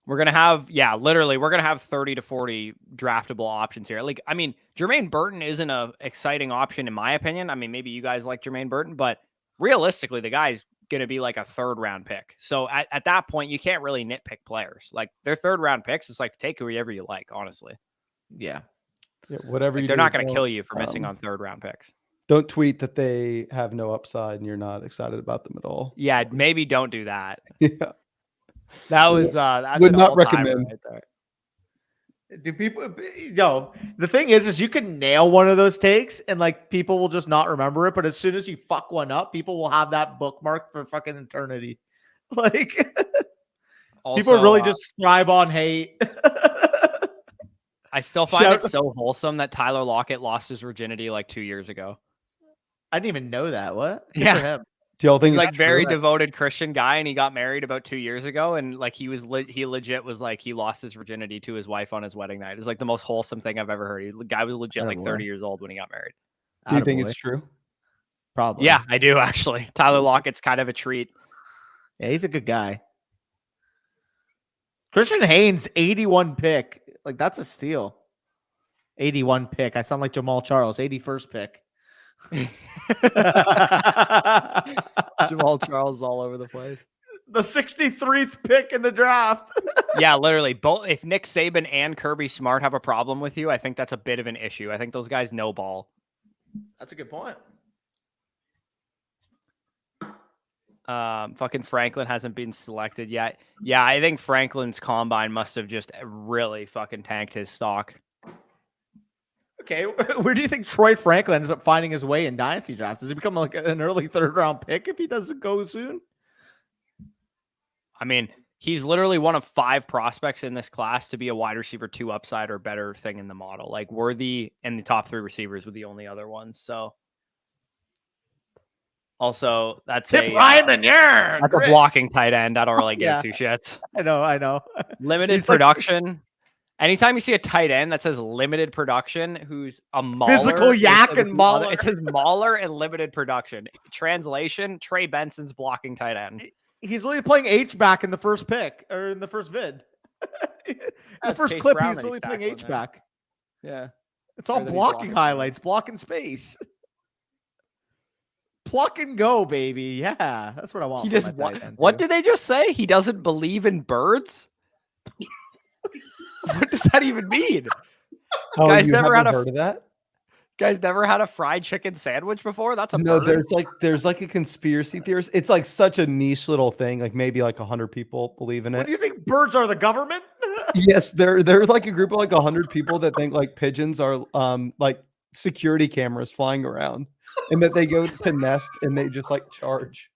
we're going to have, literally, we're going to have 30 to 40 draftable options here. Like, I mean, Jermaine Burton isn't an exciting option in my opinion. I mean, maybe you guys like Jermaine Burton, but realistically, the guy's going to be like a 3rd round pick. So at that point, you can't really nitpick players. Like, they're 3rd round picks. It's like, take whoever you like, honestly. Yeah. Whatever like, you they're do, not going to kill you for missing on 3rd round picks. Don't tweet that they have no upside and you're not excited about them at all. Yeah, maybe don't do that. Yeah. That was that's would an not all-timer recommend. right there. Do people? Yo, the thing is you can nail one of those takes and like people will just not remember it. But as soon as you fuck one up, people will have that bookmark for fucking eternity. Like Also, people really just thrive on hate. I still find it so wholesome that Tyler Lockett lost his virginity like 2 years ago. I didn't even know that. What? Good Yeah. for him. Do y'all think He's it's like very true? devoted Christian guy, and he got married about 2 years ago, and like he legit was like he lost his virginity to his wife on his wedding night. It's like the most wholesome thing I've ever heard. The guy was legit like 30 years old when he got married. Do you think it's true? Probably. Yeah, I do actually. Tyler Lockett's kind of a treat. Yeah, he's a good guy. Christian Haynes, 81 pick. Like that's a steal. 81 pick. I sound like Jamal Charles, 81st pick. Jamal Charles all over the place. The 63rd pick in the draft. Yeah, literally. Both. If Nick Saban and Kirby Smart have a problem with you, I think that's a bit of an issue. I think those guys know ball. That's a good point. Fucking Franklin hasn't been selected yet. Yeah, I think Franklin's combine must have just really fucking tanked his stock. Okay, where do you think Troy Franklin ends up finding his way in dynasty drafts? Does he become like an early 3rd round pick if he doesn't go soon? I mean, he's literally one of 5 prospects in this class to be a wide receiver 2 upside or better thing in the model. Like Worthy and the top 3 receivers were the only other ones. So also that's Tip Ryman, that's a blocking tight end. I don't really give 2 shits. I know. Limited He's like- production. Anytime you see a tight end that says limited production, who's a mauler, Physical yak and mauler. It says mauler and limited production. Translation: Trey Benson's blocking tight end. He's literally playing H-back in the first pick or in the first vid. The first Chase clip, Brown he's that literally playing tackling there. H-back. Yeah, It's all Or that he's blocking blocking. highlights, blocking space. Pluck and go, baby. Yeah, that's what I want. he for just my tight end, what too. did they just say? He doesn't believe in birds. What does that even mean? Oh, Guys you never haven't had a- heard of that? Guys never had a fried chicken sandwich before? That's a No, bird. there's like a conspiracy theorist. It's like such a niche little thing. Like maybe like 100 people believe in What it. do you think? Birds are the government? Yes, they're like a group of like 100 people that think like pigeons are like security cameras flying around, and that they go to nest and they just like charge.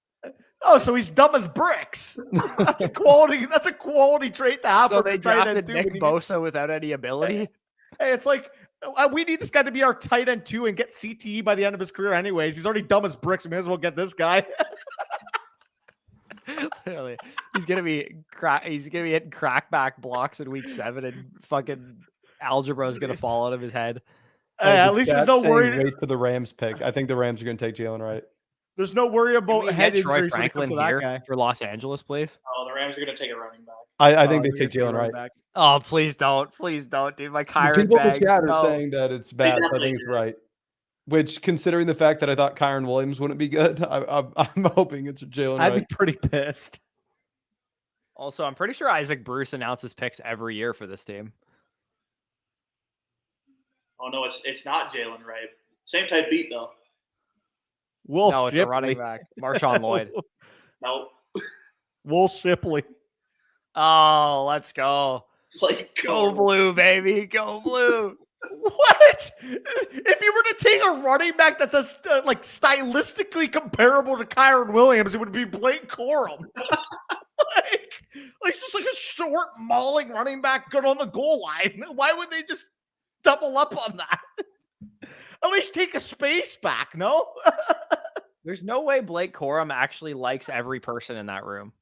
Oh, so he's dumb as bricks. That's a quality. That's a quality trait to have. So for they a tight end, drafted too, Nick when you Bosa without any ability. Hey, it's like we need this guy to be our tight end too and get CTE by the end of his career. Anyways, he's already dumb as bricks. We may as well get this guy. Literally, he's gonna be hitting crackback blocks in week 7, and fucking algebra is gonna fall out of his head. At least there's no worry. Wait for the Rams pick. I think the Rams are going to take Jalen Wright. There's no worry Can about we head get Troy injuries when it comes Franklin to that here guy. for Los Angeles, please? Oh, the Rams are going to take a running back. I think they You're take gonna Jalen Wright. back. Oh, please don't, dude. My The Kyron people in the bags. chat are No. saying that it's bad. So I think it's right. Which, considering the fact that I thought Kyron Williams wouldn't be good, I'm hoping it's Jalen I'd Wright. be pretty pissed. Also, I'm pretty sure Isaac Bruce announces picks every year for this team. Oh no, it's not Jalen Wright. Same type beat though. Wolf No, it's a running Shipley. back. Marshawn Lloyd. No, Wolf Shipley. Oh, let's go. like Go blue, baby. Go blue. What? If you were to take a running back that's like stylistically comparable to Kyron Williams, it would be Blake Corum. like just like a a short mauling running back good on the goal line. Why would they just double up on that? At least take a space back, no? There's no way Blake Corum actually likes every person in that room.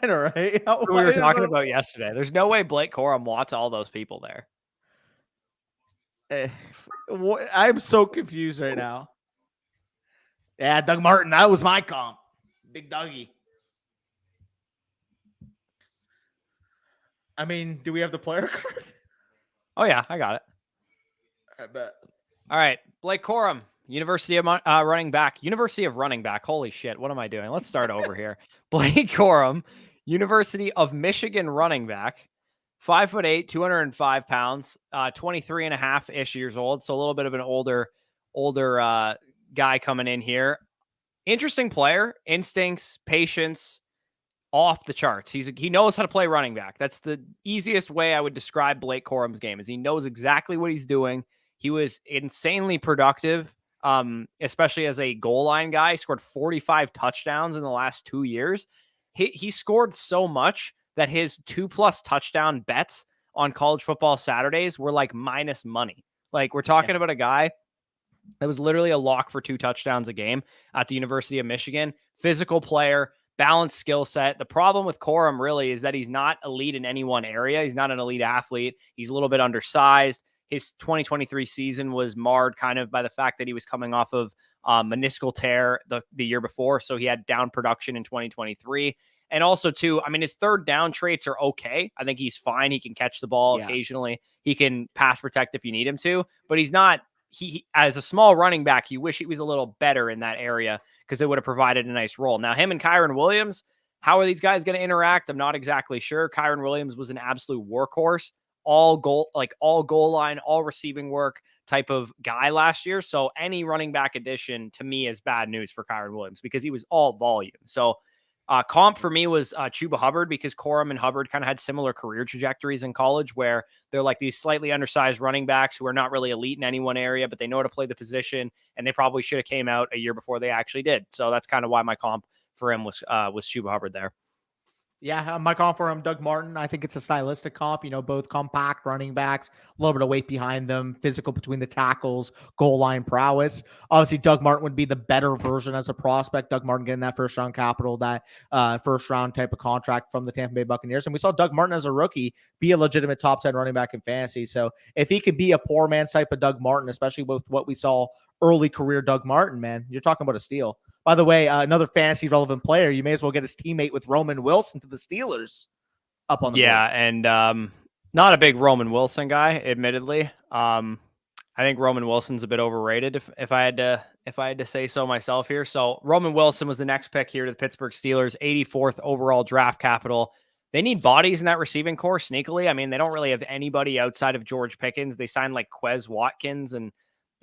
I know, right? Who we were talking about yesterday. There's no way Blake Corum wants all those people there. I'm so confused right now. Yeah, Doug Martin. That was my comp. Big Dougie. I mean, do we have the player card? Oh, yeah, I got it. I bet. All right, Blake Corum, University of running back. University of running back. Holy shit, what am I doing? Let's start over here. Blake Corum, University of Michigan running back, 5'8", 205 pounds, 23 and a half-ish years old. So a little bit of an older guy coming in here. Interesting player, instincts, patience, off the charts. He knows how to play running back. That's the easiest way I would describe Blake Corum's game, is he knows exactly what he's doing. He was insanely productive, especially as a goal line guy. He scored 45 touchdowns in the last 2 years. He scored so much that his 2+ touchdown bets on college football Saturdays were like minus money. Like, we're talking about a guy that was literally a lock for 2 touchdowns a game at the University of Michigan. Physical player, balanced skill set. The problem with Corum really is that he's not elite in any one area. He's not an elite athlete. He's a little bit undersized. His 2023 season was marred kind of by the fact that he was coming off of meniscal tear the year before. So he had down production in 2023. And also, too, I mean, his third down traits are okay. I think he's fine. He can catch the ball occasionally. He can pass protect if you need him to. But he's not, he as a small running back, you wish he was a little better in that area because it would have provided a nice role. Now, him and Kyron Williams, how are these guys going to interact? I'm not exactly sure. Kyron Williams was an absolute workhorse. All goal line, all receiving work type of guy last year. So any running back addition to me is bad news for Kyron Williams because he was all volume. So comp for me was Chuba Hubbard, because Corum and Hubbard kind of had similar career trajectories in college where they're like these slightly undersized running backs who are not really elite in any one area, but they know how to play the position, and they probably should have came out a year before they actually did. So that's kind of why my comp for him was Chuba Hubbard there. Yeah, my comp for him, Doug Martin. I think it's a stylistic comp. Both compact running backs, a little bit of weight behind them, physical between the tackles, goal line prowess. Obviously, Doug Martin would be the better version as a prospect. Doug Martin getting that first-round capital, that first-round type of contract from the Tampa Bay Buccaneers. And we saw Doug Martin as a rookie be a legitimate top 10 running back in fantasy. So if he could be a poor man's type of Doug Martin, especially with what we saw early career Doug Martin, man, you're talking about a steal. By the way, another fantasy relevant player, you may as well get his teammate with Roman Wilson to the Steelers up on the board. And not a big Roman Wilson guy, admittedly. I think Roman Wilson's a bit overrated if I had to say so myself here. So Roman Wilson was the next pick here to the Pittsburgh Steelers, 84th overall draft capital. They need bodies in that receiving core sneakily. I mean, they don't really have anybody outside of George Pickens. They signed like Quez Watkins, and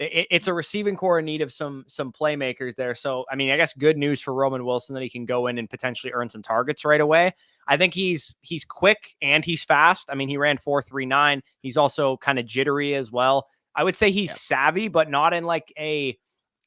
it's a receiving core in need of some playmakers there. So, I mean, I guess good news for Roman Wilson that he can go in and potentially earn some targets right away. I think he's quick and he's fast. I mean, he ran 4.39. He's also kind of jittery as well. I would say he's savvy, but not in like a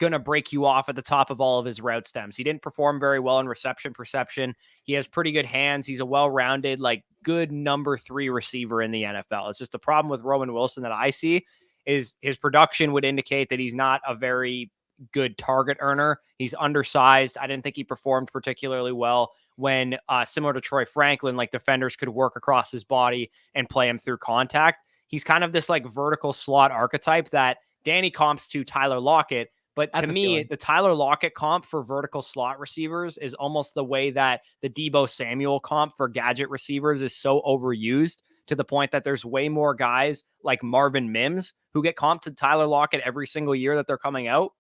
going to break you off at the top of all of his route stems. He didn't perform very well in reception perception. He has pretty good hands. He's a well-rounded, like good number 3 receiver in the NFL. It's just the problem with Roman Wilson that I see is his production would indicate that he's not a very good target earner. He's undersized. I didn't think he performed particularly well when similar to Troy Franklin, like defenders could work across his body and play him through contact. He's kind of this like vertical slot archetype that Danny comps to Tyler Lockett. But to me, the Tyler Lockett comp for vertical slot receivers is almost the way that the Deebo Samuel comp for gadget receivers is so overused, to the point that there's way more guys like Marvin Mims who get comped to Tyler Lockett every single year that they're coming out,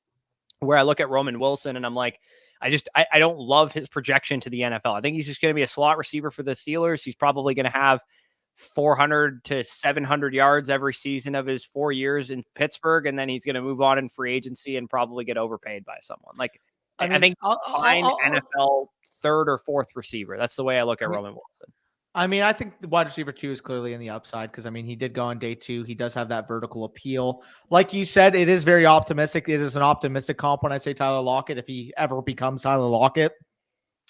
where I look at Roman Wilson and I'm like, I don't love his projection to the NFL. I think he's just going to be a slot receiver for the Steelers. He's probably going to have 400 to 700 yards every season of his 4 years in Pittsburgh. And then he's going to move on in free agency and probably get overpaid by someone. Like, I think fine NFL third or fourth receiver. That's the way I look at Roman Wilson. I mean, I think the wide receiver 2 is clearly in the upside because, I mean, he did go on day 2. He does have that vertical appeal. Like you said, it is very optimistic. It is an optimistic comp when I say Tyler Lockett. If he ever becomes Tyler Lockett,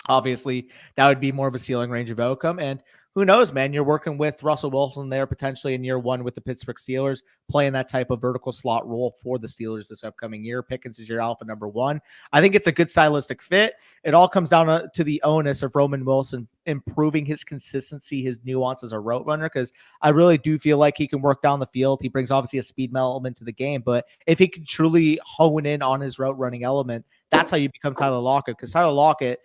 obviously that would be more of a ceiling range of outcome. And who knows, man? You're working with Russell Wilson there potentially in year one with the Pittsburgh Steelers, playing that type of vertical slot role for the Steelers this upcoming year. Pickens is your alpha number one. I think it's a good stylistic fit. It all comes down to the onus of Roman Wilson improving his consistency, his nuance as a route runner, because I really do feel like he can work down the field. He brings obviously a speed element to the game, but if he can truly hone in on his route running element, that's how you become Tyler Lockett, because Tyler Lockett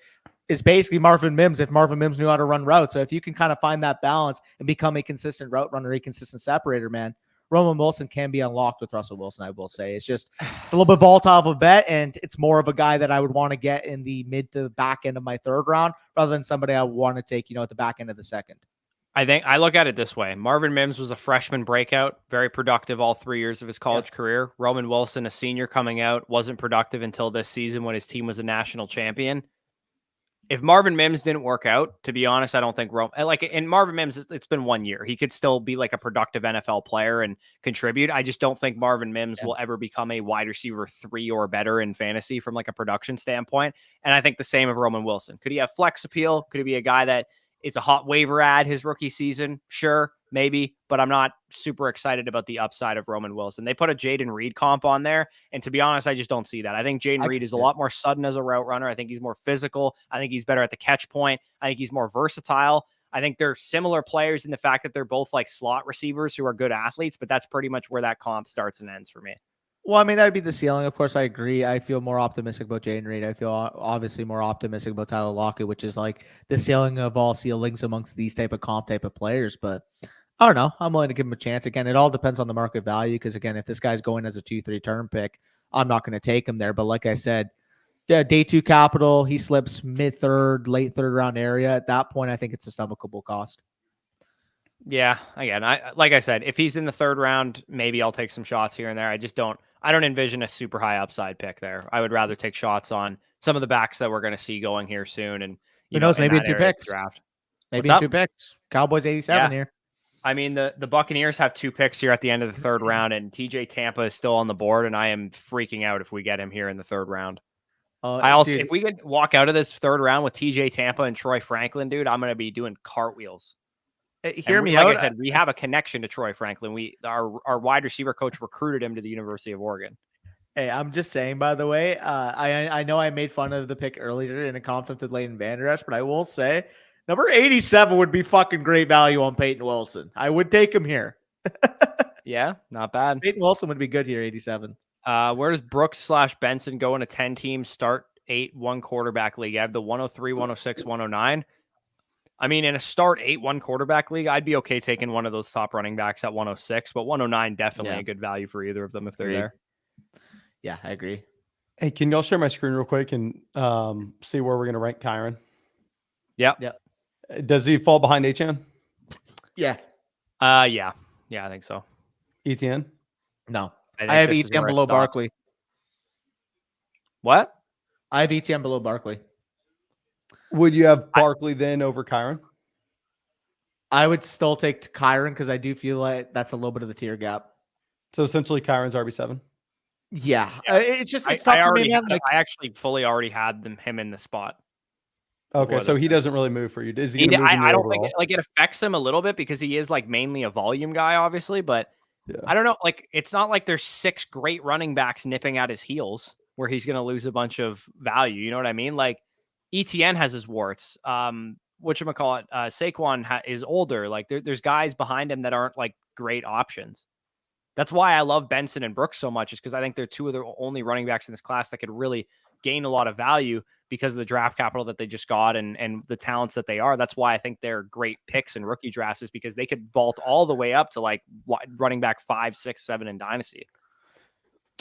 is basically Marvin Mims if Marvin Mims knew how to run routes. So if you can kind of find that balance and become a consistent route runner, a consistent separator, man, Roman Wilson can be unlocked with Russell Wilson, I will say. It's a little bit volatile of a bet, and it's more of a guy that I would want to get in the mid to back end of my third round rather than somebody I would want to take, at the back end of the second. I think I look at it this way. Marvin Mims was a freshman breakout, very productive all 3 years of his college career. Roman Wilson, a senior coming out, wasn't productive until this season when his team was a national champion. If Marvin Mims didn't work out, to be honest, I don't think in Marvin Mims, it's been 1 year. He could still be like a productive NFL player and contribute. I just don't think Marvin Mims will ever become a wide receiver 3 or better in fantasy from like a production standpoint. And I think the same of Roman Wilson. Could he have flex appeal? Could he be a guy that is a hot waiver ad his rookie season? Sure, maybe, but I'm not super excited about the upside of Roman Wilson. They put a Jaden Reed comp on there, and to be honest, I just don't see that. I think Jaden Reed is a lot more sudden as a route runner. I think he's more physical. I think he's better at the catch point. I think he's more versatile. I think they're similar players in the fact that they're both like slot receivers who are good athletes, but that's pretty much where that comp starts and ends for me. Well, I mean, that'd be the ceiling. Of course, I agree. I feel more optimistic about Jaden Reed. I feel obviously more optimistic about Tyler Lockett, which is like the ceiling of all ceilings amongst these type of comp type of players. But I don't know. I'm willing to give him a chance. Again, it all depends on the market value because, again, if this guy's going as a 2-3 turn pick, I'm not going to take him there. But like I said, day 2 capital, he slips mid-third, late third round area. At that point, I think it's a stomachable cost. Yeah, again, like I said, if he's in the third round, maybe I'll take some shots here and there. I don't envision a super high upside pick there. I would rather take shots on some of the backs that we're going to see going here soon. And who knows, maybe in 2 picks. Draft. Maybe in 2 picks. Cowboys 87 here. I mean, the Buccaneers have 2 picks here at the end of the third round, and TJ Tampa is still on the board, and I am freaking out if we get him here in the third round. If we could walk out of this third round with TJ Tampa and Troy Franklin, dude, I'm going to be doing cartwheels. Hear me out. Like I said, we have a connection to Troy Franklin. Our wide receiver coach recruited him to the University of Oregon. Hey, I'm just saying, by the way, I know I made fun of the pick earlier in a compliment to Leighton Vander Esch, but I will say number 87 would be fucking great value on Peyton Wilson. I would take him here. Yeah, not bad. Peyton Wilson would be good here, 87. Where does Brooks / Benson go in a 10-team start 8-1 quarterback league? I have the 103, 106, 109. I mean, in a start 8-1 quarterback league, I'd be okay taking one of those top running backs at 106, but 109 definitely a good value for either of them if they're there. Yeah, I agree. Hey, can y'all share my screen real quick and see where we're going to rank Kyron? Yep. Does he fall behind Achan? Yeah. Yeah, I think so. ETN? No. I have ETN below Barkley. What? I have ETN below Barkley. Would you have Barkley then over Kyron? I would still take Kyron because I do feel like that's a little bit of the tier gap. So essentially Kyron's RB7? Yeah. It's tough for me, man. I actually fully already had him in the spot. Okay, so he doesn't really move for you. Is he? I don't think it affects him a little bit because he is like mainly a volume guy, obviously, but I don't know. Like, it's not like there's 6 great running backs nipping at his heels where he's going to lose a bunch of value. You know what I mean? Like, ETN has his warts. Whatchamacallit, Saquon is older. Like, there's guys behind him that aren't like great options. That's why I love Benson and Brooks so much, is because I think they're 2 of the only running backs in this class that could really gain a lot of value because of the draft capital that they just got and the talents that they are. That's why I think they're great picks in rookie drafts, is because they could vault all the way up to like running back 5, 6, 7 in Dynasty.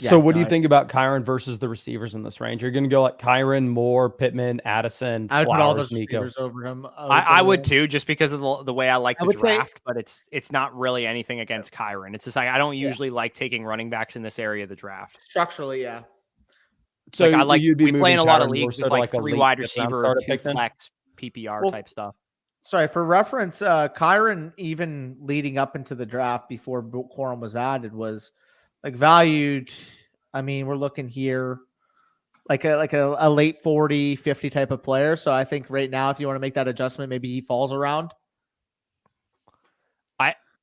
So what do you think about Kyron versus the receivers in this range? You're going to go like Kyron, Moore, Pittman, Addison, I would Flowers, put all those Nico. receivers over him. I would too, just because of the way I like to draft, but it's not really anything against Kyron. It's just like I don't usually like taking running backs in this area of the draft. Structurally, yeah. So like we play in a lot of leagues with like 3 wide receiver, 2 flex, PPR type stuff. Sorry, for reference, Kyron, even leading up into the draft before Quorum was added, was like valued. I mean, we're looking here like a late 40, 50 type of player. So I think right now, if you want to make that adjustment, maybe he falls around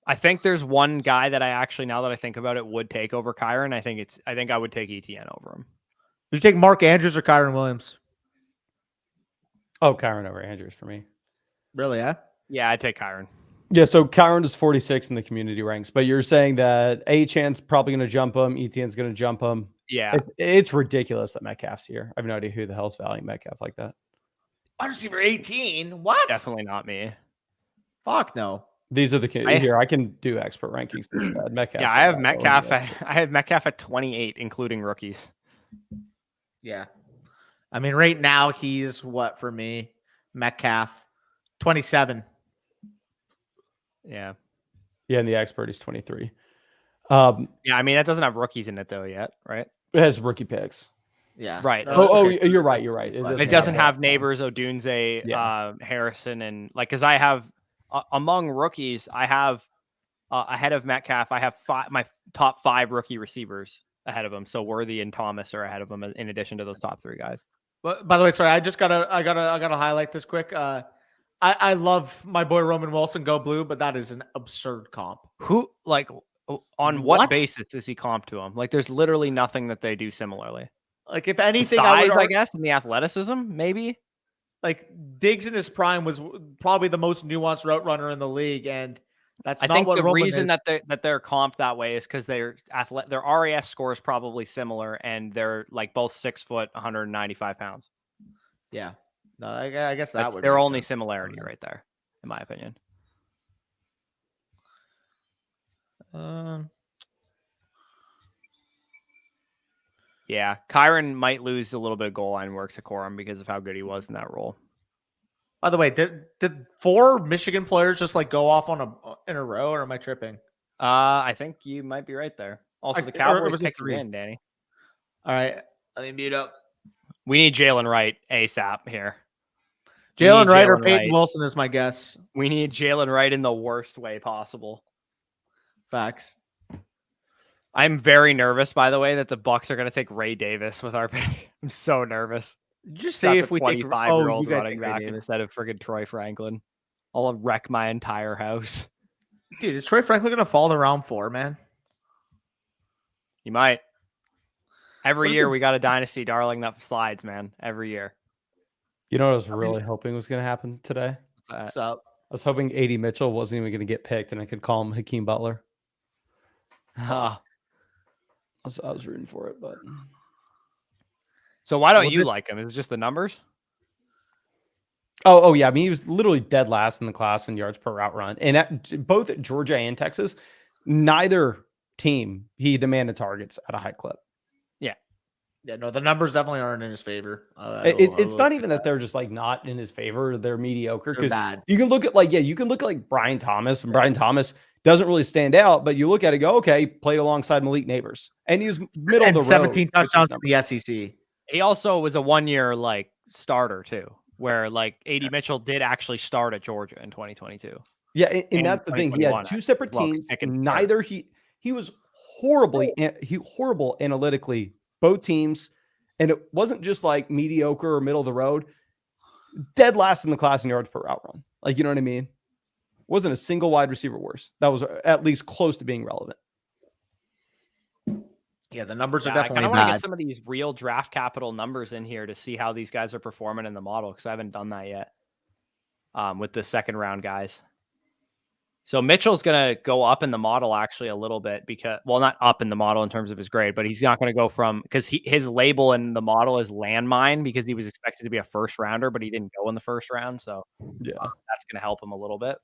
I think there's one guy that I actually, now that I think about it, would take over Kyron. I think I would take ETN over him. Would you take Mark Andrews or Kyron Williams? Oh, Kyron over Andrews for me. Really, yeah? Yeah, I'd take Kyron. Yeah, so Kyron is 46 in the community ranks, but you're saying that Achan's probably going to jump him, ETN's going to jump him. Yeah. It's ridiculous that Metcalf's here. I have no idea who the hell's valuing Metcalf like that. Wide receiver 18? What? Definitely not me. Fuck no. These are the here. I can do expert rankings instead. Metcalf. Yeah, I have Metcalf. I have Metcalf at 28, including rookies. Yeah. I mean, right now he's what for me? Metcalf, 27. Yeah. Yeah, and the expert is 23. Yeah, I mean that doesn't have rookies in it though yet, right? It has rookie picks. Yeah. Right. You're right. You're right. It doesn't have Neighbors, Odunze, Harrison, and like because I have among rookies, I have ahead of Metcalf, I have my top 5 rookie receivers ahead of him. So Worthy and Thomas are ahead of him in addition to those top 3 guys. But by the way, sorry, I gotta highlight this quick. I love my boy Roman Wilson, go blue, but that is an absurd comp. Who on what basis is he comp to him? Like, there's literally nothing that they do similarly. Like, if anything, I guess, and the athleticism, maybe. Like Diggs in his prime was probably the most nuanced route runner in the league, and that's I not think what the Roman reason is. that they're comped that way is because their RAS score is probably similar, and they're like both 6 foot, 195 pounds. Yeah, no, I guess that's their only similarity right there, in my opinion. Yeah, Kyron might lose a little bit of goal line work to Corum because of how good he was in that role. By the way, did 4 Michigan players just like go off in a row, or am I tripping? I think you might be right there. Also, the Cowboys picked him in, Danny. All right, let me mute up. We need Jalen Wright ASAP here. Jalen Wright or Peyton Wilson is my guess. We need Jalen Wright in the worst way possible. Facts. I'm very nervous, by the way, that the Bucs are going to take Ray Davis with our pick. I'm so nervous. Just say if we take 25-year-old running back instead of friggin' Troy Franklin. I'll wreck my entire house. Dude, is Troy Franklin going to fall to round 4, man? You might. Every year we got a dynasty darling that slides, man. Every year. You know what I was really hoping was going to happen today? What's up? I was hoping A.D. Mitchell wasn't even going to get picked, and I could call him Hakeem Butler. I was rooting for it, but so why don't you like him? Is it just the numbers? Oh yeah. I mean, he was literally dead last in the class in yards per route run, and at both Georgia and Texas, neither team he demanded targets at a high clip. Yeah, no, the numbers definitely aren't in his favor. It's not even that they're just like not in his favor; they're mediocre. Because you can look at like Brian Thomas, and Brian Thomas doesn't really stand out, but you look at it, go, okay, played alongside Malik Neighbors, and he was middle of the road. 17 touchdowns in the SEC. He also was a 1-year like starter too, where like A.D. Mitchell did actually start at Georgia in 2022. Yeah, and that's the thing. He had 2 separate teams. Neither he was horrible analytically. Both teams, and it wasn't just like mediocre or middle of the road. Dead last in the class in yards per route run. Like, you know what I mean? Wasn't a single wide receiver worse. That was at least close to being relevant. Yeah, the numbers are definitely bad. I want to get some of these real draft capital numbers in here to see how these guys are performing in the model, because I haven't done that yet with the second round guys. So Mitchell's going to go up in the model actually a little bit because, well, not up in the model in terms of his grade, but he's not going to go from, because his label in the model is landmine because he was expected to be a first rounder, but he didn't go in the first round. So yeah, that's going to help him a little bit.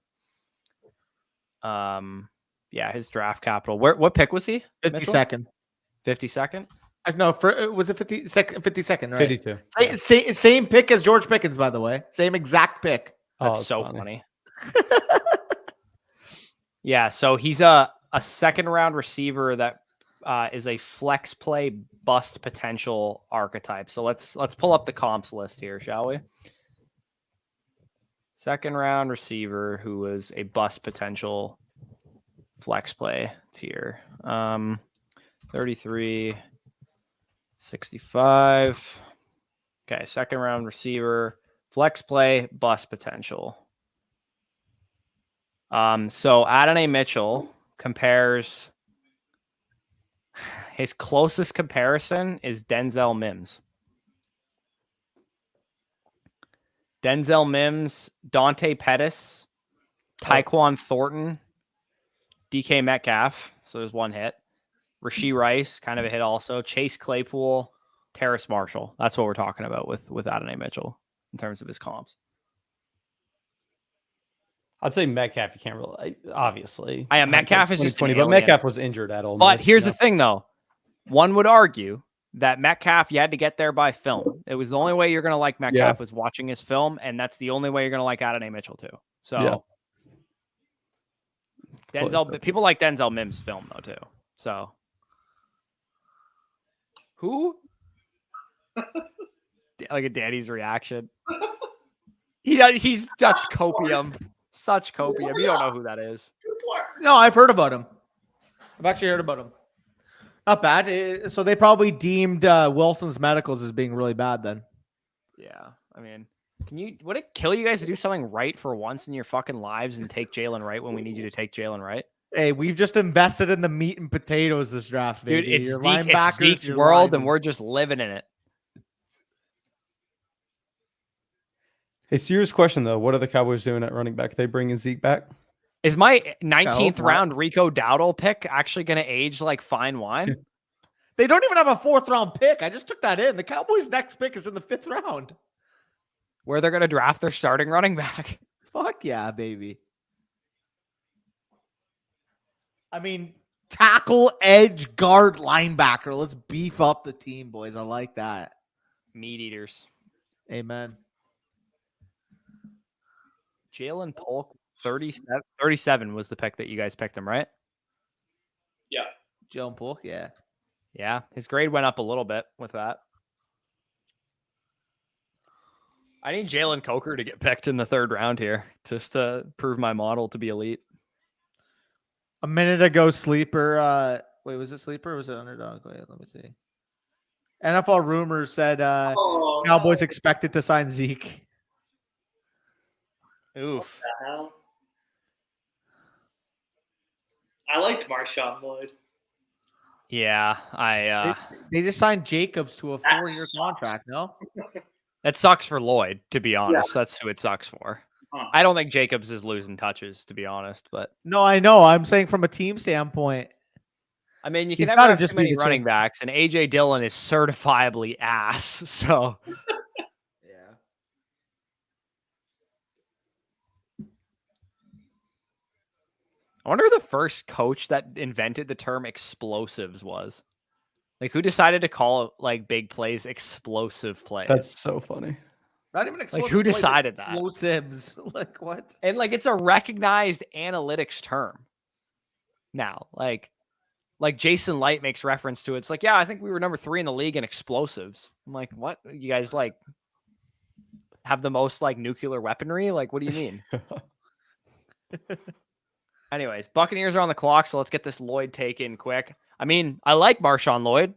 Yeah, his draft capital. What pick was he? 52nd. 52nd? No, was it 52nd, right? 52. Same pick as George Pickens, by the way. Same exact pick. That's so funny. Yeah, so he's a second round receiver that is a flex play bust potential archetype. So let's pull up the comps list here, shall we? Second round receiver who was a bust potential flex play tier. 33, 65. Okay, second round receiver, flex play, bust potential. So Adonai Mitchell compares. His closest comparison is Denzel Mims. Denzel Mims, Dante Pettis, Tyquan Thornton, DK Metcalf. So there's one hit. Rashee Rice, kind of a hit also. Chase Claypool, Terrace Marshall. That's what we're talking about with Adonai Mitchell in terms of his comps. I'd say Metcalf. You can't really, obviously. I am. Metcalf is just 2020, but Metcalf was injured at Ole Miss. But here's the thing, though. One would argue that Metcalf, you had to get there by film. It was the only way you're going to like Metcalf was watching his film, and that's the only way you're going to like Adonai Mitchell too. So Denzel, people like Denzel Mims' film though too. So who? Like a Danny's reaction. That's copium. Such copium. You don't know who that is. No, I've heard about him. I've actually heard about him. Not bad. So they probably deemed Wilson's medicals as being really bad then. Yeah. I mean, would it kill you guys to do something right for once in your fucking lives and take Jalen Wright when we need you to take Jalen Wright? Hey, we've just invested in the meat and potatoes this draft, baby. Dude, it's Zeke's world, and we're just living in it. Hey, serious question, though. What are the Cowboys doing at running back? They bringing Zeke back? Is my 19th round Rico Dowdle pick actually going to age like fine wine? They don't even have a 4th round pick. I just took that in. The Cowboys' next pick is in the 5th round. Where they're going to draft their starting running back. Fuck yeah, baby. I mean, tackle, edge, guard, linebacker. Let's beef up the team, boys. I like that. Meat eaters. Amen. Jaylen Polk, 37 was the pick that you guys picked him, right? Yeah. Jaylen Polk, yeah. Yeah, his grade went up a little bit with that. I need Jalen Coker to get picked in the 3rd round here just to prove my model to be elite. A minute ago, sleeper. Wait, was it sleeper or was it underdog? Wait, let me see. NFL rumors said Cowboys expected to sign Zeke. Oof. What the hell? I liked Marshawn Lloyd. Yeah, they just signed Jacobs to a 4-year contract, no? That sucks for Lloyd, to be honest. Yeah. That's who it sucks for. Huh. I don't think Jacobs is losing touches, to be honest. But no, I know. I'm saying from a team standpoint. I mean, you can never have just too many running backs, and A.J. Dillon is certifiably ass. So, yeah. I wonder who the first coach that invented the term explosives was. Like, who decided to call like big plays explosive plays? That's so funny. Not even explosive. Like, who decided that? Explosives. Like, what? And like, it's a recognized analytics term now. Like Jason Light makes reference to it. It's like, yeah, I think we were number 3 in the league in explosives. I'm like, what? You guys like have the most like nuclear weaponry? Like, what do you mean? Anyways, Buccaneers are on the clock, so let's get this Lloyd take in quick. I mean, I like Marshawn Lloyd.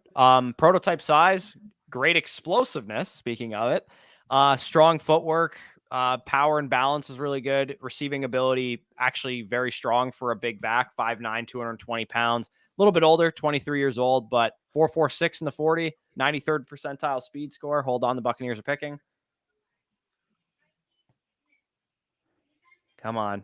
Prototype size, great explosiveness, speaking of it. Strong footwork, power and balance is really good. Receiving ability, actually very strong for a big back, 5'9", 220 pounds. A little bit older, 23 years old, but 4.46 in the 40, 93rd percentile speed score. Hold on, the Buccaneers are picking. Come on.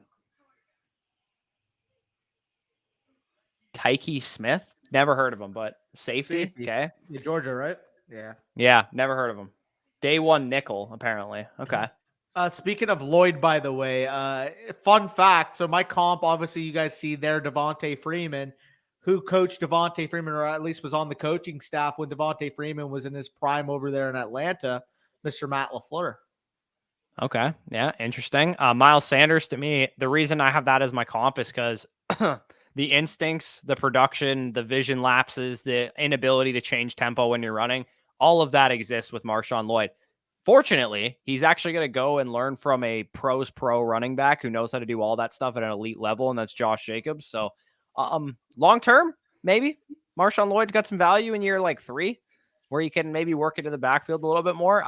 Tyke Smith? Never heard of him, but safety. Okay. Yeah, Georgia, right? Yeah. Yeah, never heard of him. Day 1 nickel, apparently. Okay. Speaking of Lloyd, by the way, fun fact. So my comp, obviously, you guys see there, Devontae Freeman, who coached Devontae Freeman, or at least was on the coaching staff when Devontae Freeman was in his prime over there in Atlanta, Mr. Matt LaFleur. Okay. Yeah, interesting. Miles Sanders, to me, the reason I have that as my comp is because the instincts, the production, the vision lapses, the inability to change tempo when you're running, all of that exists with Marshawn Lloyd. Fortunately, he's actually going to go and learn from a pro running back who knows how to do all that stuff at an elite level, and that's Josh Jacobs. So long term, maybe Marshawn Lloyd's got some value in year like 3, where you can maybe work into the backfield a little bit more.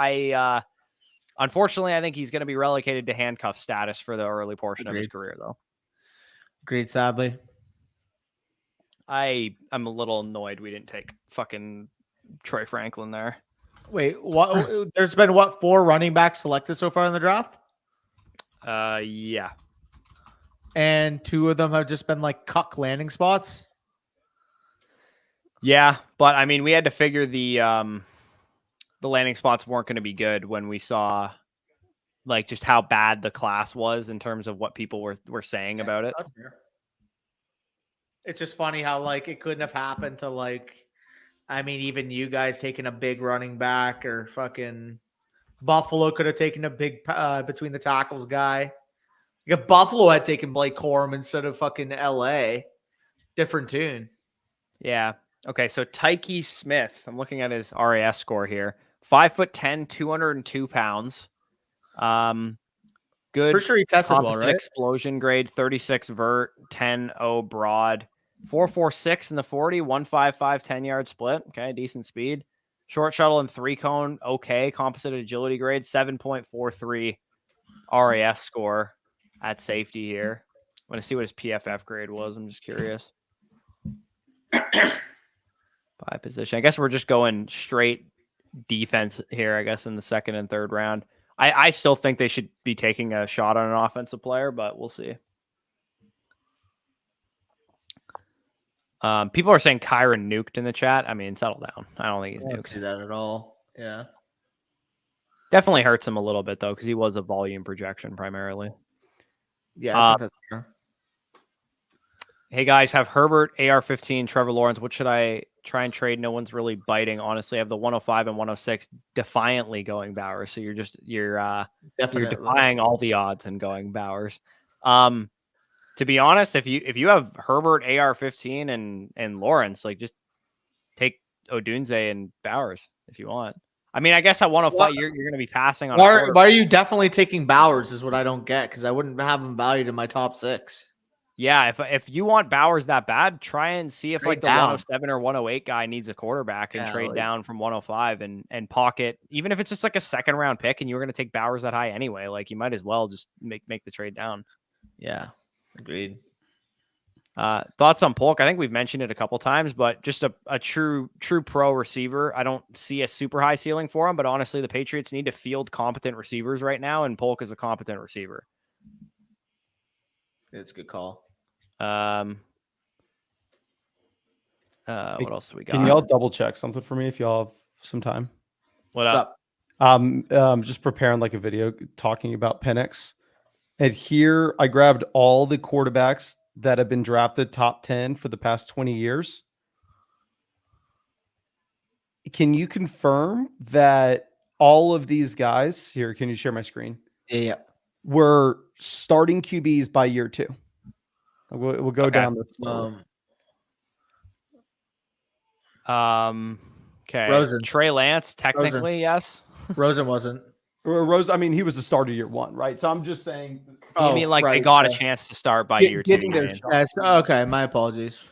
Unfortunately, I think he's going to be relegated to handcuff status for the early portion of his career, though. Agreed, sadly. I'm a little annoyed we didn't take fucking Troy Franklin there. Wait, what? There's been 4 running backs selected so far in the draft? Yeah. And 2 of them have just been like cuck landing spots. Yeah, but I mean, we had to figure the landing spots weren't going to be good when we saw like just how bad the class was in terms of what people were saying about it. That's fair. It's just funny how like it couldn't have happened to like, I mean, even you guys taking a big running back, or fucking Buffalo could have taken a big between the tackles guy. If Buffalo had taken Blake Corum instead of fucking LA, different tune. Yeah. Okay. So Tyke Smith, I'm looking at his RAS score here. 5'10", 202 pounds. Good. For sure he tested well, composite right? explosion grade, 36 vert, 10-0 broad, 4.46 in the 40, 1.55 10-yard split. Okay, decent speed. Short shuttle and 3-cone, okay. Composite agility grade, 7.43 RAS score at safety here. I'm going to see what his PFF grade was. I'm just curious. By position. I guess we're just going straight defense here, I guess, in the second and third round. I still think they should be taking a shot on an offensive player, but we'll see. People are saying Kyron nuked in the chat. I mean, settle down. I don't think he's I don't nuked. see that at all. Yeah. Definitely hurts him a little bit, though, because he was a volume projection primarily. Yeah, I think that's fair. Hey, guys, have Herbert, AR-15, Trevor Lawrence. What should I try and trade? No one's really biting. Honestly, I have the 105 and 106 defiantly going Bowers. So you're defying all the odds and going Bowers. To be honest, if you have Herbert, AR-15, and Lawrence, like just take Odunze and Bowers if you want. I mean, I guess at 105, you're going to be passing on. Why are you definitely taking Bowers is what I don't get, because I wouldn't have him valued in my top 6. Yeah, if you want Bowers that bad, try and see if like the down. 107 or 108 guy needs a quarterback and trade like, down from 105 and pocket, even if it's just like a second round pick and you were going to take Bowers that high anyway, like you might as well just make the trade down. Yeah, agreed. Thoughts on Polk? I think we've mentioned it a couple times, but just a true pro receiver. I don't see a super high ceiling for him, but honestly, the Patriots need to field competent receivers right now, and Polk is a competent receiver. It's a good call. What else do we got? Can y'all double check something for me if y'all have some time? What's up? Just preparing like a video talking about Penix. And here I grabbed all the quarterbacks that have been drafted top 10 for the past 20 years. Can you confirm that all of these guys here, can you share my screen? Yeah. Were starting QBs by year 2? We'll go down this. Okay. Rosen. Trey Lance, technically, yes. Rosen wasn't. I mean, he was the starter year 1, right? So I'm just saying. You mean like they got a chance to start by year 2? Getting their Yes, okay, my apologies.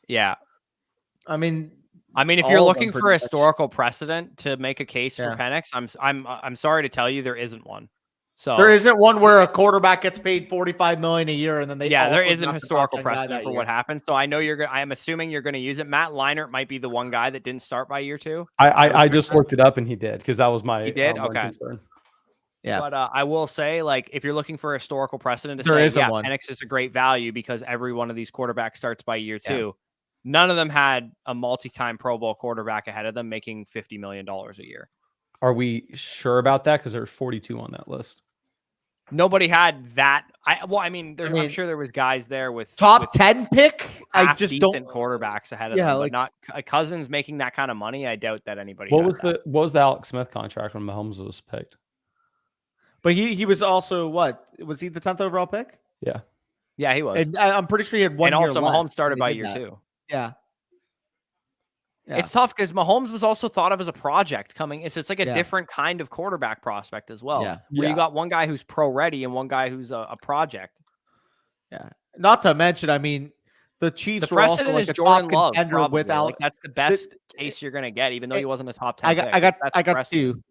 Yeah. I mean, if you're looking for historical precedent to make a case for Penix, I'm sorry to tell you there isn't one. So there isn't one where a quarterback gets paid $45 million a year and then they there isn't historical precedent for what happened. So I know I'm assuming you're going to use it. Matt Leinart might be the one guy that didn't start by year 2. I just looked it up and he did, because that was my concern. Yeah, but I will say, like, if you're looking for a historical precedent to there say, isn't one. Penix is a great value because every one of these quarterbacks starts by year 2. None of them had a multi-time Pro Bowl quarterback ahead of them making $50 million a year. Are we sure about that? Because there's 42 on that list. Nobody had that. I'm sure there was guys there with top 10 pick. I just don't quarterbacks ahead of them, but not Cousins making that kind of money. I doubt that anybody. What was the Alex Smith contract when Mahomes was picked? But he was also what? Was he the 10th overall pick? Yeah. Yeah, he was. And I'm pretty sure he had 1 year left. And also Mahomes started by year 2. Yeah. It's tough because Mahomes was also thought of as a project coming. It's like a different kind of quarterback prospect as well. Yeah. Where you got one guy who's pro ready and one guy who's a project. Yeah. Not to mention, I mean, the Chiefs the were also precedent like is a Jordan top Love. contender Probably. without. Like, that's the best case you're going to get, even though he wasn't a top 10. I got 2.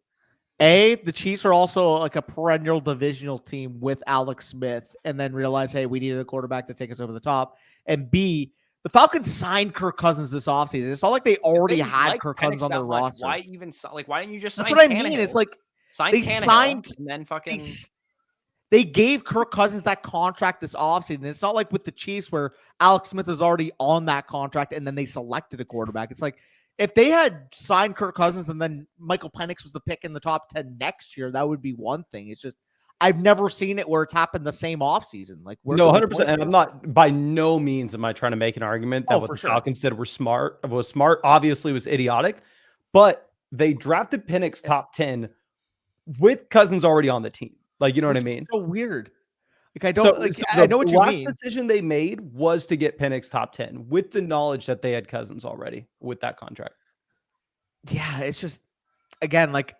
The Chiefs are also like a perennial divisional team with Alex Smith, and then realize, hey, we needed a quarterback to take us over the top. And B, the Falcons signed Kirk Cousins this offseason. It's not like they already had Kirk Cousins on their roster. Why even why didn't you just sign That's what I Tannehill? mean. It's like they signed and then fucking they gave Kirk Cousins that contract this offseason. It's not like with the Chiefs where Alex Smith is already on that contract and then they selected a quarterback. It's like if they had signed Kirk Cousins and then Michael Penix was the pick in the top 10 next year, that would be one thing. It's just I've never seen it where it's happened the same offseason. Like no, 100%. And I'm not by no means am I trying to make an argument that what the Falcons did was smart. Obviously was idiotic, but they drafted Penix top 10 with Cousins already on the team. Like, you know what I mean? So weird. Like I don't I know what you mean. The last decision they made was to get Penix top 10 with the knowledge that they had Cousins already with that contract. Yeah, it's just again like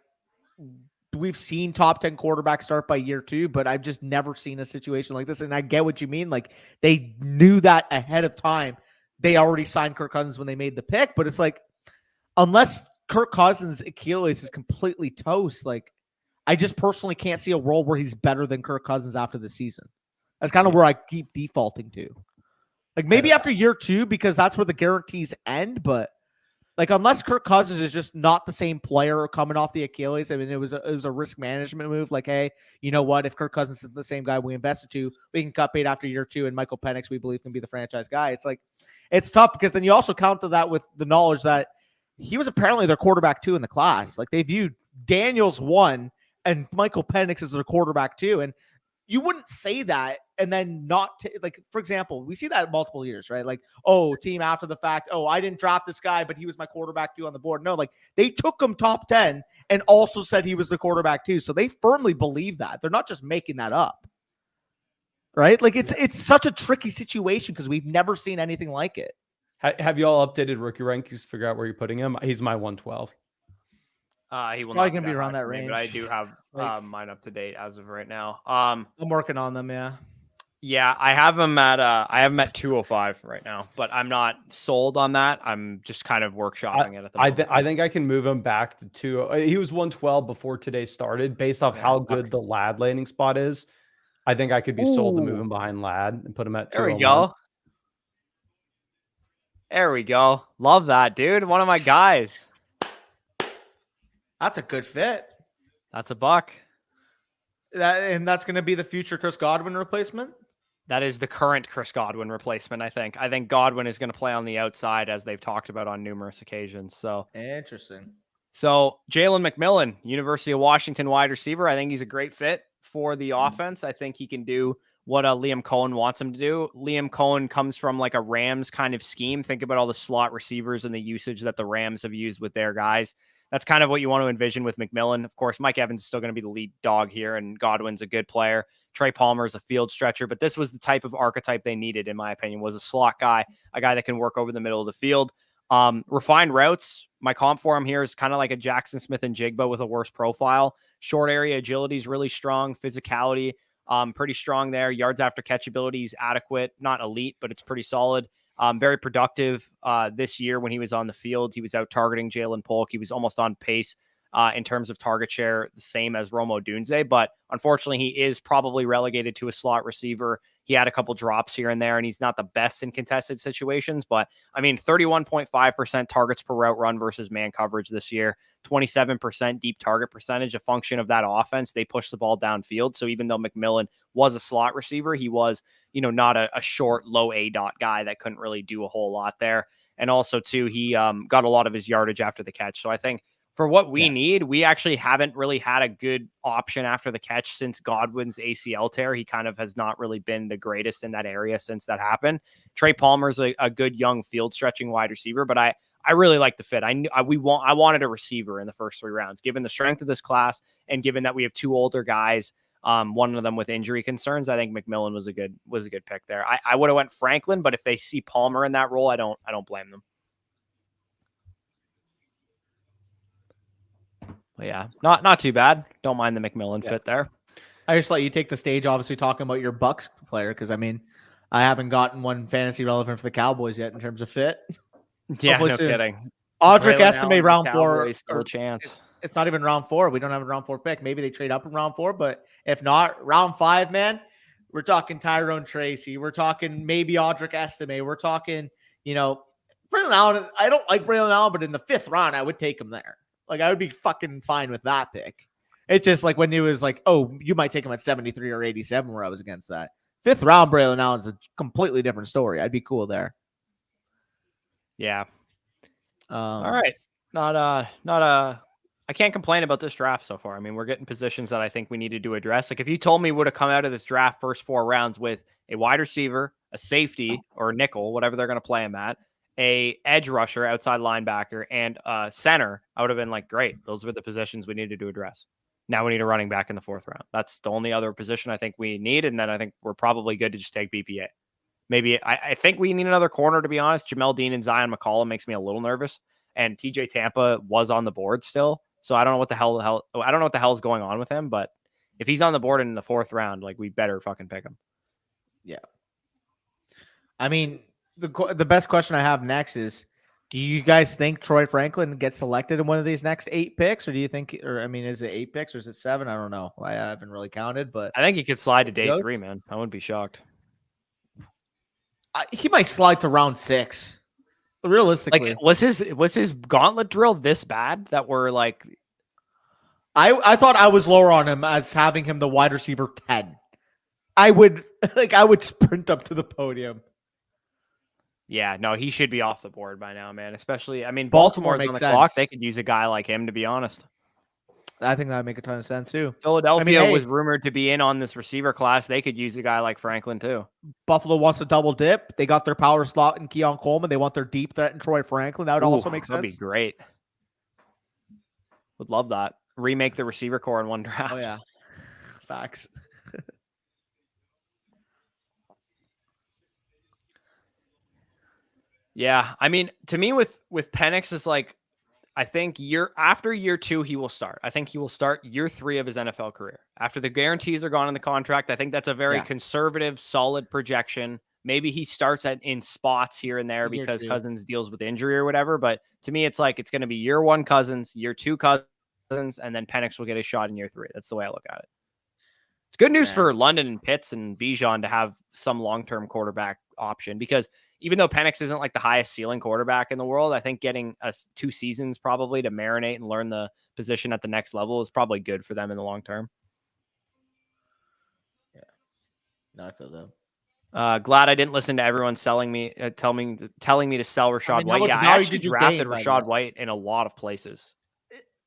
we've seen top 10 quarterbacks start by year 2, but I've just never seen a situation like this. And I get what you mean. Like they knew that ahead of time. They already signed Kirk Cousins when they made the pick, but it's like unless Kirk Cousins' Achilles is completely toast, like I just personally can't see a world where he's better than Kirk Cousins after the season. That's kind of where I keep defaulting to. Like maybe after year 2, because that's where the guarantees end. But like unless Kirk Cousins is just not the same player coming off the Achilles, I mean it was a risk management move. Like, hey, you know what? If Kirk Cousins is the same guy we invested to, we can cut bait after year 2, and Michael Penix we believe can be the franchise guy. It's like it's tough because then you also counter that with the knowledge that he was apparently their quarterback 2 in the class. Like they viewed Daniels 1. And Michael Penix is their quarterback too. And you wouldn't say that and then not like, for example, we see that multiple years, right? Like, oh, team after the fact, oh, I didn't draft this guy, but he was my quarterback too on the board. No, like they took him top 10 and also said he was the quarterback too. So they firmly believe that. They're not just making that up. Right? Like it's such a tricky situation because we've never seen anything like it. Have you all updated rookie rankings to figure out where you're putting him? He's my 112. He will probably not gonna be around that range, but I do have like, mine up to date as of right now. I'm working on them, yeah. Yeah, I have him at 205 right now, but I'm not sold on that. I'm just kind of workshopping it at the moment. I think I can move him back to 2. He was 112 before today started, based off how good the Lad landing spot is. I think I could be sold to move him behind Lad and put him at 2. There we go. There we go. Love that, dude. One of my guys. That's a good fit. That's a buck. That's going to be the future Chris Godwin replacement? That is the current Chris Godwin replacement, I think. I think Godwin is going to play on the outside, as they've talked about on numerous occasions. So interesting. So Jalen McMillan, University of Washington wide receiver. I think he's a great fit for the offense. I think he can do what Liam Cohen wants him to do. Liam Cohen comes from like a Rams kind of scheme. Think about all the slot receivers and the usage that the Rams have used with their guys. That's kind of what you want to envision with McMillan. Of course, Mike Evans is still going to be the lead dog here, and Godwin's a good player. Trey Palmer is a field stretcher, but this was the type of archetype they needed, in my opinion, was a slot guy, a guy that can work over the middle of the field. Refined routes. My comp for him here is kind of like a Jackson Smith and Jigba with a worse profile. Short area agility is really strong. Physicality, pretty strong there. Yards after catch ability is adequate. Not elite, but it's pretty solid. Very productive this year when he was on the field. He was out targeting Jaylen Polk. He was almost on pace in terms of target share, the same as Rome Odunze. But unfortunately, he is probably relegated to a slot receiver. He had a couple drops here and there, and he's not the best in contested situations. But, I mean, 31.5% targets per route run versus man coverage this year, 27% deep target percentage, a function of that offense. They push the ball downfield. So even though McMillan was a slot receiver, he was, not a short, low A-dot guy that couldn't really do a whole lot there. And also, too, he got a lot of his yardage after the catch. So I think for what we need, we actually haven't really had a good option after the catch since Godwin's ACL tear. He kind of has not really been the greatest in that area since that happened. Trey Palmer's a good young field stretching wide receiver, but I really like the fit. I wanted a receiver in the first 3 rounds, given the strength of this class and given that we have 2 older guys, one of them with injury concerns. I think McMillan was a good pick there. I would have went Franklin, but if they see Palmer in that role, I don't blame them. But yeah, not too bad. Don't mind the McMillan fit there. I just let you take the stage, obviously talking about your Bucks player, because I mean, I haven't gotten one fantasy relevant for the Cowboys yet in terms of fit. Yeah, no kidding. Audric estimate round 4. Still a chance. It's not even round 4. We don't have a round 4 pick. Maybe they trade up in round 4, but if not, round 5, man, we're talking Tyrone Tracy. We're talking maybe Audric Estime. We're talking, Braylon Allen. I don't like Braylon Allen, but in the 5th round, I would take him there. Like, I would be fucking fine with that pick. It's just like when it was like, oh, you might take him at 73 or 87, where I was against that. 5th round, Braylon Allen's a completely different story. I'd be cool there. Yeah. All right. I can't complain about this draft so far. I mean, we're getting positions that I think we needed to address. Like, if you told me we would have come out of this draft first 4 rounds with a wide receiver, a safety, or a nickel, whatever they're going to play him at, a edge rusher, outside linebacker, and a center, I would have been like, great. Those were the positions we needed to address. Now we need a running back in the 4th round. That's the only other position I think we need. And then I think we're probably good to just take BPA. Maybe I think we need another corner, to be honest. Jamel Dean and Zion McCollum makes me a little nervous. And TJ Tampa was on the board still. So I don't know what the hell I don't know what the hell is going on with him, but if he's on the board in the 4th round, like, we better fucking pick him. Yeah. I mean, the best question I have next is, do you guys think Troy Franklin gets selected in one of these next 8 picks? Or do you think, is it 8 picks or is it 7? I don't know. I haven't really counted, but I think he could slide to day 3, man. I wouldn't be shocked. He might slide to round 6. Realistically, like, was his gauntlet drill this bad that we're like? I thought I was lower on him as having him the wide receiver 10. I would sprint up to the podium. Yeah, no, he should be off the board by now, man. Especially, I mean, Baltimore Baltimore's on makes the clock. sense. They could use a guy like him, to be honest. I think that would make a ton of sense too. Philadelphia was rumored to be in on this receiver class. They could use a guy like Franklin too. Buffalo wants to double dip. They got their power slot in Keon Coleman. They want their deep threat in Troy Franklin. That would also make sense. That'd be great. Would love that. Remake the receiver core in one draft. Oh yeah, facts. Yeah, I mean, to me, with Penix is like, I think after year 2, he will start. I think he will start year 3 of his NFL career. After the guarantees are gone in the contract, I think that's a very conservative, solid projection. Maybe he starts in spots here and there because Cousins deals with injury or whatever. But to me, it's like, it's going to be year 1 Cousins, year 2 Cousins, and then Penix will get a shot in year 3. That's the way I look at it. It's good news for London and Pitts and Bijan to have some long-term quarterback option, because even though Penix isn't like the highest ceiling quarterback in the world, I think getting 2 seasons probably to marinate and learn the position at the next level is probably good for them in the long term. Yeah, no, I feel that. Glad I didn't listen to everyone telling me to sell Rachaad White. Yeah, I actually drafted Rachaad White in a lot of places.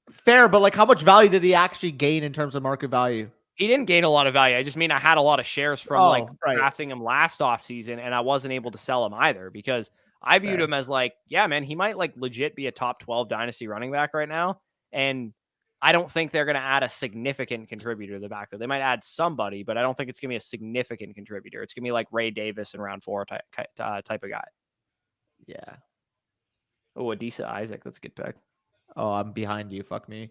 Fair, but like, how much value did he actually gain in terms of market value? He didn't gain a lot of value. I just mean I had a lot of shares from drafting him last offseason, and I wasn't able to sell him either because I viewed him as like, yeah, man, he might like legit be a top 12 dynasty running back right now. And I don't think they're going to add a significant contributor to the backfield. They might add somebody, but I don't think it's going to be a significant contributor. It's going to be like Ray Davis in round 4 type of guy. Yeah. Oh, Adisa Isaac. That's a good pick. Oh, I'm behind you. Fuck me.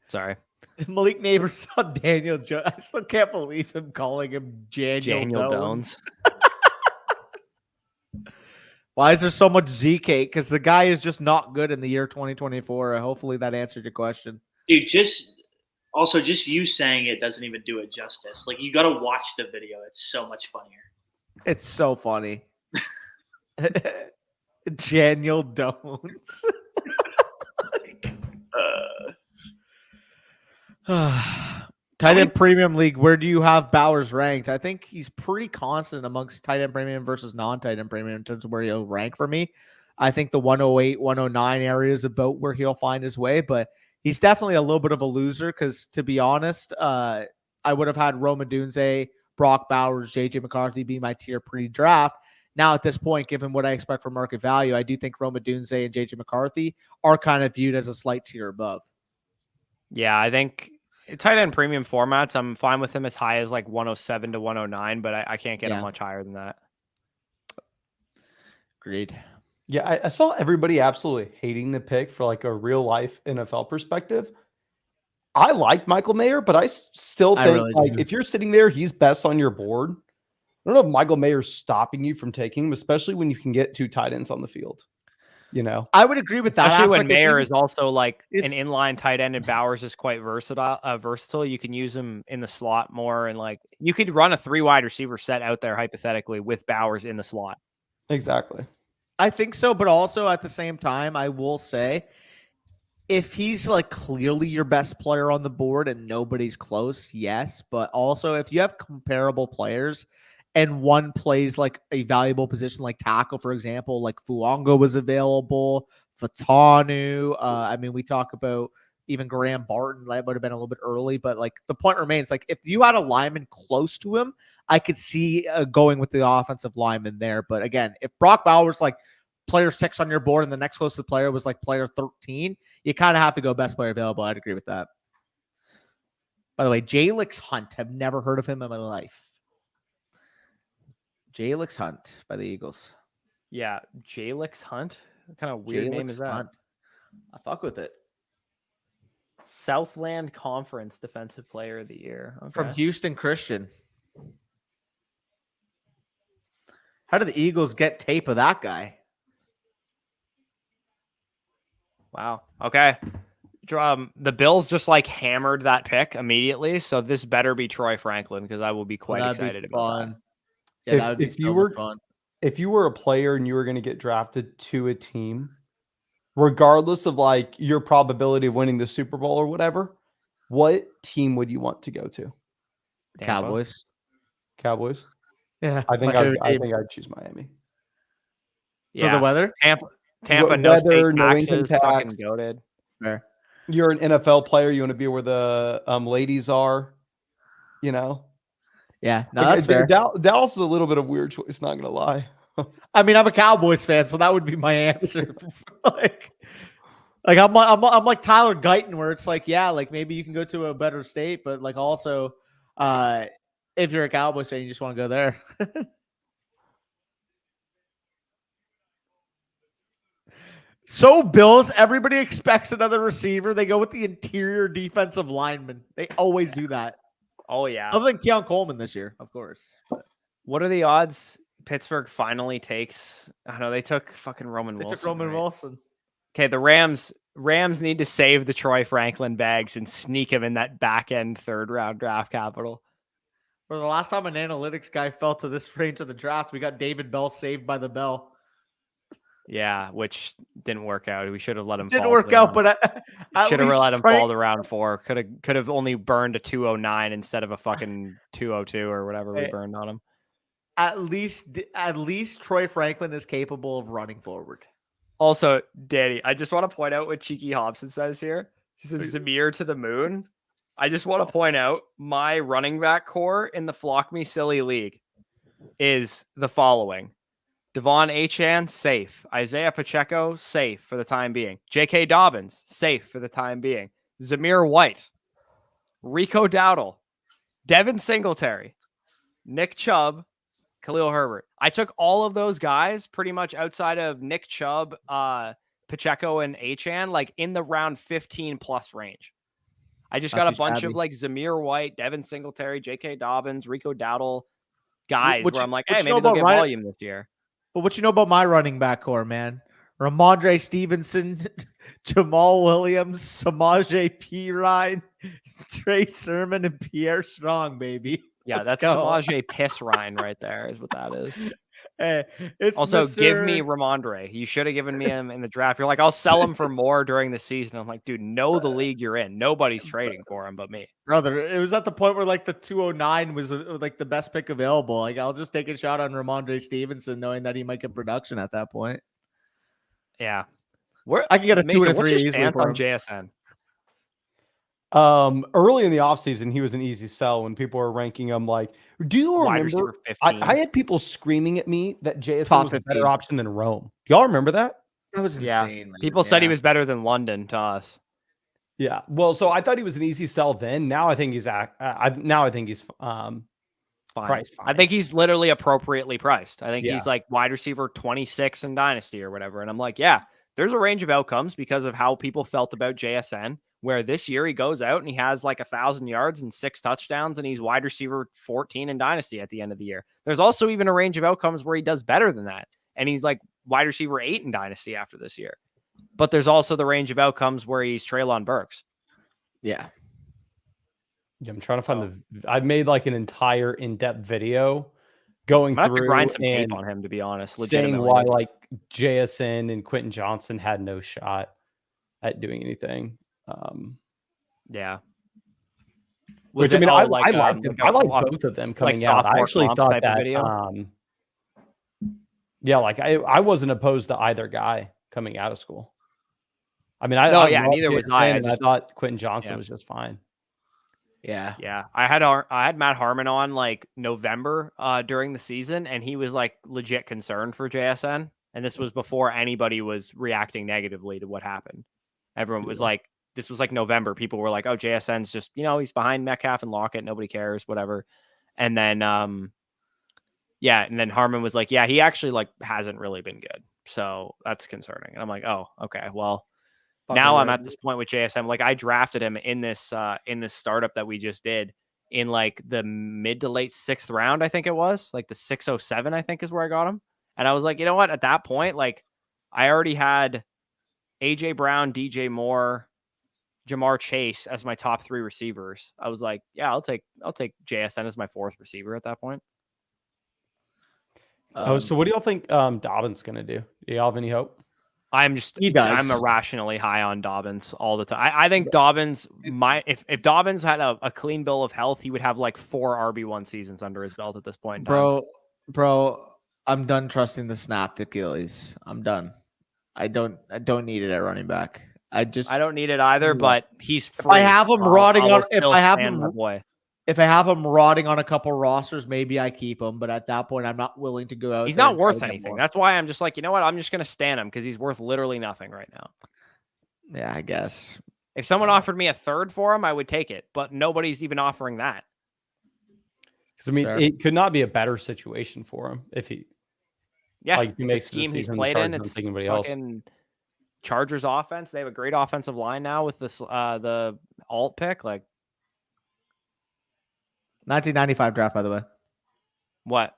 Sorry. Malik Neighbors on Daniel Jones. I still can't believe him calling him Daniel Jones. Why is there so much ZK? Because the guy is just not good in the year 2024. Hopefully that answered your question. Dude, just you saying it doesn't even do it justice. Like, you got to watch the video. It's so much funnier. It's so funny. Daniel Jones. Tight end premium league, where do you have Bowers ranked? I think he's pretty constant amongst tight end premium versus non-tight end premium in terms of where he'll rank for me. I think the 108, 109 area is about where he'll find his way, but he's definitely a little bit of a loser because, to be honest, I would have had Rome Odunze, Brock Bowers, JJ McCarthy be my tier pre-draft. Now, at this point, given what I expect for market value, I do think Rome Odunze and JJ McCarthy are kind of viewed as a slight tier above. Yeah, I think tight end premium formats, I'm fine with him as high as like 107 to 109, but I can't get him much higher than that. Agreed. Yeah, I saw everybody absolutely hating the pick for like a real life NFL perspective. I like Michael Mayer, but I still think if you're sitting there, he's best on your board. I don't know if Michael Mayer's stopping you from taking him, especially when you can get 2 tight ends on the field. you know. I would agree with that. Especially when aspect. Mayer is also like if- an inline tight end, and Bowers is quite versatile. You can use him in the slot more, and like you could run a 3 wide receiver set out there hypothetically with Bowers in the slot. Exactly. I think so, but also at the same time, I will say, if he's like clearly your best player on the board and nobody's close, yes. But also, if you have comparable players and one plays like a valuable position like tackle, for example, like Fuongo was available, Fatanu. I mean, we talk about even Graham Barton. That would have been a little bit early, but like the point remains, like if you had a lineman close to him, I could see going with the offensive lineman there. But again, if Brock Bowers like player 6 on your board and the next closest player was like player 13, you kind of have to go best player available. I'd agree with that. By the way, Jalix Hunt. Have never heard of him in my life. Jalix Hunt by the Eagles. Yeah, Jalix Hunt. What kind of weird name is that? Hunt. I fuck with it. Southland Conference Defensive Player of the Year. Okay. From Houston Christian. How did the Eagles get tape of that guy? Wow. Okay. The Bills just like hammered that pick immediately, so this better be Troy Franklin because I will be quite excited about that. Yeah, that would be so much fun. If you were a player and you were going to get drafted to a team, regardless of like your probability of winning the Super Bowl or whatever, what team would you want to go to? Cowboys. Cowboys? Yeah. I think I'd choose Miami. Yeah. For the weather? Tampa, no Weather, state no taxes, income fucking tax. goated. Fair. You're an NFL player. You want to be where the ladies are, you know? Yeah, no, that's fair. Dallas is a little bit of a weird choice, not going to lie. I mean, I'm a Cowboys fan, so that would be my answer. like I'm like Tyler Guyton, where it's like, yeah, like maybe you can go to a better state, but like also, if you're a Cowboys fan, you just want to go there. So Bills, everybody expects another receiver. They go with the interior defensive lineman. They always do that. Oh yeah. Other than Keon Coleman this year, of course. What are the odds Pittsburgh finally takes? I know they took fucking Roman Wilson. They took Roman Wilson. Okay, the Rams need to save the Troy Franklin bags and sneak him in that back end 3rd round draft capital. For the last time an analytics guy fell to this range of the draft, we got David Bell saved by the bell. Yeah, which didn't work out. We should have let him. Didn't work out, but should have let him fall to round 4. Could have only burned a 209 instead of a fucking 202 or whatever we burned on him. At least Troy Franklin is capable of running forward. Also, Danny, I just want to point out what Cheeky Hobson says here. He says Zamir to the moon. I just want to point out my running back core in the Flock Me Silly League is the following. Devon Achane, safe. Isaiah Pacheco, safe for the time being. J.K. Dobbins, safe for the time being. Zamir White, Rico Dowdle, Devin Singletary, Nick Chubb, Khalil Herbert. I took all of those guys pretty much outside of Nick Chubb, Pacheco, and Achane, like in the round 15 plus range. I just got a bunch of like Zamir White, Devin Singletary, J.K. Dobbins, Rico Dowdle guys where I'm like, hey, maybe they'll get volume this year. But what you know about my running back core, man? Ramondre Stevenson, Jamal Williams, Samaje Perine, Trey Sermon, and Pierre Strong, baby. Yeah, that's Samaje Piss Ryan right there is what that is. Hey, it's also, give me Ramondre. You should have given me him in the draft. You're like, I'll sell him for more during the season. I'm like, dude, know the league you're in. Nobody's trading for him but me. Brother, it was at the point where like the 209 was like the best pick available. Like, I'll just take a shot on Ramondre Stevenson knowing that he might get production at that point. Yeah. I can get a Mason, 2 and a 3 what's your easily stance for on him. JSN. Early in the offseason, he was an easy sell when people were ranking him. Like, do you remember? I had people screaming at me that JSN was a better option than Rome. Do y'all remember that? That was insane. Man. People said he was better than London to us. Yeah. Well, so I thought he was an easy sell then. Now I think he's fine. Priced fine. I think he's literally appropriately priced. I think he's like wide receiver 26 in Dynasty or whatever. And I'm like, yeah, there's a range of outcomes because of how people felt about JSN. Where this year he goes out and he has like 1,000 yards and 6 touchdowns and he's wide receiver 14 in Dynasty at the end of the year. There's also even a range of outcomes where he does better than that. And he's like wide receiver 8 in Dynasty after this year. But there's also the range of outcomes where he's Treylon Burks. Yeah. Yeah, I'm trying to find I've made like an entire in-depth video going I'm gonna have to through grind some and tape on him, to be honest. saying why like JSN and Quentin Johnson had no shot at doing anything. Yeah. Which I mean, I like them. I like both of them coming out. I actually thought that. Yeah, like I wasn't opposed to either guy coming out of school. I mean, neither was I. I thought Quentin Johnson was just fine. Yeah. Yeah. I had Matt Harmon on like November during the season, and he was like legit concerned for JSN. And this was before anybody was reacting negatively to what happened. Everyone was like, this was like November. People were like, oh, JSN's just, he's behind Metcalf and Lockett. Nobody cares, whatever. And then, and then Harmon was like, yeah, he actually like hasn't really been good. So that's concerning. And I'm like, oh, okay. Well, now I'm at this point with JSN. Like I drafted him in this startup that we just did in like the mid to late 6th round. I think it was like the 607, I think is where I got him. And I was like, you know what? At that point, like I already had AJ Brown, DJ Moore, Jamar Chase as my top 3 receivers. I was like, yeah, I'll take JSN as my 4th receiver at that point. So what do y'all think Dobbins going to do? Do y'all have any hope? I'm irrationally high on Dobbins all the time. I think Dobbins if Dobbins had a clean bill of health, he would have like 4 RB1 seasons under his belt at this point in time. Bro, I'm done trusting the snapped Achilles. I'm done. I don't need it at running back. I don't need it either, but he's free. If I have him rotting on a couple rosters, maybe I keep him. But at that point, I'm not willing to go out. He's not worth anything. That's why I'm just like, you know what? I'm just going to stand him because he's worth literally nothing right now. Yeah, I guess. If someone offered me a 3rd for him, I would take it. But nobody's even offering that. Because I mean, it could not be a better situation for him if he. Yeah, like, it's a scheme he's played in. It's fucking Chargers offense. They have a great offensive line now with this the alt pick. Like 1995 draft, by the way. What?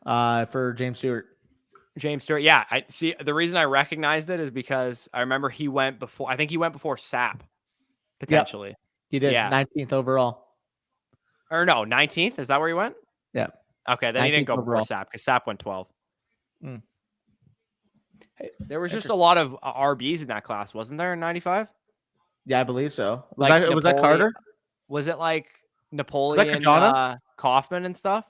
For James Stewart. Yeah, I see. The reason I recognized it is because I remember he went before. I think he went before Sapp, potentially. Yep. He did. Yeah. 19th overall. Or no, 19th. Is that where he went? Yeah. Okay, then he didn't go before Sapp because Sapp went 12. Hey, there was just a lot of RBs in that class, wasn't there, in 95? Yeah, I believe so. Was that Carter? Was it like Napoleon, Kaufman and stuff?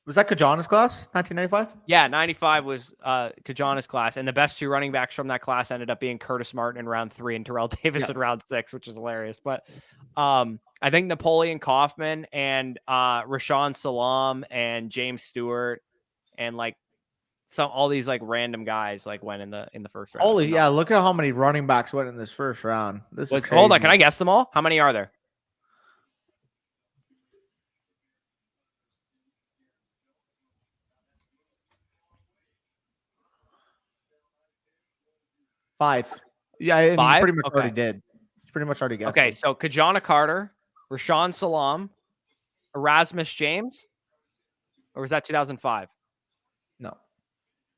Was that Kajana's class, 1995? Yeah, 95 was Kajana's class, and the best 2 running backs from that class ended up being Curtis Martin in round 3 and Terrell Davis in round 6, which is hilarious. But I think Napoleon Kaufman and Rashawn Salam and James Stewart and like all these like random guys like went in the first round. Holy yeah! Look at how many running backs went in this first round. This is crazy. Hold on, can I guess them all? How many are there? Five. Yeah, 5? Pretty much already did. Pretty much already guessed. Okay, so Kajana Carter, Rashawn Salam, Erasmus James, or was that 2005?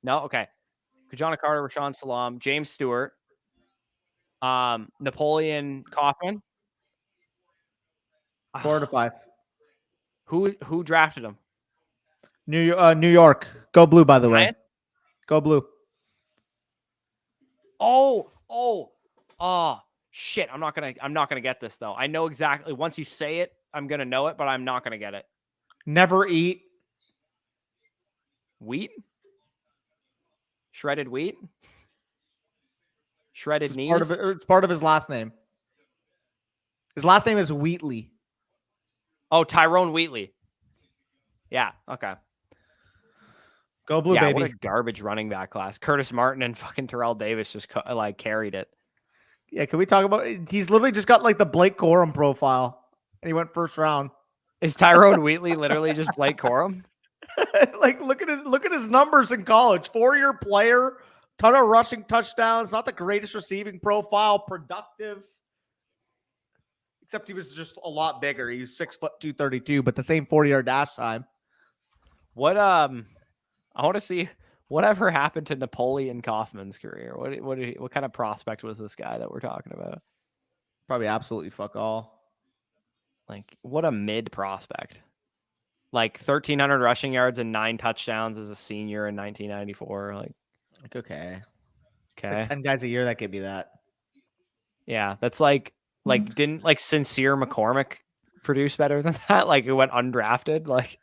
No, okay. Kajana Carter, Rashawn Salam, James Stewart, Napoleon Kaufman. 4 to 5. Who drafted him? New York. Go blue, by the way. Ryan? Go blue. Oh, shit. I'm not gonna get this though. I know exactly. Once you say it, I'm gonna know it, but I'm not gonna get it. Never eat wheat. Shredded wheat? Shredded knees? It's part of his last name. His last name is Wheatley. Oh, Tyrone Wheatley. Yeah, okay. Go blue, baby. What a garbage running back class. Curtis Martin and fucking Terrell Davis just like carried it. Yeah, can we talk about it? He's literally just got like the Blake Corum profile. And he went first round. Is Tyrone Wheatley literally just Blake Corum? Like look at his numbers in college. 4-year player, ton of rushing touchdowns, not the greatest receiving profile, productive. Except he was just a lot bigger. He was 6 foot 232, but the same 40-yard dash time. What I want to see Whatever happened to Napoleon Kaufman's career? What kind of prospect was this guy that we're talking about? Probably absolutely fuck all. Like, what a mid prospect. Like 1,300 rushing yards and 9 touchdowns as a senior in 1994. Like okay. It's Okay. like 10 guys a year that could be that. Yeah, that's like didn't like Sincere McCormick produce better than that? Like it went undrafted. Like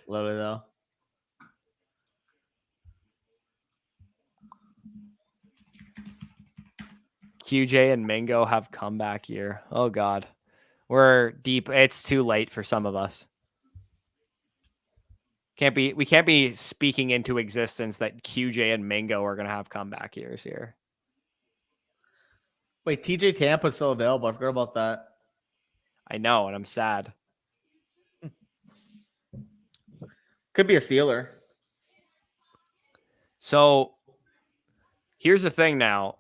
Literally though. QJ and Mingo have comeback year. Oh God. We're deep. It's too late for some of us. We can't be speaking into existence that QJ and Mingo are gonna have comeback years here. Wait, TJ Tampa's still available. I forgot about that. I know, and I'm sad. Could be a Steeler. So here's the thing now.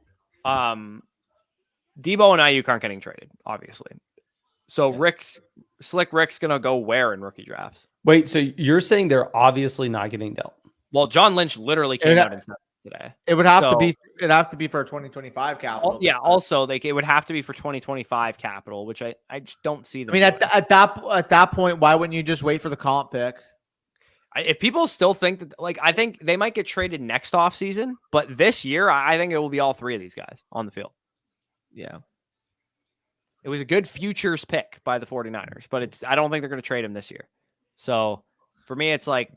Debo and Ayuk aren't getting traded, obviously. So Slick Rick's gonna go where in rookie drafts? Wait, so you're saying they're obviously not getting dealt? Well, John Lynch literally came out and said today. It would have to be. It'd have to be for a 2025 capital. Yeah. Also, it would have to be for 2025 capital, which I just don't see them. I mean, at that point, why wouldn't you just wait for the comp pick? If people still think that, like, I think they might get traded next offseason, but this year, I think it will be all 3 of these guys on the field. Yeah. It was a good futures pick by the 49ers, but I don't think they're going to trade him this year. So for me, it's like,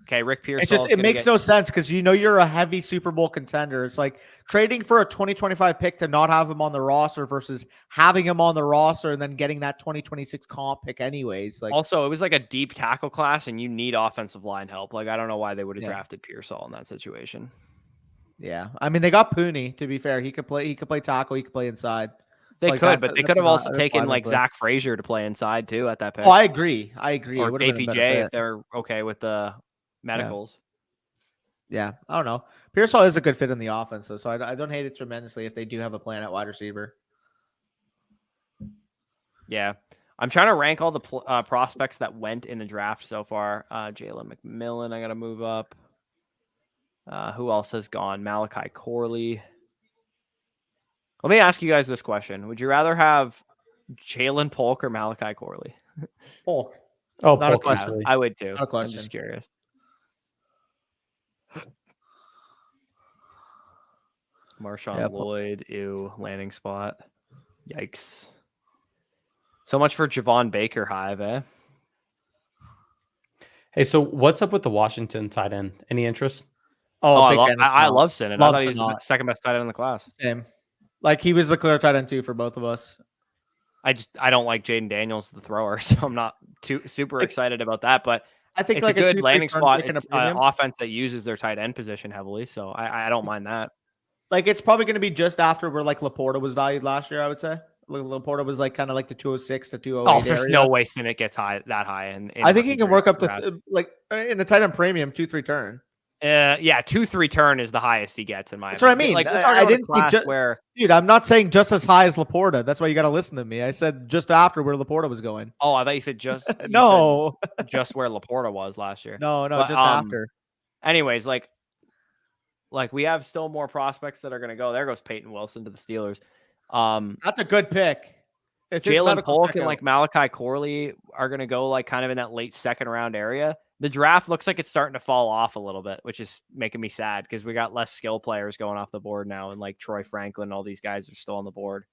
okay, Rick Pierce. It makes no sense because you're a heavy Super Bowl contender. It's like trading for a 2025 pick to not have him on the roster versus having him on the roster and then getting that 2026 comp pick anyways. Like, also, it was like a deep tackle class, and you need offensive line help. Like, I don't know why they would have drafted Pearsall in that situation. Yeah, I mean, they got Pooney. To be fair, he could play tackle. He could play inside. They could, but they could have also taken like Zach Frazier to play inside too at that pick. Oh, I agree. Or APJ if they're okay with the medicals. Yeah, I don't know. Pearsall is a good fit in the offense, though, so I don't hate it tremendously if they do have a plan at wide receiver. Yeah, I'm trying to rank all the prospects that went in the draft so far. Jalen McMillan, I got to move up. Who else has gone? Malachi Corley. Let me ask you guys this question. Would you rather have Jaylen Polk or Malachi Corley? Polk. Oh, not Polk, a question. I would too. Not a question. I'm just curious. Marshawn Lloyd, landing spot. Yikes. So much for Javon Baker Hive, eh? Hey, so what's up with the Washington tight end? Any interest? I love Sinnott. I thought he was the second best tight end in the class. Same. Like, he was the clear tight end too for both of us. I don't like Jaden Daniels, the thrower, so I'm not too super excited about that. But I think it's a good landing spot. It's an offense that uses their tight end position heavily, so I don't mind that. Like, it's probably going to be just after where like Laporta was valued last year, I would say. Laporta was like kind of like the 206 to 208. Oh, there's no way Sinnott gets that high. And I think he can work up to like in the tight end premium 2-3 turn. Yeah, 2-3 turn is the highest he gets in my. That's what I mean. Like, I didn't say dude. I'm not saying just as high as Laporta. That's why you got to listen to me. I said just after where Laporta was going. Oh, I thought you said just no, just where Laporta was last year. No, but, just after. Anyways, like we have still more prospects that are going to go. There goes Peyton Wilson to the Steelers. That's a good pick. Jalen Polk and like Malachi Corley are going to go like kind of in that late second round area. The draft looks like it's starting to fall off a little bit, which is making me sad because we got less skill players going off the board now. And like Troy Franklin, all these guys are still on the board.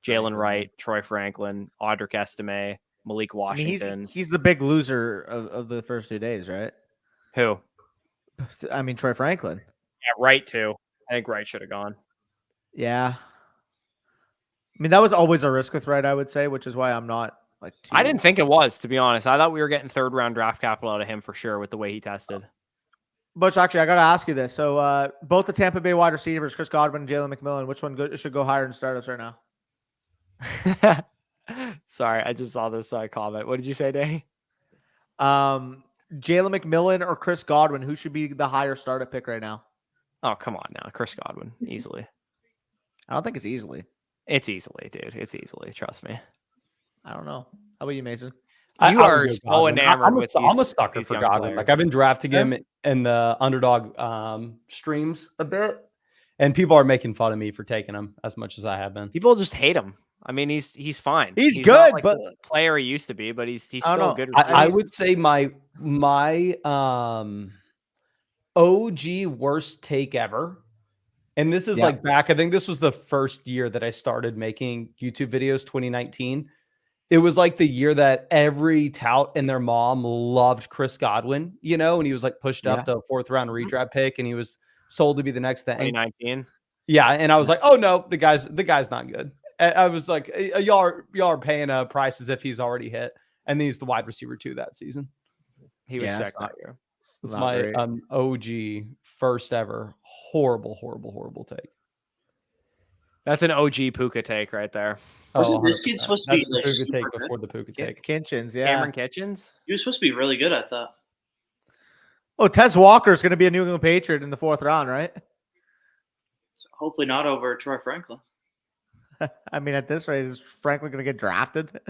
Jalen Wright, Troy Franklin, Audric Estime, Malik Washington. I mean, he's the big loser of the first 2 days, right? Who? I mean, Troy Franklin. Yeah, Wright too. I think Wright should have gone. Yeah. I mean, that was always a risk with Wright, I would say, which is why I'm not like. I didn't think it was, to be honest. I thought we were getting 3rd round draft capital out of him for sure with the way he tested. Butch, actually, I got to ask you this. So, both the Tampa Bay wide receivers, Chris Godwin and Jalen McMillan, which one should go higher in startups right now? Sorry, I just saw this comment. What did you say, Danny? Jalen McMillan or Chris Godwin, who should be the higher startup pick right now? Oh, come on now. Chris Godwin, easily. I don't think it's easily. It's easily, dude. It's easily. Trust me. I don't know. How about you, Mason? You are so enamored with I'm a sucker for Godwin. Like I've been drafting him in the underdog streams a bit, and people are making fun of me for taking him as much as I have been. People just hate him. I mean, he's fine. He's good, not like but the player he used to be, but he's still know. a good. I would say my OG worst take ever. And this is like back, I think this was the first year that I started making YouTube videos, 2019. It was like the year that every tout and their mom loved Chris Godwin, you know, and he was like pushed up to 4th round redraft pick and he was sold to be the next thing. 2019. Yeah. And I was like, oh no, the guy's not good. I was like, y'all are paying a price as if he's already hit. And then he's the wide receiver 2 that season. He was sick that year. It's my OG first ever horrible take. That's an OG Puka take right there. Wasn't this kid supposed to be like Puka take before the Puka take? Kitchens, yeah. Cameron Kitchens? He was supposed to be really good, I thought. Oh, Tez Walker's going to be a New England Patriot in the 4th round, right? So hopefully not over Troy Franklin. I mean, at this rate, is Franklin going to get drafted?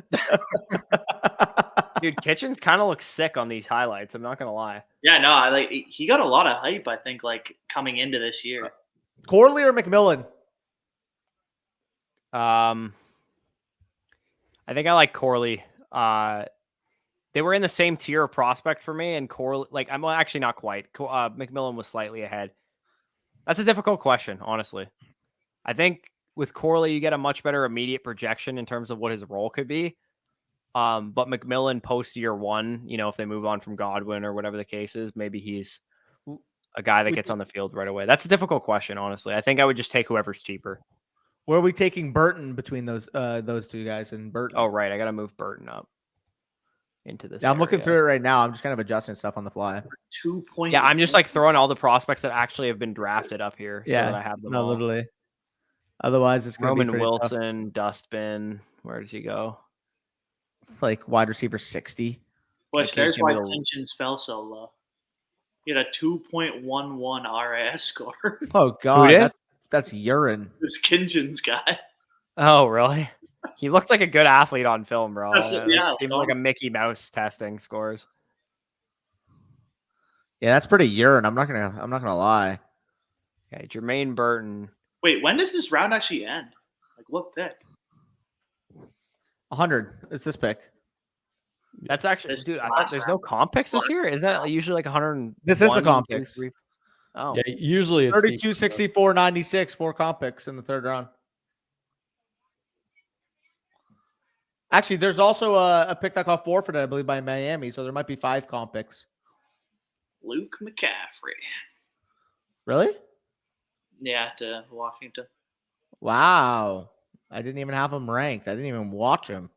Dude, Kitchens kind of looks sick on these highlights. I'm not going to lie. Yeah, no, he got a lot of hype, I think, like coming into this year. Corley or McMillan? I think I like Corley. They were in the same tier of prospect for me, and Corley, like, I'm actually not quite. McMillan was slightly ahead. That's a difficult question, honestly. I think with Corley, you get a much better immediate projection in terms of what his role could be. But McMillan post year 1, you know, if they move on from Godwin or whatever the case is, maybe he's a guy that gets on the field right away. That's a difficult question, honestly. I think I would just take whoever's cheaper. Where are we taking Burton between those 2 guys and Burton? Oh, right. I got to move Burton up into this. Yeah, I'm looking through it right now. I'm just kind of adjusting stuff on the fly. 2 points. Yeah, I'm just like throwing all the prospects that actually have been drafted up here. Yeah, so that I have them all. literally. Otherwise, it's going to be Roman tough. Wilson, Dustbin. Where does he go? Like wide receiver 60. Which there's why tensions fell so low. He had a 2.11 RAS score. Oh God, that's urine. This Kinchins guy. Oh, really? He looked like a good athlete on film, bro. Yeah, seemed like a Mickey Mouse testing scores. Yeah, that's pretty urine. I'm not gonna lie. Okay, Jermaine Burton. Wait, when does this round actually end? Like what pick? 100. It's this pick. That's actually, dude. I thought there's no comp picks this year. Isn't that usually like 100? This is the comp picks. Oh, yeah, usually it's 32, 64, 96, 4 comp picks in the 3rd round. Actually, there's also a pick that got forfeited, I believe, by Miami. So there might be 5 comp picks. Luke McCaffrey. Really? Yeah, to Washington. Wow. I didn't even have him ranked. I didn't even watch him.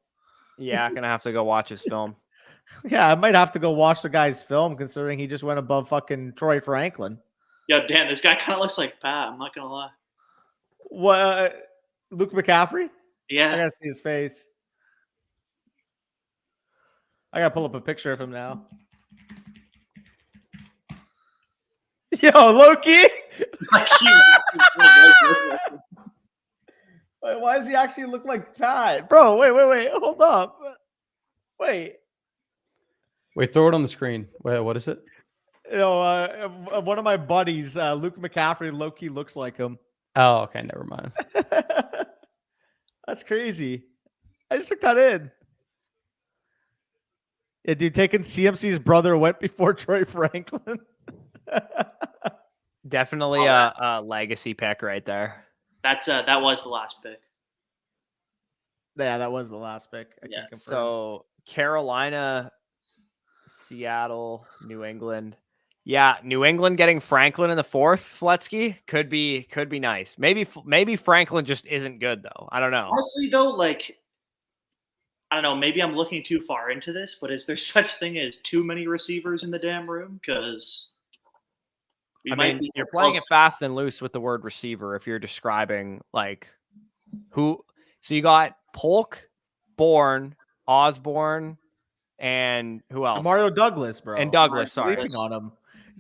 yeah, gonna have to go watch his film. Yeah, I might have to go watch the guy's film, considering he just went above fucking Troy Franklin. Yeah, Dan, this guy kind of looks like Pat. I'm not gonna lie. What? Luke McCaffrey? Yeah, I gotta see his face. I gotta pull up a picture of him now. Yo, Loki! Wait, why does he actually look like Pat? Bro, wait. Hold up. Wait, throw it on the screen. Wait, what is it? You know, one of my buddies, Luke McCaffrey, Loki looks like him. Oh, okay, never mind. That's crazy. I just took that in. Yeah, dude, taking CMC's brother went before Troy Franklin. Definitely a legacy pick right there. That's that was the last pick. Yeah, that was the last pick. I can confirm. So Carolina, Seattle, New England. Yeah, New England getting Franklin in the 4th, Fletsky, could be nice. Maybe Franklin just isn't good though. I don't know. Honestly though, like I don't know, maybe I'm looking too far into this, but is there such thing as too many receivers in the damn room? Because I mean, you're playing it fast and loose with the word receiver if you're describing like who. So you got Polk, Bourne, Osborne, and who else? Mario Douglas, bro. And Douglas, sorry. Sleeping on him.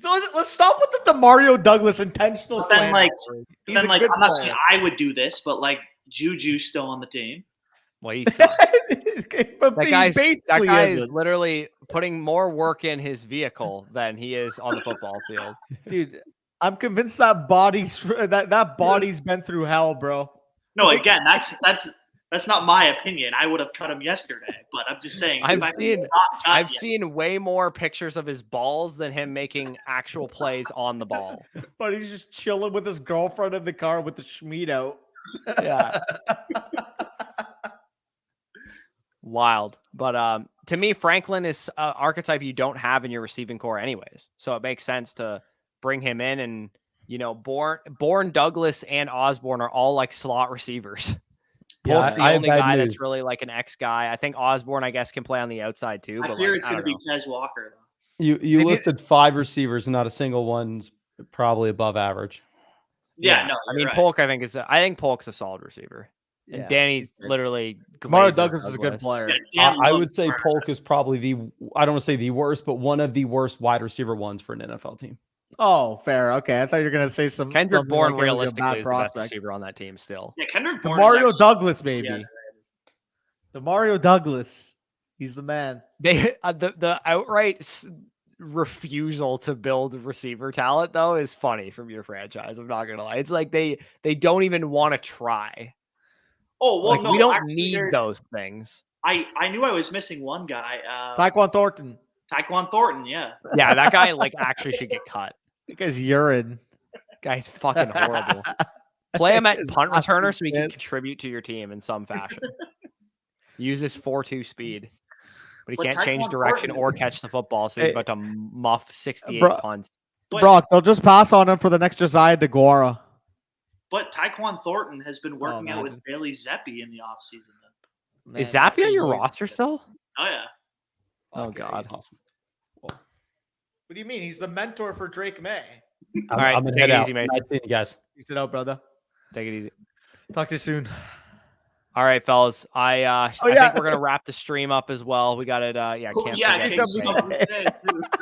Let's stop with the Demario Douglas intentional But then, slander. I'm not saying I would do this, but like Juju's still on the team. Well, he sucks. But that guy is literally putting more work in his vehicle than he is on the football field. Dude, I'm convinced that body's been through hell, bro. No, again, that's not my opinion. I would have cut him yesterday, but I'm just saying. I've seen way more pictures of his balls than him making actual plays on the ball. But he's just chilling with his girlfriend in the car with the schmeat out. Yeah. Wild. But to me, Franklin is an archetype you don't have in your receiving core anyways. So it makes sense to bring him in. And, Bourne, Douglas, and Osborne are all like slot receivers. Polk's the only guy that's really like an X guy. I think Osborne, I guess, can play on the outside too. I fear it's going to be Tez Walker, though. You listed 5 receivers and not a single one's probably above average. Yeah, no. I mean, right. Polk, I think Polk's a solid receiver. And Danny's literally. Mario Douglas is a good player. Yeah, I would say Polk is probably I don't want to say the worst, but one of the worst wide receiver ones for an NFL team. Oh, fair. Okay. I thought you were going to say some. Kendrick Bourne realistically is the best prospect. receiver on that team still. Yeah, Kendrick Bourne. Mario Douglas, maybe. Yeah. The Mario Douglas. He's the man. They the outright refusal to build receiver talent, though, is funny from your franchise. I'm not going to lie. It's like they don't even want to try. Oh, well, like, no, we don't actually, need those things. I knew I was missing one guy. Tyquan Thornton. Tyquan Thornton, yeah. Yeah, that guy actually should get cut. That guy's urine. Guy's fucking horrible. Play him at punt returner so he can contribute to your team in some fashion. Use his 4.2 speed. But he can't change direction or catch the football, so he's about to muff 68 punts. Brock, they'll just pass on him for the next Josiah DeGuara. But Tyquan Thornton has been working out with Bailey Zappi in the offseason. Is Zappi on your roster still? Oh, yeah. Oh, God. Awesome. What do you mean? He's the mentor for Drake May. All right, take it easy, mate. Nice seeing you guys. Peace it out, brother. Take it easy. Talk to you soon. All right, fellas. I think we're gonna wrap the stream up as well. We got it.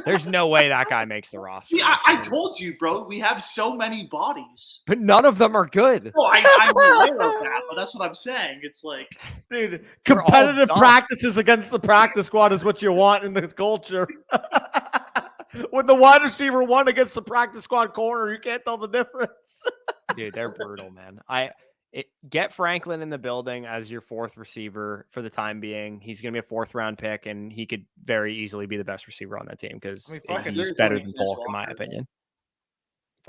There's no way that guy makes the roster. See, I told you, bro. We have so many bodies, but none of them are good. Oh, I'm aware of that, but that's what I'm saying. It's like, dude, competitive practices against the practice squad is what you want in this culture. When the wide receiver 1 against the practice squad corner, you can't tell the difference. Dude, they're brutal, man. Get Franklin in the building as your 4th receiver for the time being. He's going to be a 4th round pick, and he could very easily be the best receiver on that team because he's better than Polk, in my opinion.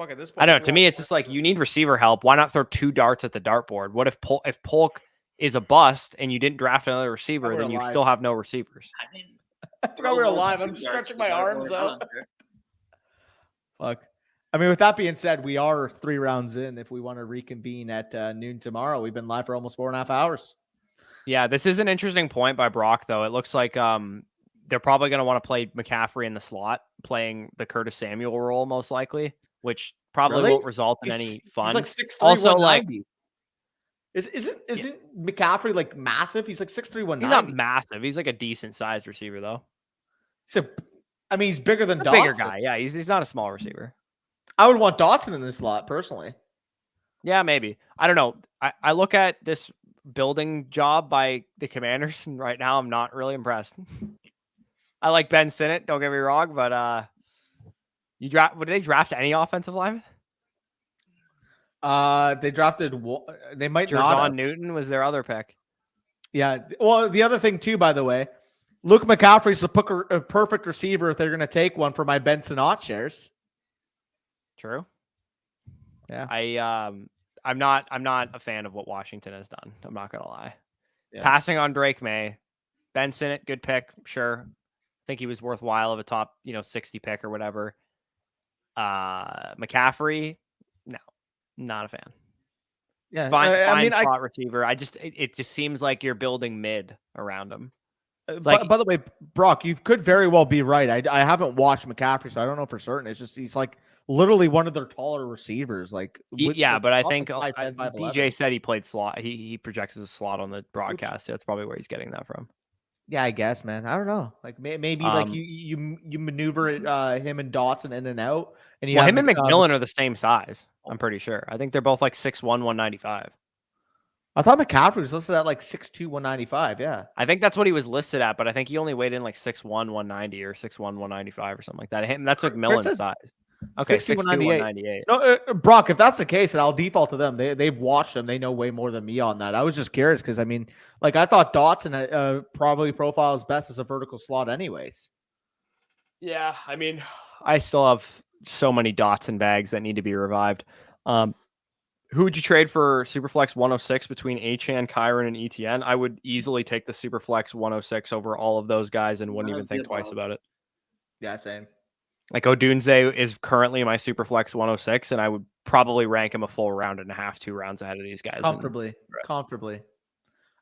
At this point, I don't know. To me, it's just like you need receiver help. Why not throw 2 darts at the dartboard? What if Polk is a bust and you didn't draft another receiver, then you still have no receivers? I mean, I forgot we were alive. I'm stretching my arms out. Fuck. I mean, with that being said, we are 3 rounds in. If we want to reconvene at noon tomorrow, we've been live for almost 4.5 hours. Yeah, this is an interesting point by Brock, though. It looks like they're probably going to want to play McCaffrey in the slot, playing the Curtis Samuel role most likely, which probably won't result in any fun. He's like 6'3", also, like, isn't McCaffrey like massive? He's like 6'3", 190. He's not massive. He's like a decent sized receiver, though. He's bigger than Dotson. Bigger guy. Yeah, he's not a small receiver. I would want Dotson in this slot personally. Yeah, maybe. I don't know. I look at this building job by the Commanders, and right now I'm not really impressed. I like Ben Sinnott, don't get me wrong, but would they draft any offensive lineman? They drafted. They might not. Jer'Zhan Newton was their other pick. Yeah. Well, the other thing too, by the way, Luke McCaffrey's the perfect receiver if they're going to take one for my Ben Sinnott shares. True. Yeah. I'm not a fan of what Washington has done. I'm not gonna lie. Yeah. Passing on Drake May, Ben Sinnott, good pick, sure. I think he was worthwhile of a top, 60 pick or whatever. McCaffrey, no, not a fan. Yeah, fine spot receiver. It just seems like you're building mid around him. By the way, Brock, you could very well be right. I haven't watched McCaffrey, so I don't know for certain. It's just he's like literally one of their taller receivers. But I think 5'10", 5'11". DJ said he played slot. He projects as a slot on the broadcast. That's probably where he's getting that from. Yeah, I guess, man. I don't know. Like maybe like you maneuver him and Dotson in and out, and him and McMillan are the same size. I'm pretty sure. I think they're both like 6'1", 195. I thought McCaffrey was listed at like 6'2", 195. Yeah. I think that's what he was listed at, but I think he only weighed in like 6'1", 190 or 6'1", 195 or something like that. That's like McMillan's size. Okay, 6'2", 198. No, Brock, if that's the case, then I'll default to them. They've watched him. They know way more than me on that. I was just curious because, I mean, like I thought Dotson probably profiles best as a vertical slot anyways. Yeah, I mean, I still have so many Dotson bags that need to be revived. Who would you trade for Superflex 106 between Achane, Kyron, and ETN? I would easily take the Superflex 106 over all of those guys and wouldn't even think twice about it. Yeah, same. Like Odunze is currently my Superflex 106, and I would probably rank him a full round and a half, 2 rounds ahead of these guys. Comfortably.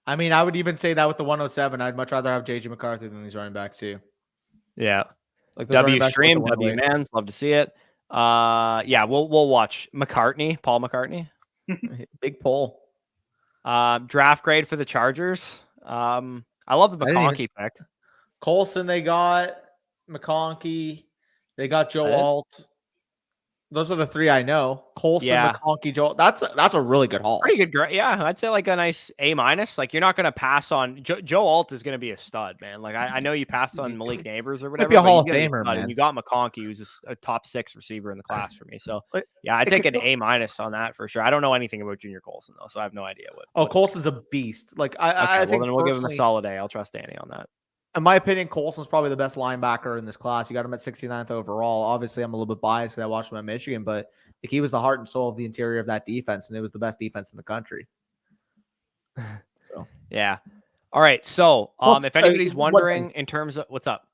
I mean, I would even say that with the 107, I'd much rather have JJ McCarthy than these running backs too. Yeah. Like W stream, W mans, love to see it. Yeah, we'll watch Paul McCartney. Big pull. Draft grade for the Chargers. I love the McConkey pick. Colson, they got McConkey. They got Joe Alt. Those are the 3 I know. Colson, McConkey, Joe. That's a really good haul. Pretty good grade. Yeah, I'd say like a nice A-. Like you're not going to pass on Joe Alt is going to be a stud, man. Like I know you passed on Malik Neighbors or whatever. Might be a Hall of Famer, man. And you got McConkey, who's a top 6 receiver in the class for me. So yeah, I'd take an A- on that for sure. I don't know anything about Junior Colson though, so I have no idea what. Colson's a beast. Like I think then we'll give him a solid A. I'll trust Danny on that. In my opinion, Colson's probably the best linebacker in this class. You got him at 69th overall. Obviously, I'm a little bit biased because I watched him at Michigan, but like, he was the heart and soul of the interior of that defense, and it was the best defense in the country. So yeah. All right. So if anybody's wondering in terms of what's up.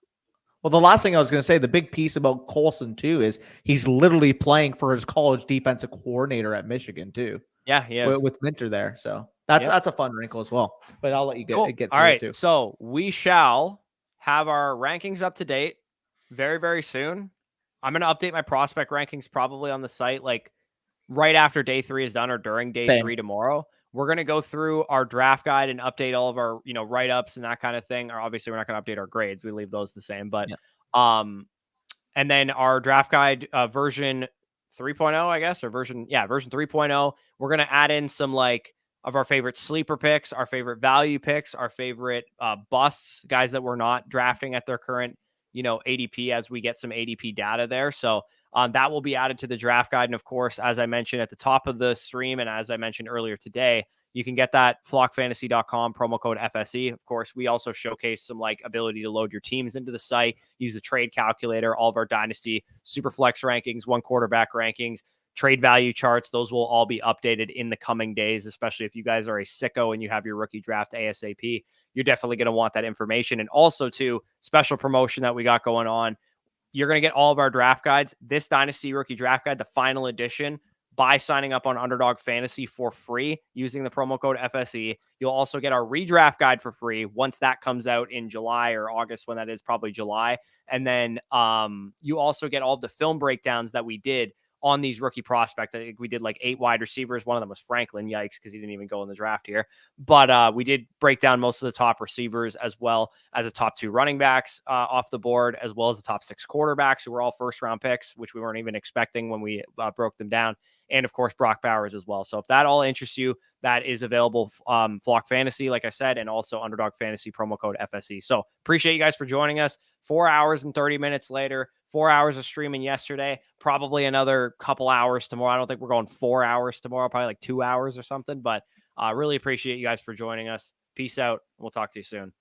Well, the last thing I was going to say, the big piece about Colson too is he's literally playing for his college defensive coordinator at Michigan too. Yeah, yeah. With Minter there, so that's a fun wrinkle as well. But I'll let you get through All right, it too. So we shall have our rankings up to date very, very soon. I'm going to update my prospect rankings probably on the site like right after day 3 is done or during day 3 tomorrow. We're going to go through our draft guide and update all of our, write-ups and that kind of thing. Or obviously, we're not going to update our grades. We leave those the same. But, and then our draft guide version 3.0, I guess, or version 3.0. We're going to add in some of our favorite sleeper picks, our favorite value picks, our favorite busts, guys that we're not drafting at their current, ADP as we get some ADP data there. So that will be added to the draft guide. And of course, as I mentioned at the top of the stream, and as I mentioned earlier today, you can get that flockfantasy.com promo code FSE. Of course, we also showcase some ability to load your teams into the site, use the trade calculator, all of our Dynasty Superflex rankings, 1 quarterback rankings, trade value charts. Those will all be updated in the coming days, especially if you guys are a sicko and you have your rookie draft ASAP. You're definitely going to want that information. And also, too, special promotion that we got going on. You're going to get all of our draft guides. This Dynasty Rookie Draft Guide, the final edition, by signing up on Underdog Fantasy for free using the promo code FSE. You'll also get our redraft guide for free once that comes out in July or August, when that is, probably July. And then you also get all of the film breakdowns that we did on these rookie prospects. I think we did 8 wide receivers. One of them was Franklin. Yikes, because he didn't even go in the draft here. But we did break down most of the top receivers as well as the top 2 running backs off the board, as well as the top 6 quarterbacks who were all first-round picks, which we weren't even expecting when we broke them down. And, of course, Brock Bowers as well. So if that all interests you, that is available Flock Fantasy, like I said, and also Underdog Fantasy promo code FSE. So appreciate you guys for joining us. 4 hours and 30 minutes later, 4 hours of streaming yesterday, probably another couple hours tomorrow. I don't think we're going 4 hours tomorrow, probably 2 hours or something. But really appreciate you guys for joining us. Peace out. We'll talk to you soon.